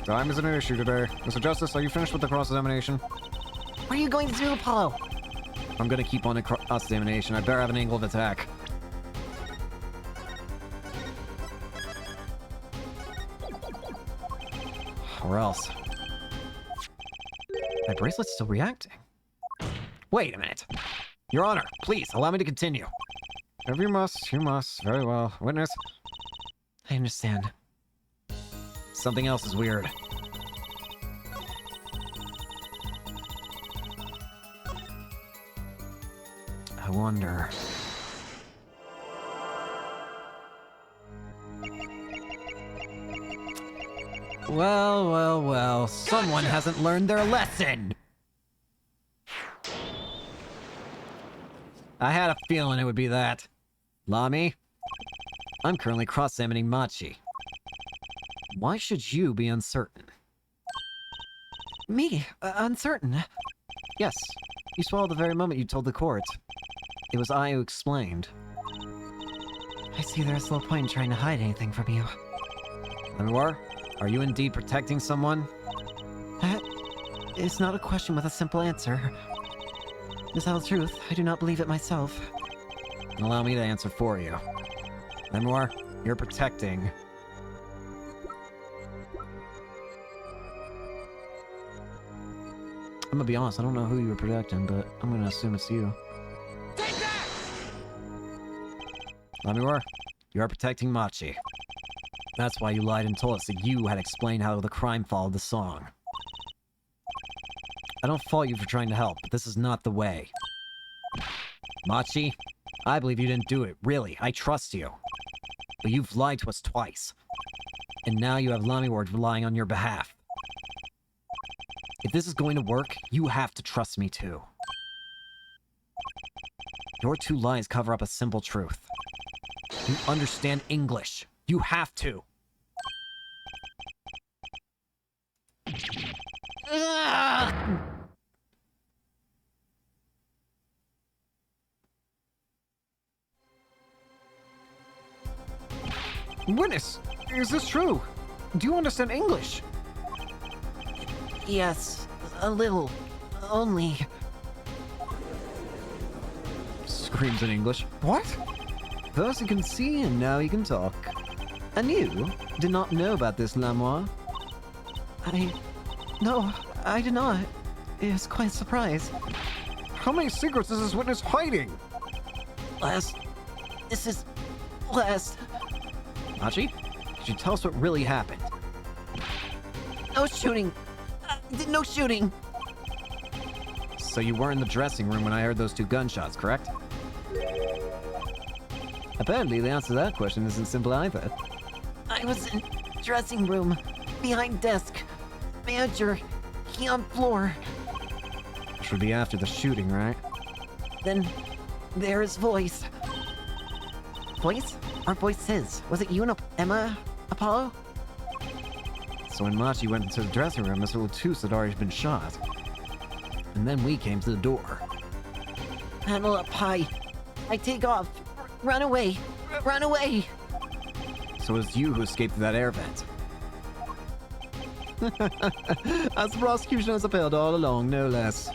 Time isn't an issue today. Mr. Justice, are you finished with the cross-examination? What are you going to do, Apollo? I'm gonna keep on a cross-examination. I better have an angle of attack. Or else. My bracelet's still reacting. Wait a minute. Your Honor, please, allow me to continue. If you must, you must. Very well. Witness? I understand. Something else is weird. I wonder... Well, well, well. Someone hasn't learned their lesson! I had a feeling it would be that. Lami? I'm currently cross-examining Machi. Why should you be uncertain? Me? Uncertain? Yes, you swallowed the very moment you told the court. It was I who explained. I see there's no point in trying to hide anything from you. Lemur, are you indeed protecting someone? That is not a question with a simple answer. To tell the truth, I do not believe it myself. Allow me to answer for you. Lemur, you're protecting... I'm gonna be honest, I don't know who you were protecting, but I'm gonna assume it's you. Lemur, you are protecting Machi. That's why you lied and told us that you had explained how the crime followed the song. I don't fault you for trying to help, but this is not the way. Machi, I believe you didn't do it, really. I trust you. But you've lied to us twice. And now you have Lemur relying on your behalf. If this is going to work, you have to trust me too. Your two lies cover up a simple truth. You understand English. You have to. Witness, is this true? Do you understand English? Yes, a little. Only. Screams in English. What? First you can see and now you can talk. And you did not know about this, Lemur. No, I did not. It was quite a surprise. How many secrets is this witness hiding? This is... last. Machi, could you tell us what really happened? No shooting. No shooting. So you were in the dressing room when I heard those two gunshots, correct? Apparently the answer to that question isn't simple either. I was in dressing room, behind desk, manager, he on floor. Which would be after the shooting, right? Then there's voice. Voice? Our voices. Was it you and Emma, Apollo? So when Machi went into the dressing room, Mr. Latus had already been shot. And then we came to the door. Handle up high. I take off. Run away. Run away. So it was you who escaped through that air vent. As the prosecution has upheld all along, no less.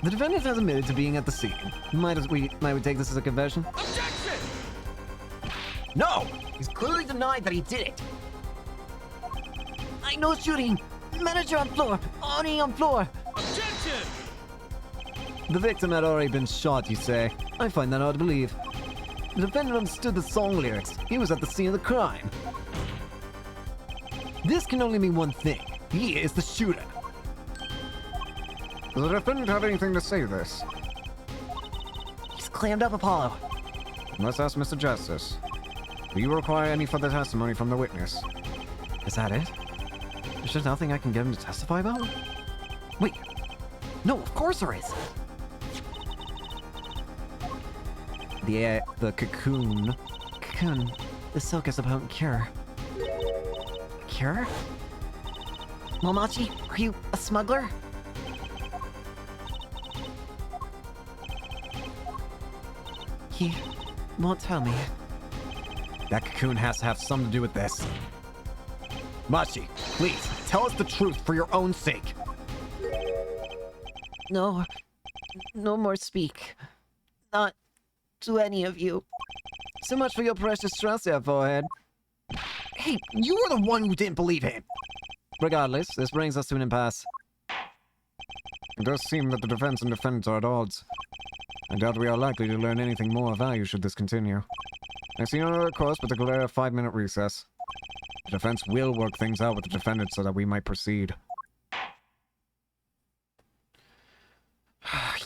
The defendant has admitted to being at the scene. Might we take this as a confession? Objection! No! He's clearly denied that he did it. I know shooting. Manager on floor. Oni on floor. Objection! The victim had already been shot, you say? I find that hard to believe. The defendant understood the song lyrics. He was at the scene of the crime. This can only mean one thing. He is the shooter. Does the defendant have anything to say to this? He's clammed up, Apollo. Let's ask Mr. Justice. Do you require any further testimony from the witness? Is that it? There's just nothing I can get him to testify about? Wait. No, of course there is. The cocoon. Cocoon. The silk is a potent cure. Cure? Momachi, are you a smuggler? He won't tell me. That cocoon has to have something to do with this. Machi, please, tell us the truth for your own sake. No. No more speak. Not to any of you. So much for your precious trust there, forehead. Hey, you were the one who didn't believe him. Regardless, this brings us to an impasse. It does seem that the defense and defendants are at odds. I doubt we are likely to learn anything more of value should this continue. I see no other course but to declare a 5-minute recess. The defense will work things out with the defendant so that we might proceed.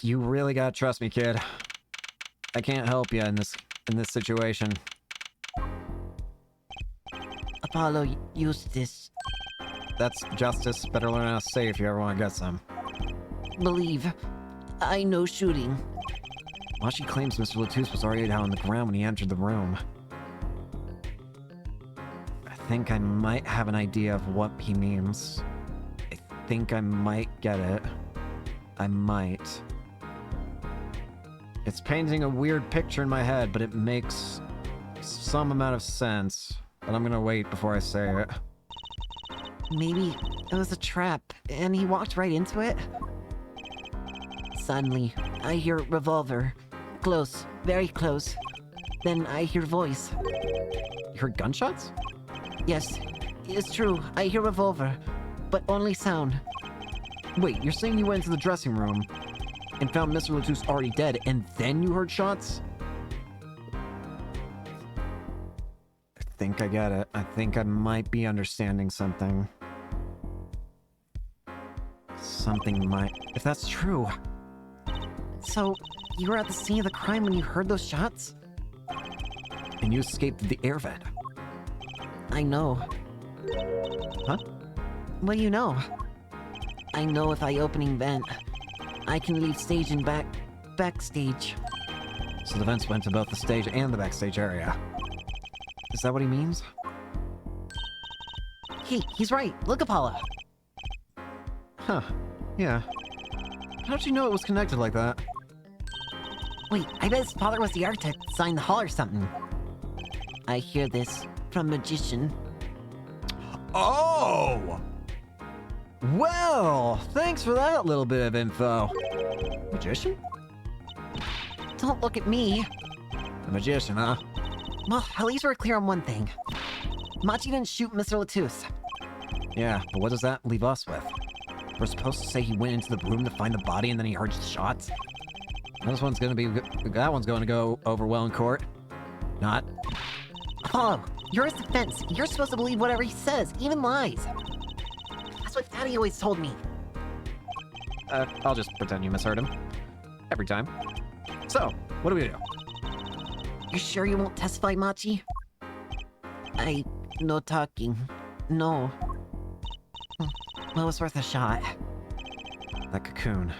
You really gotta trust me, kid. I can't help you in this situation. Apollo used this. That's justice. Better learn how to say if you ever want to get some. Believe. I know shooting. Machi claims Mr. Latus was already down on the ground when he entered the room. think I might have an idea of what he means. I think I might get it. I might. It's painting a weird picture in my head, but it makes some amount of sense. But I'm gonna wait before I say it. Maybe it was a trap, and he walked right into it? Suddenly, I hear revolver. Close, very close. Then I hear voice. You heard gunshots? Yes, it's true, I hear revolver, but only sound. Wait, you're saying you went into the dressing room and found Mr. Latouche already dead, and then you heard shots? I think I get it. I think I might be understanding something. Something might... If that's true... So, you were at the scene of the crime when you heard those shots? And you escaped the air vent. I know. Huh? What do you know? I know if I opening vent, I can leave stage and backstage. So the vents went to both the stage and the backstage area. Is that what he means? Hey, he's right. Look, Apollo. Huh. Yeah. How'd you know it was connected like that? Wait, I bet his father was the architect that signed the hall or something. I hear this from Magician. Oh! Well, thanks for that little bit of info. Magician? Don't look at me. The magician, huh? Well, at least we're clear on one thing. Machi didn't shoot Mr. Latouche. Yeah, but what does that leave us with? We're supposed to say he went into the room to find the body and then he heard shots? That one's going to go over well in court. Not. Apollo, you're his defense. You're supposed to believe whatever he says, even lies. That's what Daddy always told me. I'll just pretend you misheard him. Every time. So, what do we do? You sure you won't testify, Machi? No talking. No. Well, it's worth a shot. That cocoon.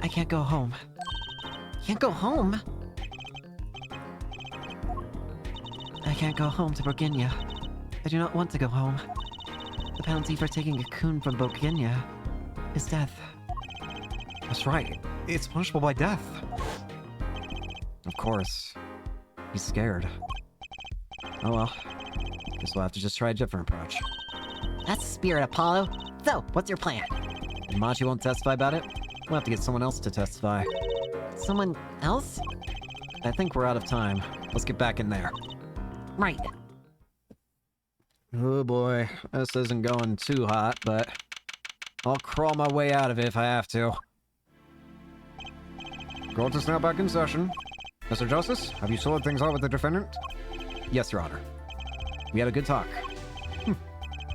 I can't go home. Can't go home? I can't go home to Borginia. I do not want to go home. The penalty for taking a cocoon from Borginia is death. That's right. It's punishable by death. Of course. He's scared. Oh well. Guess we'll have to just try a different approach. That's the spirit, Apollo. So, what's your plan? And Machi won't testify about it? We'll have to get someone else to testify. Someone else? I think we're out of time. Let's get back in there. Right. Oh boy, this isn't going too hot, but I'll crawl my way out of it if I have to. Court is now back in session. Mr. Justice, have you sorted things out with the defendant? Yes, Your Honor. We had a good talk.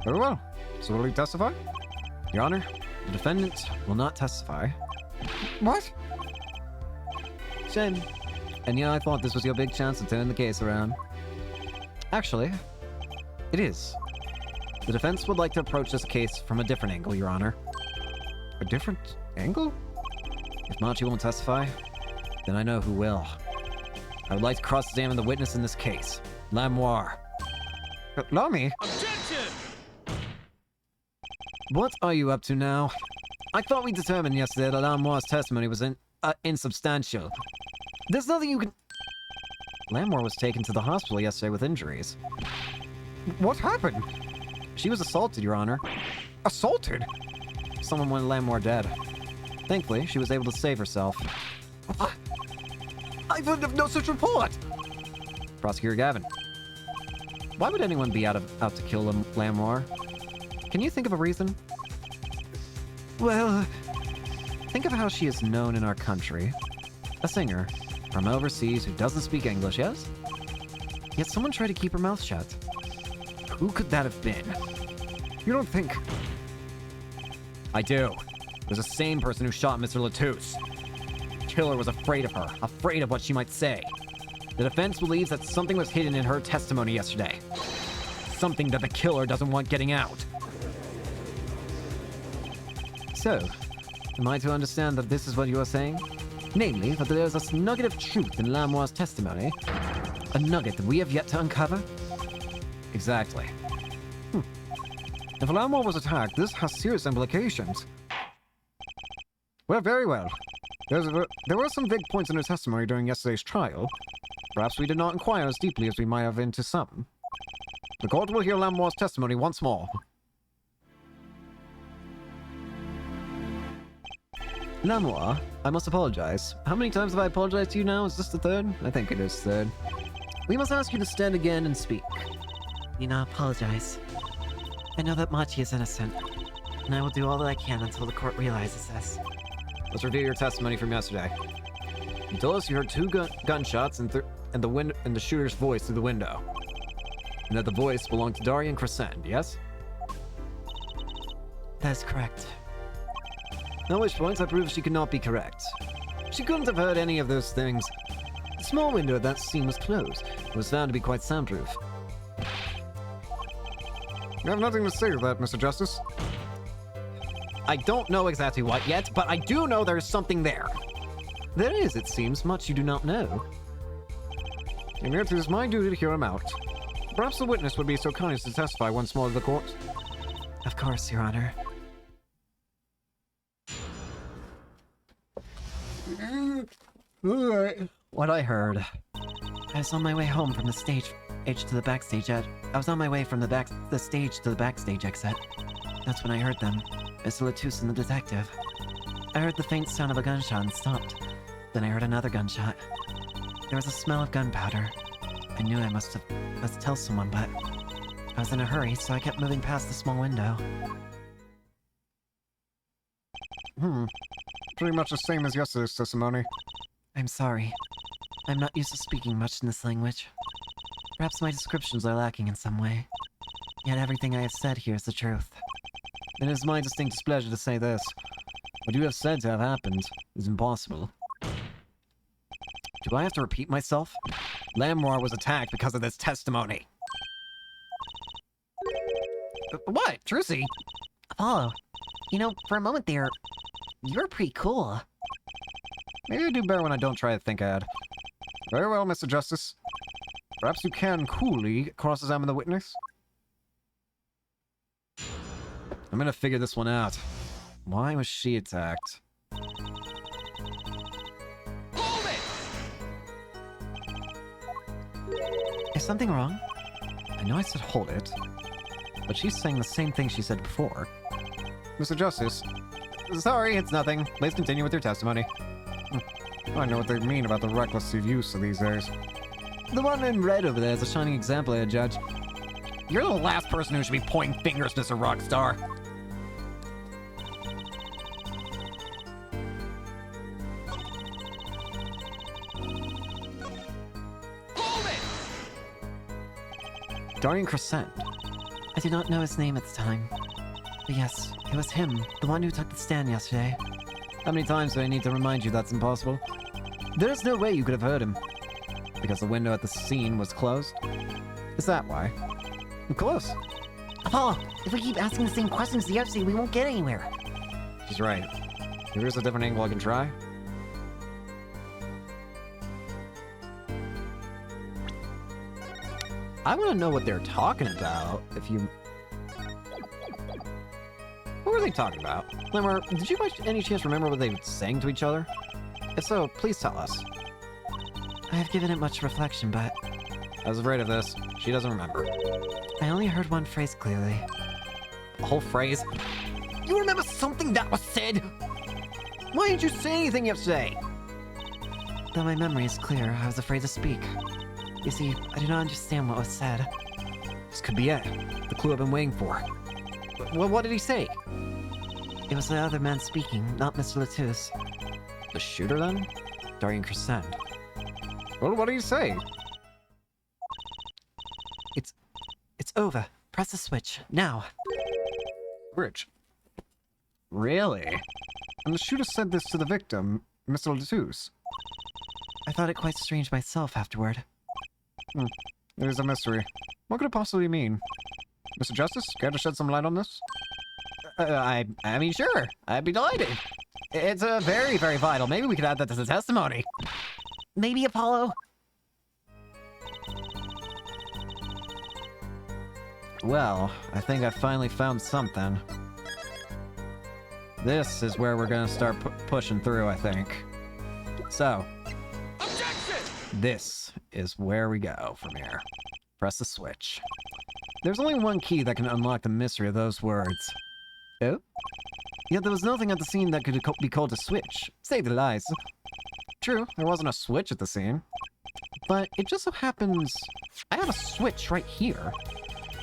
Very well. So will he testify? Your Honor, the defendant will not testify. What? Shame. And yeah, I thought this was your big chance to turn the case around. Actually, it is. The defense would like to approach this case from a different angle, Your Honor. A different angle? If Machi won't testify, then I know who will. I would like to cross-examine the witness in this case, Lamoire. Lamy? What are you up to now? I thought we determined yesterday that Lamoire's testimony was insubstantial. There's nothing you can... Lamoire was taken to the hospital yesterday with injuries. What happened? She was assaulted, Your Honor. Assaulted? Someone wanted Lamoire dead. Thankfully, she was able to save herself. I've heard of no such report! Prosecutor Gavin. Why would anyone be out to kill Lamoire? Can you think of a reason? Well, think of how she is known in our country. A singer from overseas who doesn't speak English, yes? Yet someone tried to keep her mouth shut. Who could that have been? You don't think... I do. It was the same person who shot Mr. Latouche. The killer was afraid of her, afraid of what she might say. The defense believes that something was hidden in her testimony yesterday. Something that the killer doesn't want getting out. So, am I to understand that this is what you are saying? Namely, that there is a nugget of truth in Lamoire's testimony, A nugget that we have yet to uncover? Exactly. If Lamore was attacked, this has serious implications. Well, very well. There were some vague points in her testimony during yesterday's trial. Perhaps we did not inquire as deeply as we might have into some. The court will hear Lamore's testimony once more. Lamore, I must apologize. How many times have I apologized to you now? Is this the third? I think it is third. We must ask you to stand again and speak. Need not apologize. I know that Machi is innocent, and I will do all that I can until the court realizes this. Let's review your testimony from yesterday. You told us you heard two gunshots and the shooter's voice through the window, and that the voice belonged to Darian Crescend, yes? That is correct. At which point I proved she could not be correct. She couldn't have heard any of those things. The small window at that scene was closed. It was found to be quite soundproof. You have nothing to say to that, Mr. Justice. I don't know exactly what yet, but I do know there's something there. There is, it seems, much you do not know. And yet it is my duty to hear him out. Perhaps the witness would be so kind as to testify once more to the court. Of course, Your Honor. What I heard. I was on my way home from the stage to the backstage. I was on my way from the stage to the backstage exit. That's when I heard them. Mr. Latus and the detective. I heard the faint sound of a gunshot and stopped. Then I heard another gunshot. There was a smell of gunpowder. I knew I must tell someone, but I was in a hurry, so I kept moving past the small window. Pretty much the same as yesterday's testimony. I'm sorry. I'm not used to speaking much in this language. Perhaps my descriptions are lacking in some way. Yet everything I have said here is the truth. It is my distinct displeasure to say this. What you have said to have happened is impossible. Do I have to repeat myself? Lamroar was attacked because of this testimony. What? Trucy? Apollo, you know, for a moment there, you were pretty cool. Maybe I do better when I don't try to think ahead. Very well, Mr. Justice. Perhaps you can coolly cross-examine the witness? I'm gonna figure this one out. Why was she attacked? Is something wrong? I know I said hold it, but she's saying the same thing she said before. Mr. Justice, Sorry, it's nothing. Please continue with your testimony. I know what they mean about the reckless use of these days. The one in red over there is a shining example here, Judge. You're the last person who should be pointing fingers, Mr. Rockstar. Darian Crescent. I did not know his name at the time. But yes, it was him, the one who took the stand yesterday. How many times do I need to remind you that's impossible? There's no way you could have heard him. Because the window at the scene was closed? Is that why? Close. Apollo, if we keep asking the same questions to the FC, we won't get anywhere. She's right. Here's a different angle I can try. I want to know what they're talking about, if you... What were they talking about? Limmer, did you by any chance remember what they were saying to each other? If so, please tell us. I have given it much reflection, but I was afraid of this. She doesn't remember. I only heard one phrase clearly. A whole phrase? You remember something that was said? Why didn't you say anything yesterday? Though my memory is clear, I was afraid to speak. You see, I do not understand what was said. This could be it. The clue I've been waiting for. Well, what did he say? It was the other man speaking, not Mr. Latus. The shooter, then? Darian Crescent. Well, what do you say? It's over. Press the switch, now. Rich. Really? And the shooter said this to the victim, Mr. Latus. I thought it quite strange myself afterward. It is a mystery. What could it possibly mean? Mr. Justice, care to shed some light on this? I mean, sure. I'd be delighted. It's very, very vital. Maybe we could add that to the testimony. Maybe Apollo? Well, I think I finally found something. This is where we're gonna start pushing through, I think. So, this is where we go from here. Press the switch. There's only one key that can unlock the mystery of those words. Oh? Yet there was nothing at the scene that could be called a switch. Say the lies. True, there wasn't a switch at the scene. But it just so happens I have a switch right here.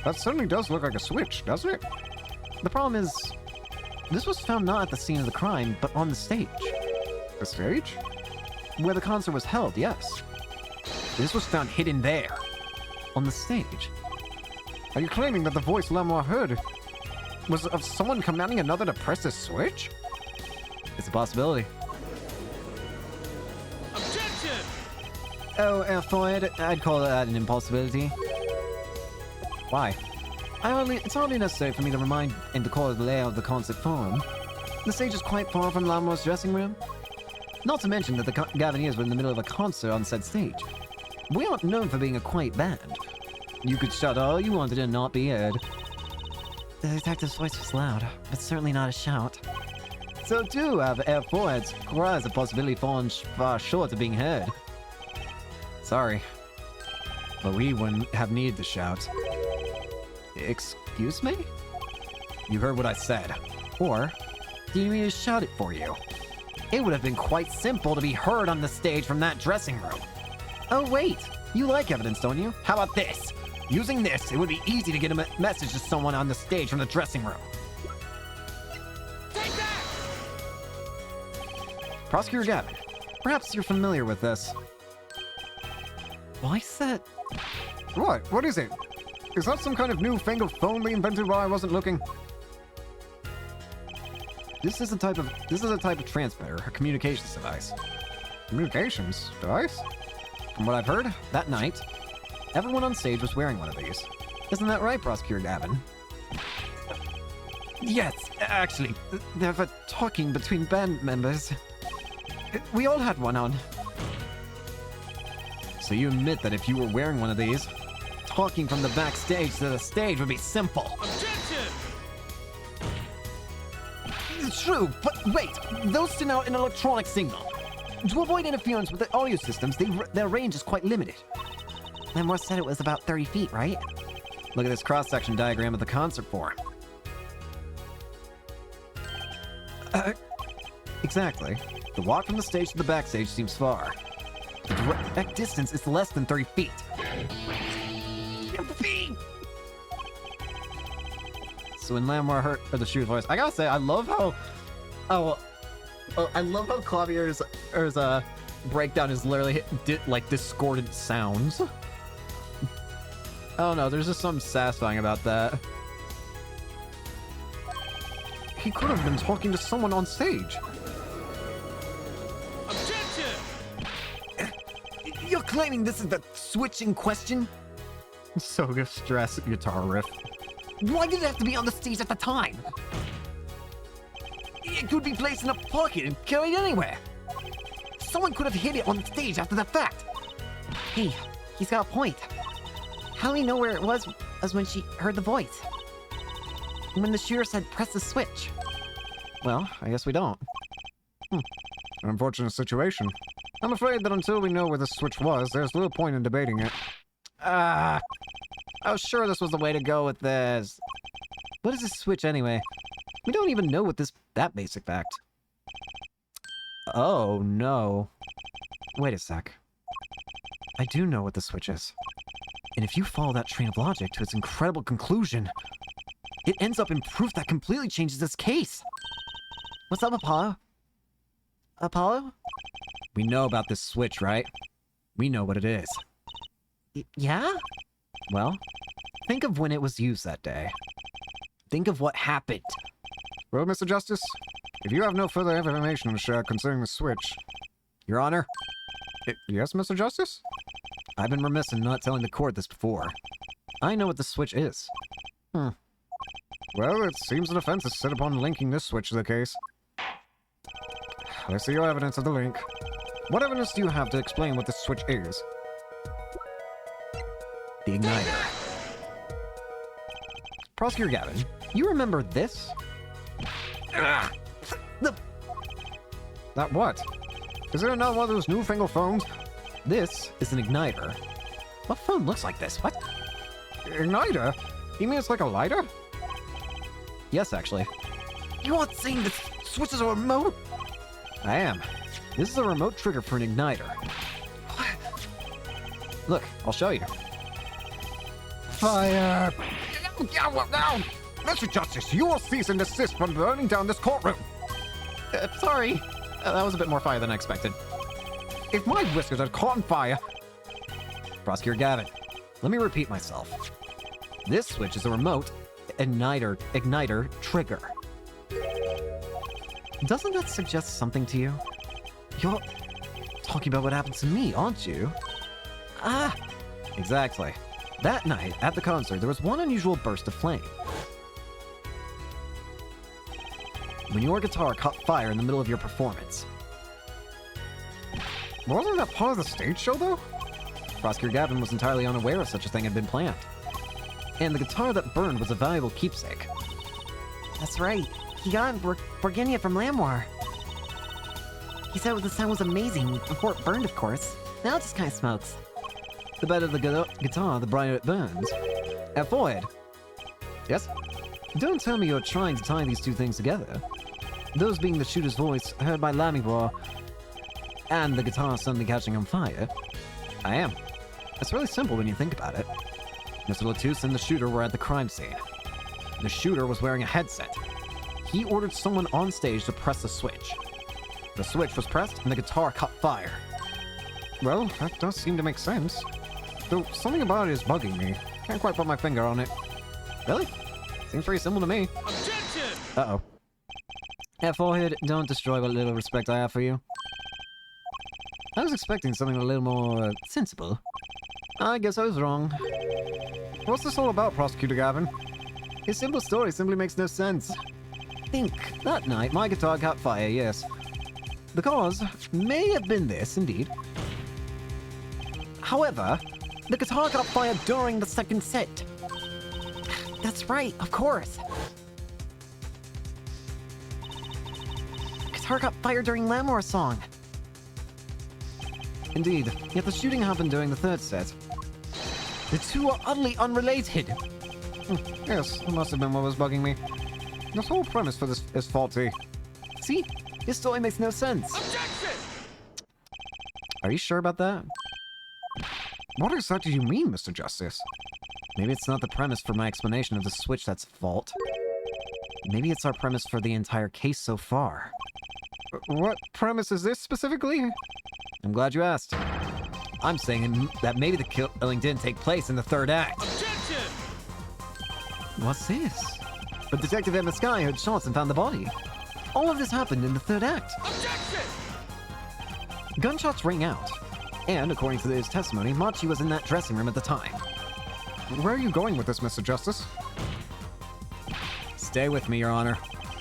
That certainly does look like a switch, doesn't it? The problem is, this was found not at the scene of the crime, but on the stage. The stage? Where the concert was held, yes. This was found hidden there. On the stage. Are you claiming that the voice Lamour heard was of someone commanding another to press a switch? It's a possibility. Objection! Oh, Floyd, I'd call that an impossibility. Why? It's hardly necessary for me to remind and to call the layout of the concert forum. The stage is quite far from Lamour's dressing room. Not to mention that the Gaviniers were in the middle of a concert on said stage. We aren't known for being a quiet band. You could shout all you wanted and not be heard. The detective's voice was loud, but certainly not a shout. So too have Air Floyd's cries a possibility fallen far short of being heard. Sorry, but we wouldn't have needed to shout. Excuse me? You heard what I said. Or, do you need me to shout it for you? It would have been quite simple to be heard on the stage from that dressing room. Oh wait, you like evidence, don't you? How about this? Using this, it would be easy to get a message to someone on the stage from the dressing room. Take that! Prosecutor Gavin, perhaps you're familiar with this. Why is that? What? What is it? Is that some kind of newfangled phone they invented while I wasn't looking? This is a type of transmitter, a communications device. Communications device? From what I've heard, that night, everyone on stage was wearing one of these. Isn't that right, Prosecutor Gavin? Yes, actually, they're for talking between band members. We all had one on. So you admit that if you were wearing one of these, talking from the backstage to the stage would be simple. Objection! It's true, but wait, those send out an electronic signal. To avoid interference with the audio systems, their range is quite limited. Lamour said it was about 30 feet, right? Look at this cross-section diagram of the concert floor. Exactly. The walk from the stage to the backstage seems far. The direct distance is less than 30 feet. So when Lamour heard the shooter's voice, I gotta say, I love how Clavier's breakdown is literally like discordant sounds. I don't know, there's just something satisfying about that. He could have been talking to someone on stage. Objection! You're claiming this is the switch in question? So stress guitar riff. Why did it have to be on the stage at the time? It could be placed in a pocket and carried anywhere. Someone could have hid it on the stage after the fact. Hey, he's got a point. How do we know where it was as when she heard the voice? When the shooter said press the switch. Well, I guess we don't. An unfortunate situation. I'm afraid that until we know where the switch was, there's little point in debating it. I was sure this was the way to go with this. What is this switch anyway? We don't even know what that basic fact. Oh, no. Wait a sec. I do know what the switch is. And if you follow that train of logic to its incredible conclusion, it ends up in proof that completely changes this case. What's up, Apollo? Apollo? We know about this switch, right? We know what it is. Yeah? Well, think of when it was used that day. Think of what happened. Well, Mr. Justice, if you have no further information to share concerning the switch... Your Honor, Yes, Mr. Justice? I've been remiss in not telling the court this before. I know what the switch is. Well, it seems the defense is set upon linking this switch to the case. I see your evidence of the link. What evidence do you have to explain what this switch is? The igniter. Prosecutor Gavin, you remember this? That what? Is it another one of those newfangled phones? This is an igniter. What phone looks like this? What? Igniter? You mean it's like a lighter? Yes, actually. You aren't saying this switch is a remote? I am. This is a remote trigger for an igniter. Look, I'll show you. Fire! Now! Mr. Justice, you will cease and desist from burning down this courtroom! Sorry. That was a bit more fire than I expected. If my whiskers had caught on fire... Prosecutor Gavin, let me repeat myself. This switch is a remote igniter trigger. Doesn't that suggest something to you? You're talking about what happened to me, aren't you? Ah, exactly. That night, at the concert, there was one unusual burst of flame. When your guitar caught fire in the middle of your performance. Wasn't that part of the stage show, though? Prosecutor Gavin was entirely unaware of such a thing had been planned. And the guitar that burned was a valuable keepsake. That's right. He got it in Borginia from Lamwar. He said the sound was amazing before it burned, of course. Now it just kind of smokes. The better the guitar, the brighter it burns. Forehead. Yes? Don't tell me you're trying to tie these two things together. Those being the shooter's voice heard by Lamigor and the guitar suddenly catching on fire. I am. It's really simple when you think about it. Mr. Latus and the shooter were at the crime scene. The shooter was wearing a headset. He ordered someone on stage to press the switch. The switch was pressed and the guitar caught fire. Well, that does seem to make sense. Though something about it is bugging me. Can't quite put my finger on it. Really? Seems pretty simple to me. Objection! Uh-oh. Forehead, don't destroy what little respect I have for you. I was expecting something a little more sensible. I guess I was wrong. What's this all about, Prosecutor Gavin? His simple story simply makes no sense. Think, that night my guitar caught fire, yes. The cause may have been this, indeed. However, the guitar caught fire during the second set. That's right, of course. Guitar got fired during Lamor's song. Indeed, yet the shooting happened during the third set. The two are utterly unrelated. Yes, that must have been what was bugging me. This whole premise for this is faulty. See? His story makes no sense. Objection! Are you sure about that? What exactly do you mean, Mr. Justice? Maybe it's not the premise for my explanation of the switch that's at fault. Maybe it's our premise for the entire case so far. What premise is this specifically? I'm glad you asked. I'm saying that maybe the killing didn't take place in the third act. Objection! What's this? But Detective Emma Sky heard shots and found the body. All of this happened in the third act. Objection! Gunshots rang out. And according to his testimony, Machi was in that dressing room at the time. Where are you going with this, Mr. Justice? Stay with me, Your Honor.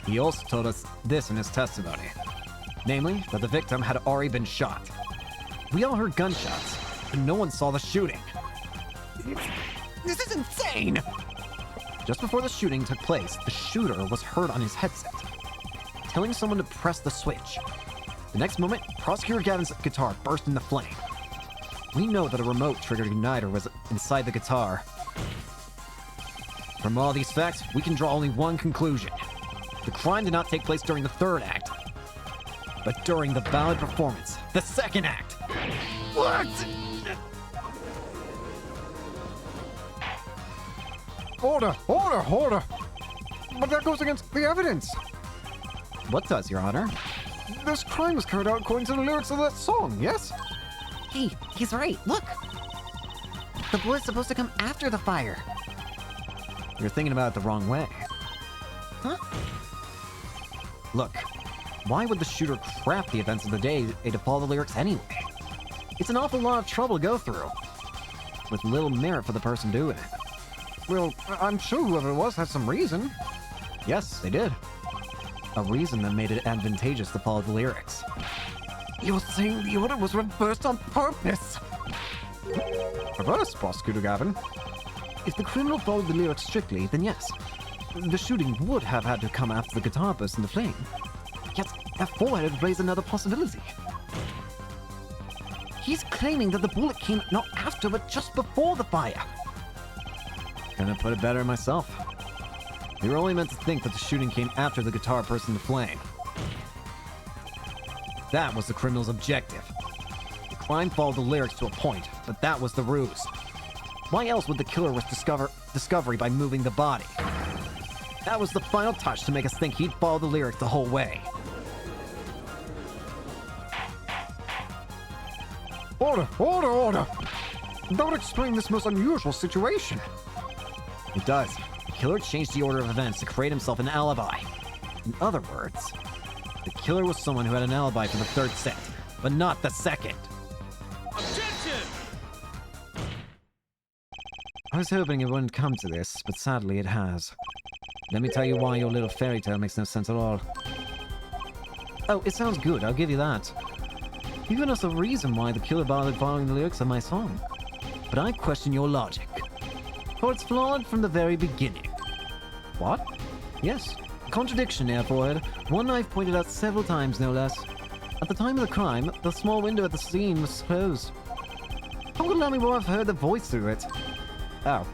He also told us this in his testimony. Namely, that the victim had already been shot. We all heard gunshots, but no one saw the shooting. This is insane! Just before the shooting took place, the shooter was heard on his headset, telling someone to press the switch. The next moment, Prosecutor Gavin's guitar burst into flame. We know that a remote-triggered igniter was inside the guitar. From all these facts, we can draw only one conclusion. The crime did not take place during the third act, but during the ballad performance, the second act. What? Order! Order! Order! But that goes against the evidence! What does, Your Honor? This crime was carried out according to the lyrics of that song, yes? Hey, he's right. Look. The bullet's supposed to come after the fire. You're thinking about it the wrong way. Huh? Look, why would the shooter craft the events of the day to follow the lyrics anyway? It's an awful lot of trouble to go through, with little merit for the person doing it. Well, I'm sure whoever it was had some reason. Yes, they did. A reason that made it advantageous to follow the lyrics. You're saying the order was reversed on purpose? Reverse, Prosecutor Gavin. If the criminal followed the lyrics strictly, then yes, the shooting would have had to come after the guitar burst into flame. Yet, F4 had raised another possibility. He's claiming that the bullet came not after, but just before the fire. Couldn't put it better myself. We were only meant to think that the shooting came after the guitar burst into flame. That was the criminal's objective. The crime followed the lyrics to a point, but that was the ruse. Why else would the killer risk discovery by moving the body? That was the final touch to make us think he'd follow the lyrics the whole way. Order! Order! Order! That would explain this most unusual situation. It does. The killer changed the order of events to create himself an alibi. In other words, the killer was someone who had an alibi for the third set, but not the second. Objection! I was hoping it wouldn't come to this, but sadly it has. Let me tell you why your little fairy tale makes no sense at all. Oh, it sounds good, I'll give you that. You've given us a reason why the killer bothered following the lyrics of my song. But I question your logic. For it's flawed from the very beginning. What? Yes. Contradiction, Airforehead. One I've pointed out several times, no less. At the time of the crime, the small window at the scene was closed. How could Lammermoor have heard the voice through it? Oh.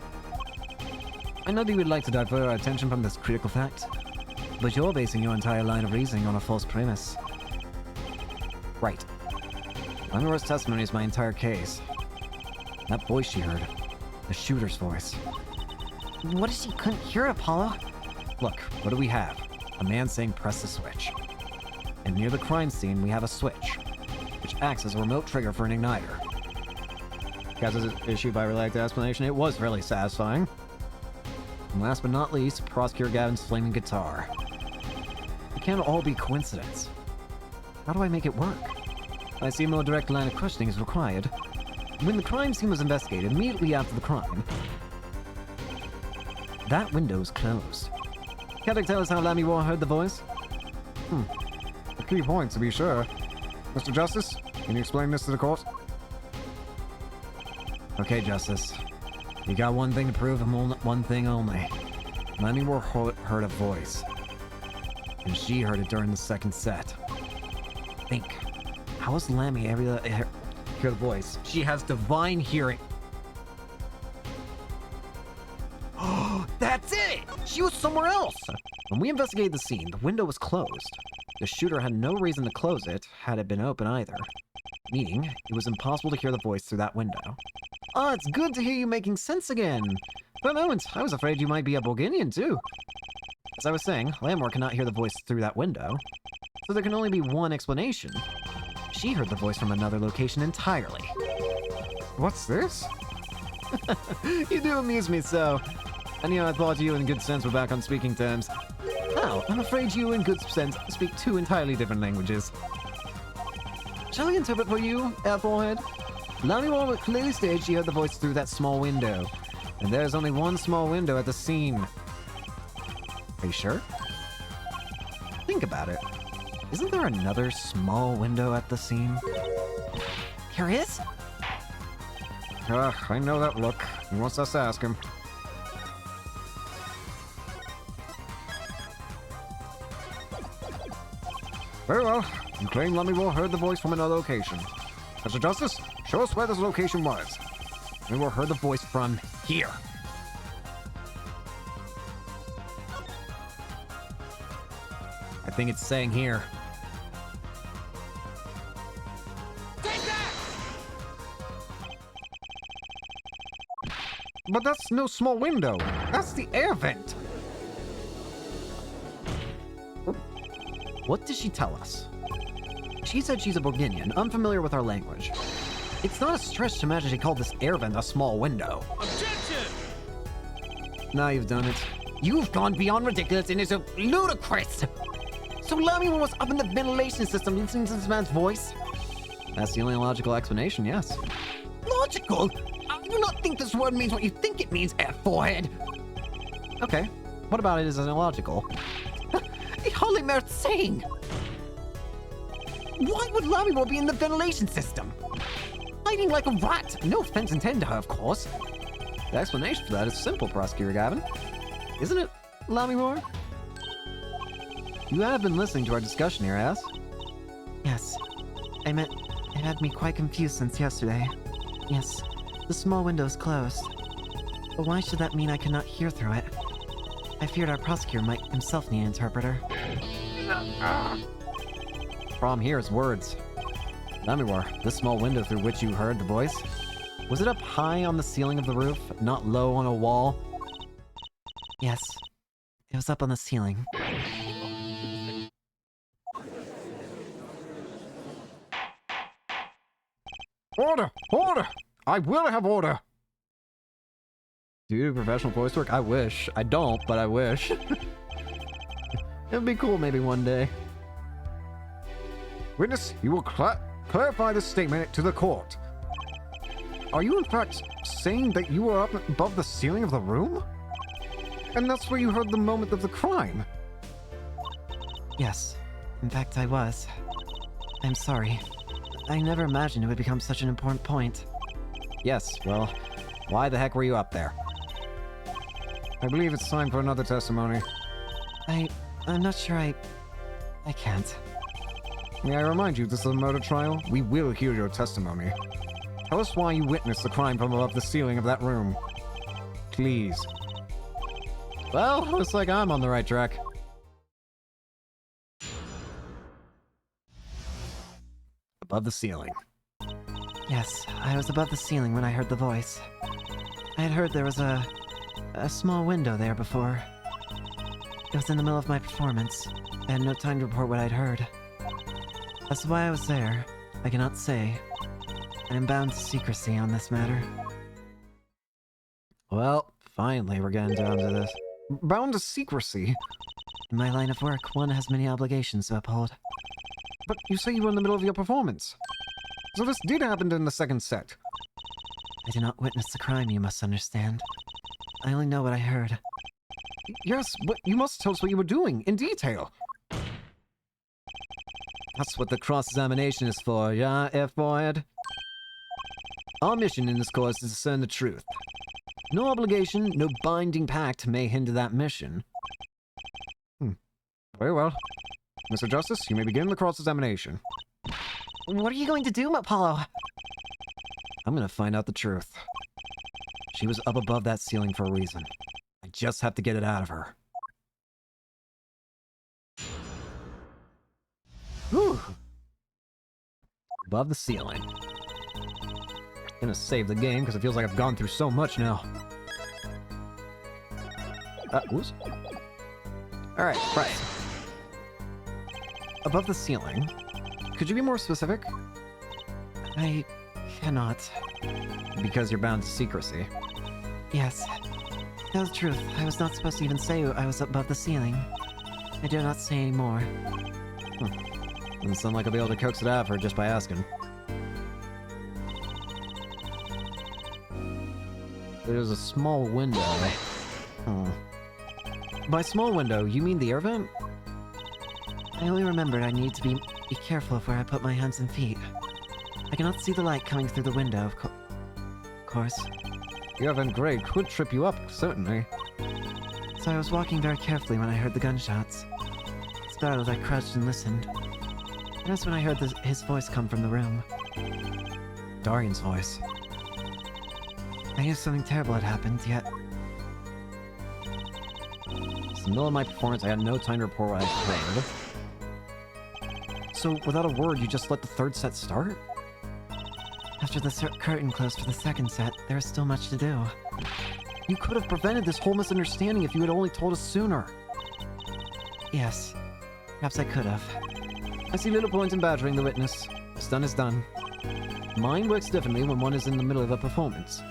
I know that you would like to divert our attention from this critical fact, but you're basing your entire line of reasoning on a false premise. Right. Lammermoor's testimony is my entire case. That voice she heard. The shooter's voice. What if she couldn't hear Apollo? Look, what do we have? A man saying press the switch. And near the crime scene, we have a switch, which acts as a remote trigger for an igniter. Guys' issue by related explanation, it was really satisfying. And last but not least, Prosecutor Gavin's flaming guitar. It can't all be coincidence. How do I make it work? I see a more direct line of questioning is required. When the crime scene was investigated immediately after the crime, that window was closed. Can you tell us how Lammermoor heard the voice? A key point, to be sure. Mr. Justice, can you explain this to the court? Okay, Justice. You got one thing to prove and one thing only. Lammermoor heard a voice. And she heard it during the second set. Think. How was Lammy able to hear the voice? She has divine hearing. That's it! She was somewhere else! When we investigated the scene, the window was closed. The shooter had no reason to close it, had it been open either. Meaning, it was impossible to hear the voice through that window. Ah, it's good to hear you making sense again. For a moment, I was afraid you might be a Borginian too. As I was saying, Lammermoor cannot hear the voice through that window. So there can only be one explanation. She heard the voice from another location entirely. What's this? You do amuse me so. And I thought you and Good Sense were back on speaking terms. Now, I'm afraid you and Good Sense speak two entirely different languages. Shall I interpret for you, Airforehead? Lammermoor clearly stated she heard the voice through that small window. And there's only one small window at the scene. Are you sure? Think about it. Isn't there another small window at the scene? Here is? I know that look. He wants us to ask him. Very well. You claim Lammermoor heard the voice from another location. Mr. Justice, show us where this location was. Lammermoor heard the voice from here. I think it's saying here. But that's no small window. That's the air vent. What did she tell us? She said she's a Borginian, unfamiliar with our language. It's not a stretch to imagine she called this air vent a small window. Objection! Now you've done it. You've gone beyond ridiculous and it's ludicrous! So Lammermoor was up in the ventilation system listening to this man's voice? That's the only logical explanation, yes. Logical? I do not think this word means what you think it means, F4head. Okay, what about it is illogical? It hardly merits saying. Why would Lammermoor be in the ventilation system? Hiding like a rat. No offense intended to her, of course. The explanation for that is simple, Prosecutor Gavin. Isn't it, Lamimore? You have been listening to our discussion here, Ass. Yes. I meant, it had me quite confused since yesterday. Yes, the small window is closed. But why should that mean I cannot hear through it? I feared our prosecutor might himself need an interpreter. Problem here is words. Lamimore, this small window through which you heard the voice, was it up high on the ceiling of the roof, not low on a wall? Yes, it was up on the ceiling. Order! Order! I will have order! Do you do professional voice work? I wish. I don't, but I wish. It'd be cool maybe one day. Witness, you will clarify this statement to the court. Are you in fact saying that you were up above the ceiling of the room? And that's where you heard the moment of the crime? Yes, in fact I was. I'm sorry. I never imagined it would become such an important point. Yes, well, why the heck were you up there? I believe it's time for another testimony. I'm not sure I can't. May I remind you, this is a murder trial? We will hear your testimony. Tell us why you witnessed the crime from above the ceiling of that room. Please. Well, looks like I'm on the right track. Above the ceiling. Yes, I was above the ceiling when I heard the voice. I had heard there was a small window there before. It was in the middle of my performance. I had no time to report what I'd heard. As to why I was there, I cannot say. I am bound to secrecy on this matter. Well, finally we're getting down to this. Bound to secrecy? In my line of work, one has many obligations to uphold. But you say you were in the middle of your performance. So this did happen in the second set. I did not witness the crime, you must understand. I only know what I heard. Yes, but you must tell us what you were doing, in detail. That's what the cross-examination is for, yeah, F-Boyd? Our mission in this course is to discern the truth. No obligation, no binding pact may hinder that mission. Very well. Mr. Justice, you may begin the cross-examination. What are you going to do, Apollo? I'm gonna find out the truth. She was up above that ceiling for a reason. I just have to get it out of her. Whew. Above the ceiling. Gonna save the game because it feels like I've gone through so much now. Whoops. Alright, right. Above the ceiling. Could you be more specific? I cannot. Because you're bound to secrecy. Yes. Tell the truth, I was not supposed to even say I was above the ceiling. I dare not say any more. Doesn't sound like I'll be able to coax it out of her just by asking. There's a small window. By small window, you mean the air vent? I only remembered I need to be careful of where I put my hands and feet. I cannot see the light coming through the window, of course. The air vent grade could trip you up, certainly. So I was walking very carefully when I heard the gunshots. Startled, I crouched and listened. And that's when I heard his voice come from the room. Darian's voice. I knew something terrible had happened, yet It's the middle of my performance, I had no time to report what I heard. So, without a word, you just let the third set start? after the curtain closed for the second set, there is still much to do. You could have prevented this whole misunderstanding if you had only told us sooner. Yes, perhaps I could have. I see little point in badgering the witness. What's done is done. Mine works differently when one is in the middle of a performance.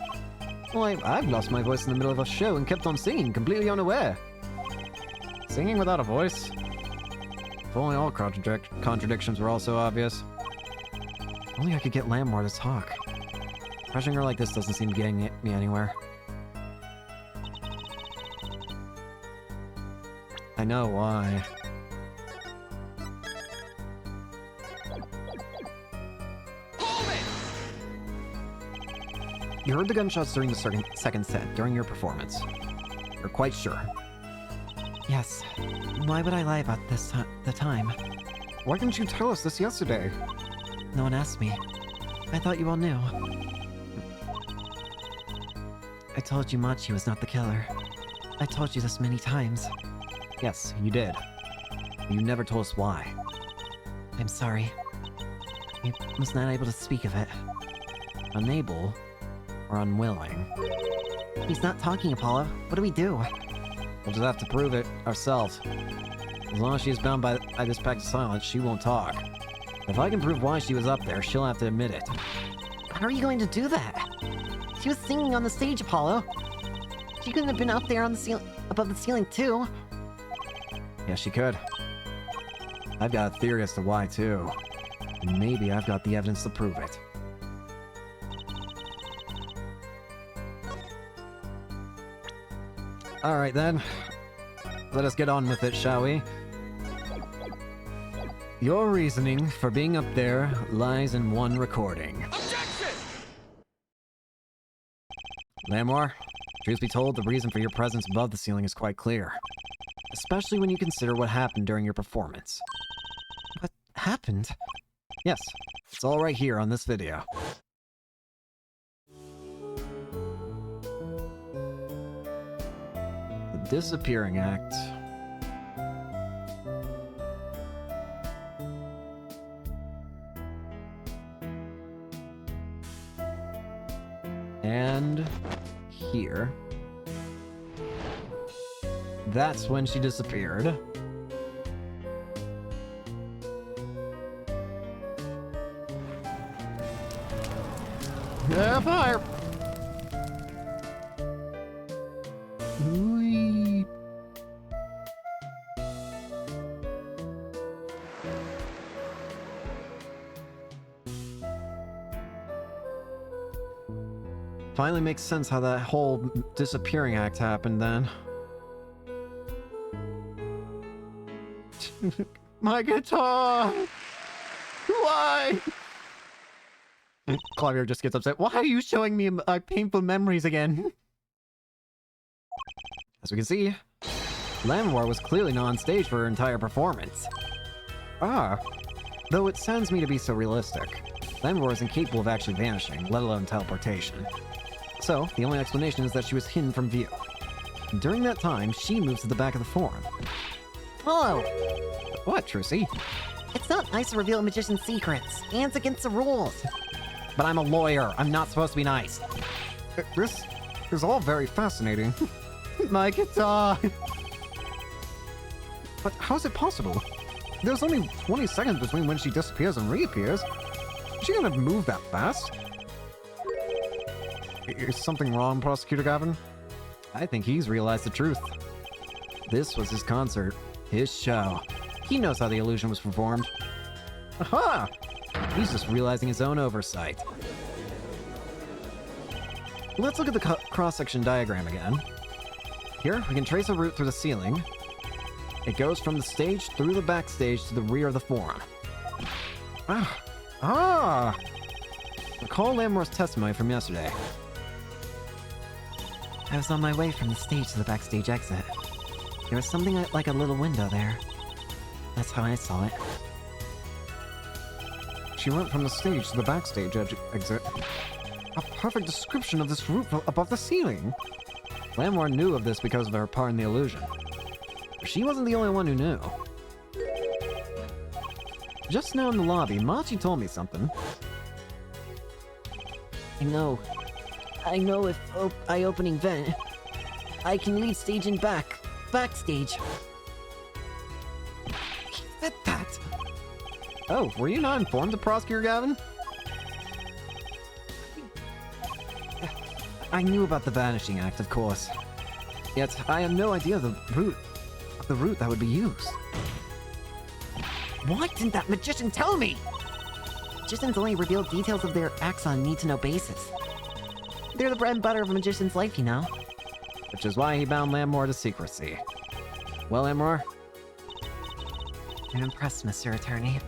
Why, I've lost my voice in the middle of a show and kept on singing, completely unaware. Singing without a voice? If only all contradictions were all so obvious. If only I could get Lamimore to talk. Pressuring her like this doesn't seem getting me anywhere. I know why. You heard the gunshots during the second set, during your performance. You're quite sure. Yes. Why would I lie about the time? Why didn't you tell us this yesterday? No one asked me. I thought you all knew. I told you Machi was not the killer. I told you this many times. Yes, you did. You never told us why. I'm sorry. I was not able to speak of it. Unable or unwilling. He's not talking, Apollo. What do we do? We'll just have to prove it ourselves. As long as she's bound by this pact of silence, she won't talk. If I can prove why she was up there, she'll have to admit it. How are you going to do that? She was singing on the stage, Apollo. She couldn't have been up there on the ceiling, above the ceiling too. Yeah, she could. I've got a theory as to why, too. And maybe I've got the evidence to prove it. Alright then. Let us get on with it, shall we? Your reasoning for being up there lies in one recording. Objection! Lamore, truth be told, the reason for your presence above the ceiling is quite clear. Especially when you consider what happened during your performance. What happened? Yes, it's all right here on this video. The Disappearing Act. And here. That's when she disappeared. Fire! Whee. Finally makes sense how that whole disappearing act happened then. My guitar! Why? Claudia just gets upset. Why are you showing me painful memories again? As we can see, Lamore was clearly not on stage for her entire performance. Ah, though it sounds me to be so realistic, Lamore is incapable of actually vanishing, let alone teleportation. So, the only explanation is that she was hidden from view. During that time, she moves to the back of the forum. Apollo! What, Trucy? It's not nice to reveal a magician's secrets. And it's against the rules. But I'm a lawyer. I'm not supposed to be nice. This is all very fascinating. My guitar! But how is it possible? There's only 20 seconds between when she disappears and reappears. Is she gonna move that fast? Is something wrong, Prosecutor Gavin? I think he's realized the truth. This was his concert. His show. He knows how the illusion was performed. Aha! He's just realizing his own oversight. Let's look at the cross-section diagram again. Here, we can trace a route through the ceiling. It goes from the stage through the backstage to the rear of the forum. Recall Lamore's testimony from yesterday. I was on my way from the stage to the backstage exit. There was something like a little window there. That's how I saw it. She went from the stage to the backstage exit. A perfect description of this route above the ceiling. Lamore knew of this because of her part in the illusion. But she wasn't the only one who knew. Just now in the lobby, Machi told me something. I know if eye-opening vent, I can leave stage and backstage. He said that! Oh, were you not informed of Prosecutor Gavin? I knew about the Vanishing Act, of course. Yet, I had no idea the route that would be used. Why didn't that magician tell me? Magicians only reveal details of their acts on a need-to-know basis. They're the bread and butter of a magician's life, you know. Which is why he bound Lamore to secrecy. Well, Lamore? I'm impressed, Mr. Attorney.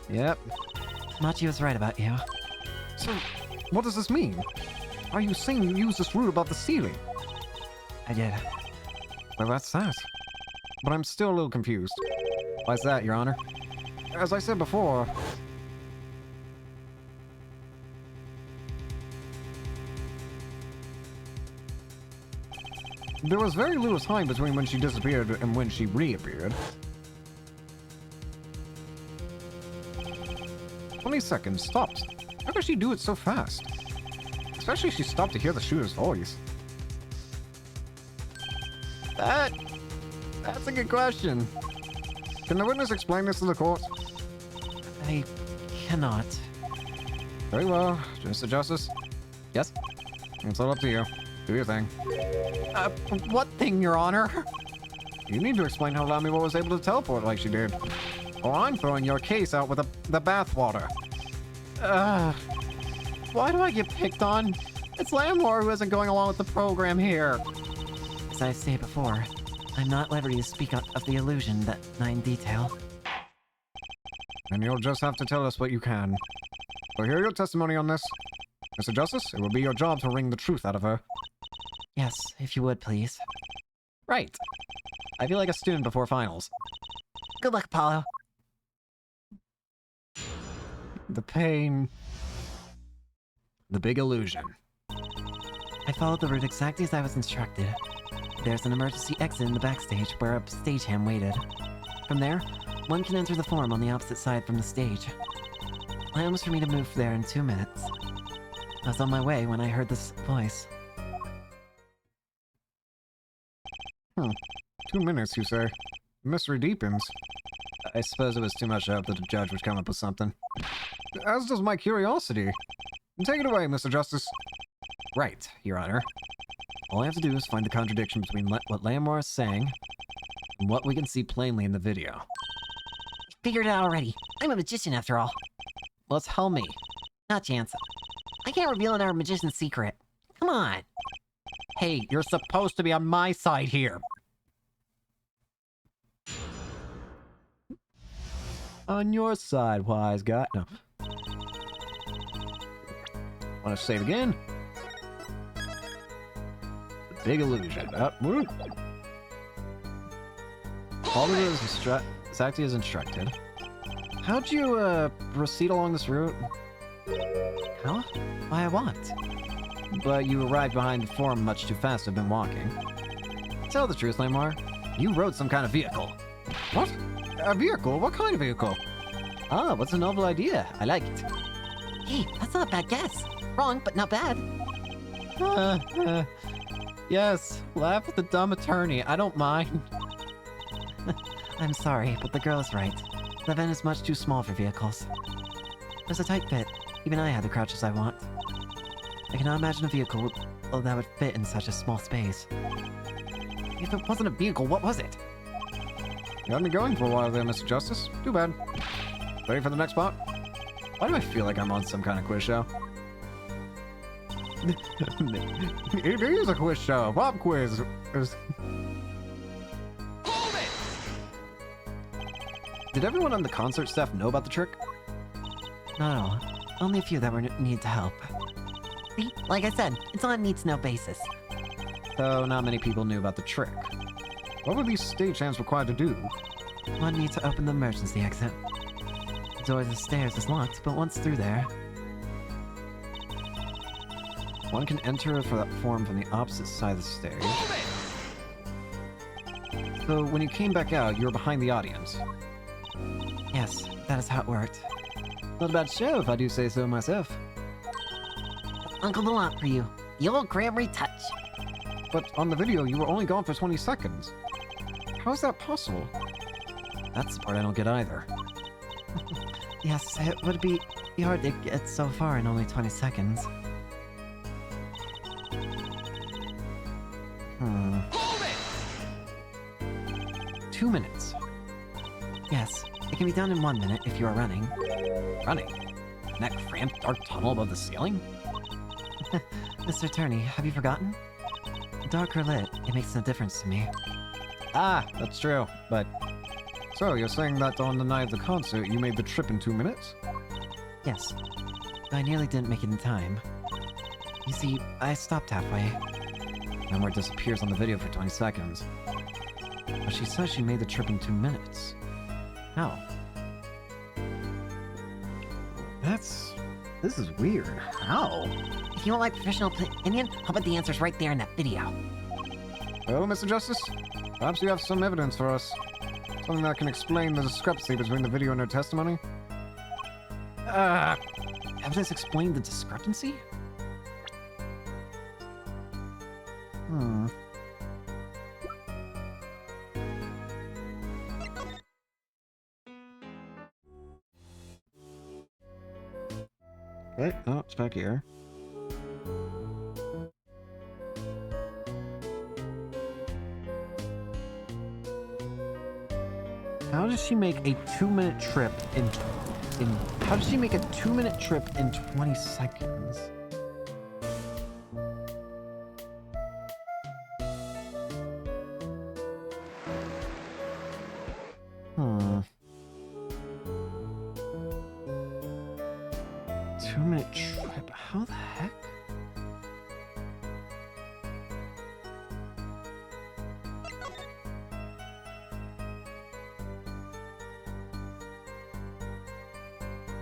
Yep. Machi was right about you. So, what does this mean? Are you saying you used this route above the ceiling? I did. Well, that's that. But I'm still a little confused. Why's that, Your Honor? As I said before, there was very little time between when she disappeared and when she reappeared. 20 seconds, stopped. How could she do it so fast? Especially if she stopped to hear the shooter's voice. That's a good question. Can the witness explain this to the court? I cannot. Very well, Mr. Justice. Yes? It's all up to you. Do your thing. What thing, Your Honor? You need to explain how Lamiwa was able to teleport like she did. Or I'm throwing your case out with the bathwater. Why do I get picked on? It's Lamore who isn't going along with the program here. As I stated before, I'm not at liberty to speak of the illusion that in detail. And you'll just have to tell us what you can. We'll hear your testimony on this. Mr. Justice, it will be your job to wring the truth out of her. Yes, if you would, please. Right. I feel like a student before finals. Good luck, Apollo. The pain. The big illusion. I followed the route exactly as I was instructed. There's an emergency exit in the backstage where a stagehand waited. From there, one can enter the forum on the opposite side from the stage. Plan was for me to move there in 2 minutes. I was on my way when I heard this voice. 2 minutes, you say? The mystery deepens. I suppose it was too much to hope that the judge would come up with something. As does my curiosity. Take it away, Mr. Justice. Right, Your Honor. All I have to do is find the contradiction between what Lamore is saying and what we can see plainly in the video. Figured it out already. I'm a magician after all. Well, tell me. Not chance. I can't reveal our magician's secret. Come on. Hey, you're supposed to be on my side here. On your side, wise guy. No. Want to say it again? The big illusion. Woo. Follow it as exactly as instructed. How'd you, proceed along this route? Huh? Why, what? But you arrived behind the forum much too fast to have been walking. Tell the truth, Lamar. You rode some kind of vehicle. What? A vehicle? What kind of vehicle? Ah, what's a novel idea? I like it. Hey, that's not a bad guess. Wrong, but not bad. Yes, laugh at the dumb attorney. I don't mind. I'm sorry, but the girl is right. The event is much too small for vehicles. There's a tight fit. Even I had the crouches I want. I cannot imagine a vehicle that would fit in such a small space. If it wasn't a vehicle, what was it? You had me going for a while there, Mr. Justice. Too bad. Ready for the next part? Why do I feel like I'm on some kind of quiz show? It is a quiz show. Pop quiz. Did everyone on the concert staff know about the trick? Not all. Only a few that were need to help. See, like I said, it's on a need-to-know basis. Though not many people knew about the trick. What were these stagehands required to do? One needs to open the emergency exit. The door to the stairs is locked, but once through there, One can enter for that form from the opposite side of the stage. So when you came back out, you were behind the audience. yes, that is how it worked. Not a bad show, if I do say so myself. Uncle Gallant for you. The old Grammarly touch. But on the video, you were only gone for 20 seconds. How is that possible? That's the part I don't get either. Yes, it would be hard to get so far in only 20 seconds. 2 minutes. Yes, it can be done in 1 minute if you are running. Running? In that cramped dark tunnel above the ceiling? Mr. Attorney, have you forgotten? Dark or lit, it makes no difference to me. Ah, that's true, but So, you're saying that on the night of the concert, you made the trip in 2 minutes? Yes, though I nearly didn't make it in time. You see, I stopped halfway. Memoir disappears on the video for 20 seconds. But she says she made the trip in 2 minutes. How? This is weird. How? If you don't like professional opinion, how about the answer's right there in that video? Well, Mr. Justice, perhaps you have some evidence for us. Something that can explain the discrepancy between the video and her testimony? Evidence explained the discrepancy? Right? Oh, it's back here. How does she make a 2-minute trip in how does she make a 2-minute trip in 20 seconds? Hmm. 2-minute trip? How the heck?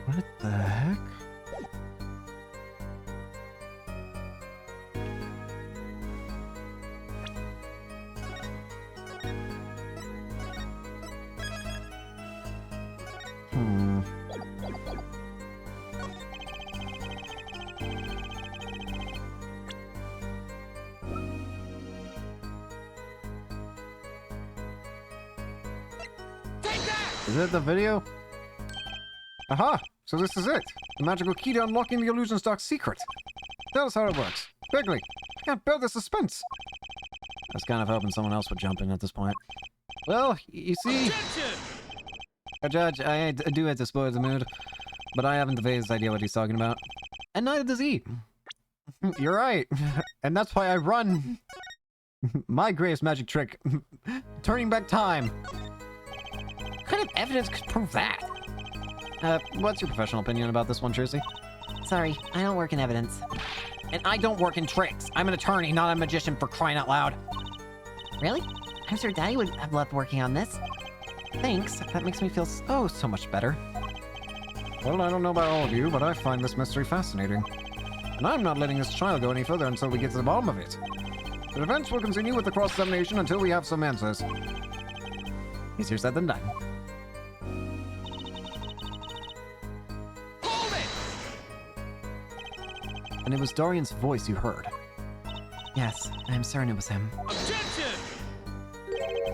What the heck? Hmm. Is it the video? Aha! So this is it! The magical key to unlocking the illusion's dark secret! Tell us how it works. Quickly! I can't bear the suspense! I was kind of hoping someone else would jump in at this point. Well, you see, Objection! Judge, I do hate to spoil the mood, but I haven't the vaguest idea what he's talking about. And neither does he. You're right! And that's why I run! My greatest magic trick. Turning back time! What kind of evidence could prove that? What's your professional opinion about this one, Tracy? Sorry, I don't work in evidence. And I don't work in tricks. I'm an attorney, not a magician, for crying out loud. Really? I'm sure Daddy would have loved working on this. Thanks. That makes me feel so much better. Well, I don't know about all of you, but I find this mystery fascinating. And I'm not letting this trial go any further until we get to the bottom of it. The events will continue with the cross-examination until we have some answers. Easier said than done. Hold it! And it was Dorian's voice you heard. Yes, I'm certain it was him. Objection!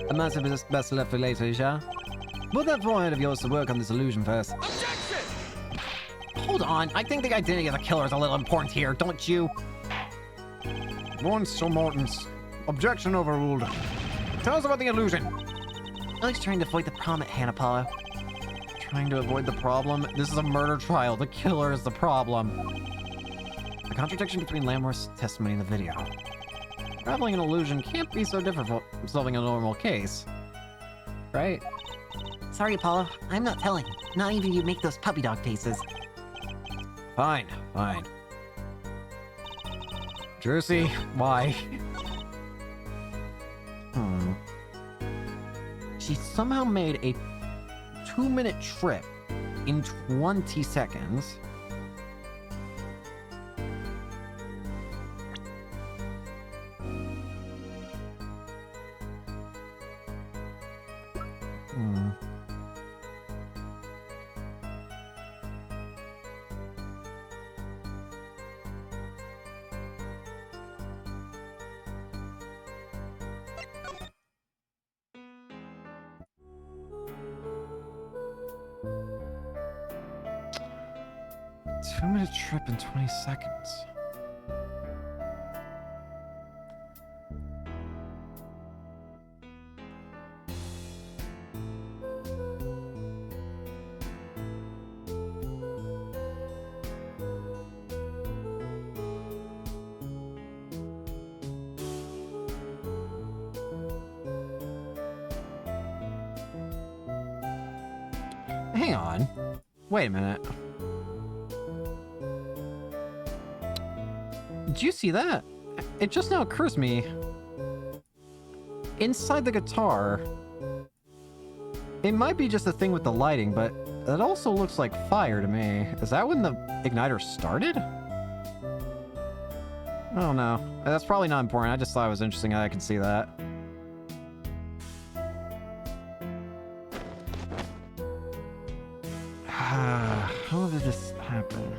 A massive is best left for later, yeah? Put that forehead of yours to work on this illusion first. Objection! Hold on, I think the identity of the killer is a little important here, don't you? Once so Mortons. Objection overruled. Tell us about the illusion. Alex trying to avoid the problem at Hannah Apollo. Trying to avoid the problem? This is a murder trial. The killer is the problem. The contradiction between Lamworth's testimony and the video. Traveling an illusion can't be so difficult from solving a normal case. Right? Sorry, Apollo. I'm not telling. Not even you make those puppy dog faces. Fine, fine. Jersey, why? She somehow made a 2-minute trip in 20 seconds. Two-minute trip in 20 seconds. Hang on. Wait a minute. Do you see that? It just now occurs to me. Inside the guitar, it might be just a thing with the lighting, but that also looks like fire to me. Is that when the igniter started? I don't know. That's probably not important. I just thought it was interesting how I can see that. How did this happen?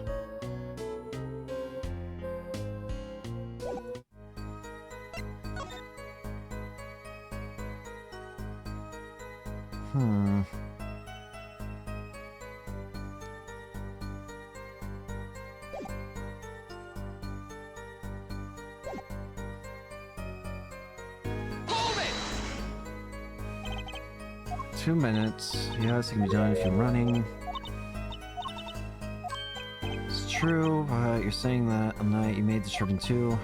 Hmm. Hold it! 2 minutes. Yes, it can be done if you're running. It's true. You're saying that a night you made the trip in 2.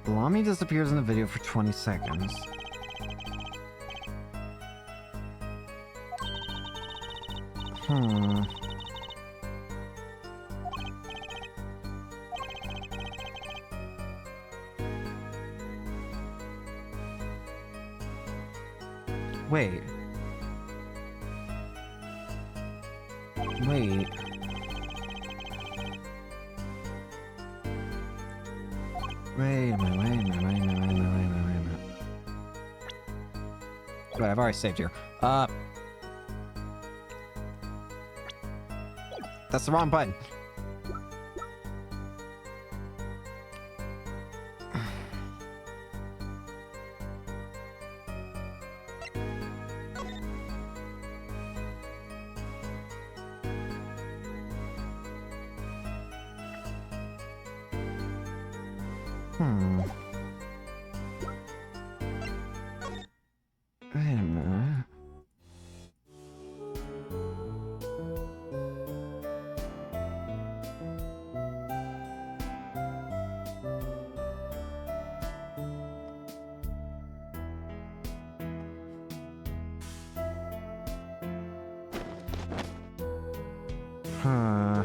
Lamy disappears in the video for 20 seconds. Hmm. Wait. Wait. Wait a minute, wait a minute, wait a minute, wait a minute, wait a minute, wait a minute. Wait, I've already saved here. That's the wrong button. Hmm. Wait a minute. Huh.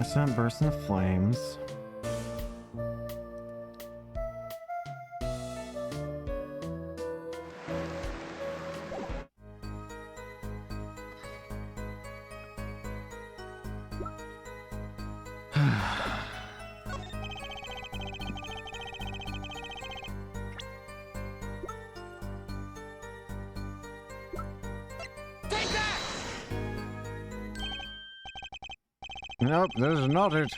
A sudden burst into flames. Take that! Nope, this is not it.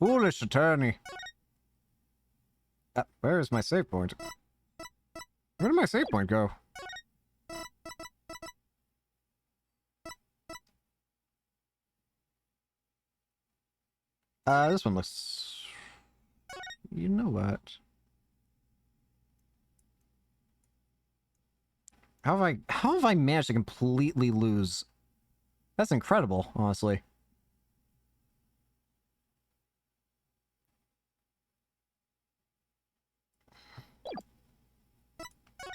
Foolish attorney. Where is my save point? Where did my save point go? This one looks... You know what? How have I managed to completely lose? That's incredible, honestly.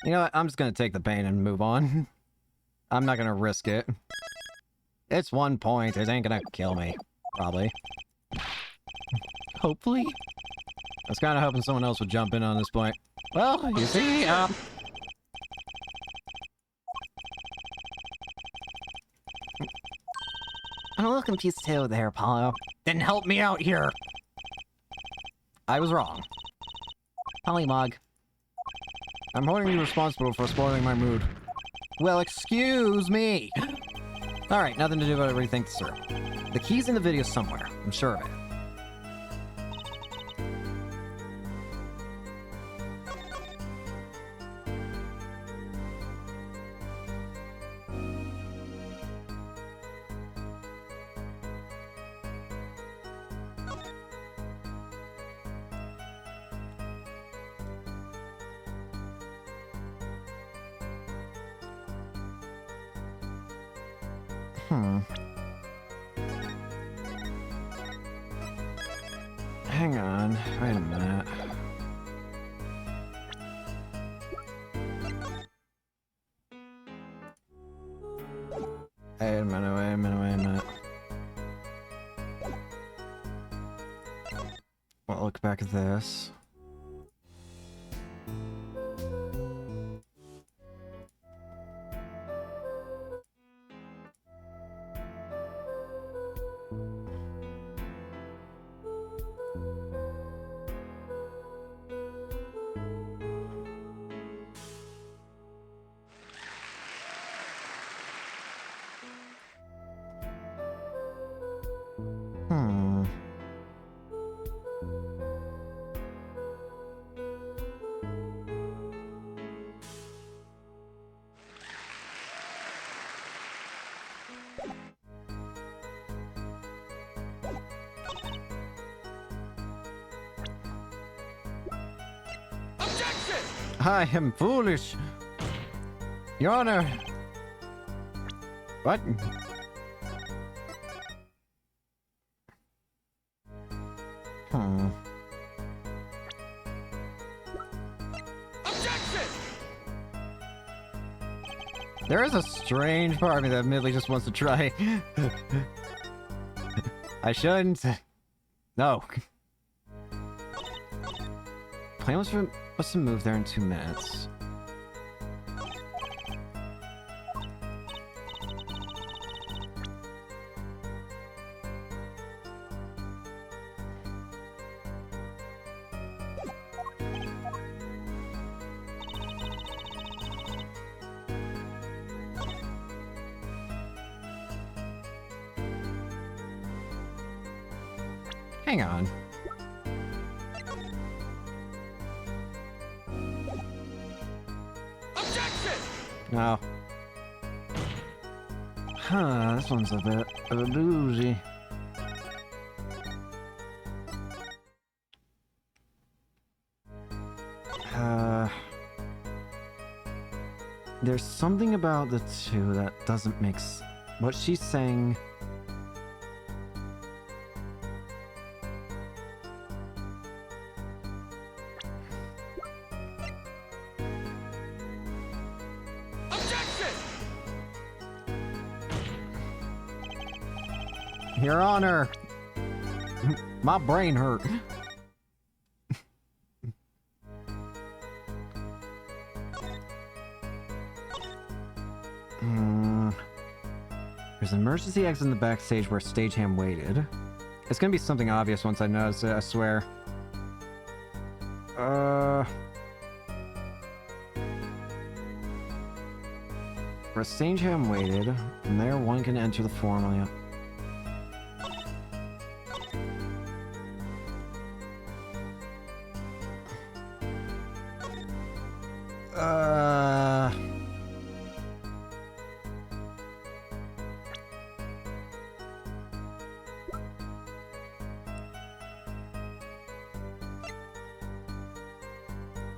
You know what? I'm just gonna take the pain and move on. I'm not gonna risk it. It's 1 point. It ain't gonna kill me. Probably. Hopefully. I was kind of hoping someone else would jump in on this point. Well, you see, I'm a little confused too there, Apollo. then help me out here. I was wrong. Polymog. I'm holding you responsible for spoiling my mood. Well, excuse me. All right, nothing to do but rethink this through. The key's in the video somewhere. I'm sure of it. Hang on. Wait a minute. Wait a minute, wait a minute, wait a minute. Well, look back at this. Hmm. Objection! I am foolish. Your Honor. What? Hmm. Objection! There is a strange part of me that admittedly just wants to try. I shouldn't. No. Plan was to move there in 2 minutes. Hang on. Objection! No. Huh, this one's a bit of a doozy. There's something about the two that doesn't make what she's saying. Objection! Your Honor! My brain hurt. There's an emergency exit in the backstage where Stagehand waited. It's gonna be something obvious once I notice it, I swear. Where Stagehand waited, from there one can enter the forum on the...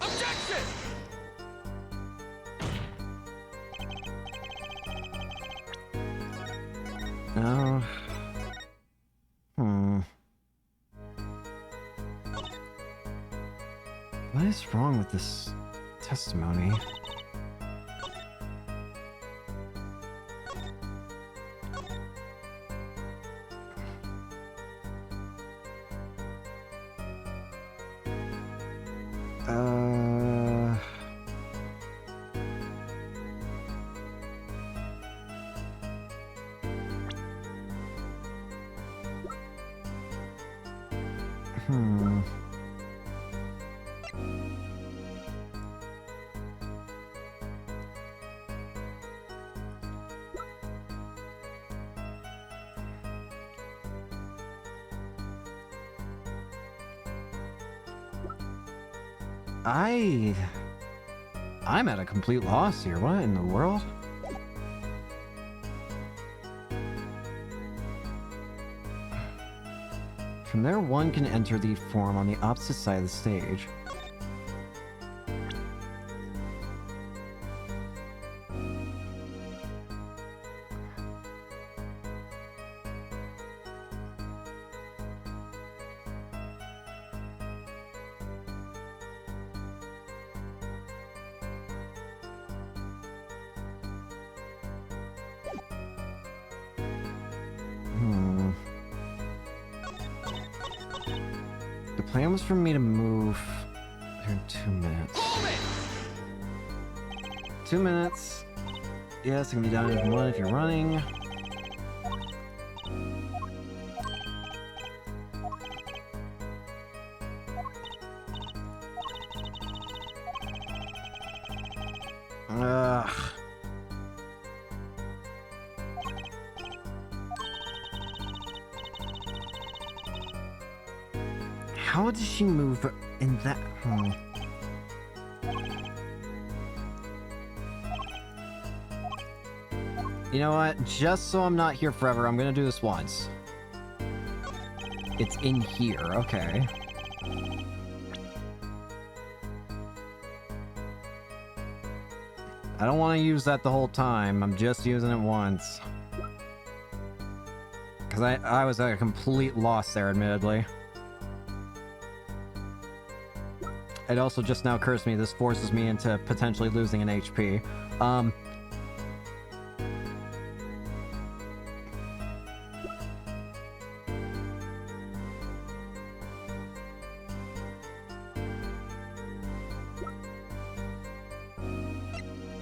Objection! No. What is wrong with this testimony? Hmm. I'm at a complete loss here. What in the world? From there, one can enter the forum on the opposite side of the stage. plan was for me to move in 2 minutes. Hold it! 2 minutes. Yes, it can be done in 1 if you're running. Ugh. How did she move in that? You know what? Just so I'm not here forever, I'm gonna do this once. It's in here, okay. I don't want to use that the whole time. I'm just using it once. Because I was at a complete loss there, admittedly. It also just now occurs to me this forces me into potentially losing an HP.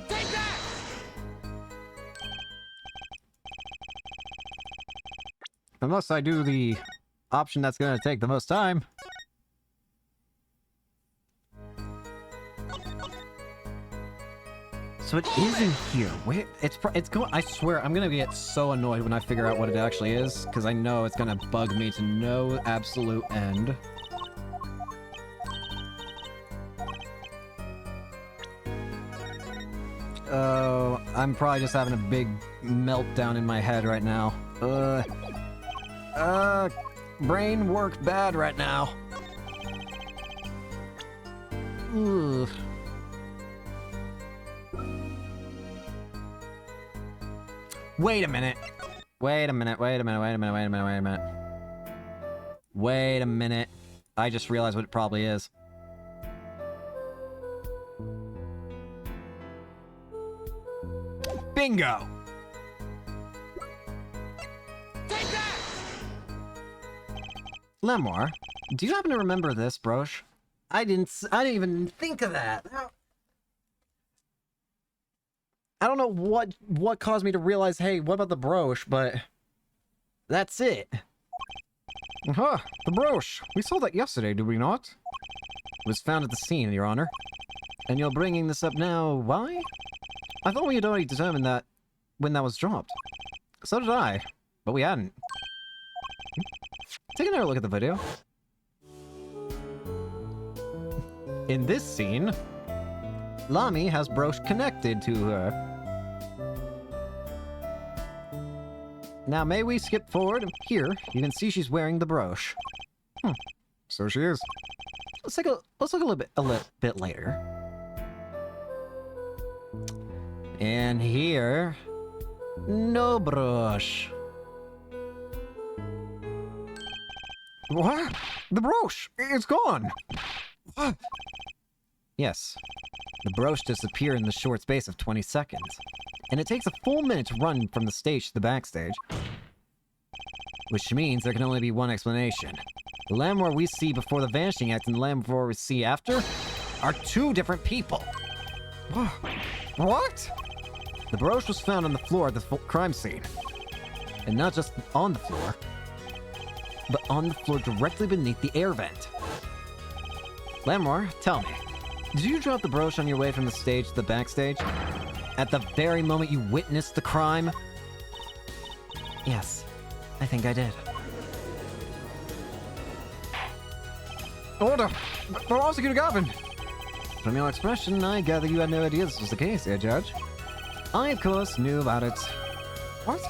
Take that! Unless I do the option that's going to take the most time. So it is in here. Wait, it's going. I swear, I'm gonna get so annoyed when I figure out what it actually is, because I know it's gonna bug me to no absolute end. Oh, I'm probably just having a big meltdown in my head right now. Brain work bad right now. Ugh. Wait a minute. Wait a minute. Wait a minute. Wait a minute. Wait a minute. Wait a minute. Wait a minute. I just realized what it probably is. Bingo! Take that! Lemwar, do you happen to remember this, Broche? I didn't even think of that. I don't know what caused me to realize, hey, what about the brooch, but that's it. Huh, the brooch. We saw that yesterday, did we not? It was found at the scene, Your Honor. And you're bringing this up now, why? I thought we had already determined that when that was dropped. So did I, but we hadn't. Take another look at the video. In this scene, Lami has brooch connected to her. Now, may we skip forward? Here, you can see she's wearing the brooch. So she is. Let's look a little bit later. And here, no brooch. What? The brooch! It's gone! What? Yes. The brooch disappeared in the short space of 20 seconds. And it takes a full minute to run from the stage to the backstage. Which means there can only be one explanation. The Lamwar we see before the Vanishing Act and the Lamwar we see after are two different people. What? The brooch was found on the floor of the crime scene. And not just on the floor, but on the floor directly beneath the air vent. Lamwar, tell me, did you drop the brooch on your way from the stage to the backstage? At the very moment you witnessed the crime? Yes, I think I did. Order! Prosecutor Garvin! From your expression, I gather you had no idea this was the case, here, Judge. I, of course, knew about it. What?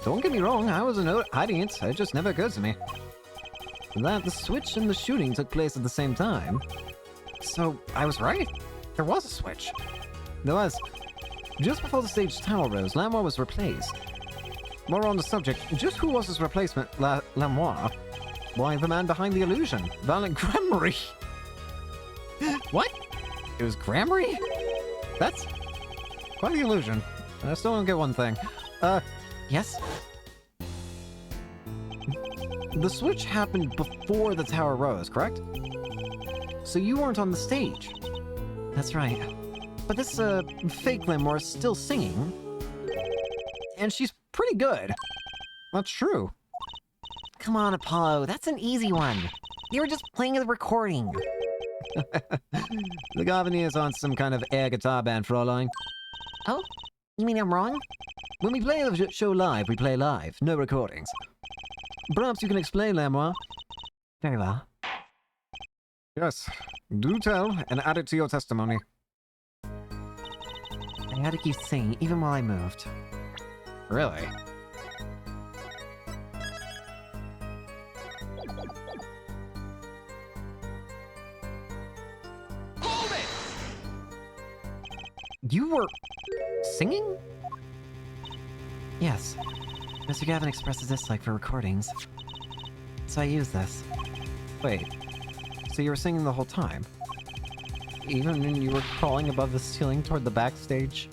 Don't get me wrong, I was hiding it. It just never occurred to me. That the switch and the shooting took place at the same time. So, I was right. There was a switch. There was. Just before the stage tower rose, Lamwar was replaced. While we're on the subject, just who was his replacement, Lamwar? Why, the man behind the illusion, Valiant Gramarye. What? It was Gramarye? That's quite the illusion. And I still don't get one thing. Yes? The switch happened before the tower rose, correct? So you weren't on the stage. That's right. But this, fake Lamore is still singing. And she's pretty good. That's true. Come on, Apollo. That's an easy one. You were just playing the recording. The Gavini is on some kind of air guitar band, Fraulein. Oh? You mean I'm wrong? When we play the show live, we play live, no recordings. Perhaps you can explain, Lamore. Very well. Yes, do tell and add it to your testimony. I had to keep singing even while I moved. Really? Hold it! You were singing? Yes. Mr. Gavin expressed a dislike for recordings. So I used this. Wait, so you were singing the whole time? Even when you were crawling above the ceiling toward the backstage?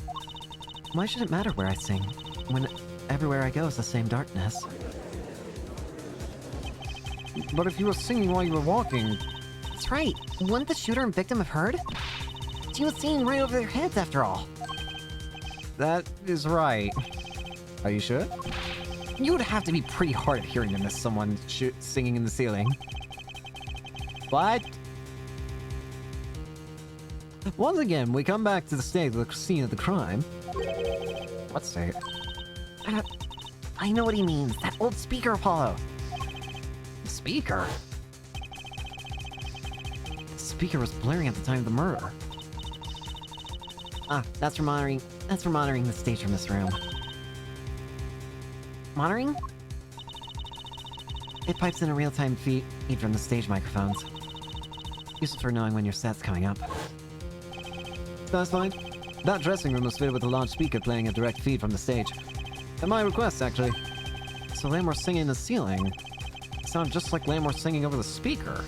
Why should it matter where I sing, when everywhere I go is the same darkness? But if you were singing while you were walking, That's right. Wouldn't the shooter and victim have heard? She was singing right over their heads after all. That is right. are you sure? You would have to be pretty hard of hearing to miss someone singing in the ceiling. What? Once again, we come back to the stage of the scene of the crime. What state? I know what he means. That old speaker, Apollo. Speaker? The speaker was blaring at the time of the murder. Ah, that's for monitoring. That's for monitoring the stage from this room. Monitoring? It pipes in a real-time feed from the stage microphones. Useful for knowing when your set's coming up. That's fine. That dressing room was fitted with a large speaker playing a direct feed from the stage. At my request, actually. So Lamore singing in the ceiling sounded just like Lamore singing over the speaker.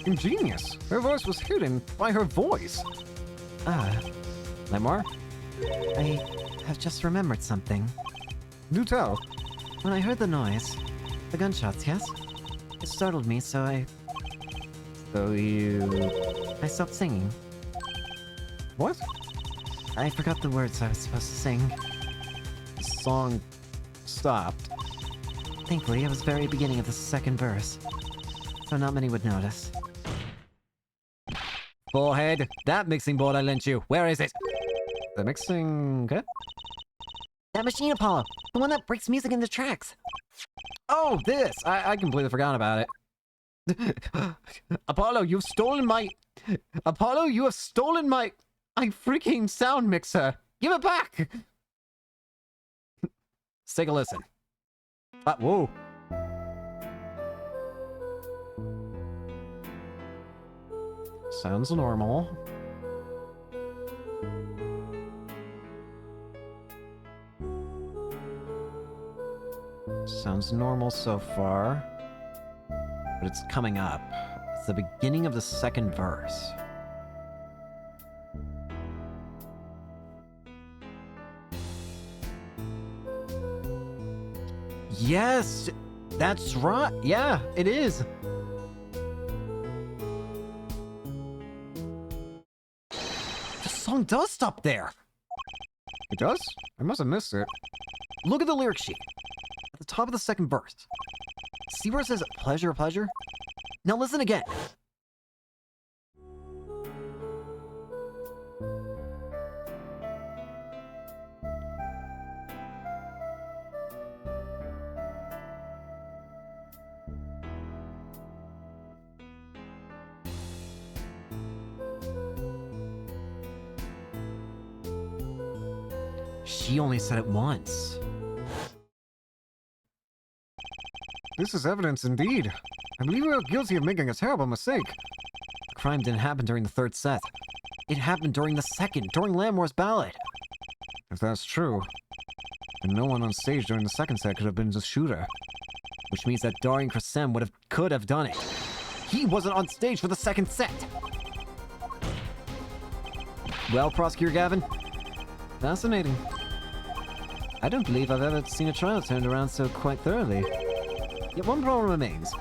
Ingenious. Her voice was hidden by her voice. Ah, Lamore? I have just remembered something. Do tell. When I heard the noise, the gunshots, yes? It startled me, so I stopped singing. What? I forgot the words I was supposed to sing. The song stopped. Thankfully, it was the very beginning of the second verse, so not many would notice. Forehead, that mixing board I lent you, where is it? The mixing... okay? That machine, Apollo. The one that breaks music into tracks. Oh, this! I completely forgot about it. Apollo, you've stolen my... Apollo, you have stolen my freaking sound mixer! Give it back! Let's take a listen. Whoa. Sounds normal. Sounds normal so far. But it's coming up. It's the beginning of the second verse. Yes! That's right! Yeah, it is! The song does stop there! It does? I must have missed it. Look at the lyric sheet. At the top of the second verse. See where it says pleasure, pleasure? Now listen again. She only said it once. This is evidence indeed. I believe we are guilty of making a terrible mistake. The crime didn't happen during the third set. It happened during the second, during Lamore's ballad. If that's true, then no one on stage during the second set could have been the shooter. Which means that Darian Krasem could have done it. He wasn't on stage for the second set. Well, Prosecutor Gavin, fascinating. I don't believe I've ever seen a trial turned around so quite thoroughly. Yet one problem remains.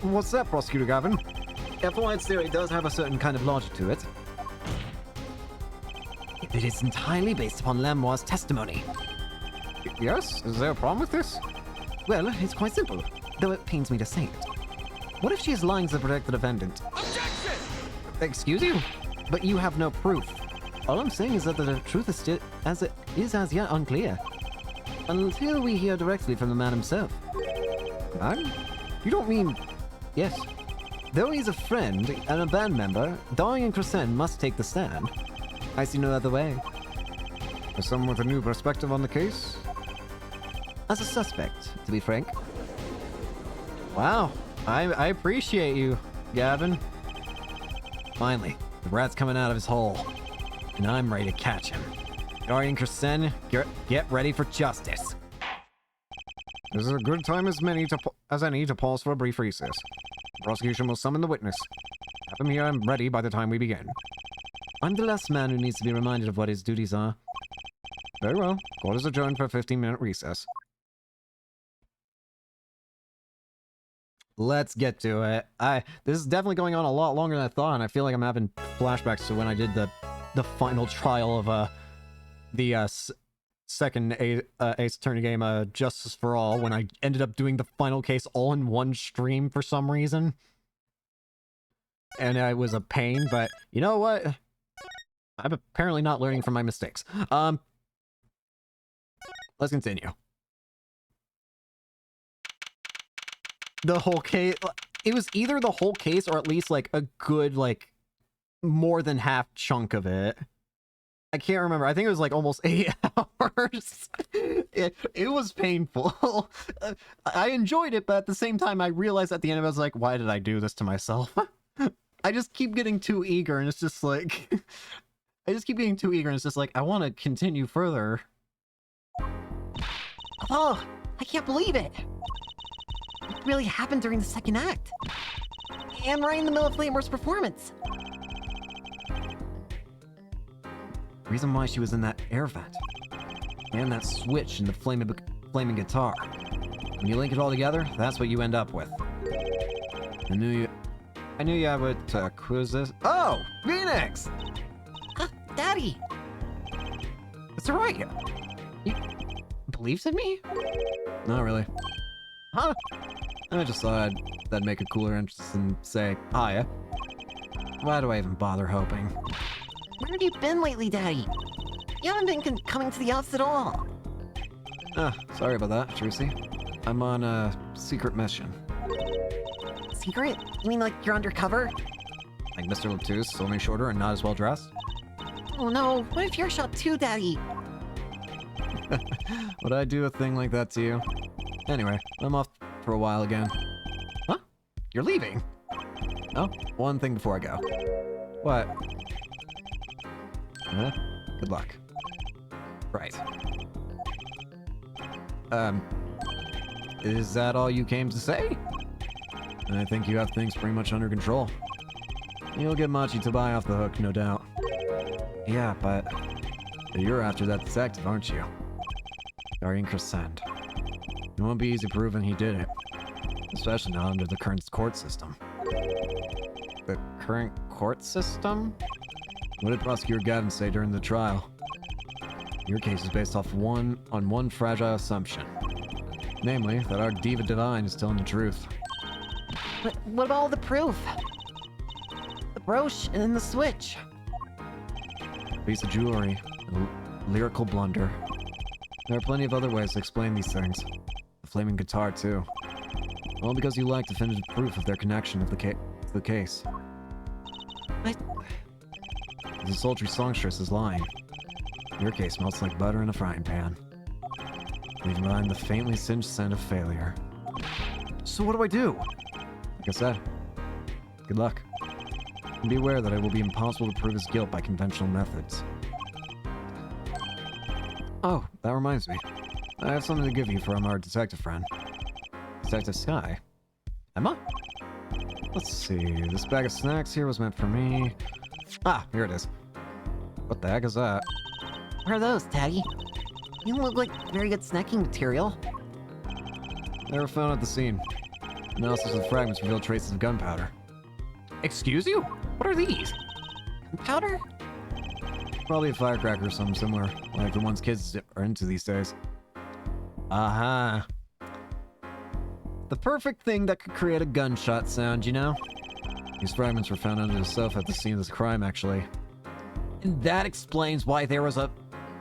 What's that, Prosecutor Gavin? F1's theory does have a certain kind of logic to it. It is entirely based upon Lamoire's testimony. Yes? Is there a problem with this? Well, it's quite simple, though it pains me to say it. What if she is lying to protect the defendant? Objection! Excuse you? But you have no proof. All I'm saying is that the truth is still as yet unclear. Until we hear directly from the man himself. Man? You don't mean... Yes. Though he's a friend and a band member, Darling and Crescent must take the stand. I see no other way. As someone with a new perspective on the case? As a suspect, to be frank. Wow. I appreciate you, Gavin. Finally, the rat's coming out of his hole. And I'm ready to catch him. Darling Crescent, get ready for justice. This is a good time as any to pause for a brief recess. The prosecution will summon the witness. Have him here and ready by the time we begin. I'm the last man who needs to be reminded of what his duties are. Very well. Court is adjourned for a 15-minute recess. Let's get to it. This is definitely going on a lot longer than I thought, and I feel like I'm having flashbacks to when I did the final trial of the second Ace Attorney game, Justice for All, when I ended up doing the final case all in one stream for some reason. And it was a pain, but you know what? I'm apparently not learning from my mistakes. Let's continue. The whole case, it was either the whole case or at least like a good, like, more than half chunk of it. I can't remember. I think it was like almost 8 hours. It was painful. I enjoyed it, but at the same time, I realized at the end of it, I was like, why did I do this to myself? I just keep getting too eager, and it's just like... I just keep getting too eager, and it's just like, I want to continue further. Oh, I can't believe it. It really happened during the second act. And right in the middle of Flamemore's performance. Reason why she was in that air vent. And that switch in the flaming guitar. When you link it all together, that's what you end up with. I knew you would quiz this. Oh! Phoenix! Daddy! It's alright. You believed in me? Not really. Huh? I just thought that'd make a cooler entrance and say, hiya. Why do I even bother hoping? Where have you been lately, Daddy? You haven't been coming to the office at all. Sorry about that, Trucy. I'm on a secret mission. Secret? You mean like you're undercover? Like Mr. Laptus, only shorter and not as well dressed? Oh no, what if you're shot too, Daddy? Would I do a thing like that to you? Anyway, I'm off for a while again. Huh? You're leaving? Oh, one thing before I go. What? Huh? Good luck. Right. Is that all you came to say? I think you have things pretty much under control. You'll get Machi Tobai off the hook, no doubt. Yeah, but you're after that detective, aren't you? Darling Crescent. It won't be easy proving he did it. Especially not under the current court system. The current court system? What did Prosecutor Gavin say during the trial? Your case is based off one fragile assumption. Namely, that our Diva Divine is telling the truth. But what about all the proof? The brooch and then the switch. A piece of jewelry, a lyrical blunder. There are plenty of other ways to explain these things. The flaming guitar, too. All because you lack definitive proof of their connection to the case. The sultry songstress is lying. Your case melts like butter in a frying pan, leaving behind the faintly singed scent of failure. So what do I do? Like I said, good luck. And be aware that it will be impossible to prove his guilt by conventional methods. Oh, that reminds me. I have something to give you from our detective friend. Detective Sky. Emma? Let's see, this bag of snacks here was meant for me. Ah, here it is. What the heck is that? What are those, Daddy? You don't look like very good snacking material. They were found at the scene. Analysis of the fragments revealed traces of gunpowder. Excuse you? What are these? Powder? Probably a firecracker or something similar, like the ones kids are into these days. Uh-huh. The perfect thing that could create a gunshot sound, you know? These fragments were found under the sofa at the scene of the crime, actually. And that explains why there was a...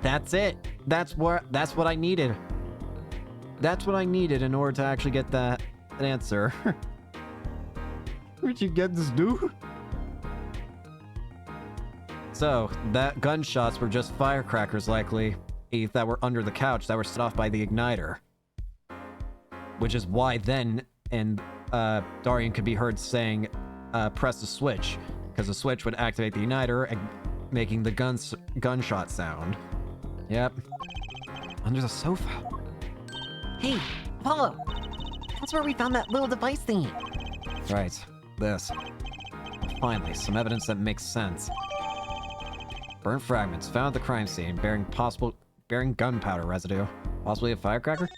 That's it. That's what I needed. That's what I needed in order to actually get that answer. Where'd you get this, dude? So, that gunshots were just firecrackers, likely, that were under the couch that were set off by the igniter. Which is why then, Darian could be heard saying, press the switch, because the switch would activate the igniter, making the gunshot sound. Yep. Under the sofa. Hey, Apollo! That's where we found that little device thingy. Right. This. Finally, some evidence that makes sense. Burnt fragments found at the crime scene bearing gunpowder residue. Possibly a firecracker?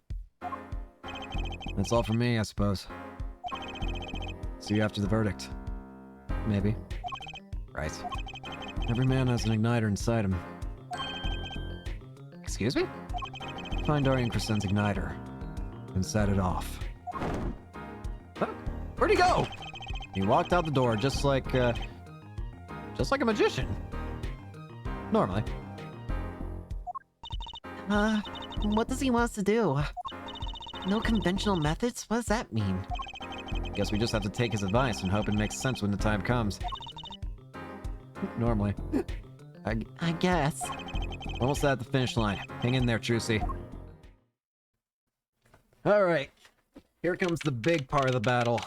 That's all from me, I suppose. See you after the verdict. Maybe. Right. Every man has an igniter inside him. Excuse me? Find Darian Crescen's igniter and set it off. Huh? Where'd he go? He walked out the door just like a magician. Normally. What does he want us to do? No conventional methods? What does that mean? Guess we just have to take his advice and hope it makes sense when the time comes. Normally. I guess. Almost at the finish line. Hang in there, Trucy. Alright. Here comes the big part of the battle.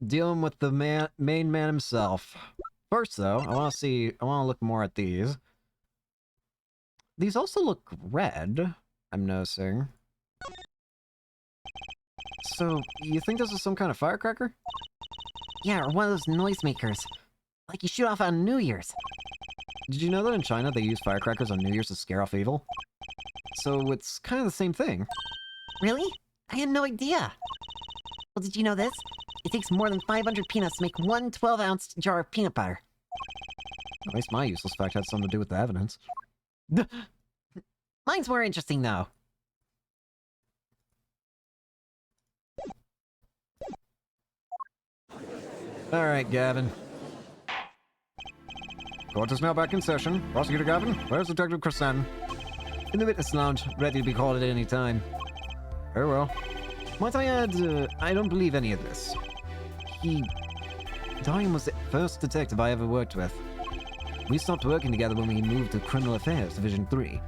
Dealing with the main man himself. First, though, I want to look more at these. These also look red, I'm noticing. So, you think this is some kind of firecracker? Yeah, or one of those noisemakers. Like you shoot off on New Year's. Did you know that in China they use firecrackers on New Year's to scare off evil? So it's kind of the same thing. Really? I had no idea. Well, did you know this? It takes more than 500 peanuts to make one 12-ounce jar of peanut butter. At least my useless fact had something to do with the evidence. Mine's more interesting, though. Alright, Gavin. Court is now back in session. Prosecutor Gavin, where's Detective Crescent? In the witness lounge, ready to be called at any time. Very well. Might I add, I don't believe any of this. Darian was the first detective I ever worked with. We stopped working together when we moved to Criminal Affairs Division 3.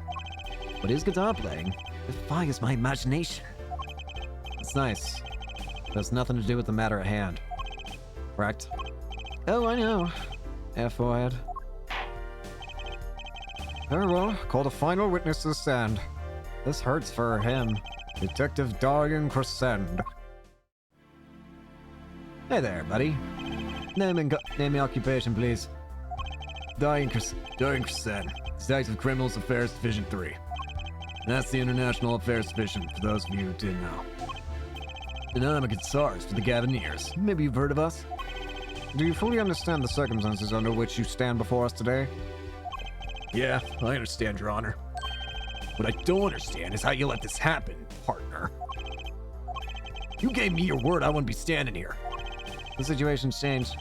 But his guitar playing defies my imagination. It's nice. It has nothing to do with the matter at hand. Correct? Oh, I know. Forehead. Very well. Call the final witness to the stand. This hurts for him. Detective Darian Crescent. Hey there, buddy. Name and occupation, please. Darian Crescent. Detective Criminal Affairs Division 3. That's the International Affairs Division, for those of you who didn't know. And I'm a guitarist for the Gavineers. Maybe you've heard of us? Do you fully understand the circumstances under which you stand before us today? Yeah, I understand, Your Honor. What I don't understand is how you let this happen, partner. You gave me your word I wouldn't be standing here. The situation's changed.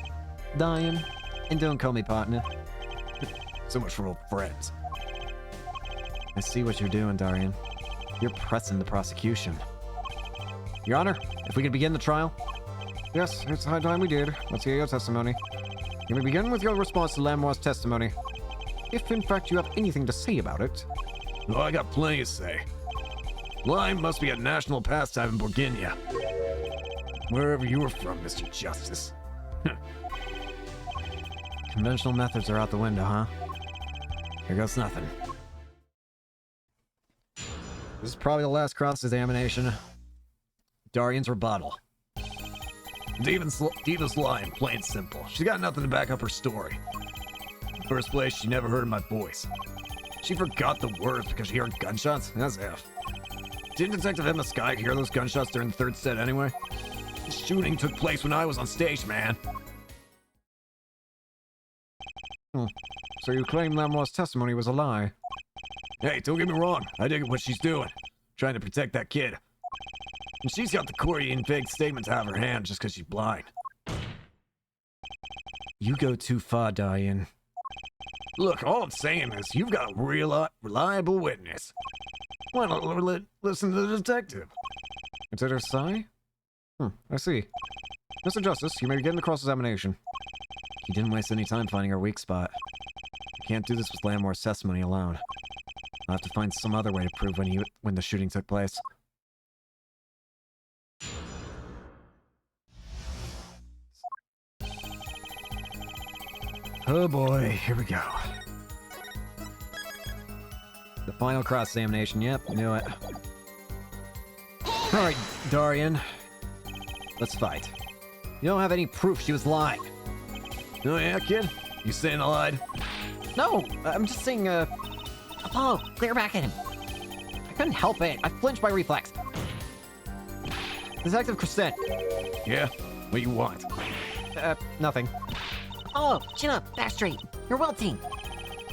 Darian, and don't call me partner. So much for old friends. I see what you're doing, Darian. You're pressing the prosecution. Your Honor, if we could begin the trial? Yes, it's high time we did. Let's hear your testimony. You may begin with your response to Lamoire's testimony. If in fact you have anything to say about it. Oh, I got plenty to say. Lying must be a national pastime in Borginia. Wherever you were from, Mr. Justice. Conventional methods are out the window, huh? Here goes nothing. This is probably the last cross-examination. Darian's rebuttal. Diva's lying, plain and simple. She's got nothing to back up her story. In the first place, she never heard my voice. She forgot the words because she heard gunshots? As if. Didn't Detective Emma Sky hear those gunshots during the third set anyway? The shooting took place when I was on stage, man. So you claim Lamoire's testimony was a lie? Hey, don't get me wrong. I dig what she's doing. Trying to protect that kid. And she's got the Korean vague statement to have her hand just because she's blind. You go too far, Diane. Look, all I'm saying is you've got a real reliable witness. Why not listen to the detective? Consider Sai? I see. Mr. Justice, you may begin the cross-examination. He didn't waste any time finding her weak spot. I can't do this with Lamoire's testimony alone. I'll have to find some other way to prove when the shooting took place. Oh boy, here we go. The final cross-examination, yep, knew it. Alright, Darian. Let's fight. You don't have any proof she was lying. Oh yeah, kid? You saying I lied? No, I'm just saying, Apollo, clear back at him. I couldn't help it. I flinched by reflex. Detective Kristen. Yeah? What you want? Nothing. Apollo, chin up, back straight. You're wilting.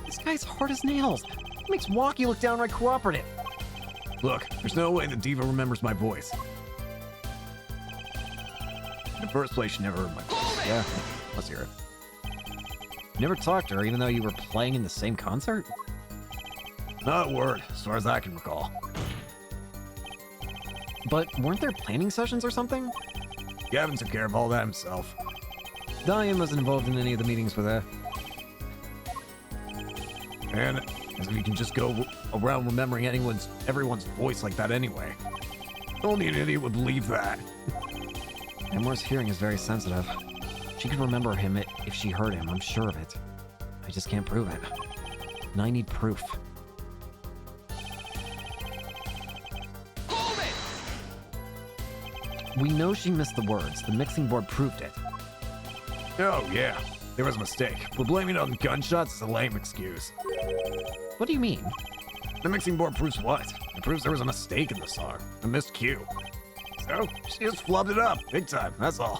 This guy's hard as nails. He makes Walkie look downright cooperative. Look, there's no way the diva remembers my voice. In the first place, she never heard my voice. Yeah, let's hear it. You never talked to her even though you were playing in the same concert? Not a word, as far as I can recall. But weren't there planning sessions or something? Gavin took care of all that himself. Diane wasn't involved in any of the meetings with her. And as if you can just go around remembering everyone's voice like that anyway. Only an idiot would believe that. Lamoire's hearing is very sensitive. She could remember him if she heard him, I'm sure of it. I just can't prove it. And I need proof. Hold it! We know she missed the words. The mixing board proved it. Oh, yeah. There was a mistake. But blaming it on gunshots is a lame excuse. What do you mean? The mixing board proves what? It proves there was a mistake in the song. A missed cue. So, she just flubbed it up. Big time, that's all.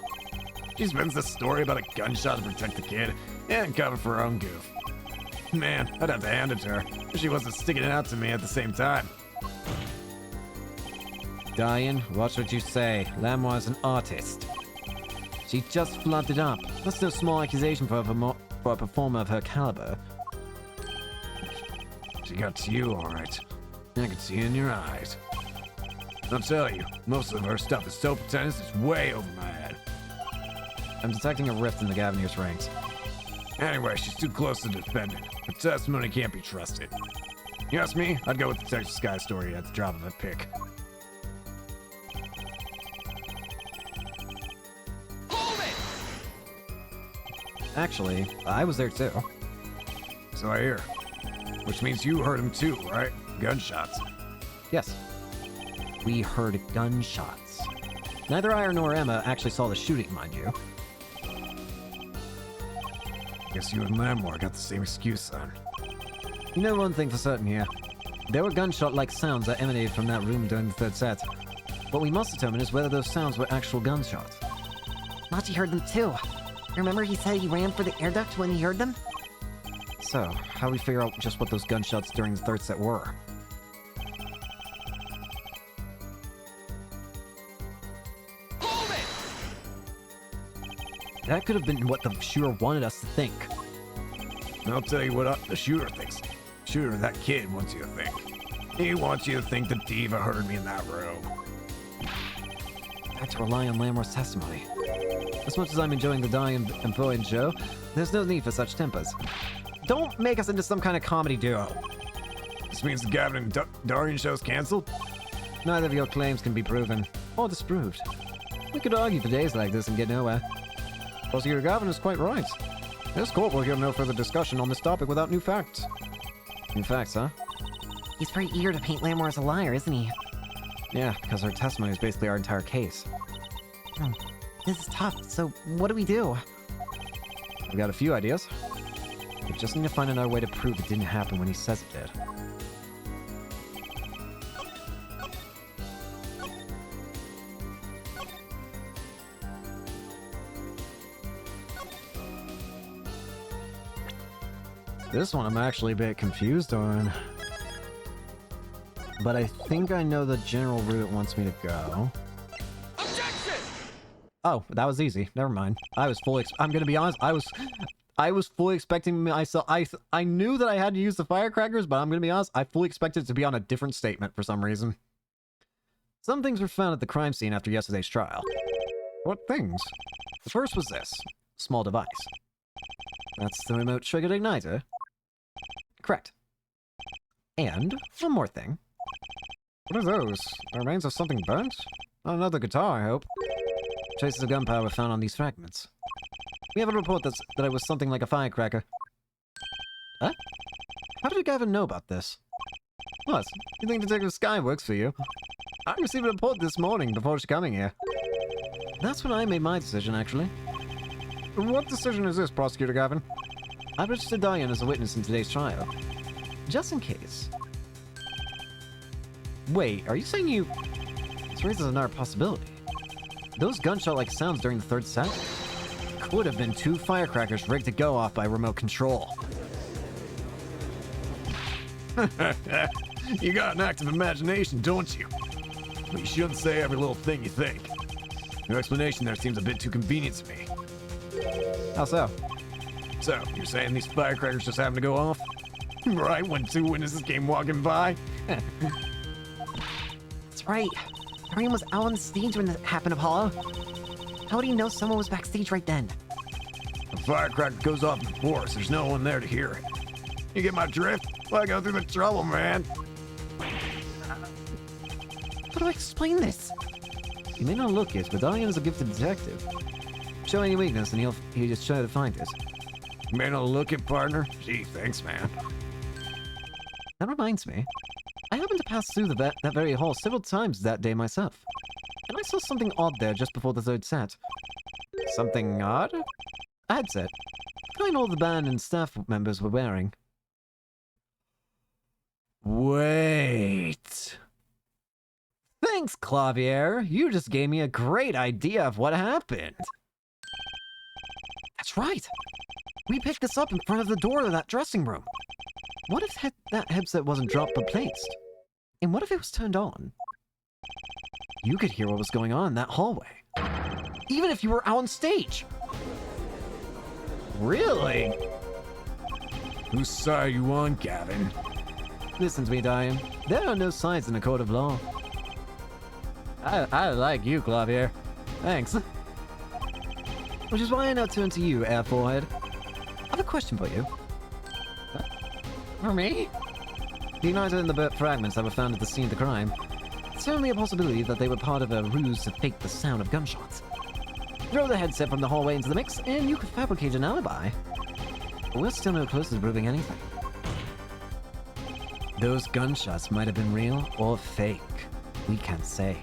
She spins this story about a gunshot to protect the kid and cover for her own goof. Man, I'd have to hand it to her if she wasn't sticking it out to me at the same time. Diane, watch what you say. Lamoire's an artist. She just flubbed it up. That's no small accusation for a performer of her caliber. She got to you, all right. I could see it in your eyes. I'll tell you, most of her stuff is so pretentious it's way over my head. I'm detecting a rift in the Gavineer's ranks. Anyway, she's too close to defending. Her testimony can't be trusted. You ask me, I'd go with the Detective Sky story at the drop of a pick. Hold it! Actually, I was there too. So I hear. Which means you heard him too, right? Gunshots. Yes. We heard gunshots. Neither I nor Emma actually saw the shooting, mind you. Guess you and Lamoire got the same excuse, son. You know one thing for certain here. There were gunshot-like sounds that emanated from that room during the third set. What we must determine is whether those sounds were actual gunshots. Machi heard them too. Remember he said he ran for the air duct when he heard them? So, how do we figure out just what those gunshots during the third set were? Hold it! That could have been what the shooter wanted us to think. And I'll tell you what the shooter thinks. Shooter, that kid wants you to think. He wants you to think the diva heard me in that room. I had to rely on Lamoire's testimony. As much as I'm enjoying the Diane and Boyan show, there's no need for such tempers. Don't make us into some kind of comedy duo. This means the Gavin and Darian show's canceled? Neither of your claims can be proven or disproved. We could argue for days like this and get nowhere. Prosecutor Gavin is quite right. This court will hear no further discussion on this topic without new facts. New facts, huh? He's pretty eager to paint Lamoire as a liar, isn't he? Yeah, because her testimony is basically our entire case. This is tough, so what do we do? We got a few ideas. We just need to find another way to prove it didn't happen when he says it did. This one I'm actually a bit confused on. But I think I know the general route it wants me to go. Objection! Oh, that was easy. Never mind. I was fully. I'm gonna be honest. I was fully expecting myself. I knew that I had to use the firecrackers, but I'm gonna be honest. I fully expected it to be on a different statement for some reason. Some things were found at the crime scene after yesterday's trial. What things? The first was this small device. That's the remote triggered igniter. Correct. And one more thing. What are those? The remains of something burnt? Not another guitar, I hope. Traces of gunpowder were found on these fragments. We have a report that it was something like a firecracker. Huh? How did Gavin know about this? What? You think Detective Sky works for you? I received a report this morning before coming here. That's when I made my decision, actually. What decision is this, Prosecutor Gavin? I registered Diane as a witness in today's trial. Just in case. Wait, are you saying you... This raises another possibility. Those gunshot-like sounds during the third set could have been 2 firecrackers rigged to go off by remote control. You got an active imagination, don't you? But you shouldn't say every little thing you think. Your explanation there seems a bit too convenient to me. How so? So, you're saying these firecrackers just happened to go off? Right when 2 witnesses came walking by? That's right. Darian was out on the stage when that happened, Apollo. How do you know someone was backstage right then? A firecracker goes off in the forest. There's no one there to hear it. You get my drift? Why go through the trouble, man? How do I explain this? You may not look it, but Diane is a gifted detective. Show any weakness and he'll just try to find it. Man, I'll look it, partner. Gee, thanks, man. That reminds me. I happened to pass through that very hall several times that day myself. And I saw something odd there just before the third set. Something odd? A headset. The kind all the band and staff members were wearing. Wait. Thanks, Clavier. You just gave me a great idea of what happened. That's right. We picked this up in front of the door of that dressing room. What if that headset wasn't dropped but placed? And what if it was turned on? You could hear what was going on in that hallway. Even if you were out on stage. Really? Whose side are you on, Gavin? Listen to me, Diane. There are no sides in a court of law. I like you, Clavier. Thanks. Which is why I now turn to you, Air Forehead. I have a question for you. For me? The igniter and the burnt fragments that were found at the scene of the crime. It's certainly a possibility that they were part of a ruse to fake the sound of gunshots. Throw the headset from the hallway into the mix, and you could fabricate an alibi. But we're still no closer to proving anything. Those gunshots might have been real or fake. We can't say.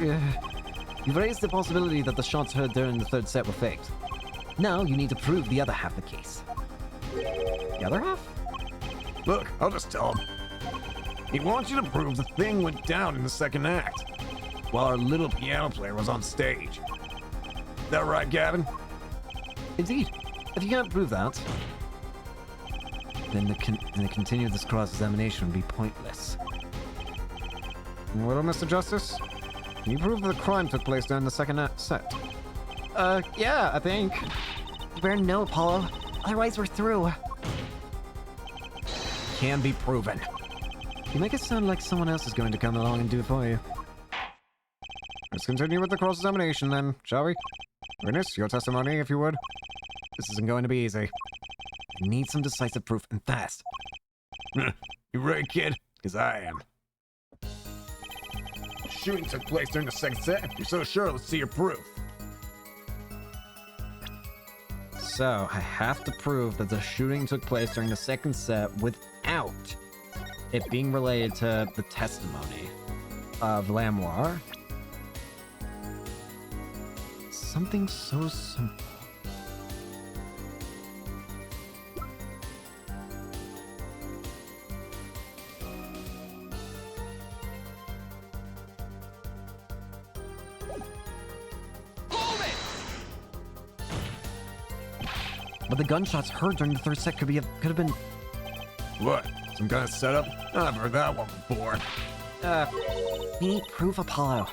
You've raised the possibility that the shots heard during the third set were faked. Now you need to prove the other half of the case. The other half? Look, I'll just tell him. He wants you to prove the thing went down in the second act, while our little piano player was on stage. Is that right, Gavin? Indeed. If you can't prove that, then the continue this cross-examination would be pointless. Well, Mr. Justice, can you prove the crime took place during the second set? Yeah, I think. You better know, Apollo. Otherwise, we're through. Can be proven. You make it sound like someone else is going to come along and do it for you. Let's continue with the cross-examination then, shall we? Witness, your testimony, if you would. This isn't going to be easy. I need some decisive proof, and fast. You right, kid? Because I am. Shooting took place during the second set. If you're so sure, let's see your proof. So, I have to prove that the shooting took place during the second set without it being related to the testimony of Lamoire. Something so simple. But the gunshots heard during the third set could have been... What? Some kind of setup? I've heard that one before. We need proof, Apollo.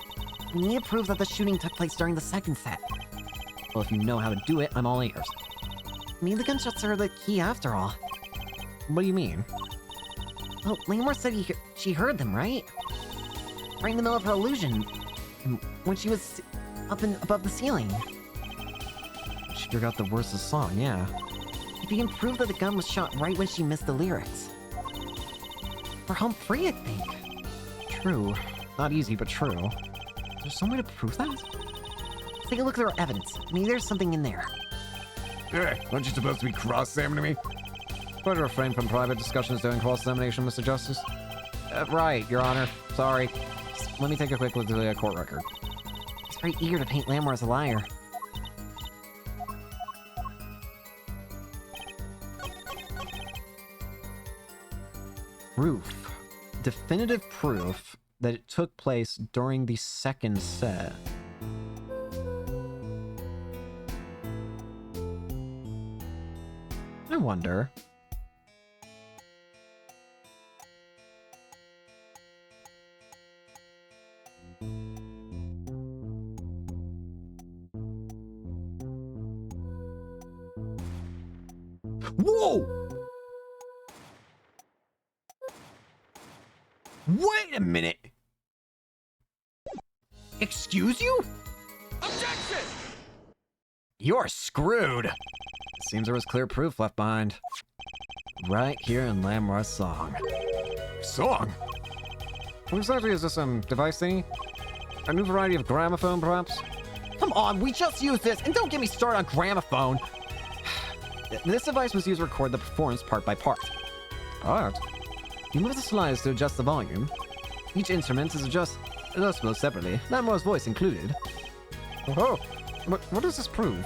We need proof that the shooting took place during the second set. Well, if you know how to do it, I'm all ears. I mean, the gunshots are the key after all. What do you mean? Well, Lamore said she heard them, right? Right in the middle of her illusion. When she was up and above the ceiling. She forgot the words of the song, yeah. If you can prove that the gun was shot right when she missed the lyrics. We're home free, I think. True. Not easy, but true. Is there some way to prove that? Let's take a look at our evidence. Maybe there's something in there. Hey, aren't you supposed to be cross-examining me? Try to refrain from private discussions during cross-examination, Mr. Justice. Right, Your Honor. Sorry. Just let me take a quick look at the court record. He's very eager to paint Lamore as a liar. Proof. Definitive proof that it took place during the second set. I wonder. Whoa! Wait a minute! Excuse you? Objection! You're screwed! Seems there was clear proof left behind. Right here in Lamore's song. Song? What exactly is this, device thingy? A new variety of gramophone, perhaps? Come on, we just used this, and don't get me started on gramophone! This device was used to record the performance part by part. Part? You move the slides to adjust the volume. Each instrument is adjustable separately, Lamore's voice included. Oh, but what does this prove?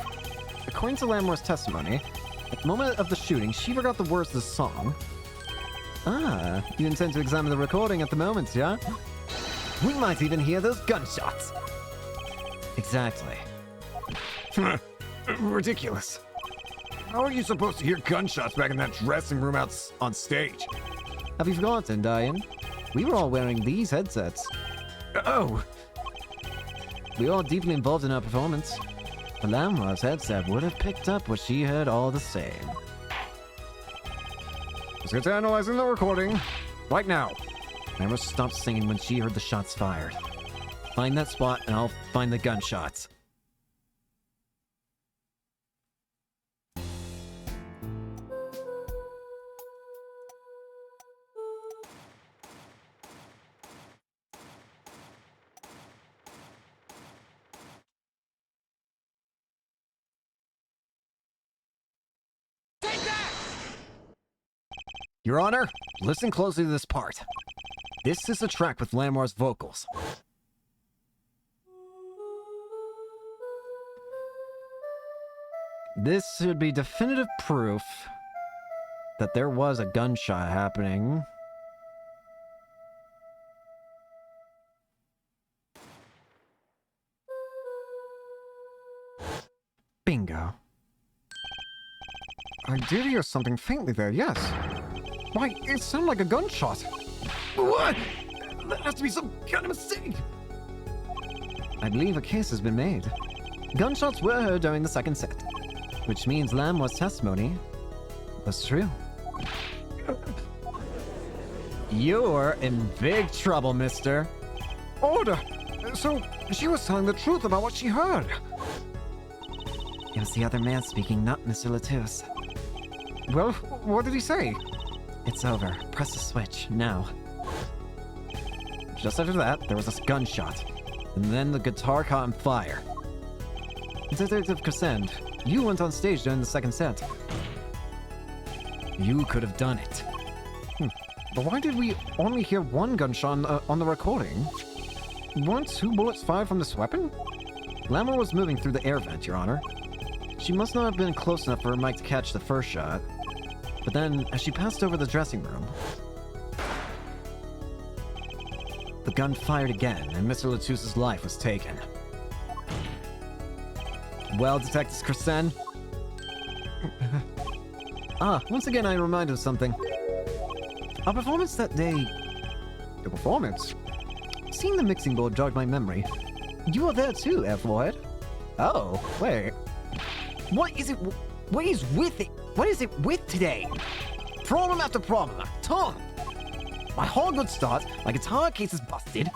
According to Lamore's testimony, at the moment of the shooting, she forgot the words of the song. Ah, you intend to examine the recording at the moment, yeah? We might even hear those gunshots. Exactly. Ridiculous. How are you supposed to hear gunshots back in that dressing room out on stage? Have you forgotten, Diane? We were all wearing these headsets. Oh, We were all deeply involved in our performance. The Lamore's headset would have picked up what she heard all the same. Let's get to analyzing the recording. Right now. Lamore stopped singing when she heard the shots fired. Find that spot and I'll find the gunshots. Take that! Your Honor, listen closely to this part. This is the track with Lamore's vocals. This should be definitive proof that there was a gunshot happening. Bingo. I did hear something faintly there, yes. Why, it sounded like a gunshot. what? That has to be some kind of mistake. I believe a case has been made. Gunshots were heard during the second set, which means Lamore's testimony was true. You're in big trouble, mister. Order! So, she was telling the truth about what she heard. It was the other man speaking, not Mr. Latouche. Well, what did he say? It's over. Press the switch, now. Just after that, there was a gunshot, and then the guitar caught on fire. Detective Crescend, you went on stage during the second set. You could have done it. But why did we only hear one gunshot on the recording? Weren't 2 bullets fired from this weapon? Lamore was moving through the air vent, Your Honor. She must not have been close enough for her mic to catch the first shot. But then, as she passed over the dressing room, the gun fired again, and Mr. Latouche's life was taken. Well, Detective Crescend, Once again I'm reminded of something. Our performance that day... Your performance? Seeing the mixing board jogged my memory. You were there too, Airflorhead. Oh, wait. What is it... What is with it? What is it with today? Problem after problem. Tom! My whole good start, my guitar case is busted.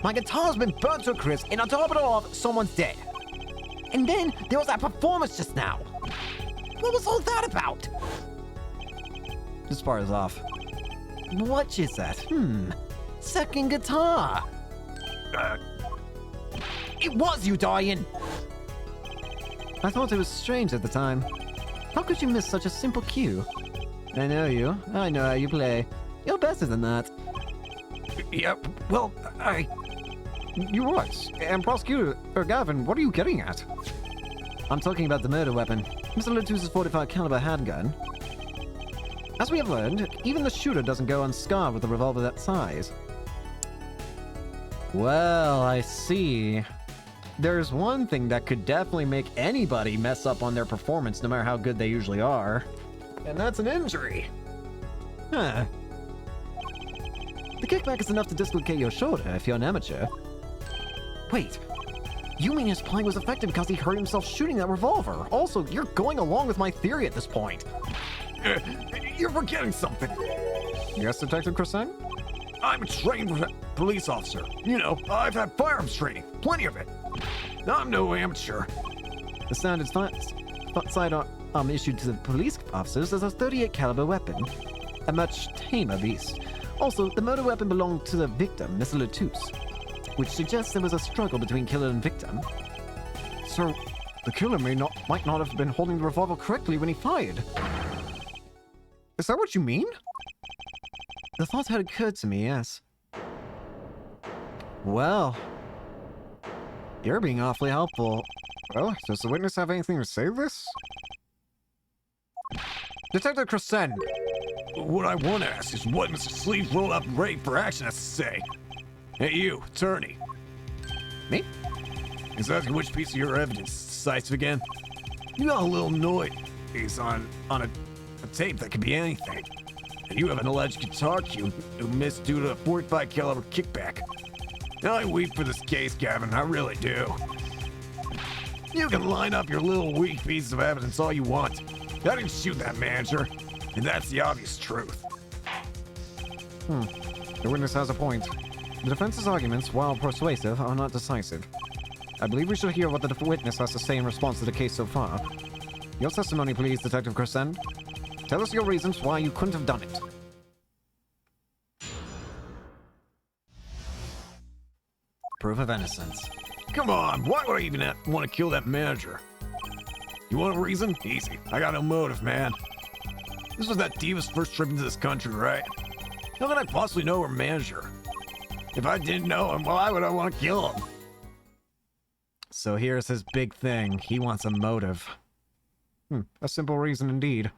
My guitar's been burnt to a crisp, and on top of it all, someone's dead. And then there was that performance just now. What was all that about? This part is off. What is that? Second guitar. It was you, Dorian. I thought it was strange at the time. How could you miss such a simple cue? I know you. I know how you play. You're better than that. Yeah, well, You're right. And Prosecutor Gavin, what are you getting at? I'm talking about the murder weapon, Mr. Latus's 45 caliber handgun. As we have learned, even the shooter doesn't go unscarred with a revolver that size. Well, I see. There's one thing that could definitely make anybody mess up on their performance, no matter how good they usually are. And that's an injury. Huh. The kickback is enough to dislocate your shoulder if you're an amateur. Wait. You mean his play was effective because he hurt himself shooting that revolver? Also, you're going along with my theory at this point. You're forgetting something. Yes, Detective Crescent? I'm a trained police officer. You know, I've had firearms training. Plenty of it. I'm no amateur. The standard sidearm issued to the police officers is a 38 caliber weapon, a much tamer beast. Also, the murder weapon belonged to the victim, Mr. Latus, which suggests there was a struggle between killer and victim. So, the killer might not have been holding the revolver correctly when he fired. Is that what you mean? The thought had occurred to me, yes. Well, you're being awfully helpful. Well, does the witness have anything to say to this? Detective Crescent! What I want to ask is what Mr. Sleeves rolled up ready for action has to say. Hey, you, attorney. Me? Exactly which piece of your evidence is decisive again? You got a little noise on a tape that could be anything. And you have an alleged guitar cue who missed due to a 45 caliber kickback. Now I weep for this case, Gavin, I really do. You can line up your little weak pieces of evidence all you want. I didn't shoot that manager, and that's the obvious truth. The witness has a point. The defense's arguments, while persuasive, are not decisive. I believe we should hear what the witness has to say in response to the case so far. Your testimony, please, Detective Crescent. Tell us your reasons why you couldn't have done it. Proof of innocence. Come on, why would I even want to kill that manager? You want a reason? Easy. I got no motive, man. This was that diva's first trip into this country, right? How could I possibly know her manager? If I didn't know him, why would I want to kill him? So here's his big thing. He wants a motive. A simple reason indeed.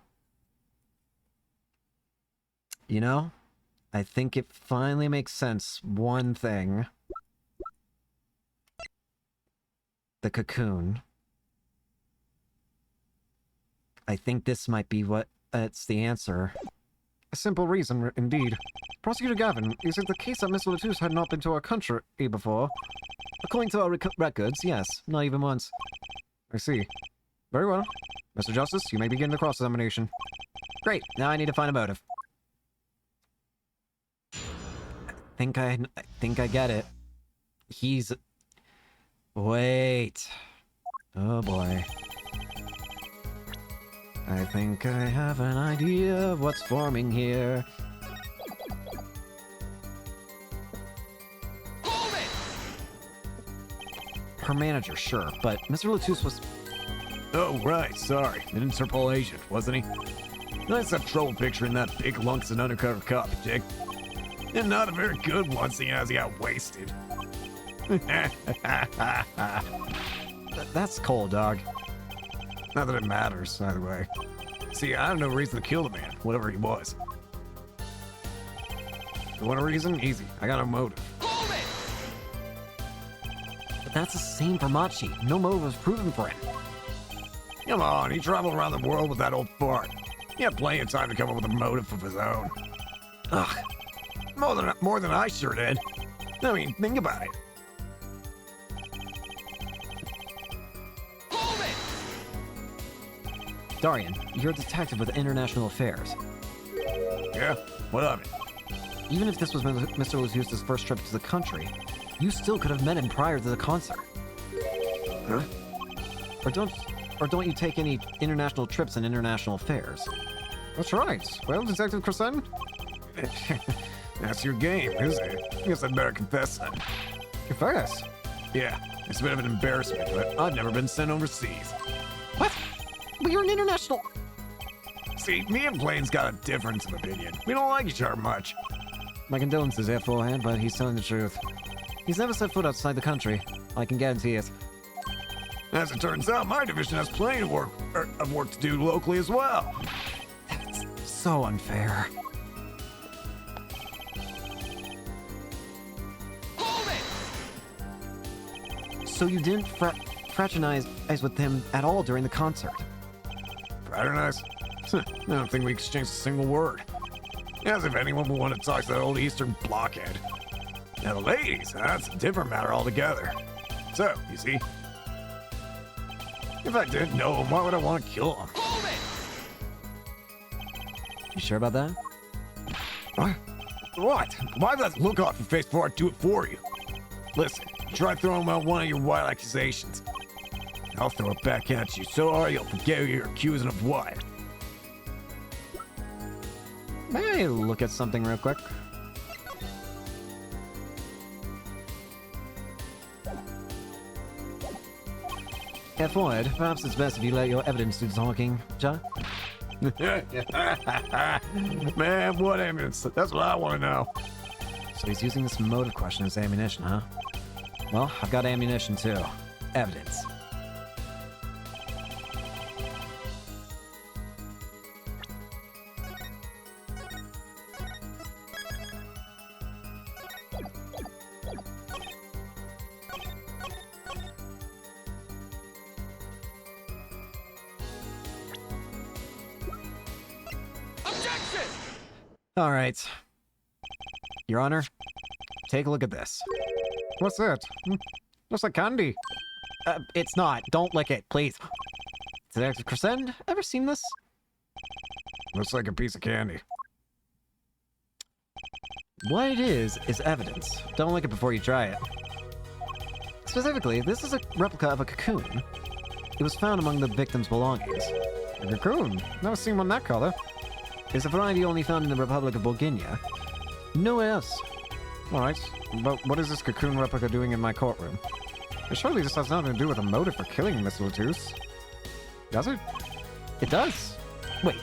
You know, I think it finally makes sense. One thing. The cocoon. I think this might be it's the answer. A simple reason, indeed. Prosecutor Gavin, is it the case that Mr. Latus had not been to our country before? According to our records, yes. Not even once. I see. Very well. Mr. Justice, you may begin the cross-examination. Great. Now I need to find a motive. I think I get it. He's... Wait. Oh boy. I think I have an idea of what's forming here. Hold it! Her manager, sure, but Mr. Latus was... Oh, right, sorry. An Interpol agent, wasn't he? Nice to have trouble picturing that big lunks an undercover cop, Dick. And not a very good one, seeing as he got wasted. That's cold, dog. Not that it matters, either way. See, I have no reason to kill the man, whatever he was. You want a reason? Easy. I got a motive. Hold it! But that's the same for Machi. No motive was proven for him. Come on, he traveled around the world with that old fart. He had plenty of time to come up with a motive of his own. Ugh. More than I sure did. I mean, think about it. Hold it! Darian, you're a detective with international affairs. Yeah? What of it? Even if this was Mr. Lazusta's first trip to the country, you still could have met him prior to the concert. Huh? Or don't you take any international trips in international affairs? That's right. Well, Detective Crescent? That's your game, isn't it? I guess I'd better confess then. Confess. Yeah, it's a bit of an embarrassment, but I've never been sent overseas. What? But you're an international... See, me and Blaine's got a difference of opinion. We don't like each other much. My condolences, F4hand, but he's telling the truth. He's never set foot outside the country. I can guarantee it. As it turns out, my division has plenty of work to do locally as well. That's so unfair. Hold it! So you didn't fraternize with him at all during the concert? Fraternize? I don't think we exchanged a single word. As if anyone would want to talk to that old Eastern blockhead. Now the ladies, that's a different matter altogether. So, you see, if I didn't know him, why would I want to kill him? Hold it! You sure about that? What? Why that look off your face before I do it for you? Listen, try throwing out one of your wild accusations. I'll throw it back at you so hard you'll forget who you're accusing of what. May I look at something real quick? F1, perhaps it's best if you let your evidence do the talking, Ja? Man, what evidence? That's what I want to know. So he's using this motive question as ammunition, huh? Well, I've got ammunition too. Evidence. Objection! All right. Your Honor, take a look at this. What's that? Looks like candy. It's not. Don't lick it, please. Detective Crescent, ever seen this? Looks like a piece of candy. What it is evidence. Don't lick it before you try it. Specifically, this is a replica of a cocoon. It was found among the victim's belongings. A cocoon. Never seen one that color. It's a variety only found in the Republic of Bulgaria. Nowhere else. Alright, but what is this cocoon replica doing in my courtroom? Surely this has nothing to do with a motive for killing Mr. Latus. Does it? It does. Wait,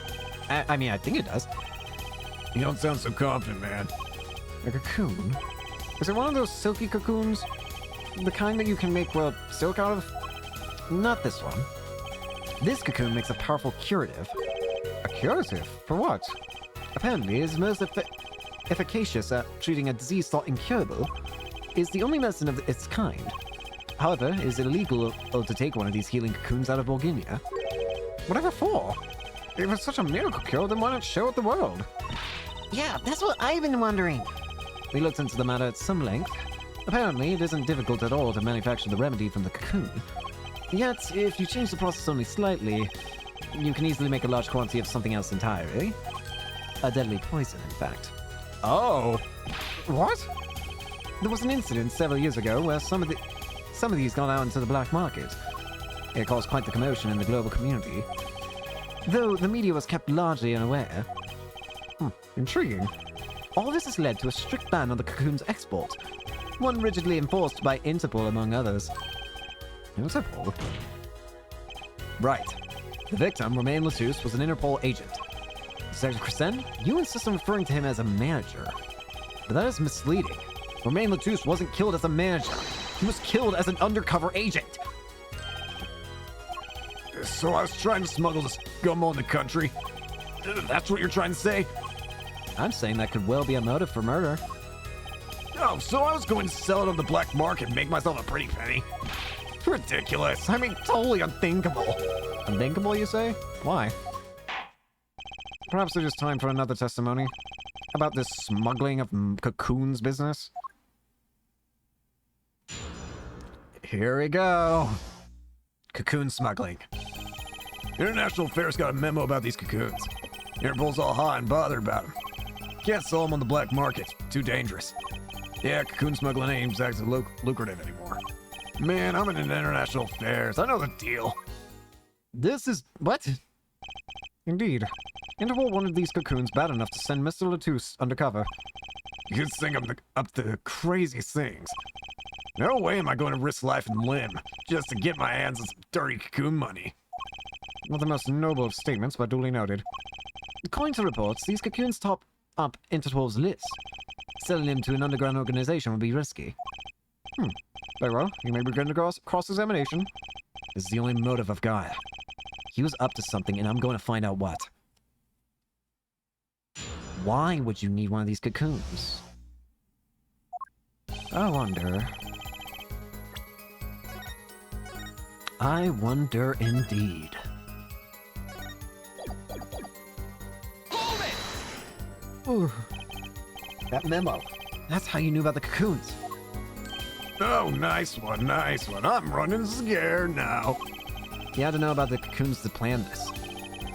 I mean, I think it does. You don't sound so confident, man. A cocoon? Is it one of those silky cocoons? The kind that you can make, well, silk out of? Not this one. This cocoon makes a powerful curative. A curative? For what? Apparently, it is most efficacious at treating a disease thought incurable. It's the only medicine of its kind. However, it is illegal to take one of these healing cocoons out of Bulgaria. Whatever for? If it's such a miracle cure, then why not show it the world? Yeah, that's what I've been wondering. We looked into the matter at some length. Apparently, it isn't difficult at all to manufacture the remedy from the cocoon. Yet, if you change the process only slightly, you can easily make a large quantity of something else entirely. A deadly poison, in fact. Oh. What? There was an incident several years ago where some of these got out into the black market. It caused quite the commotion in the global community. Though the media was kept largely unaware. Intriguing. All this has led to a strict ban on the cocoon's export, one rigidly enforced by Interpol among others. Interpol? Right. The victim, Romain Latus, was an Interpol agent. Detective Crescent, you insist on referring to him as a manager. But that is misleading. Romain Latus wasn't killed as a manager. He was killed as an undercover agent. So I was trying to smuggle this gumbo in the country? That's what you're trying to say? I'm saying that could well be a motive for murder. Oh, so I was going to sell it on the black market and make myself a pretty penny? Ridiculous. I mean, totally unthinkable. Unthinkable, you say? Why? Perhaps it is time for another testimony about this smuggling of cocoons business. Here we go. Cocoon smuggling. International Affairs got a memo about these cocoons. Interpol's all hot and bothered about them. Can't sell them on the black market. Too dangerous. Yeah, cocoon smuggling ain't exactly lucrative anymore. Man, I'm in International Affairs. I know the deal. This is... what? Indeed. Interpol wanted these cocoons bad enough to send Mr. Latouche undercover. You could sing up to craziest things. No way am I going to risk life and limb just to get my hands on some dirty cocoon money. Not the most noble of statements, but duly noted. According to reports, these cocoons top up Interpol's list. Selling them to an underground organization would be risky. Very well, you may begin to cross-examination. This is the only motive I've got. He was up to something, and I'm going to find out what. Why would you need one of these cocoons? I wonder. I wonder indeed. Hold it! Ooh. That memo. That's how you knew about the cocoons. Oh, nice one, nice one. I'm running scared now. You had to know about the cocoons to plan this.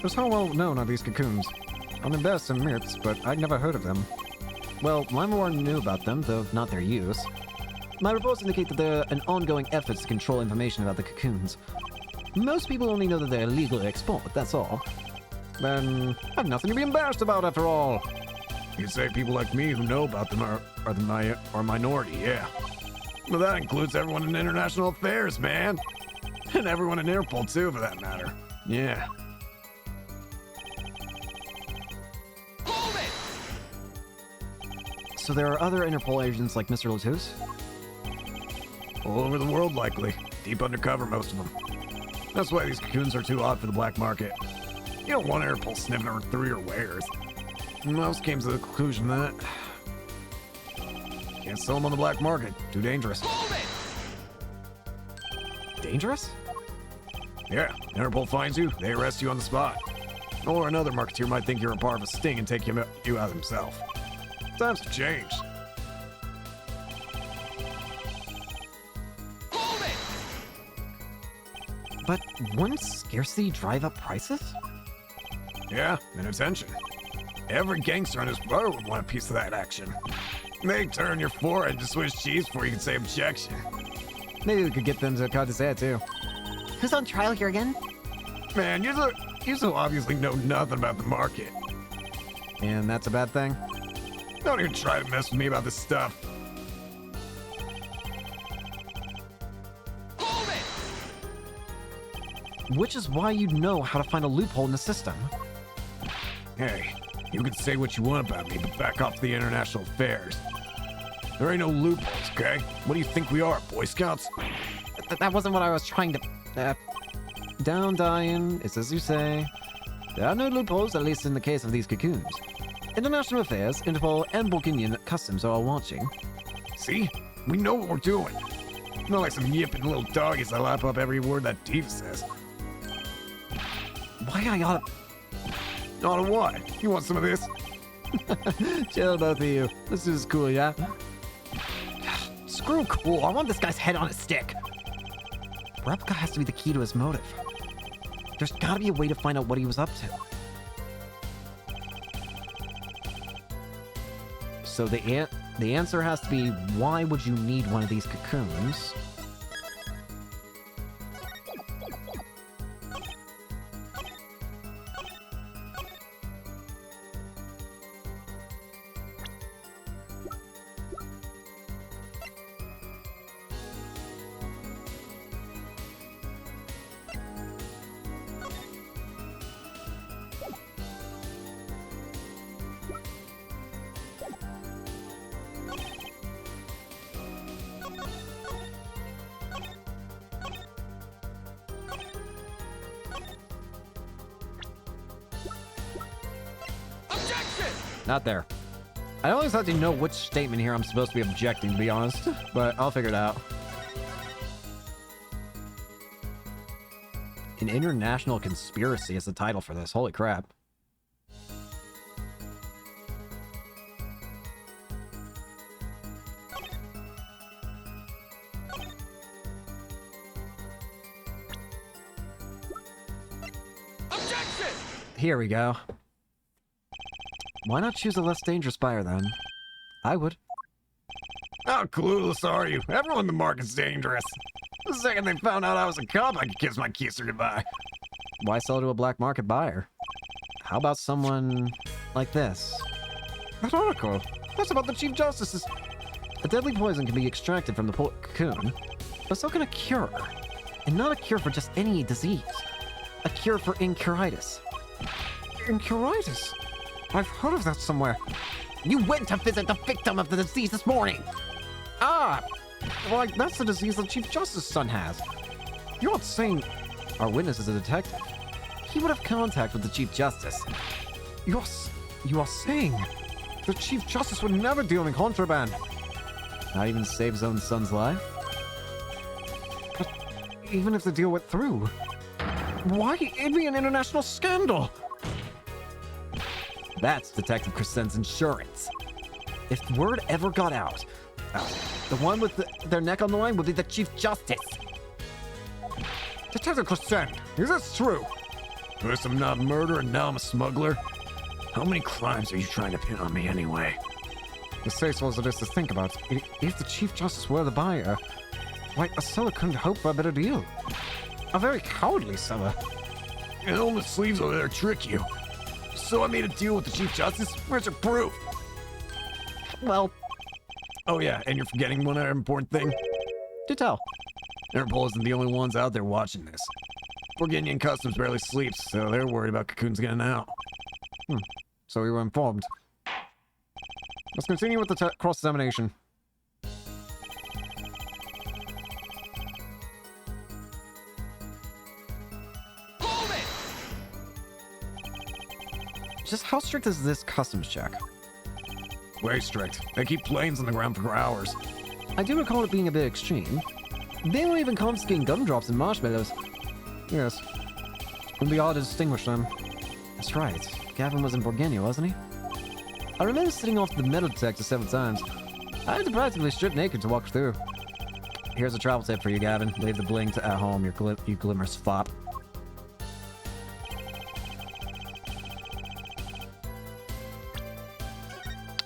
Just how well known are these cocoons? On the best some myths, but I'd never heard of them. Well, Limeware knew about them, though not their use. My reports indicate that there are an ongoing efforts to control information about the cocoons. Most people only know that they're illegal to export, that's all. Then I've nothing to be embarrassed about after all. You'd say people like me who know about them are minority, yeah. Well, that includes everyone in International Affairs, man. And everyone in Interpol, too, for that matter. Yeah. Hold it! So there are other Interpol agents like Mr. Latouche? All over the world, likely. Deep undercover, most of them. That's why these cocoons are too odd for the black market. You don't want Interpol sniffing through your wares. Most came to the conclusion that... can't sell them on the black market. Too dangerous. Hold it! Dangerous? Yeah, Interpol finds you, they arrest you on the spot. Or another marketeer might think you're a part of a sting and take you out himself. Times have changed. Hold it! But wouldn't scarcity drive up prices? Yeah, and attention. Every gangster on his road would want a piece of that action. They turn your forehead to Swiss cheese before you can say objection. Maybe we could get them to cut his head too. Who's on trial here again? Man, you so obviously know nothing about the market. And that's a bad thing? Don't even try to mess with me about this stuff. Hold it! Which is why you'd know how to find a loophole in the system. Hey, you can say what you want about me, but back off the International Affairs. There ain't no loopholes, okay? What do you think we are, Boy Scouts? That wasn't what I was trying to... down, Diane. It's as you say. There are no loopholes, at least in the case of these cocoons. International Affairs, Interpol, and Bulgarian Customs are all watching. See? We know what we're doing. Not like some yipping little doggies that lap up every word that Diva says. Why I oughta... Not a what? You want some of this? Chill, both of you. This is cool, yeah? Screw cool. I want this guy's head on a stick. Replica has to be the key to his motive. There's gotta be a way to find out what he was up to. So the answer has to be, why would you need one of these cocoons? Objection! Not there. I always have to know which statement here I'm supposed to be objecting, to be honest. But I'll figure it out. An international conspiracy is the title for this. Holy crap. Here we go. Why not choose a less dangerous buyer then? I would. How clueless are you? Everyone in the market's dangerous. The second they found out I was a cop, I could kiss my kisser goodbye. Why sell to a black market buyer? How about someone like this? That article. That's about the Chief Justice's. A deadly poison can be extracted from the cocoon, but so can a cure. And not a cure for just any disease. A cure for incuritis. Incuritis. I've heard of that somewhere. You went to visit the victim of the disease this morning. Ah! Well, that's the disease the Chief Justice's son has. You're not saying Our witness is a detective. He would have contact with the Chief Justice. you are saying the Chief Justice would never deal in contraband? Not even save his own son's life? Even if the deal went through, why? It'd be an international scandal. That's Detective Crescen's insurance. If word ever got out, the one with their neck on the line would be the Chief Justice. Detective Crescent, is this true? First I'm not murder and now I'm a smuggler. How many crimes are you trying to pin on me anyway? Distasteful as it is to think about, if the Chief Justice were the buyer, why, a seller couldn't hope for a better deal. A very cowardly seller. And all the sleeves over there trick you. So I made a deal with the Chief Justice? Where's your proof? Well, Oh yeah, and you're forgetting one other important thing. do tell. Interpol isn't the only ones out there watching this. Borginian Customs barely sleeps, so they're worried about Cocoon's getting out. So we were informed. Let's continue with the cross-examination. Hold it! Just how strict is this customs check? Way strict. They keep planes on the ground for hours. I do recall it being a bit extreme. They were even confiscating gumdrops and marshmallows. Yes. It'd be odd to distinguish them. That's right. Gavin was in Borginia, wasn't he? I remember sitting off the metal detector several times. I had to practically strip naked to walk through. Here's a travel tip for you, Gavin. Leave the bling at home, you glimmerous fop.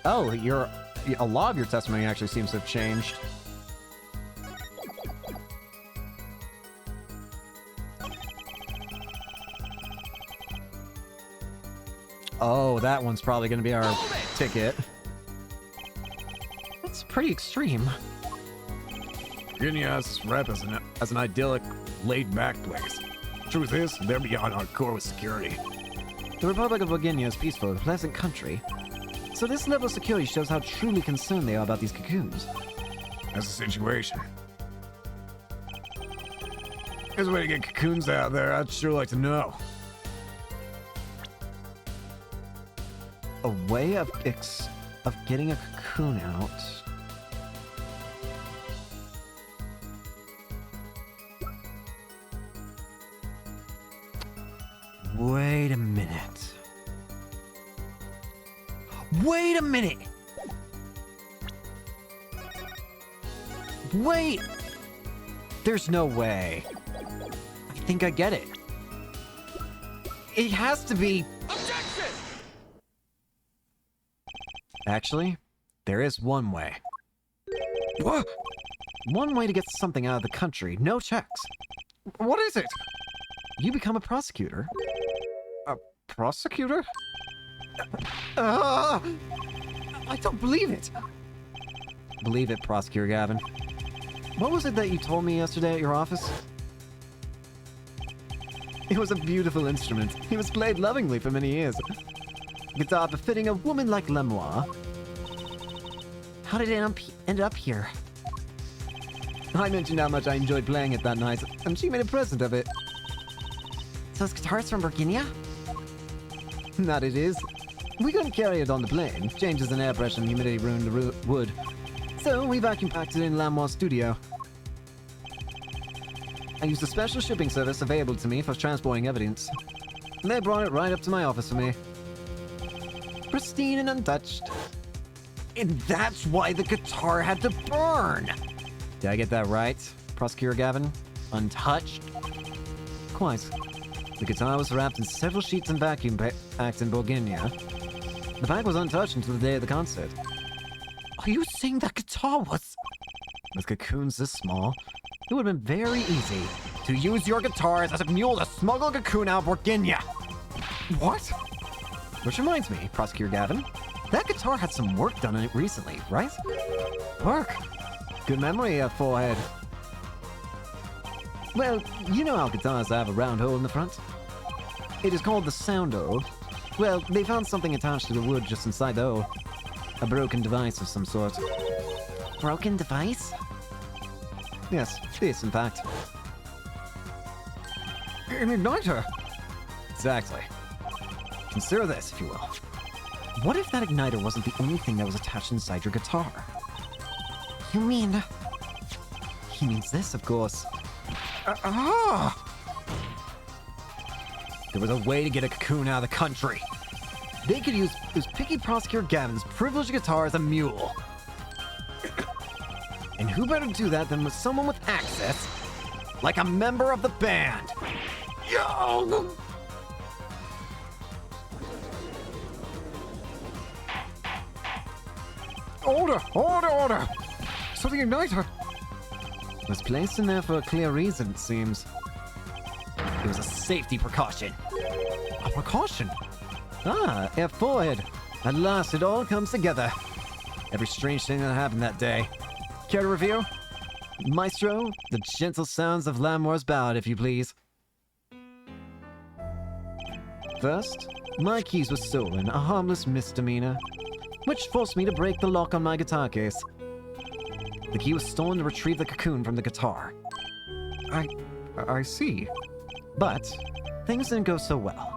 Oh, a lot of your testimony actually seems to have changed. Oh, that one's probably going to be our ticket. That's pretty extreme. Borginia has this rep as an idyllic, laid-back place. Truth is, they're beyond hardcore with security. The Republic of Borginia is peaceful and a pleasant country. So this level of security shows how truly concerned they are about these cocoons. That's the situation. There's a way to get cocoons out there, I'd sure like to know. A way of getting a cocoon out. Wait a minute. Wait a minute! Wait! There's no way. I think I get it. It has to be... Objection! Actually, there is one way. What? One way to get something out of the country, no checks. What is it? You become a prosecutor. A prosecutor? I don't believe it. Believe it, Prosecutor Gavin. What was it that you told me yesterday at your office? It was a beautiful instrument. It was played lovingly for many years. Guitar befitting a woman like Lemoire. How did it end up here? I mentioned how much I enjoyed playing it that night, and she made a present of it. So this guitar's from Borginia? That it is. We couldn't carry it on the plane. Changes in air pressure and humidity ruined the wood. So we vacuum packed it in Lamoire's studio. I used a special shipping service available to me for transporting evidence. They brought it right up to my office for me. Pristine and untouched. And that's why the guitar had to burn! Did I get that right, Prosecutor Gavin? Untouched? Quite. The guitar was wrapped in several sheets and vacuum packed in Borginia. The bag was untouched until the day of the concert. Are you saying that guitar was... With cocoons this small, it would have been very easy. to use your guitars as a mule to smuggle a cocoon out of Virginia? What? Which reminds me, Prosecutor Gavin, that guitar had some work done on it recently, right? Work? Good memory, forehead. Well, you know how guitars have a round hole in the front? It is called the sound hole. Well, they found something attached to the wood just inside the hole. A broken device of some sort. Broken device? Yes, this, in fact. An igniter! Exactly. Consider this, if you will. What if that igniter wasn't the only thing that was attached inside your guitar? You mean... He means this, of course. There was a way to get a cocoon out of the country. They could use picky Prosecutor Gavin's privileged guitar as a mule. And who better do that than with someone with access, like a member of the band? Yo! Order! So the igniter was placed in there for a clear reason, it seems. It was a safety precaution. A precaution? Ah, Air Forehead. At last, it all comes together. Every strange thing that happened that day. Care to review? Maestro, the gentle sounds of Lamore's ballad, if you please. First, my keys were stolen, a harmless misdemeanor, which forced me to break the lock on my guitar case. The key was stolen to retrieve the cocoon from the guitar. I see. But things didn't go so well.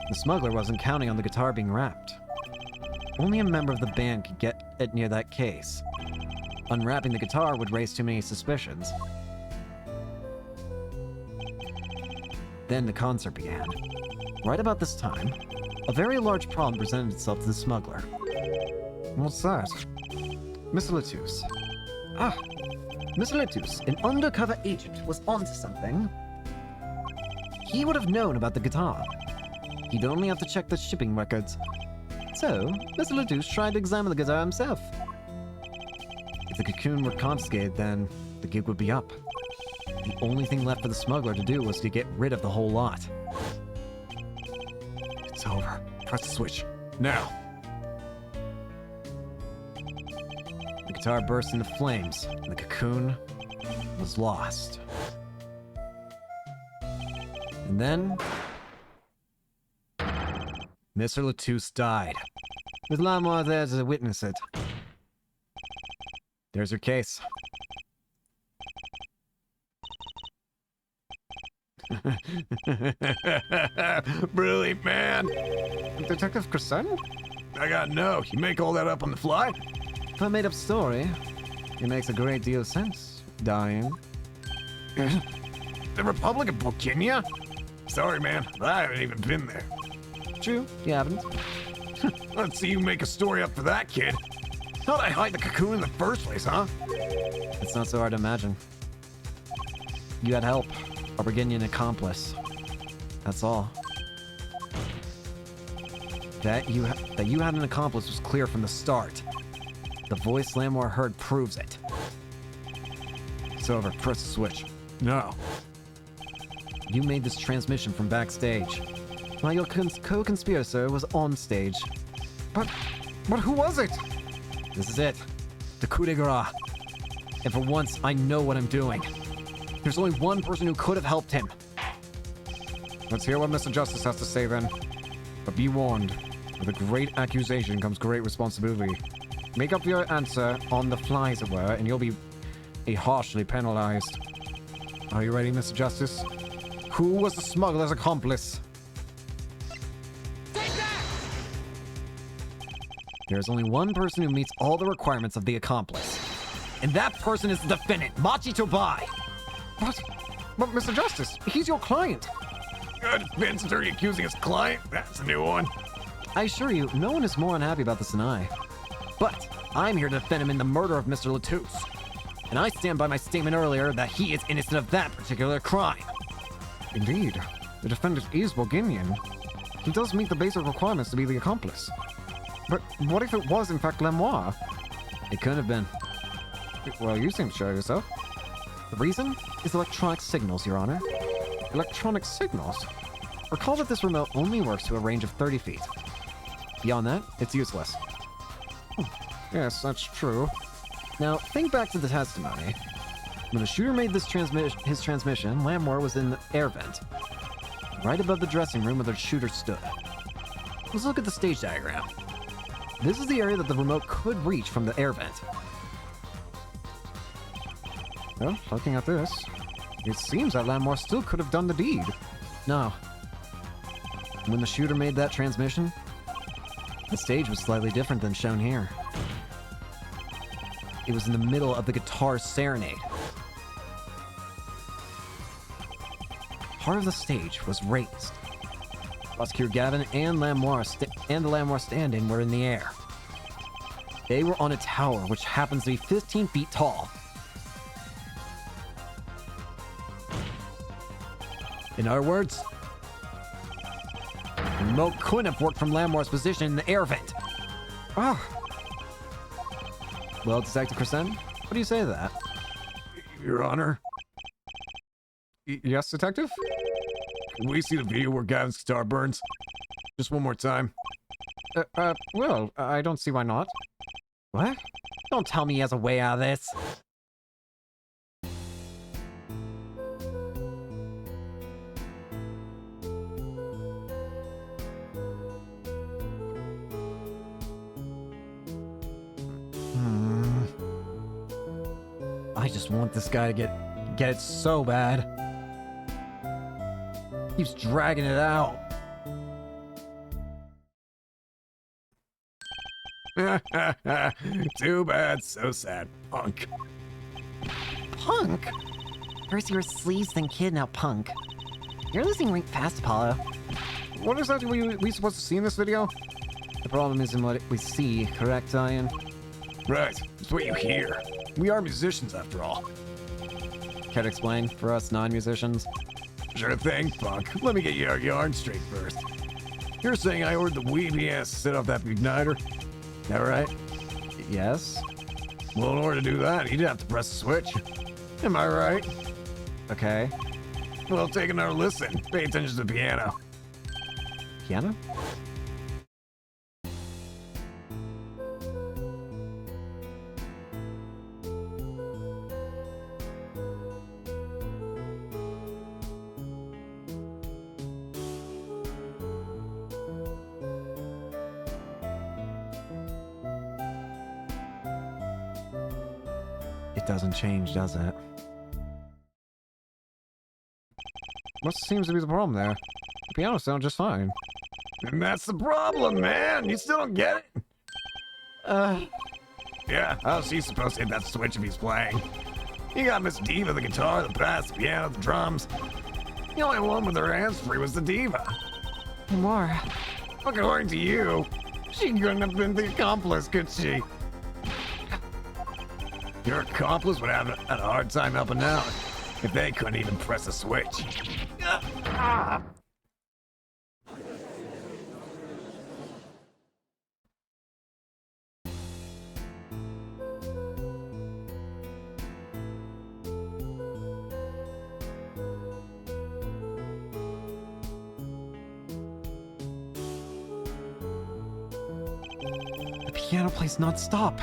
The smuggler wasn't counting on the guitar being wrapped. Only a member of the band could get it near that case. Unwrapping the guitar would raise too many suspicions. Then the concert began. Right about this time, a very large problem presented itself to the smuggler. What's that? Mr. Latus. Ah, Mr. Latus, an undercover agent, was onto something. He would have known about the guitar. He'd only have to check the shipping records. So, Mr. Latus tried to examine the guitar himself. If the cocoon were confiscated, then the gig would be up. The only thing left for the smuggler to do was to get rid of the whole lot. It's over. Press the switch. Now. The guitar burst into flames, and the cocoon was lost. And then... Mr. Latus died, with Lamar there to witness it. There's your case. Brilliant, man. Detective Crescent? I gotta know, you make all that up on the fly? For a made-up story, it makes a great deal of sense, Darian. The Republic of Virginia? Sorry, man, but I haven't even been there. True, you haven't. Let's see you make a story up for that, kid. How'd I hide the cocoon in the first place, huh? It's not so hard to imagine. You had help, a Virginian accomplice. That's all. That you had an accomplice was clear from the start. The voice Lamore heard proves it. It's over. Press the switch. No. You made this transmission from backstage, while your co-conspirator was on stage. But who was it? This is it. The coup de grace. And for once, I know what I'm doing. There's only one person who could have helped him. Let's hear what Mr. Justice has to say then. But be warned, with a great accusation comes great responsibility. Make up your answer on the fly, as it were, and you'll be harshly penalized. Are you ready, Mr. Justice? Who was the smuggler's accomplice? There's only one person who meets all the requirements of the accomplice. And that person is the defendant, Machi Tobai! What? But Mr. Justice, he's your client. Good defense attorney accusing his client? That's a new one. I assure you, no one is more unhappy about this than I. But I'm here to defend him in the murder of Mr. Latus. And I stand by my statement earlier that he is innocent of that particular crime. Indeed. The defendant is Borginian. He does meet the basic requirements to be the accomplice. But what if it was in fact Lemoire? It couldn't have been. Well, you seem sure of yourself. The reason is electronic signals, Your Honor. Electronic signals? Recall that this remote only works to a range of 30 feet. Beyond that, it's useless. Yes, that's true. Now, think back to the testimony. When the shooter made his transmission, Lamore was in the air vent, right above the dressing room where the shooter stood. Let's look at the stage diagram. This is the area that the remote could reach from the air vent. Well, looking at this, it seems that Lamore still could have done the deed. No. When the shooter made that transmission, the stage was slightly different than shown here. It was in the middle of the guitar serenade. Part of the stage was raised. Prosecutor Gavin and the Lamore stand-in were in the air. They were on a tower which happens to be 15 feet tall. In other words, the remote couldn't have worked from Lamore's position in the air vent. Ah, Well, Detective Crescent, what do you say to that? Your Honor, yes, Detective? can we see the video where Gavin's guitar burns? Just one more time. Well, I don't see why not. What? Don't tell me he has a way out of this. I just want this guy to get it so bad. Keeps dragging it out. Too bad, so sad. Punk. Punk? First you were sleaze, then kid, now punk. You're losing rank fast, Apollo. What exactly were we supposed to see in this video? The problem isn't what we see, correct, Diane? Right, it's what you hear. We are musicians after all. Care to explain for us non-musicians? Sure thing, Punk. Let me get your yarn straight first. You're saying I ordered the Wii pianist to set off that igniter? That right? Yes. Well, in order to do that, you'd have to press the switch. Am I right? Okay. Well, take another listen. Pay attention to the piano. Piano? It doesn't change, does it? What seems to be the problem there? The piano sounds just fine. And that's the problem, man. You still don't get it? Yeah, how's he supposed to hit that switch if he's playing? You got Miss Diva, the guitar, the bass, the piano, the drums. The only one with her hands free was the Diva. More. According to you, she couldn't have been the accomplice, could she? Your accomplice would have a hard time helping out if they couldn't even press a switch. The piano plays non-stop.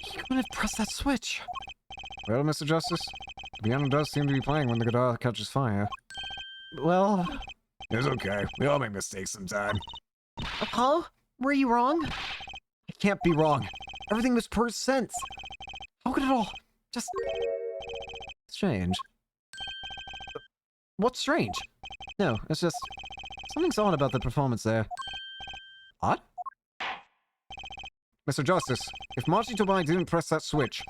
He couldn't have pressed that switch. Well, Mr. Justice, the piano does seem to be playing when the guitar catches fire. Well, It's okay. We all make mistakes sometime. Apollo? Were you wrong? I can't be wrong. Everything was per sense. How could it all just... Strange. What's strange? No, it's just... Something's odd about the performance there. Odd? Mr. Justice, if Machi Tobai didn't press that switch,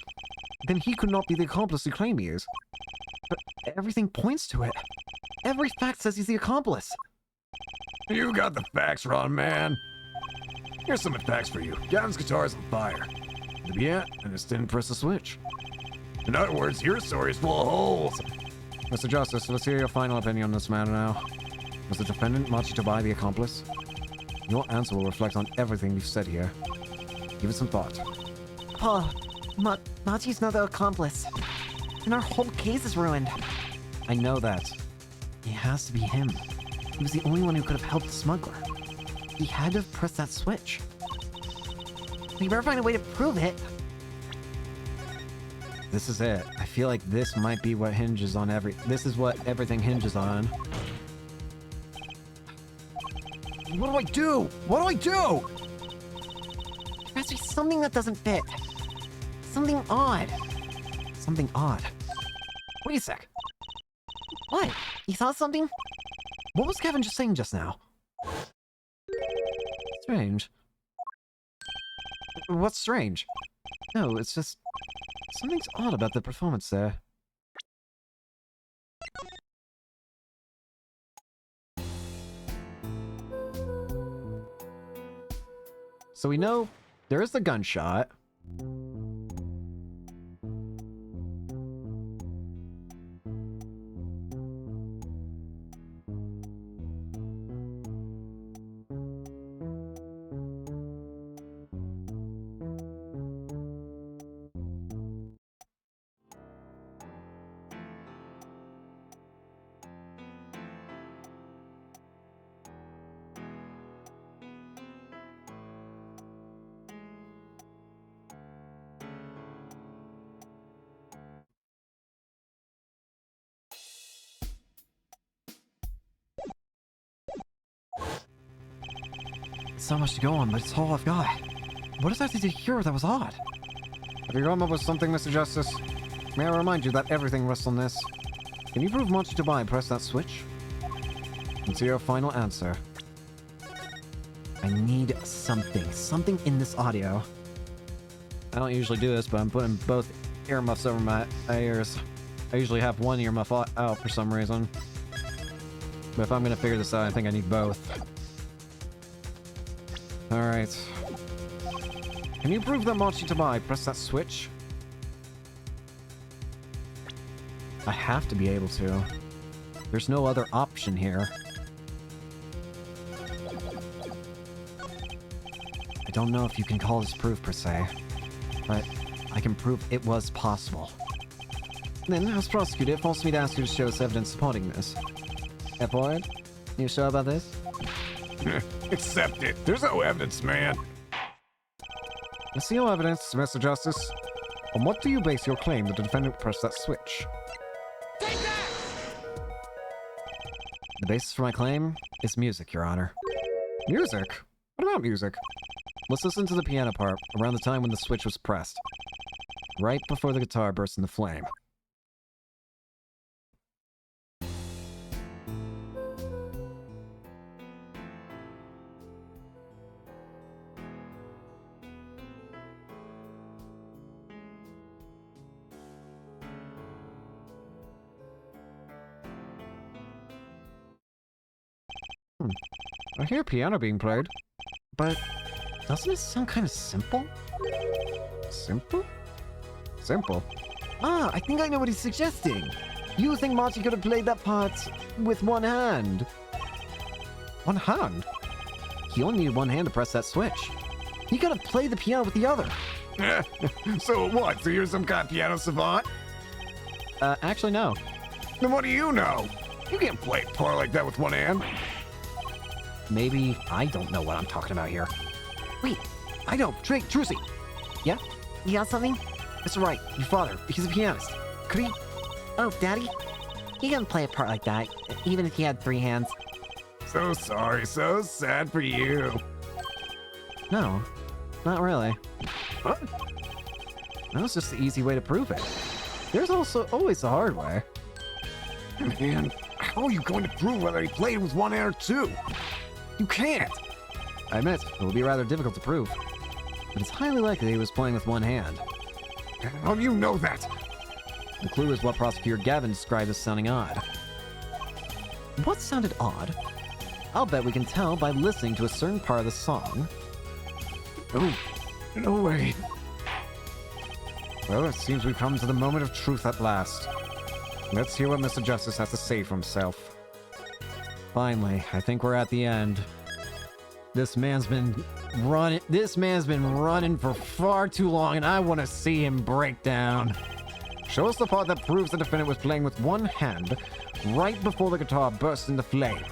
Then he could not be the accomplice you claim he is. But everything points to it. Every fact says he's the accomplice. You got the facts wrong, man. Here's some facts for you. Gavin's guitar is on fire. Yeah, I just didn't press the switch. In other words, your story's full of holes. Mr. Justice, let's hear your final opinion on this matter now. Was the defendant Machi Tobai the accomplice? Your answer will reflect on everything you've said here. Give it some thought. Paul, Machi's not the accomplice. And our whole case is ruined. I know that. It has to be him. He was the only one who could have helped the smuggler. He had to have pressed that switch. We better find a way to prove it. This is it. I feel like this might be what hinges on this is what everything hinges on. What do I do? What do I do? There has to be something that doesn't fit. Something odd. Something odd. Wait a sec. What? You saw something? What was Kevin just saying just now? Strange. What's strange? No, it's just... something's odd about the performance there. So we know there is the gunshot. So much to go on, but it's all I've got. What does that do here that was odd? Have you come up with something, Mr. Justice? May I remind you that everything rests on this? Can you prove Machi Tobai pressed that switch? Let's hear your final answer. I need something. Something in this audio. I don't usually do this, but I'm putting both earmuffs over my ears. I usually have one earmuff out for some reason. But if I'm gonna figure this out, I think I need both. Alright. Can you prove that Machi Tobai pressed that switch? I have to be able to. There's no other option here. I don't know if you can call this proof per se, but I can prove it was possible. Then, as prosecutor, it falls to me to ask you to show us evidence supporting this. Epward, you sure about this? Accept it. There's no evidence, man. I see no evidence, Mr. Justice. On what do you base your claim that the defendant pressed that switch? Take that! The basis for my claim is music, Your Honor. Music? What about music? Let's listen to the piano part around the time when the switch was pressed. Right before the guitar burst into flame. I hear piano being played. But doesn't it sound kind of simple? Simple? Simple? Ah, I think I know what he's suggesting. You think Machi could have played that part with one hand? One hand? He only needed one hand to press that switch. He could have played the piano with the other. So what? So you're some kind of piano savant? Actually, no. Then what do you know? You can't play a part like that with one hand. Maybe I don't know what I'm talking about here. Wait, I know. Trucy. Yeah? you got something? That's right. Your father. He's a pianist. Could he... Oh, Daddy? He couldn't play a part like that, even if he had 3 hands. So sorry, so sad for you. No. Not really. Huh? That was just the easy way to prove it. There's also always the hard way. Man, how are you going to prove whether he played with one hand or two? You can't. I admit, it will be rather difficult to prove. But it's highly likely he was playing with one hand. How do you know that? The clue is what Prosecutor Gavin described as sounding odd. What sounded odd? I'll bet we can tell by listening to a certain part of the song. Oh, no way. Well, it seems we've come to the moment of truth at last. Let's hear what Mr. Justice has to say for himself. Finally, I think we're at the end. This man's been running for far too long, and I want to see him break down. Show us the part that proves the defendant was playing with one hand right before the guitar burst into flame.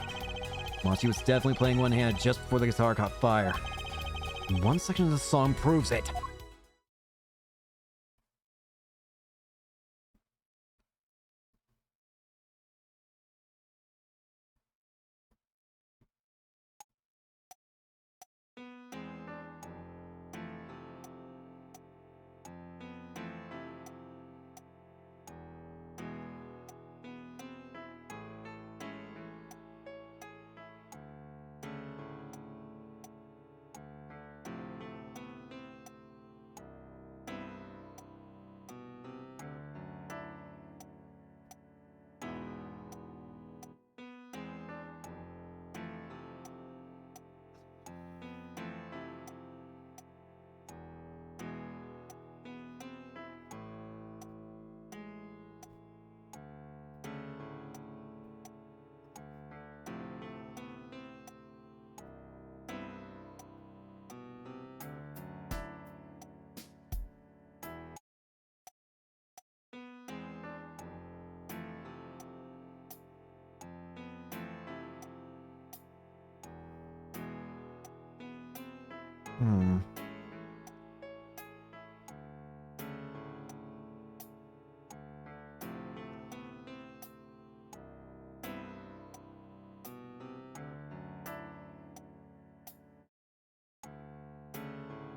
Mochi was definitely playing one hand just before the guitar caught fire. And 1 section of the song proves it.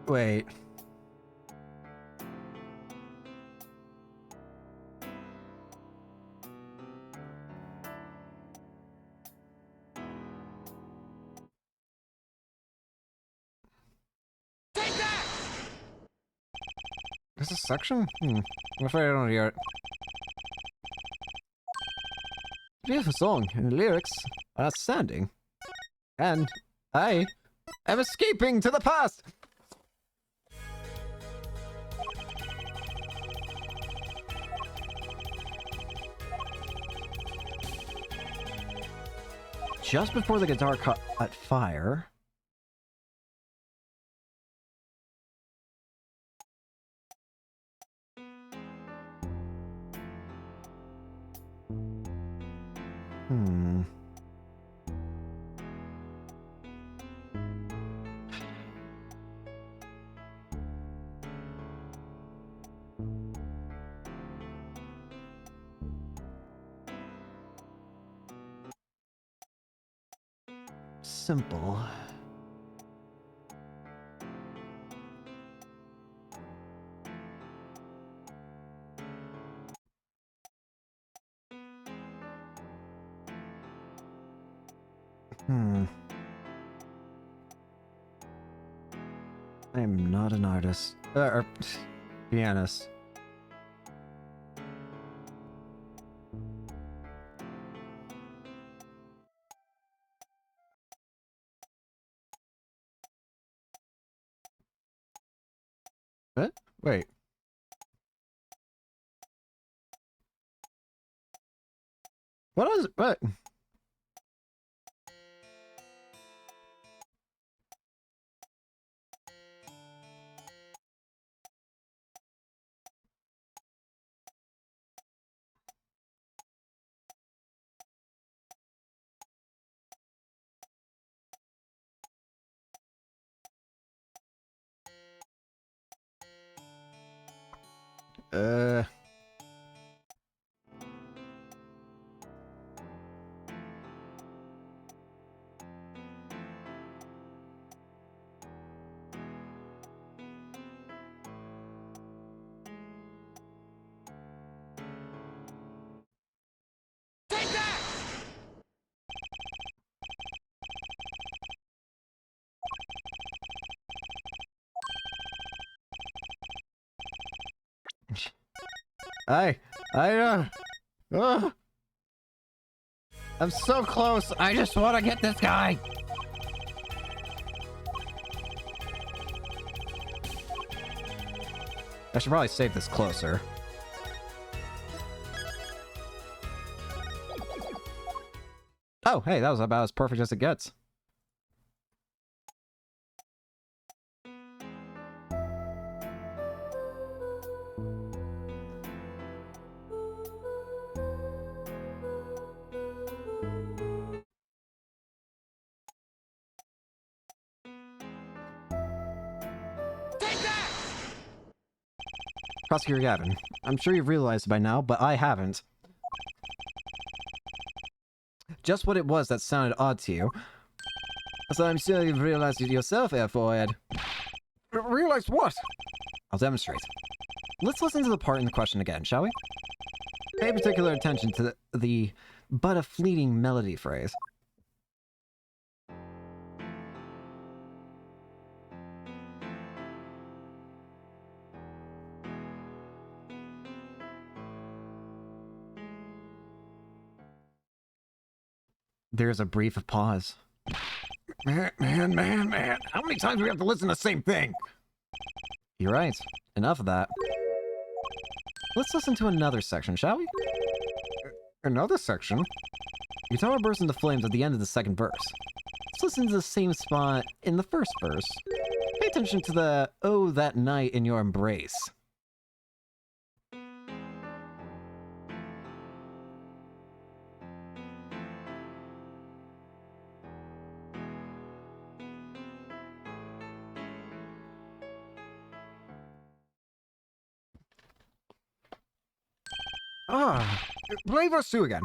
Wait. There's a section? I'm afraid I don't hear it. Beautiful song, and the lyrics are outstanding. And I am escaping to the past! Just before the guitar caught fire... Simple. I am not an artist. Or pianist. What? Wait. What was it? What? I'm so close. I just want to get this guy. I should probably save this closer. Oh, hey, that was about as perfect as it gets. Prosecutor Gavin, I'm sure you've realized by now, but I haven't. Just what it was that sounded odd to you. So I'm sure you've realized it yourself, Airforehead. Realized what? I'll demonstrate. Let's listen to the part in the question again, shall we? Pay particular attention to the but a fleeting melody phrase. There's a brief pause. Man. How many times do we have to listen to the same thing? You're right. Enough of that. Let's listen to another section, shall we? Another section? Guitar bursts into flames at the end of the second verse. Let's listen to the same spot in the first verse. Pay attention to the, "Oh, that night in your embrace." Play verse 2 again.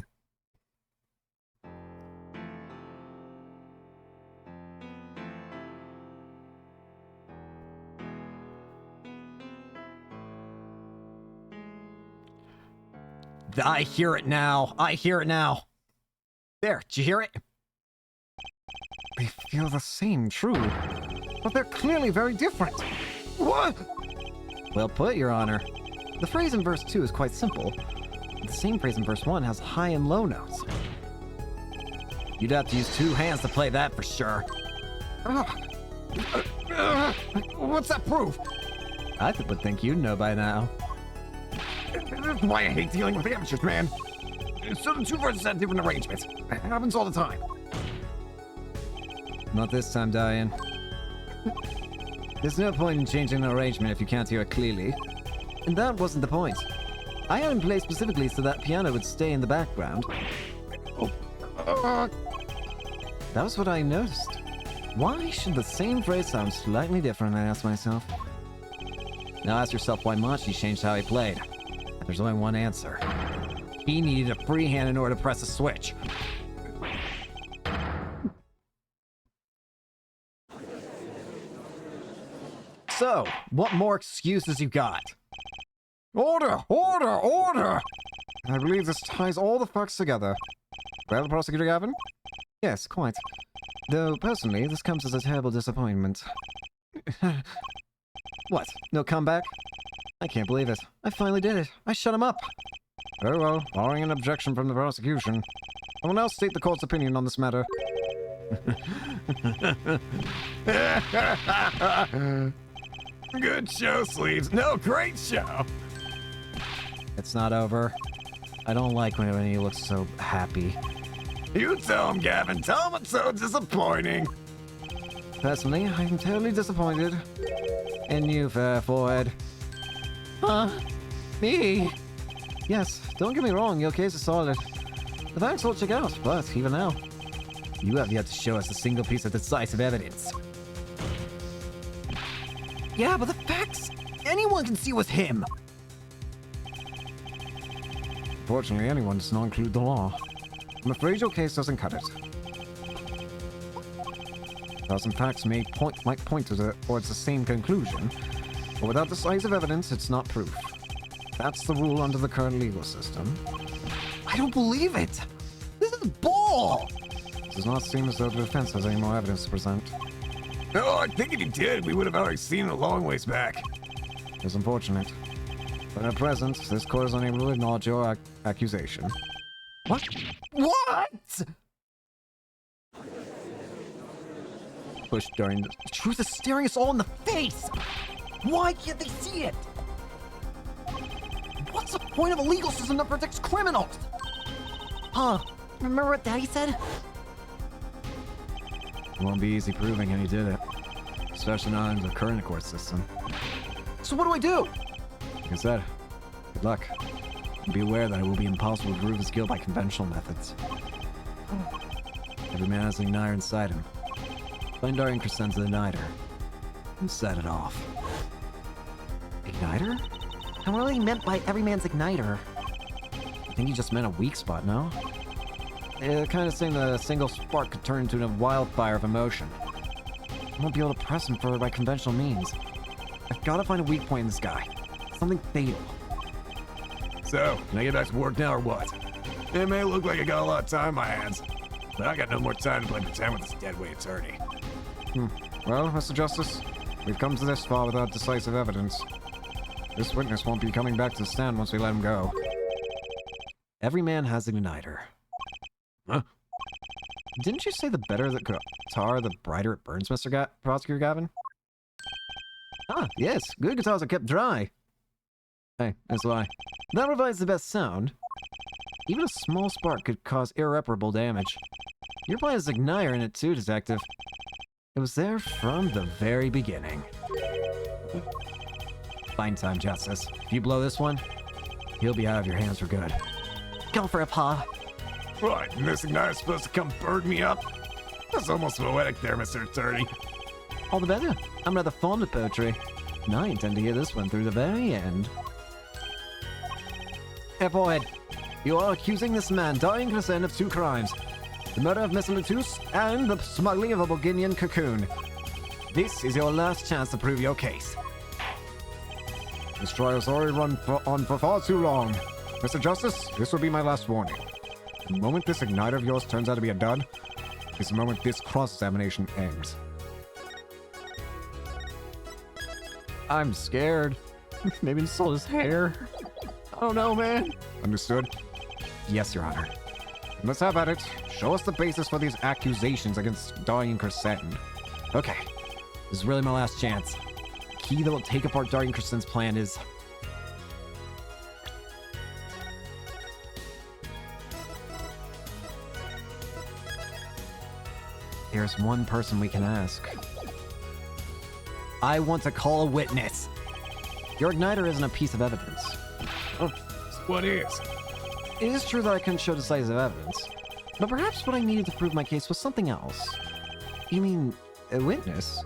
I hear it now. I hear it now. There, did you hear it? They feel the same, true. But they're clearly very different. What? Well put, Your Honor. The phrase in verse 2 is quite simple. The same phrase in verse 1 has high and low notes. You'd have to use two hands to play that for sure. What's that proof? I would think you'd know by now. That's why I hate dealing with amateurs, man. So the two verses have different arrangements. It happens all the time. Not this time, Diane. There's no point in changing the arrangement if you can't hear it clearly. And that wasn't the point. I had him played specifically so that piano would stay in the background. That was what I noticed. Why should the same phrase sound slightly different, I asked myself. Now ask yourself why Machi changed how he played. There's only one answer. He needed a free hand in order to press a switch. So, what more excuses you got? Order! I believe this ties all the facts together. Well, Prosecutor Gavin? Yes, quite. Though, personally, this comes as a terrible disappointment. What? No comeback? I can't believe it. I finally did it. I shut him up. Very well, barring an objection from the prosecution, I will now state the court's opinion on this matter. Good show, Sleeves. No, great show. It's not over. I don't like when he looks so happy. You tell him, Gavin. Tell him it's so disappointing. Personally, I'm totally disappointed. In you, Fair Forehead. Huh? Me? Yes, don't get me wrong, your case is solid. The facts all check out, but even now, you have yet to show us a single piece of decisive evidence. Yeah, but the facts, anyone can see was him. Fortunately, anyone does not include the law. I'm afraid your case doesn't cut it. Some facts might point towards the same conclusion, but without decisive evidence, it's not proof. That's the rule under the current legal system. I don't believe it! This is bull! It does not seem as though the defense has any more evidence to present. No, I think if he did, we would have already seen it a long ways back. It's unfortunate. But at present, this court is unable to acknowledge your accusation. What? What? Bush darn, the truth is staring us all in the face! Why can't they see it? What's the point of a legal system that protects criminals? Huh? Remember what Daddy said? It won't be easy proving how you did it. Especially not under the current court system. So what do I do? Like I said, good luck. And be aware that it will be impossible to prove his guilt by conventional methods. Every man has an igniter inside him. Find Darien Crescent's igniter and set it off. Igniter? And what really meant by every man's igniter? I think he just meant a weak spot, no? Kind of saying that a single spark could turn into a wildfire of emotion. I won't be able to press him forward by conventional means. I've got to find a weak point in this guy. Something fatal. So, can I get back to work now or what? It may look like I got a lot of time on my hands, but I got no more time to play pretend with this deadweight attorney. Well, Mr. Justice, we've come to this far without decisive evidence. This witness won't be coming back to the stand once we let him go. Every man has an igniter. Huh? Didn't you say the better the guitar, the brighter it burns, Mr. Prosecutor Gavin? Ah, yes. Good guitars are kept dry. Hey, that's why. That provides the best sound. Even a small spark could cause irreparable damage. Your plan has igniter in it too, Detective. It was there from the very beginning. Fine time, Justice. If you blow this one, he'll be out of your hands for good. Go for it, Pa. What, and this igniter's supposed to come burn me up? That's almost poetic there, Mr. Attorney. All the better. I'm rather fond of poetry, and I intend to hear this one through the very end. Hey, Forehead, you are accusing this man, Darien Crescent, of 2 crimes. The murder of Miss Latus and the smuggling of a Borginian cocoon. This is your last chance to prove your case. This trial's already on for far too long. Mr. Justice, this will be my last warning. The moment this igniter of yours turns out to be a dud, is the moment this cross-examination ends. I'm scared. Maybe he stole his hair. I don't know, man. Understood? Yes, Your Honor. Let's have at it. Show us the basis for these accusations against Darien Crescent. Okay. This is really my last chance. The key that will take apart Darien Crescent's plan is... There's one person we can ask. I want to call a witness. Your igniter isn't a piece of evidence. Oh, so what is? It is true that I couldn't show decisive evidence, but perhaps what I needed to prove my case was something else. You mean a witness?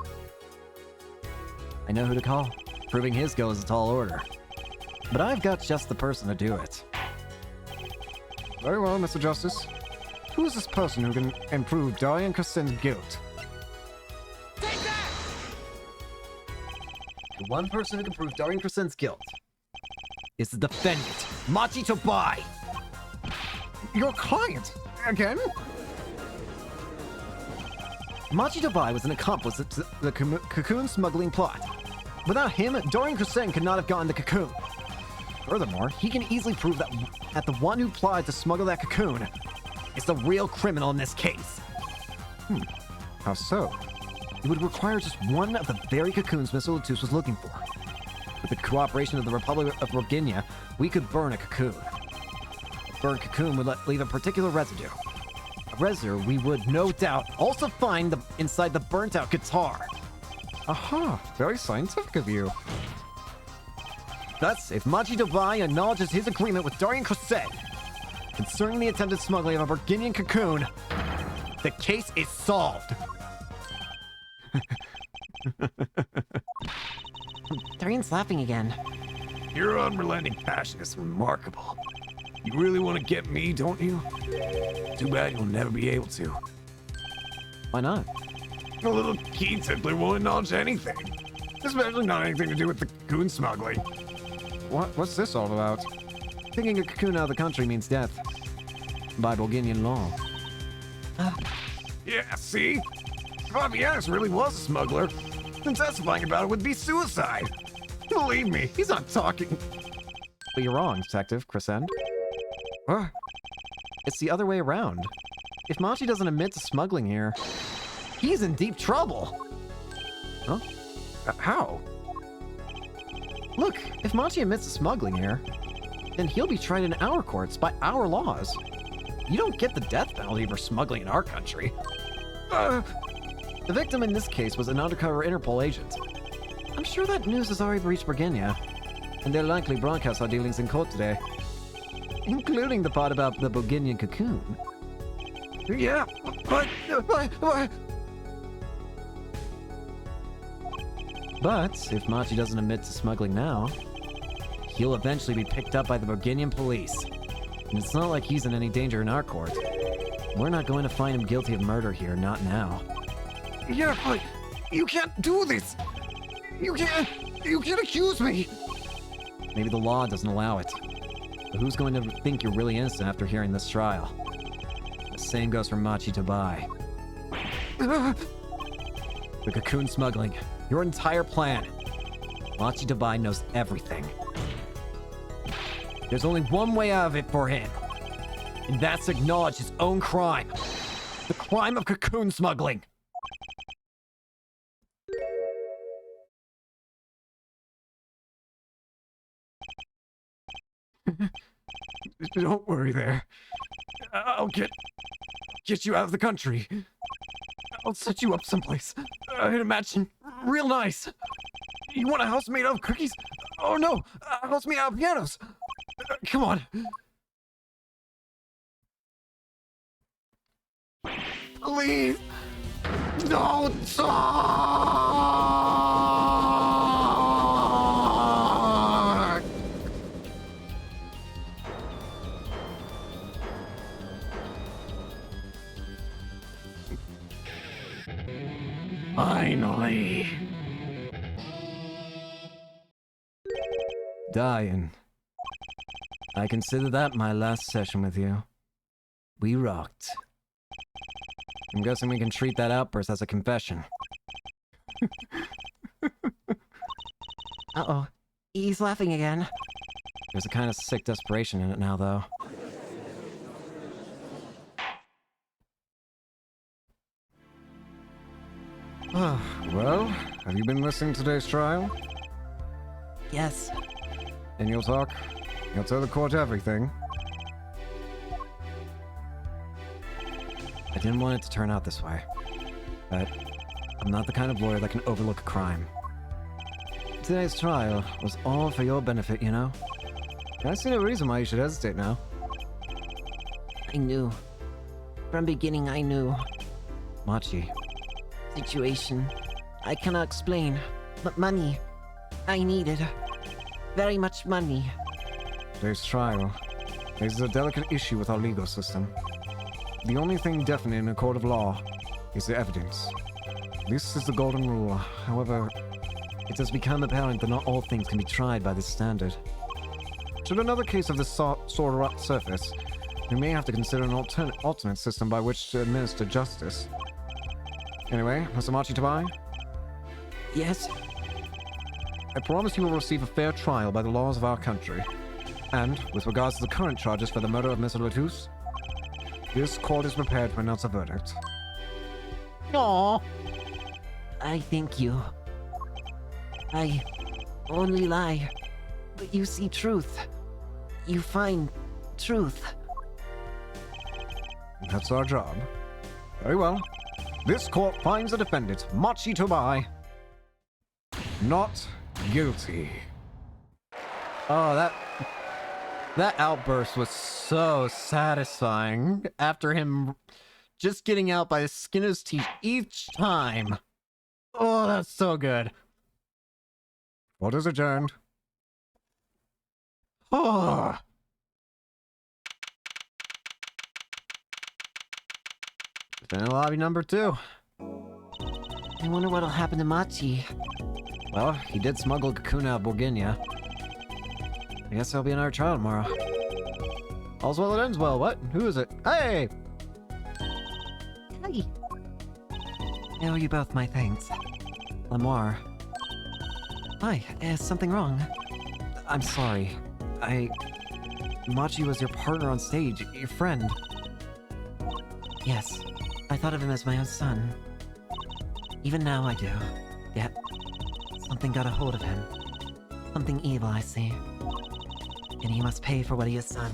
I know who to call. Proving his guilt is a tall order. But I've got just the person to do it. Very well, Mr. Justice. Who is this person who can prove Darien Crescent's guilt? The one person who can prove Darien Crescent's guilt is the defendant, Machi Tobai. Your client? Again? Machi Tobai was an accomplice to the cocoon smuggling plot. Without him, Darien Crescent could not have gotten the cocoon. Furthermore, he can easily prove that the one who plotted to smuggle that cocoon is the real criminal in this case. How so? It would require just one of the very cocoons Miss Latus was looking for. With the cooperation of the Republic of Borginia, we could burn a cocoon. A burned cocoon would leave a particular residue. A residue we would, no doubt, also find inside the burnt-out guitar. Aha, very scientific of you. Thus, if Machi Tobai acknowledges his agreement with Darien Crescent concerning the attempted smuggling of a Borginian cocoon, the case is solved. Darien's laughing again. Your unrelenting passion is remarkable. You really want to get me, don't you? Too bad you'll never be able to. Why not? A little key tippler won't acknowledge anything. Especially not anything to do with the cocoon smuggling. What's this all about? Taking a cocoon out of the country means death. By Borginian law. Yeah, see? If Fabianus really was a smuggler, then testifying about it would be suicide. Believe me, he's not talking. But you're wrong, Detective Crescent. What? It's the other way around. If Machi doesn't admit to smuggling here, he's in deep trouble. Huh? How? Look, if Machi admits to smuggling here, then he'll be tried in our courts by our laws. You don't get the death penalty for smuggling in our country. The victim in this case was an undercover Interpol agent. I'm sure that news has already reached Borginia, and they'll likely broadcast our dealings in court today. Including the part about the Borginian cocoon. Yeah, but if Machi doesn't admit to smuggling now, he'll eventually be picked up by the Borginian police. And it's not like he's in any danger in our court. We're not going to find him guilty of murder here, not now. Yeah, but you can't do this! You can't accuse me! Maybe the law doesn't allow it. But who's going to think you're really innocent after hearing this trial? The same goes for Machi Tobai. The cocoon smuggling. Your entire plan. Machi Tobai knows everything. There's only one way out of it for him. And that's to acknowledge his own crime. The crime of cocoon smuggling. Don't worry there. I'll get you out of the country. I'll set you up someplace. I'd imagine real nice. You want a house made out of cookies? Oh no, a house made out of pianos. Come on. Please. Don't talk. Finally. Dying. I consider that my last session with you. We rocked. I'm guessing we can treat that outburst as a confession. Uh-oh. He's laughing again. There's a kind of sick desperation in it now, though. Well, have you been listening to today's trial? Yes. And you'll talk? You'll tell the court everything? I didn't want it to turn out this way. But I'm not the kind of lawyer that can overlook a crime. Today's trial was all for your benefit, you know? I see no reason why you should hesitate now. I knew. From beginning, I knew. Machi. Situation. I cannot explain. But money. I needed. Very much money. Today's trial raises a delicate issue with our legal system. The only thing definite in a court of law is the evidence. This is the golden rule. However, It has become apparent that not all things can be tried by this standard. should another case of this sort surface, we may have to consider an alternate system by which to administer justice. Anyway, Mr. Machi Tobai, Yes? I promise you will receive a fair trial by the laws of our country. And, with regards to the current charges for the murder of Mr. Latouche, this court is prepared to announce a verdict. No. I thank you. I only lie. But you see truth. You find truth. That's our job. Very well. This court finds the defendant, Machi Tobai, not guilty. Oh, that outburst was so satisfying. After him just getting out by the skin of his teeth each time. Oh, that's so good. Court is adjourned. Oh. Defendant lobby number 2. I wonder what'll happen to Machi. Well, he did smuggle cocoon out of Borginia. I guess there'll be another trial tomorrow. All's well that ends well. What? Who is it? Hey! Hi. I owe you both my thanks. Lamoire. Hi, is something wrong? I'm sorry. Machi was your partner on stage, your friend. Yes. I thought of him as my own son. Even now I do. Yet, something got a hold of him. Something evil, I see. and he must pay for what he has done.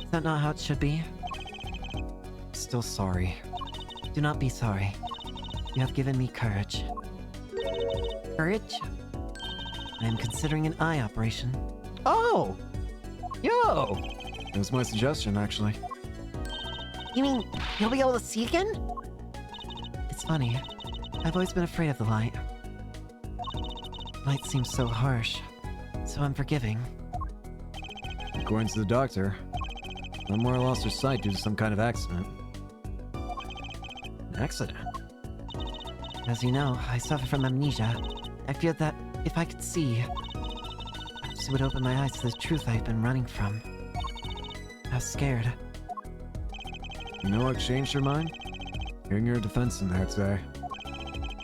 Is that not how it should be? Still sorry. Do not be sorry. You have given me courage. Courage? I am considering an eye operation. Oh! Yo! It was my suggestion, actually. You mean you'll be able to see again? It's funny. I've always been afraid of the light. Light seems so harsh, so unforgiving. According to the doctor, Lamora lost her sight due to some kind of accident. An accident? As you know, I suffer from amnesia. I feared that if I could see, perhaps it would open my eyes to the truth I've been running from. I was scared. You know what changed her mind? Hearing your defense in there today.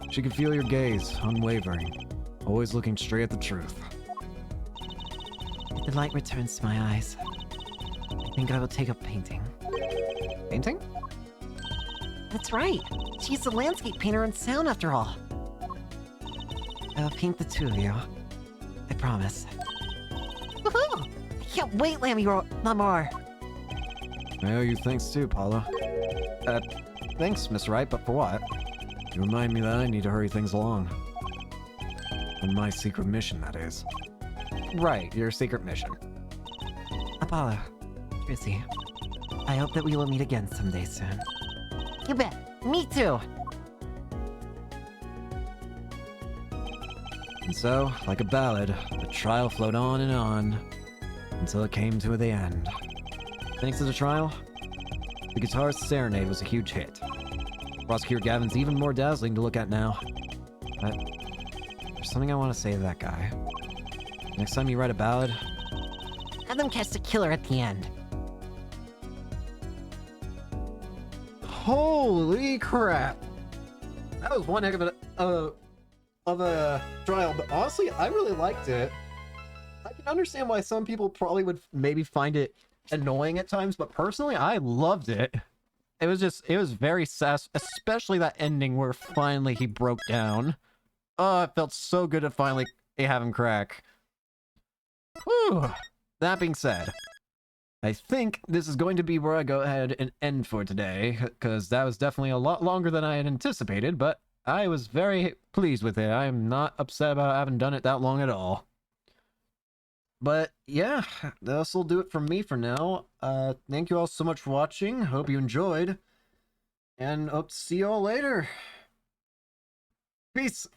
She could feel your gaze, unwavering, always looking straight at the truth. If the light returns to my eyes, I think I will take up painting. Painting? That's right. She's a landscape painter in sound after all. I will paint the two of you. I promise. Woohoo! I can't wait, Lamore. I owe you thanks too, Paula. Thanks, Miss Wright, but for what? You remind me that I need to hurry things along. On my secret mission, that is. Right, your secret mission. Apollo, Trissy, I hope that we will meet again someday soon. You bet. Me too. And so, like a ballad, the trial flowed on and on, until it came to the end. Thanks to the trial, the guitarist's serenade was a huge hit. Prosecutor Gavin's even more dazzling to look at now. But there's something I want to say to that guy. Next time you write a ballad, Have them catch the killer at the end. Holy crap! That was one heck of a trial, but honestly, I really liked it. I can understand why some people probably would maybe find it annoying at times, but personally, I loved it. It was very especially that ending where finally he broke down. Oh, it felt so good to finally have him crack. Whew. That being said, I think this is going to be where I go ahead and end for today, because that was definitely a lot longer than I had anticipated, but I was very pleased with it. I am not upset about having done it that long at all. But yeah, this'll do it from me for now. Thank you all so much for watching. Hope you enjoyed, and hope to see you all later. Peace.